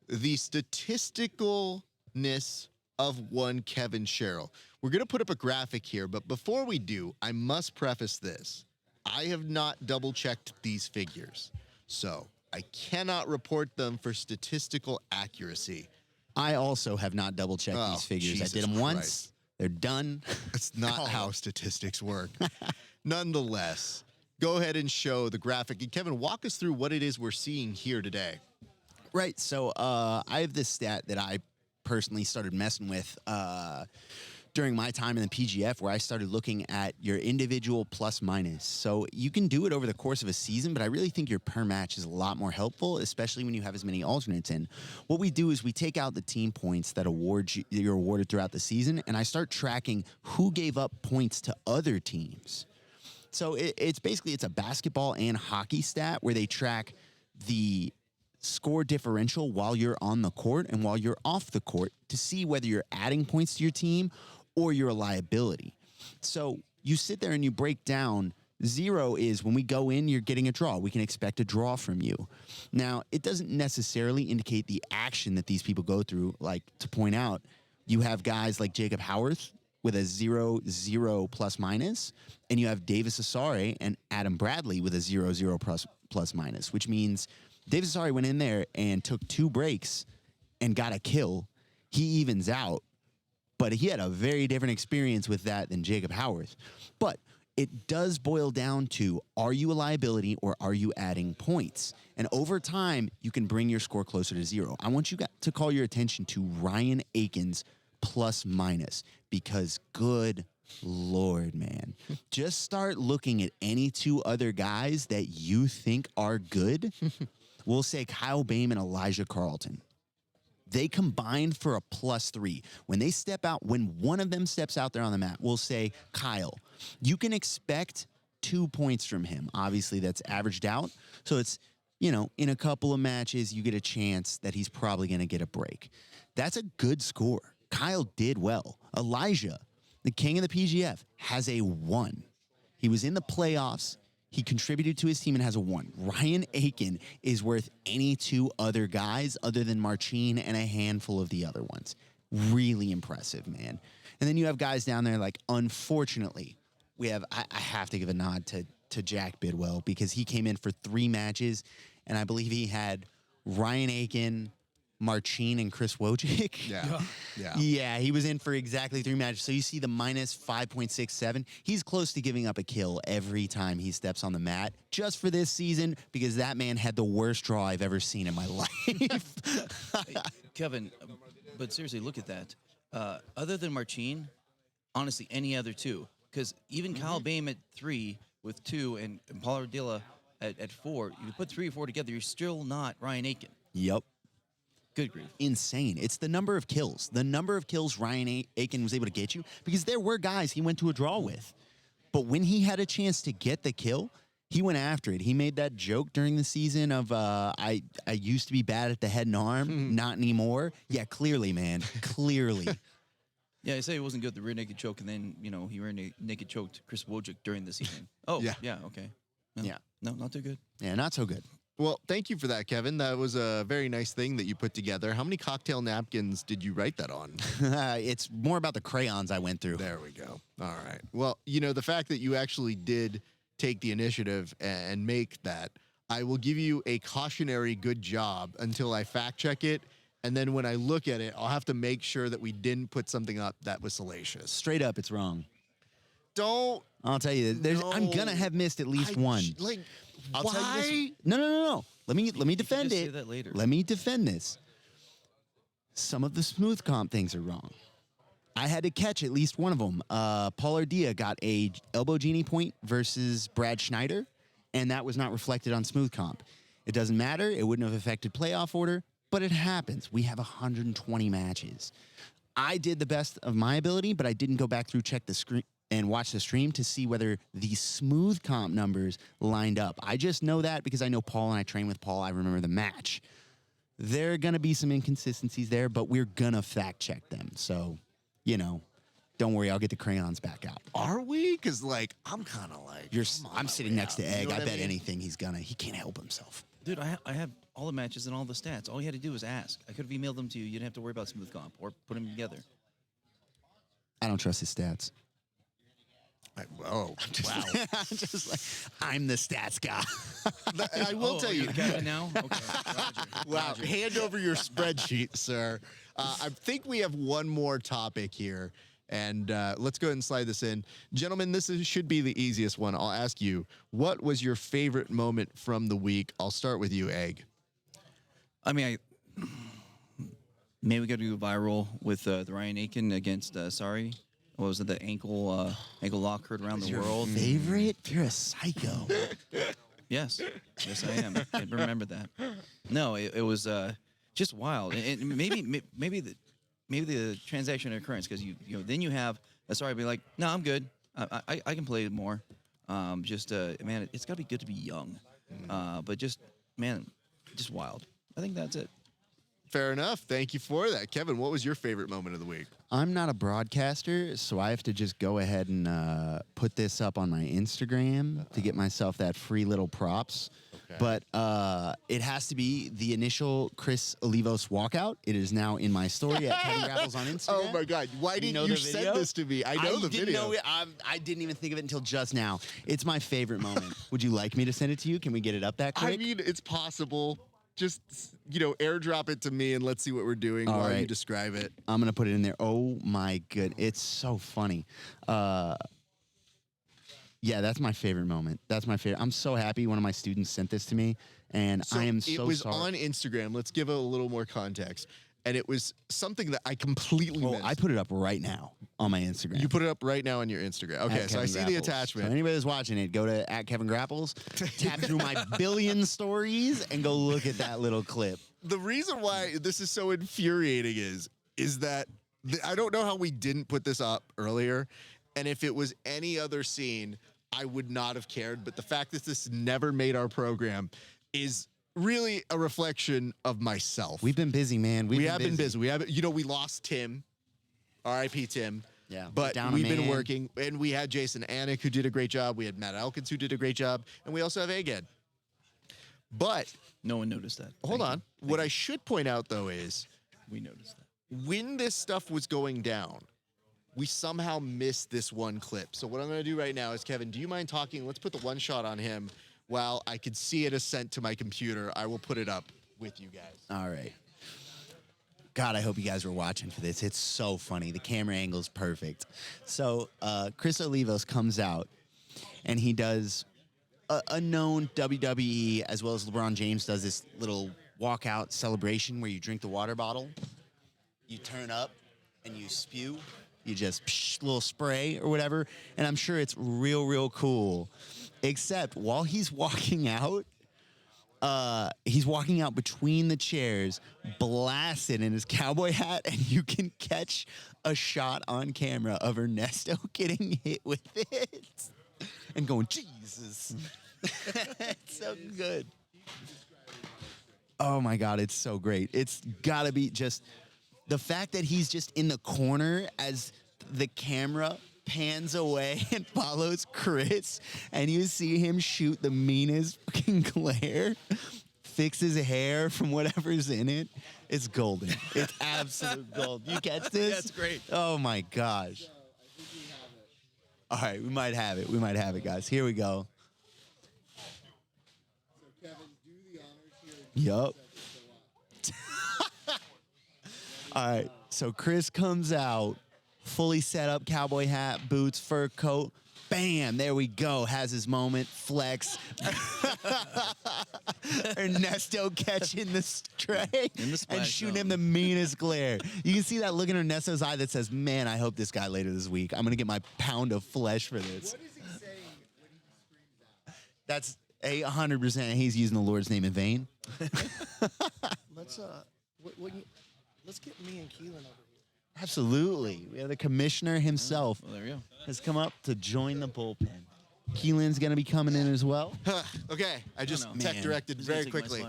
the statisticalness of one Kevin Sherrill. We're going to put up a graphic here, but before we do, I must preface this. I have not double-checked these figures, so I cannot report them for statistical accuracy. I also have not double-checked these figures. Jesus I did them once. Christ. They're done. That's not how statistics work. Nonetheless, go ahead and show the graphic. And Kevin, walk us through what it is we're seeing here today. Right. So I have this stat that I personally started messing with during my time in the PGF, where I started looking at your individual plus minus. So you can do it over the course of a season, but I really think your per match is a lot more helpful, especially when you have as many alternates in. What we do is we take out the team points that you're awarded throughout the season, and I start tracking who gave up points to other teams. So it's basically a basketball and hockey stat where they track the score differential while you're on the court and while you're off the court to see whether you're adding points to your team or you're a liability. So you sit there and you break down. 0 is when we go in, you're getting a draw. We can expect a draw from you. Now, it doesn't necessarily indicate the action that these people go through. Like, to point out, you have guys like Jacob Howarth with a 0-0 plus minus, and you have Davis Asare and Adam Bradley with a 0-0 plus minus, which means Davis Asare went in there and took 2 breaks and got a kill. He evens out. But he had a very different experience with that than Jacob Howarth. But it does boil down to, are you a liability or are you adding points? And over time, you can bring your score closer to 0. I want you to call your attention to Ryan Aiken's plus minus, because good Lord, man. Just start looking at any 2 other guys that you think are good. We'll say Kyle Bain and Elijah Carlton. They combined for a +3. When they step out, when one of them steps out there on the mat, we'll say Kyle. You can expect 2 points from him. Obviously, that's averaged out. So it's, in a couple of matches, you get a chance that he's probably going to get a break. That's a good score. Kyle did well. Elijah, the king of the PGF, has a 1. He was in the playoffs. He contributed to his team and has a 1. Ryan Aiken is worth any 2 other guys other than Marcin and a handful of the other ones. Really impressive, man. And then you have guys down there like, unfortunately, I have to give a nod to Jack Bidwell, because he came in for 3 matches, and I believe he had Ryan Aiken, Marcin, and Chris Wojcik. Yeah, he was in for exactly 3 matches. So you see the minus 5.67. He's close to giving up a kill every time he steps on the mat, just for this season, because that man had the worst draw I've ever seen in my life. Hey, Kevin, but seriously, look at that. Other than Marcin, honestly, any other 2. Because even Kyle Bain at 3 with 2 and Paul Ardilla at 4, you put 3 or 4 together, you're still not Ryan Aiken. Yep. Good grief. Insane. It's the number of kills. The number of kills Ryan Aiken was able to get you, because there were guys he went to a draw with. But when he had a chance to get the kill, he went after it. He made that joke during the season of, I used to be bad at the head and arm, not anymore. Yeah, clearly, man. Clearly. Yeah, I say it wasn't good, the rear naked choke, and then, he rear naked choked Chris Wojcik during the season. Oh, yeah, okay. No, Yeah. No, not too good. Yeah, not so good. Well, thank you for that, Kevin. That was a very nice thing that you put together. How many cocktail napkins did you write that on? It's more about the crayons I went through. There we go. All right. Well, the fact that you actually did take the initiative and make that, I will give you a cautionary good job until I fact check it. And then when I look at it, I'll have to make sure that we didn't put something up that was salacious. Straight up, it's wrong. Don't. I'll tell you, I'm going to have missed at least one. I'll tell you this. No. Let me defend just it. say that later. Let me defend this. Some of the smooth comp things are wrong. I had to catch at least one of them. Paul Ardilla got a elbow genie point versus Brad Schneider, and that was not reflected on smooth comp. It doesn't matter. It wouldn't have affected playoff order, but it happens. We have 120 matches. I did the best of my ability, but I didn't go back through, check the screen, and watch the stream to see whether the smooth comp numbers lined up. I just know that because I know Paul and I train with Paul. I remember the match. There are going to be some inconsistencies there, but we're going to fact check them. So, don't worry. I'll get the crayons back out. Are we? Because, I'm kind of like... I'm sitting next to Egg. You know I what bet I mean? anything he can't help himself. Dude, I have all the matches and all the stats. All you had to do was ask. I could have emailed them to you. You didn't have to worry about smooth comp or put them together. I don't trust his stats. Wow. I'm the stats guy. I will tell you. You got it now? Okay. Roger. Hand over your spreadsheet, sir. I think we have one more topic here. And let's go ahead and slide this in. Gentlemen, should be the easiest one. I'll ask you, what was your favorite moment from the week? I'll start with you, Egg. I mean, maybe we got to go viral with the Ryan Aiken against Sari. What was it? The ankle lock heard around the world. Favorite? You're a psycho. Yes, I am. I remember that. No, it was just wild, and maybe the transaction occurrence, because you know then you have Sari be like, no, I'm good. I can play more. Man, it's got to be good to be young, but just wild. I think that's it. Fair enough. Thank you for that. Kevin, what was your favorite moment of the week? I'm not a broadcaster, so I have to just go ahead and put this up on my Instagram to get myself that free little props. Okay. But it has to be the initial Chris Olivos walkout. It is now in my story at Kevin Grapples on Instagram. Oh my God! Why didn't you send this to me? I know the video. I didn't even think of it until just now. It's my favorite moment. Would you like me to send it to you? Can we get it up that quick? I mean, it's possible. Just, airdrop it to me and let's see what we're doing while you describe it. I'm going to put it in there. Oh, my good. It's so funny. Yeah, that's my favorite moment. That's my favorite. I'm so happy one of my students sent this to me, and I am so sorry. It was on Instagram. Let's give it a little more context. And it was something that I completely missed. I put it up right now on my Instagram. You put it up right now on your Instagram. Okay, so I see the attachment. So anybody that's watching it, go to @KevinGrapples, tap through my billion stories, and go look at that little clip. The reason why this is so infuriating is that I don't know how we didn't put this up earlier, and if it was any other scene, I would not have cared. But the fact that this never made our program is really a reflection of myself. We've been busy, man. We have been busy. We lost Tim, R.I.P. Tim. Yeah, but we've been working, and we had Jason Anik, who did a great job. We had Matt Elkins, who did a great job, and we also have Aged. But no one noticed that. Hold on. What I should point out, though, is we noticed that when this stuff was going down, we somehow missed this one clip. So what I'm going to do right now is, Kevin, do you mind talking? Let's put the one shot on him. While I could see it as sent to my computer, I will put it up with you guys. All right. God, I hope you guys were watching for this. It's so funny. The camera angle is perfect. So Chris Olivos comes out, and he does a known WWE, as well as LeBron James, does this little walkout celebration where you drink the water bottle, you turn up, and you spew. You just little spray or whatever. And I'm sure it's real, real cool. Except while he's walking out between the chairs, blasted in his cowboy hat, and you can catch a shot on camera of Ernesto getting hit with it and going, Jesus. It's so good. Oh my God, it's so great. It's gotta be just the fact that he's just in the corner as the camera pans away and follows Chris, and you see him shoot the meanest fucking glare, fix his hair from whatever's in it. It's golden. It's absolute gold. You catch this? That's great. Oh my gosh. All right, we might have it. We might have it, guys. Here we go. Yup. All right, so Chris comes out, fully set up, cowboy hat, boots, fur coat. Bam, there we go. Has his moment, flex. Ernesto catching the stray and shooting him the meanest glare. You can see that look in Ernesto's eye that says, man, I hope this guy later this week. I'm going to get my pound of flesh for this. What is he saying when he screams that? That's 100% he's using the Lord's name in vain. Let's get me and Keelan over here. Absolutely. We have the commissioner himself there you go. has come up to join the bullpen. Keelan's going to be coming in as well. Okay, I just tech directed very quickly.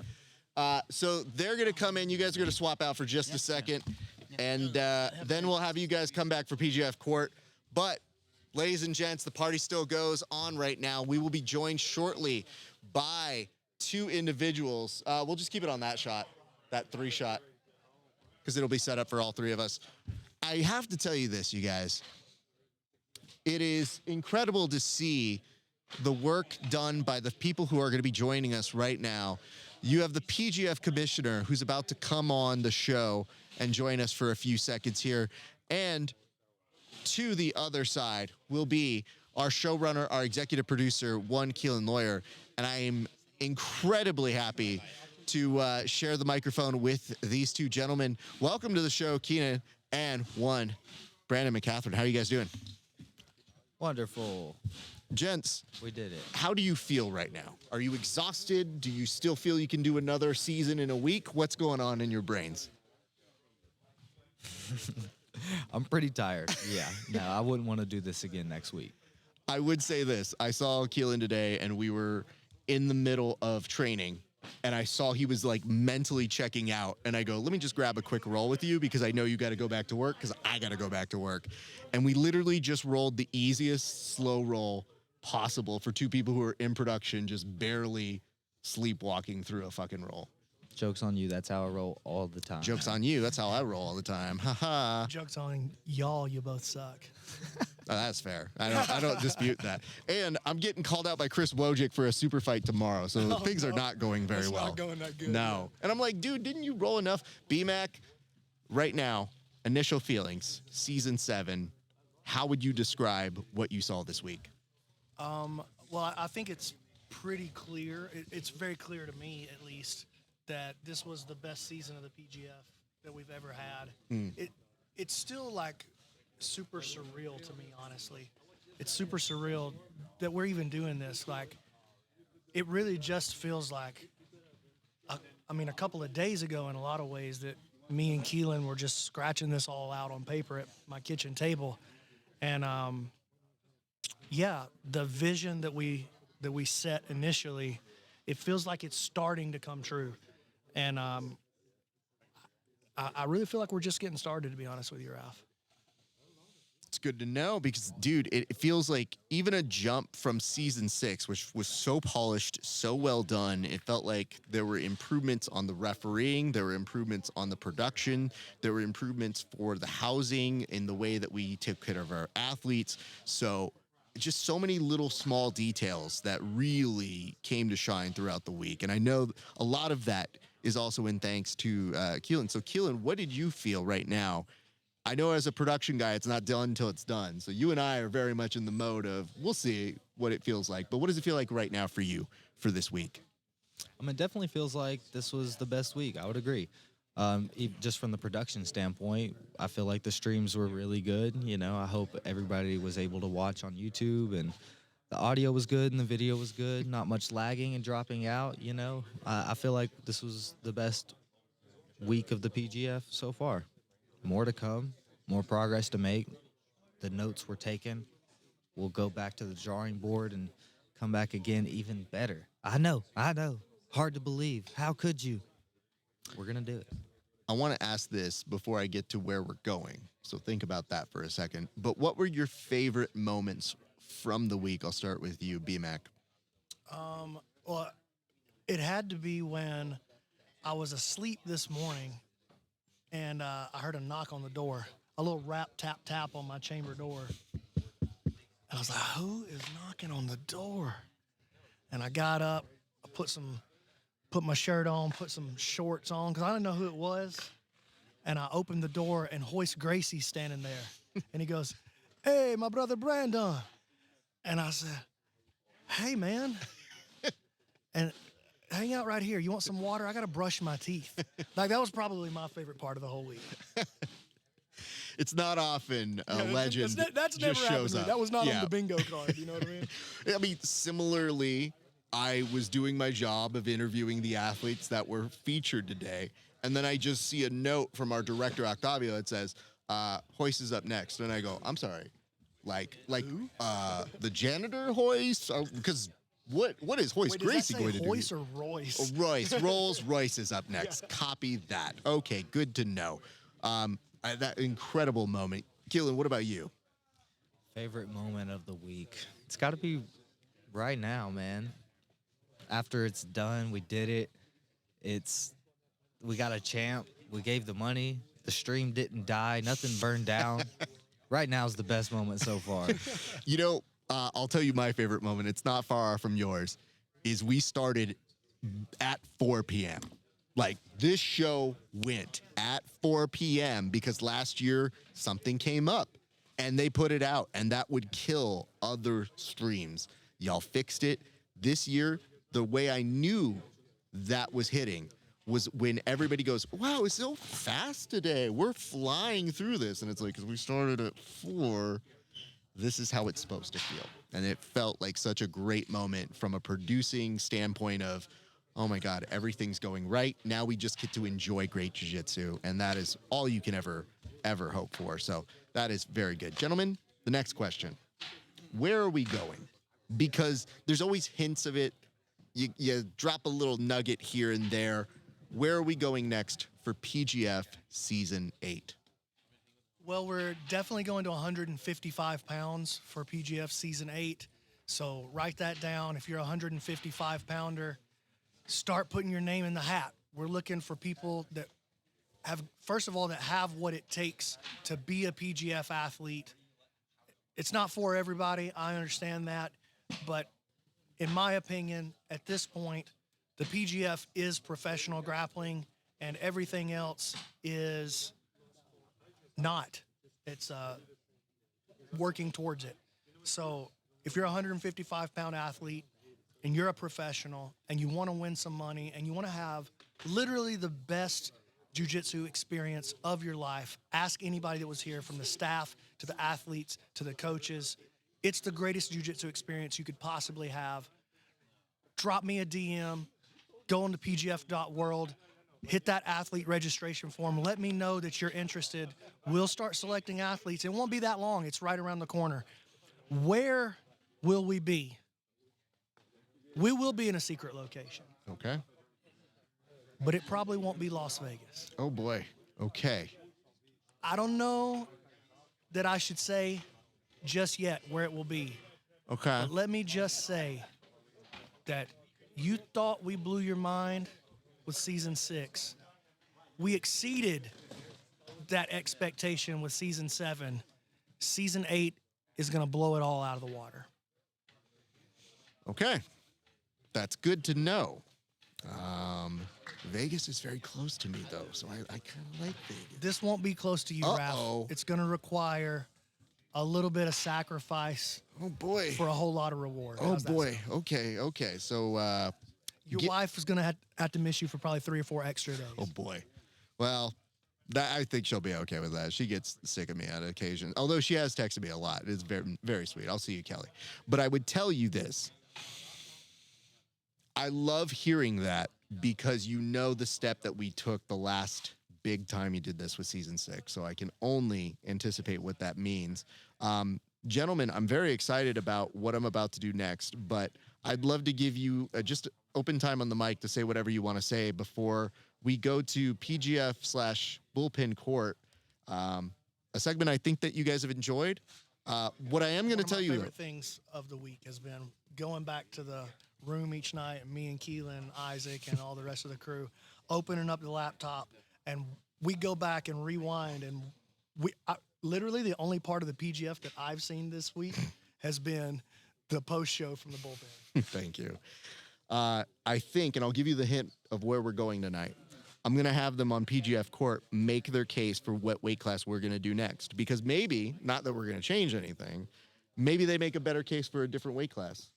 So they're going to come in. You guys are going to swap out for just a second. And then we'll have you guys come back for PGF Court. But, ladies and gents, the party still goes on right now. We will be joined shortly by two individuals. We'll just keep it on that shot, that 3 shot, because it'll be set up for all 3 of us. I have to tell you this, you guys. It is incredible to see the work done by the people who are going to be joining us right now. You have the PGF commissioner who's about to come on the show and join us for a few seconds here. And to the other side will be our showrunner, our executive producer, one Keelan Lawyer, and I am incredibly happy to share the microphone with these two gentlemen. Welcome to the show, Keenan and one Brandon McCaffrey. How are you guys doing? Wonderful. Gents, we did it. How do you feel right now? Are you exhausted? Do you still feel you can do another season in a week? What's going on in your brains? I'm pretty tired. Yeah. No, I wouldn't want to do this again next week. I would say this. I saw Keelan today, and we were in the middle of training, and I saw he was like mentally checking out. And I go, let me just grab a quick roll with you because I know you got to go back to work because I got to go back to work. And we literally just rolled the easiest slow roll possible for two people who are in production, just barely sleepwalking through a fucking roll. Joke's on you. That's how I roll all the time. Joke's on you. That's how I roll all the time. Haha. Joke's on y'all. You both suck. Oh, that's fair. I don't dispute that. And I'm getting called out by Chris Wojcik for a super fight tomorrow, so things are not going very well. Not going that good. No. And I'm like, dude, didn't you roll enough? BMAC, right now, initial feelings, season 7. How would you describe what you saw this week? Well, I think it's pretty clear. It's very clear to me, at least, that this was the best season of the PGF that we've ever had. It's still like super surreal to me, honestly. It's super surreal that we're even doing this. Like, it really just feels like, a couple of days ago in a lot of ways that me and Keelan were just scratching this all out on paper at my kitchen table. And, the vision that we set initially, it feels like it's starting to come true. And I really feel like we're just getting started, to be honest with you, Ralph. It's good to know because, dude, it feels like even a jump from season 6, which was so polished, so well done. It felt like there were improvements on the refereeing, there were improvements on the production, there were improvements for the housing in the way that we took care of our athletes. So just so many little small details that really came to shine throughout the week. And I know a lot of that is also in thanks to Keelan. So, Keelan, what did you feel right now? I know as a production guy, it's not done until it's done. So you and I are very much in the mode of, we'll see what it feels like. But what does it feel like right now for you for this week? It definitely feels like this was the best week. I would agree. Just from the production standpoint, I feel like the streams were really good. I hope everybody was able to watch on YouTube, and the audio was good and the video was good. Not much lagging and dropping out. I feel like this was the best week of the PGF so far. More to come, more progress to make. The notes were taken. We'll go back to the drawing board and come back again even better. I know. Hard to believe. How could you? We're going to do it. I want to ask this before I get to where we're going. So think about that for a second. But what were your favorite moments from the week? I'll start with you, BMAC. Well, it had to be when I was asleep this morning and I heard a knock on the door, a little rap, tap, tap on my chamber door. And I was like, who is knocking on the door? And I got up, I put my shirt on, put some shorts on, because I didn't know who it was. And I opened the door, and Hoist Gracie's standing there. And he goes, hey, my brother Brandon. And I said, hey, man. And hang out right here. You want some water? I got to brush my teeth. Like, that was probably my favorite part of the whole week. It's not often a legend that's just never happened shows to me. up. That was not on the bingo card. You know what I mean? I mean, similarly, I was doing my job of interviewing the athletes that were featured today, and then I just see a note from our director, Octavio, that says, Hoist is up next. And I go, I'm sorry. Like the janitor Hoist? Because what is Hoist Gracie going to do? Hoist or Royce? Oh, Royce. Rolls-Royce is up next. Yeah. Copy that. Okay, good to know. That incredible moment. Keelan, what about you? Favorite moment of the week? It's got to be right now, man. After it's done, we did it. We got a champ. We gave the money. The stream didn't die. Nothing burned down. Right now is the best moment so far. I'll tell you my favorite moment. It's not far from yours. Is we started at 4 p.m. Like, this show went at 4 p.m. because last year something came up. and they put it out, and that would kill other streams. Y'all fixed it. This year, the way I knew that was hitting was when everybody goes, wow, it's so fast today. We're flying through this. And it's like, because we started at 4, this is how it's supposed to feel. And it felt like such a great moment from a producing standpoint of, oh my God, everything's going right. Now we just get to enjoy great jiu-jitsu. And that is all you can ever hope for. So that is very good. Gentlemen, the next question. Where are we going? Because there's always hints of it. You drop a little nugget here and there. Where are we going next for PGF Season 8? Well, we're definitely going to 155 pounds for PGF Season 8. So write that down. If you're a 155-pounder, start putting your name in the hat. We're looking for people that have, first of all, that have what it takes to be a PGF athlete. It's not for everybody. I understand that. But in my opinion, at this point, the PGF is professional grappling, and everything else is not. It's working towards it. So if you're a 155-pound athlete and you're a professional and you want to win some money and you want to have literally the best jiu-jitsu experience of your life, ask anybody that was here, from the staff to the athletes to the coaches. It's the greatest jiu-jitsu experience you could possibly have. Drop me a DM, go into pgf.world, hit that athlete registration form. Let me know that you're interested. We'll start selecting athletes. It won't be that long. It's right around the corner. Where will we be? We will be in a secret location. Okay. But it probably won't be Las Vegas. Oh, boy. Okay. I don't know that I should say just yet where it will be. Okay. But let me just say that you thought we blew your mind with Season 6. We exceeded that expectation with Season 7. Season 8 is going to blow it all out of the water. Okay. That's good to know. Vegas is very close to me, though, so I kind of like Vegas. This won't be close to you, Raph. It's going to require a little bit of sacrifice. Oh, boy. For a whole lot of reward. Oh, How's that boy. sound? Okay. So, your wife is going to have to miss you for probably 3 or 4 extra days. oh, boy. Well, I think she'll be okay with that. She gets sick of me on occasion, although she has texted me a lot. It's very, very sweet. I'll see you, Kelly. But I would tell you this. I love hearing that because you know the step that we took the last big time you did this with Season 6. So I can only anticipate what that means. Gentlemen, I'm very excited about what I'm about to do next, but I'd love to give you just open time on the mic to say whatever you want to say before we go to PGF/Bullpen Court, a segment I think that you guys have enjoyed. What I am going to tell you, One of my favorite things of the week has been going back to the room each night, and me and Keelan, Isaac, and all the rest of the crew opening up the laptop, and we go back and rewind, and literally the only part of the PGF that I've seen this week has been the post show from the bullpen. Thank you. I think, and I'll give you the hint of where we're going tonight. I'm going to have them on PGF Court make their case for what weight class we're going to do next. Because maybe, not that we're going to change anything, maybe they make a better case for a different weight class.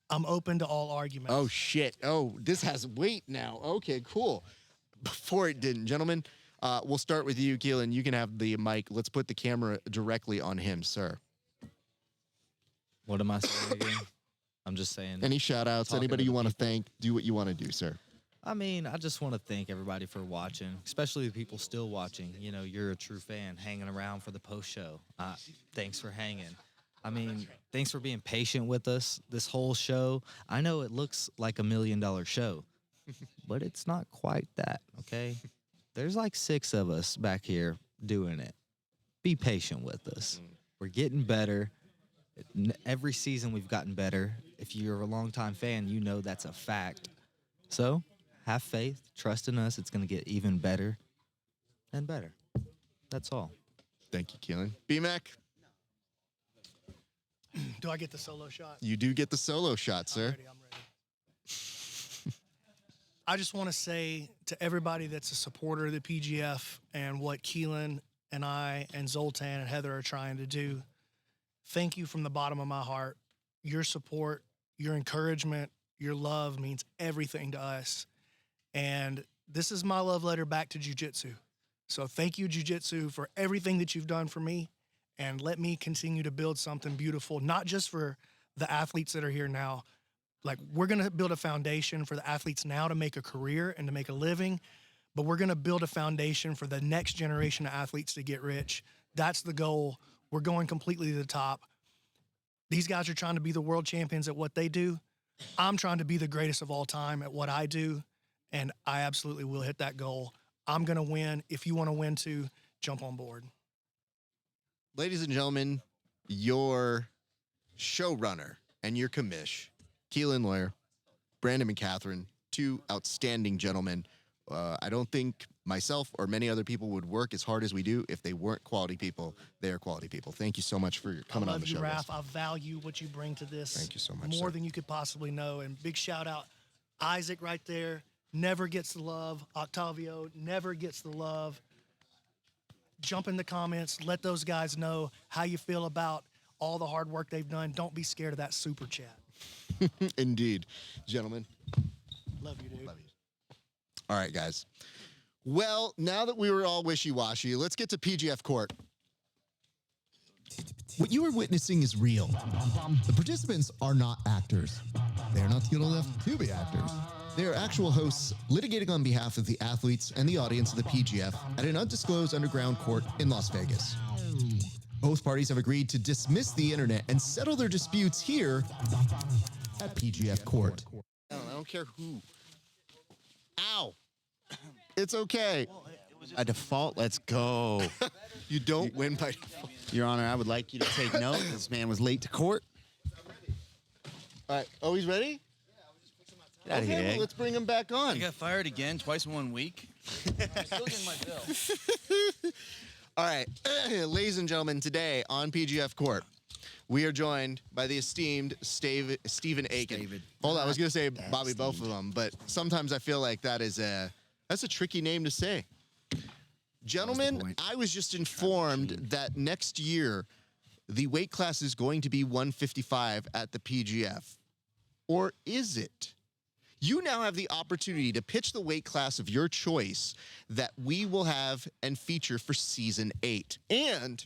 I'm open to all arguments. Oh, shit. Oh, this has weight now. Okay, cool. Before it didn't. Gentlemen, we'll start with you, Keelan. You can have the mic. Let's put the camera directly on him, sir. What am I saying again? I'm just saying. Any shout-outs? Anybody you want to thank? Do what you want to do, sir. I mean, I just want to thank everybody for watching, especially the people still watching. You know, you're a true fan, hanging around for the post show. Thanks for hanging. I mean, thanks for being patient with us this whole show. I know it looks like $1 million show, but it's not quite that, okay? There's like 6 of us back here doing it. Be patient with us. We're getting better. Every season we've gotten better. If you're a longtime fan, you know that's a fact. So have faith, trust in us. It's going to get even better and better. That's all. Thank you, Keelan. B-Mac? Do I get the solo shot? You do get the solo shot, sir. I'm ready. I just want to say to everybody that's a supporter of the PGF and what Keelan and I and Zoltan and Heather are trying to do, thank you from the bottom of my heart. Your support, your encouragement, your love means everything to us. And this is my love letter back to jiu-jitsu. So thank you, jiu-jitsu, for everything that you've done for me. And let me continue to build something beautiful, not just for the athletes that are here now. Like, we're going to build a foundation for the athletes now to make a career and to make a living, but we're going to build a foundation for the next generation of athletes to get rich. That's the goal. We're going completely to the top. These guys are trying to be the world champions at what they do. I'm trying to be the greatest of all time at what I do, and I absolutely will hit that goal. I'm going to win. If you want to win too, jump on board. Ladies and gentlemen, your showrunner and your commish, Keelan Lawyer, Brandon McCatherine, two outstanding gentlemen. I don't think myself or many other people would work as hard as we do if they weren't quality people. They are quality people. Thank you so much for coming on the show. I love you, guys. Raph. I value what you bring to this. Thank you so much, More sir. than you could possibly know. And big shout out, Isaac right there, never gets the love. Octavio never gets the love. Jump in the comments. Let those guys know how you feel about all the hard work they've done. Don't be scared of that super chat. Indeed. Gentlemen. Love you, dude. Love you. All right, guys. Well, now that we were all wishy-washy, let's get to PGF court. What you are witnessing is real. The participants are not actors. They are not skilled enough to be actors. They are actual hosts litigating on behalf of the athletes and the audience of the PGF at an undisclosed underground court in Las Vegas. Both parties have agreed to dismiss the internet and settle their disputes here at PGF court. I don't care who. Ow. It's okay. A default, let's go. You don't win by default. Your Honor, I would like you to take note. This man was late to court. All right. Oh, he's ready? Get out of here, well, Egg. let's bring him back on. I got fired again, twice in 1 week. I'm still getting my bill. All right. Ladies and gentlemen, today on PGF Court, we are joined by the esteemed Stephen Aiken. Hold on, I was going to say Bobby both of them, but sometimes I feel like that's a tricky name to say. Gentlemen, I was just informed that next year the weight class is going to be 155 at the PGF. Or is it? You now have the opportunity to pitch the weight class of your choice that we will have and feature for Season 8. And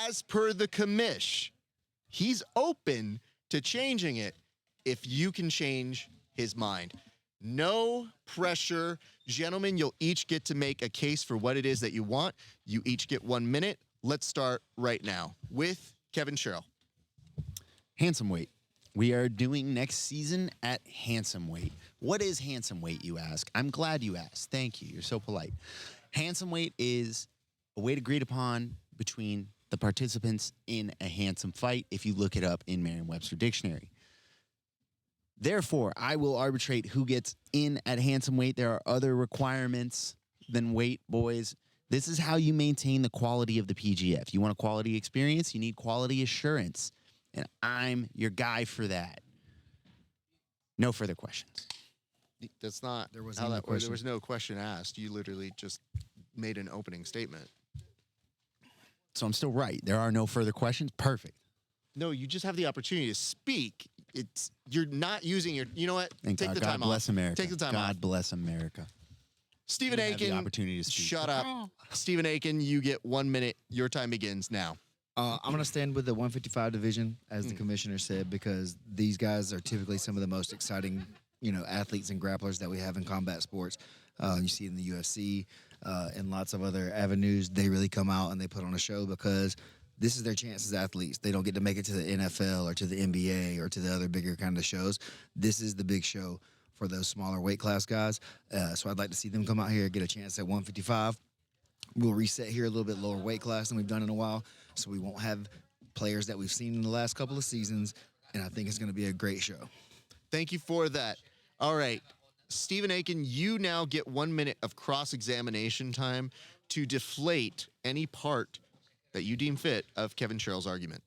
as per the commish, he's open to changing it if you can change his mind. No pressure. Gentlemen, you'll each get to make a case for what it is that you want. You each get 1 minute. Let's start right now with Kevin Sherrill. Handsome weight. We are doing next season at handsome weight. What is handsome weight, you ask? I'm glad you asked. Thank you. You're so polite. Handsome weight is a weight agreed upon between the participants in a handsome fight, if you look it up in Merriam-Webster Dictionary. Therefore, I will arbitrate who gets in at handsome weight. There are other requirements than weight, boys. This is how you maintain the quality of the PGF. You want a quality experience, you need quality assurance. And I'm your guy for that. No further questions. That's not There was how no that works. question. There was no question asked. You literally just made an opening statement. So I'm still right. There are no further questions. Perfect. No, you just have the opportunity to speak. You're not using your. You know what? Thank Take God. the God time bless off. America. Take the time off. God bless America. Stephen You have the Aiken. opportunity to speak. Shut up. Stephen Aiken, you get 1 minute. Your time begins now. I'm going to stand with the 155 division, as the commissioner said, because these guys are typically some of the most exciting, athletes and grapplers that we have in combat sports. You see in the UFC and lots of other avenues. They really come out and they put on a show because this is their chance as athletes. They don't get to make it to the NFL or to the NBA or to the other bigger kind of shows. This is the big show for those smaller weight class guys. So I'd like to see them come out here, get a chance at 155. We'll reset here a little bit lower weight class than we've done in a while, so we won't have players that we've seen in the last couple of seasons, and I think it's going to be a great show. Thank you for that. All right. Stephen Aiken, you now get 1 minute of cross-examination time to deflate any part that you deem fit of Kevin Sherrill's argument.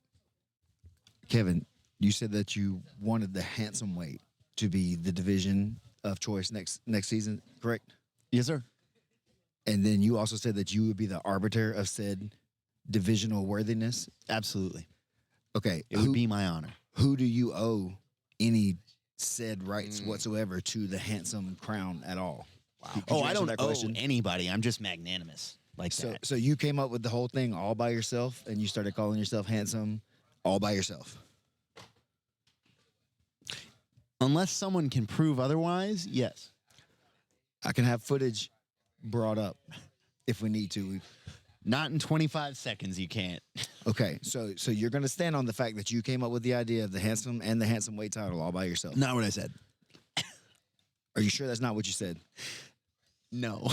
Kevin, you said that you wanted the handsome weight to be the division of choice next season, correct? Yes, sir. And then you also said that you would be the arbiter of said divisional worthiness. Absolutely. Okay. It would be my honor. Who do you owe any said rights whatsoever to the handsome crown at all? Wow. Oh, I don't owe anybody. I'm just magnanimous like So, that. so you came up with the whole thing all by yourself, and you started calling yourself handsome all by yourself. Unless someone can prove otherwise, yes. I can have footage brought up if we need to. Not in 25 seconds, you can't. Okay, so you're going to stand on the fact that you came up with the idea of the handsome and the handsome weight title all by yourself. Not what I said. Are you sure that's not what you said? No.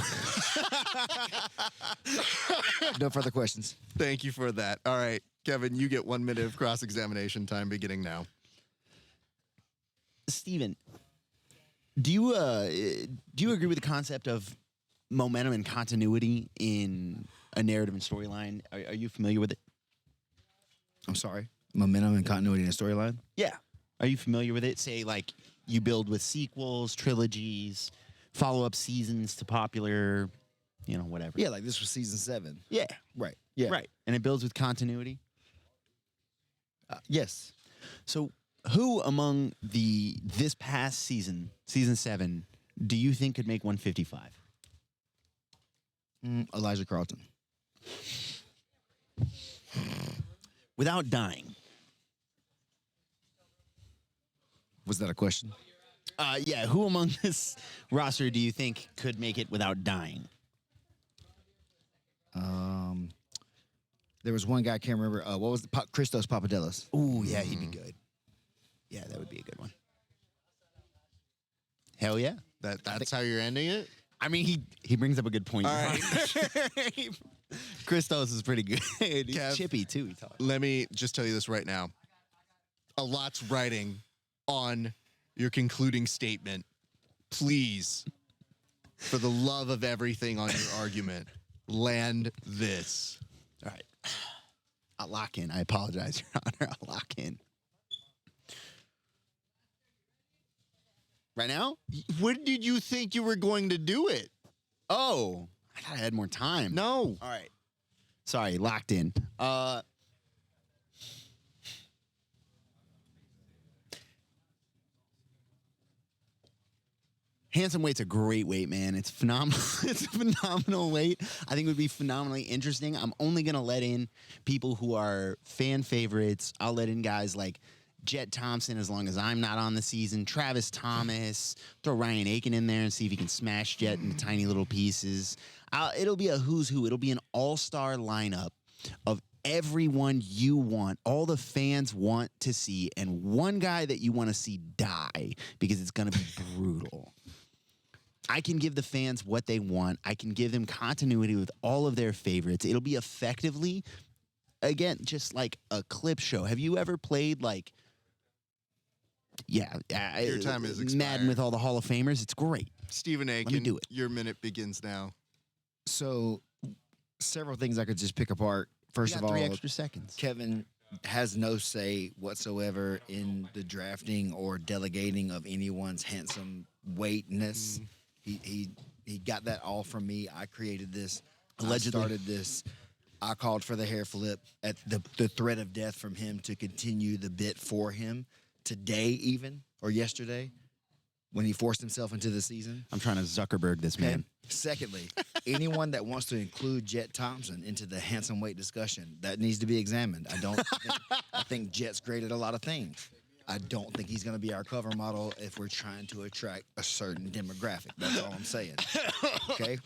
No further questions. Thank you for that. All right, Kevin, you get 1 minute of cross-examination time beginning now. Steven, do you agree with the concept of momentum and continuity in a narrative and storyline? Are you familiar with it? I'm sorry? Momentum and continuity in a storyline? Yeah. Are you familiar with it? Say, like, you build with sequels, trilogies, follow-up seasons to popular, whatever. Yeah, like this was season 7. Yeah. Right. Yeah. Right. And it builds with continuity? Yes. So who among this past season 7, do you think could make 155? Elijah Carlton. Without dying. Was that a question? Yeah. Who among this roster do you think could make it without dying? There was one guy, I can't remember. What was Christos Papadopoulos? Ooh, yeah, he'd be good. Yeah, that would be a good one. Hell yeah. That's how you're ending it? I mean, he brings up a good point. All right. Christos is pretty good. He's Kev, chippy, too. He talks. Let me just tell you this right now. A lot's writing on your concluding statement. Please, for the love of everything on your argument, land this. All right. I'll lock in. I apologize, Your Honor. I'll lock in. Right now? When did you think you were going to do it? Oh, I thought I had more time. No. All right. Sorry, locked in. Handsome weight's a great weight, man. It's phenomenal. It's a phenomenal weight. I think it would be phenomenally interesting. I'm only going to let in people who are fan favorites. I'll let in guys like Jet Thompson as long as I'm not on the season. Travis Thomas. Throw Ryan Aiken in there and see if he can smash Jet into tiny little pieces. It'll be a who's who. It'll be an all-star lineup of everyone you want, all the fans want to see, and one guy that you want to see die because it's going to be brutal. I can give the fans what they want. I can give them continuity with all of their favorites. It'll be effectively, again, just like a clip show. Have you ever played like, Your time is expired. Madden with all the Hall of Famers? It's great. Stephen Aiken, Let me do it. Your minute begins now. So, several things I could just pick apart. First You of got all, 3 extra seconds. Kevin has no say whatsoever in the drafting or delegating of anyone's handsome weightness. He got that all from me. I created this. Allegedly. I started this. I called for the hair flip at the threat of death from him to continue the bit for him today even, or yesterday, when he forced himself into the season. I'm trying to Zuckerberg this man. Secondly, anyone that wants to include Jet Thompson into the handsome weight discussion, that needs to be examined. I think Jet's great at a lot of things. I don't think he's going to be our cover model if we're trying to attract a certain demographic. That's all I'm saying. Okay?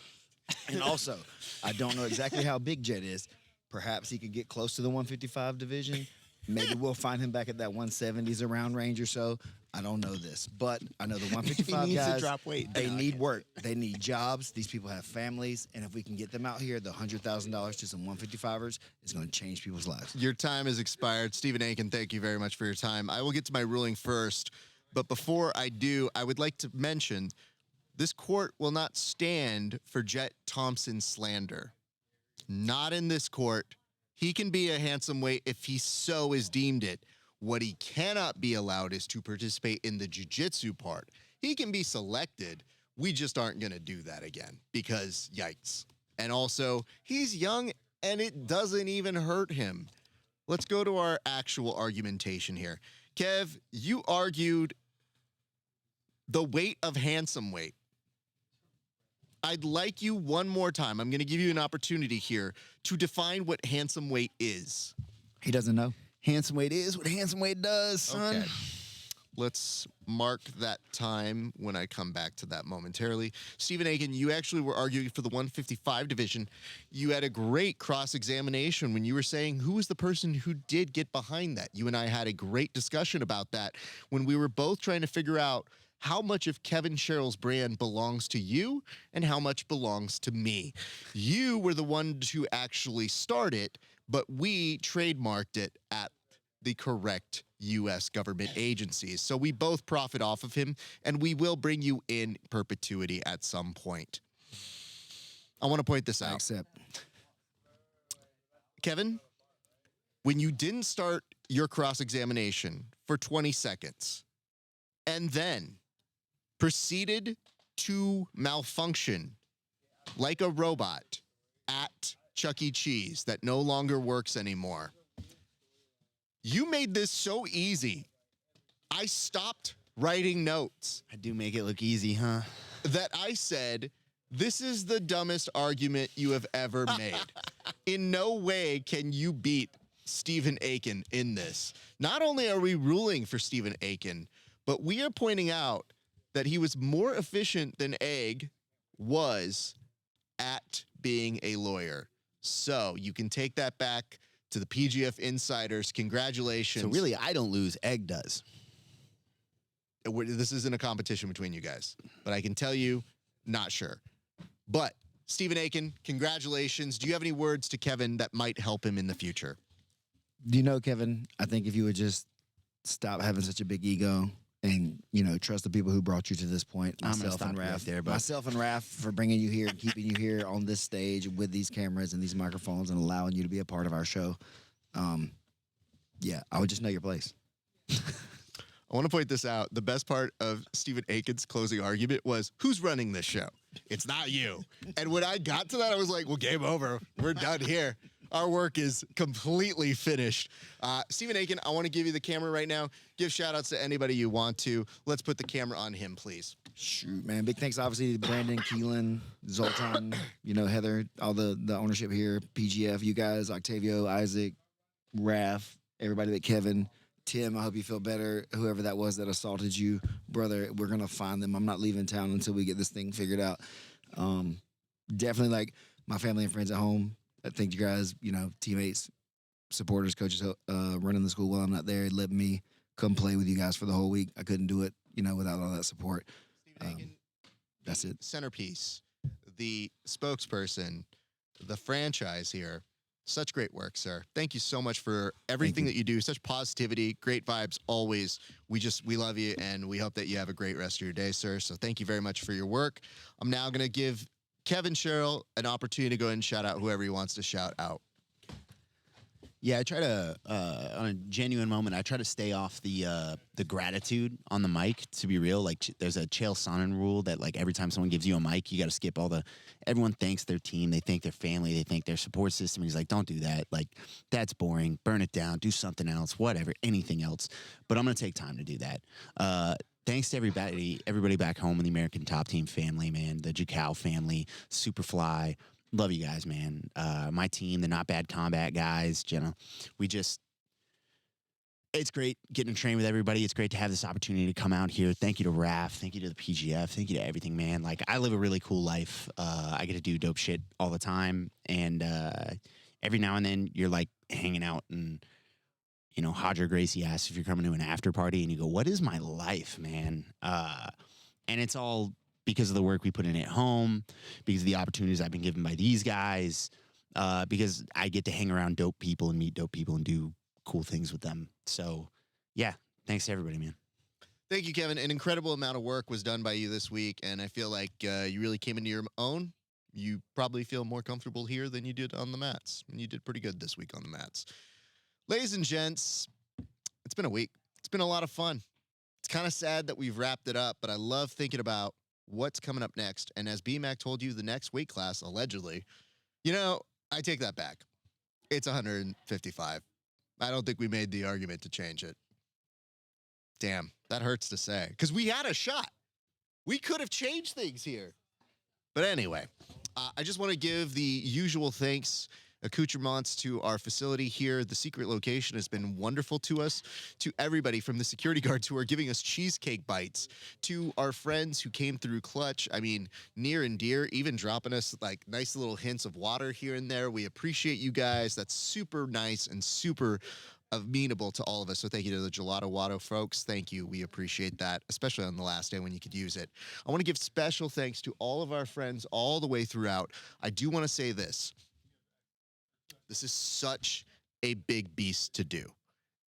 And also, I don't know exactly how big Jet is. Perhaps he could get close to the 155 division. Maybe we'll find him back at that 170s around range or so. I don't know this, but I know the 155 He needs guys, to drop weight. they need work. They need jobs. These people have families. And if we can get them out here, the $100,000 to some 155ers is going to change people's lives. Your time has expired. Stephen Aiken, thank you very much for your time. I will get to my ruling first, but before I do, I would like to mention this court will not stand for Jet Thompson slander. Not in this court. He can be a handsome weight if he so is deemed it. What he cannot be allowed is to participate in the jiu-jitsu part. He can be selected. We just aren't going to do that again because, yikes. And also, he's young and it doesn't even hurt him. Let's go to our actual argumentation here. Kev, you argued the weight of handsome weight. I'd like you one more time. I'm going to give you an opportunity here to define what handsome weight is. He doesn't know. Handsome weight is what handsome weight does, son. Okay. Let's mark that time when I come back to that momentarily. Stephen Aiken, you actually were arguing for the 155 division. You had a great cross-examination when you were saying who was the person who did get behind that. You and I had a great discussion about that when we were both trying to figure out how much of Kevin Sherrill's brand belongs to you and how much belongs to me. You were the one to actually start it, but we trademarked it at the correct U.S. government agencies. So we both profit off of him, and we will bring you in perpetuity at some point. I want to point this out. Kevin, when you didn't start your cross-examination for 20 seconds and then proceeded to malfunction like a robot at Chuck E. Cheese that no longer works anymore, you made this so easy. I stopped writing notes. I do make it look easy, huh? That I said, this is the dumbest argument you have ever made. In no way can you beat Stephen Aiken in this. Not only are we ruling for Stephen Aiken, but we are pointing out that he was more efficient than Egg was at being a lawyer. So you can take that back to the PGF insiders. Congratulations. So really, I don't lose. Egg does. This isn't a competition between you guys, but I can tell you, not sure. But Stephen Aiken, congratulations. Do you have any words to Kevin that might help him in the future? Do you know, Kevin, I think if you would just stop having such a big ego and, you know, trust the people who brought you to this point, myself and Raph, myself and Raph for bringing you here and keeping you here on this stage with these cameras and these microphones and allowing you to be a part of our show. Yeah, I would just know your place. I want to point this out. The best part of Stephen Aiken's closing argument was, who's running this show? It's not you. And when I got to that, I was like, well, game over. We're done here. Our work is completely finished. Stephen Aiken, I want to give you the camera right now. Give shout-outs to anybody you want to. Let's put the camera on him, please. Shoot, man. Big thanks, obviously, to Brandon, Keelan, Zoltan, you know, Heather, all the ownership here, PGF, you guys, Octavio, Isaac, Raph, everybody but Kevin. Tim, I hope you feel better. Whoever that was that assaulted you, brother, we're going to find them. I'm not leaving town until we get this thing figured out. Definitely, like, my family and friends at home. I thank you guys, you know, teammates, supporters, coaches, running the school while I'm not there, letting me come play with you guys for the whole week. I couldn't do it, you know, without all that support. That's it. Centerpiece, the spokesperson, the franchise here. Such great work, sir. Thank you so much for everything that you do. Such positivity, great vibes always. We love you, and we hope that you have a great rest of your day, sir. So thank you very much for your work. I'm now going to give Kevin Sherrill an opportunity to go ahead and shout out whoever he wants to shout out. Yeah, I try to, on a genuine moment, I try to stay off the gratitude on the mic, to be real. Like, there's a Chael Sonnen rule that, like, every time someone gives you a mic, you got to skip everyone thanks their team, they thank their family, they thank their support system. And he's like, don't do that. Like, that's boring. Burn it down. Do something else, whatever, anything else. But I'm going to take time to do that. Thanks to everybody back home in the American Top Team family, man, the Jakau family, Superfly. Love you guys, man. My team, the Not Bad Combat guys, you know, it's great getting to train with everybody. It's great to have this opportunity to come out here. Thank you to Raph. Thank you to the PGF. Thank you to everything, man. Like, I live a really cool life. I get to do dope shit all the time. And every now and then you're like hanging out and, you know, Hodger Gracie asks if you're coming to an after party and you go, what is my life, man? And it's all because of the work we put in at home, because of the opportunities I've been given by these guys, because I get to hang around dope people and meet dope people and do cool things with them. So, yeah, thanks to everybody, man. Thank you, Kevin. An incredible amount of work was done by you this week, and I feel like you really came into your own. You probably feel more comfortable here than you did on the mats, and you did pretty good this week on the mats. Ladies and gents, it's been a week. It's been a lot of fun. It's kind of sad that we've wrapped it up, but I love thinking about what's coming up next. And as BMAC told you, the next weight class, allegedly, You know, I take that back. It's 155. I don't think we made the argument to change it. Damn, that hurts to say. Because we had a shot. We could have changed things here. But anyway, I just want to give the usual thanks, accoutrements to our facility here. The secret location has been wonderful to us, to everybody from the security guards who are giving us cheesecake bites, to our friends who came through clutch. I mean, near and dear, even dropping us like nice little hints of water here and there. We appreciate you guys. That's super nice and super amenable to all of us. So thank you to the Gelato Watto folks. Thank you. We appreciate that, especially on the last day when you could use it. I want to give special thanks to all of our friends all the way throughout. I do want to say this. This is such a big beast to do.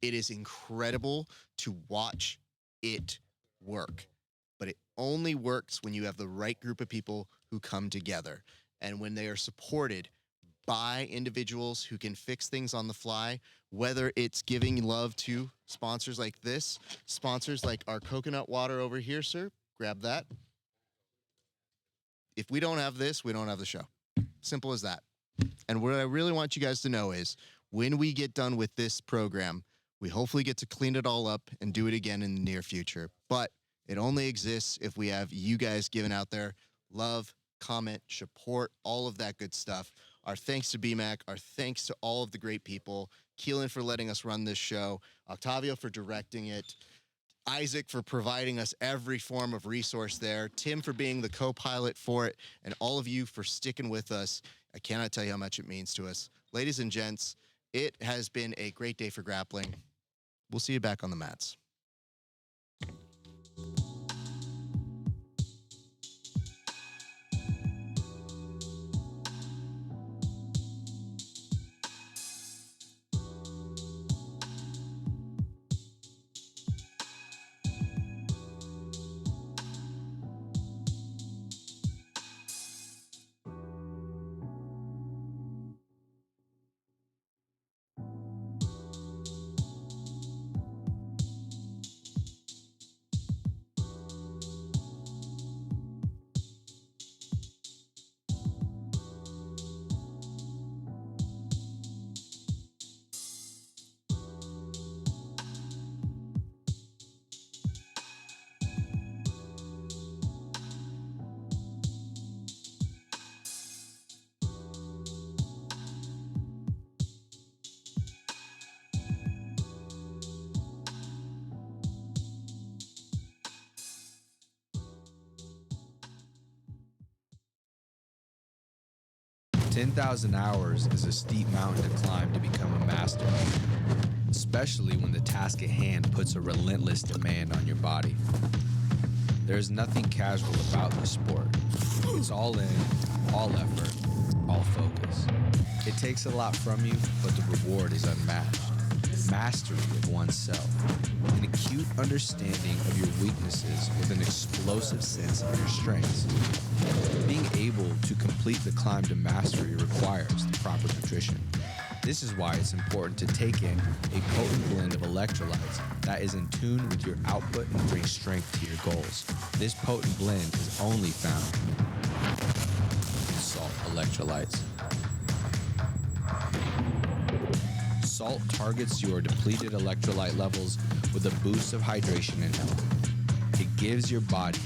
It is incredible to watch it work, but it only works when you have the right group of people who come together and when they are supported by individuals who can fix things on the fly, whether it's giving love to sponsors like this, sponsors like our coconut water over here, sir. Grab that. If we don't have this, we don't have the show. Simple as that. And what I really want you guys to know is when we get done with this program, we hopefully get to clean it all up and do it again in the near future. But it only exists if we have you guys giving out there love, comment, support, all of that good stuff. Our thanks to BMAC, our thanks to all of the great people, Keelan for letting us run this show, Octavio for directing it, Isaac for providing us every form of resource there, Tim for being the co-pilot for it, and all of you for sticking with us. I cannot tell you how much it means to us. Ladies and gents, it has been a great day for grappling. We'll see you back on the mats. 10,000 hours is a steep mountain to climb to become a master, especially when the task at hand puts a relentless demand on your body. There is nothing casual about the sport. It's all in, all effort, all focus. It takes a lot from you, but the reward is unmatched. Mastery of oneself, an acute understanding of your weaknesses with an explosive sense of your strengths. Being able to complete the climb to mastery requires the proper nutrition. This is why it's important to take in a potent blend of electrolytes that is in tune with your output and brings strength to your goals. This potent blend is only found in Salt Electrolytes. Salt targets your depleted electrolyte levels with a boost of hydration and health. It gives your body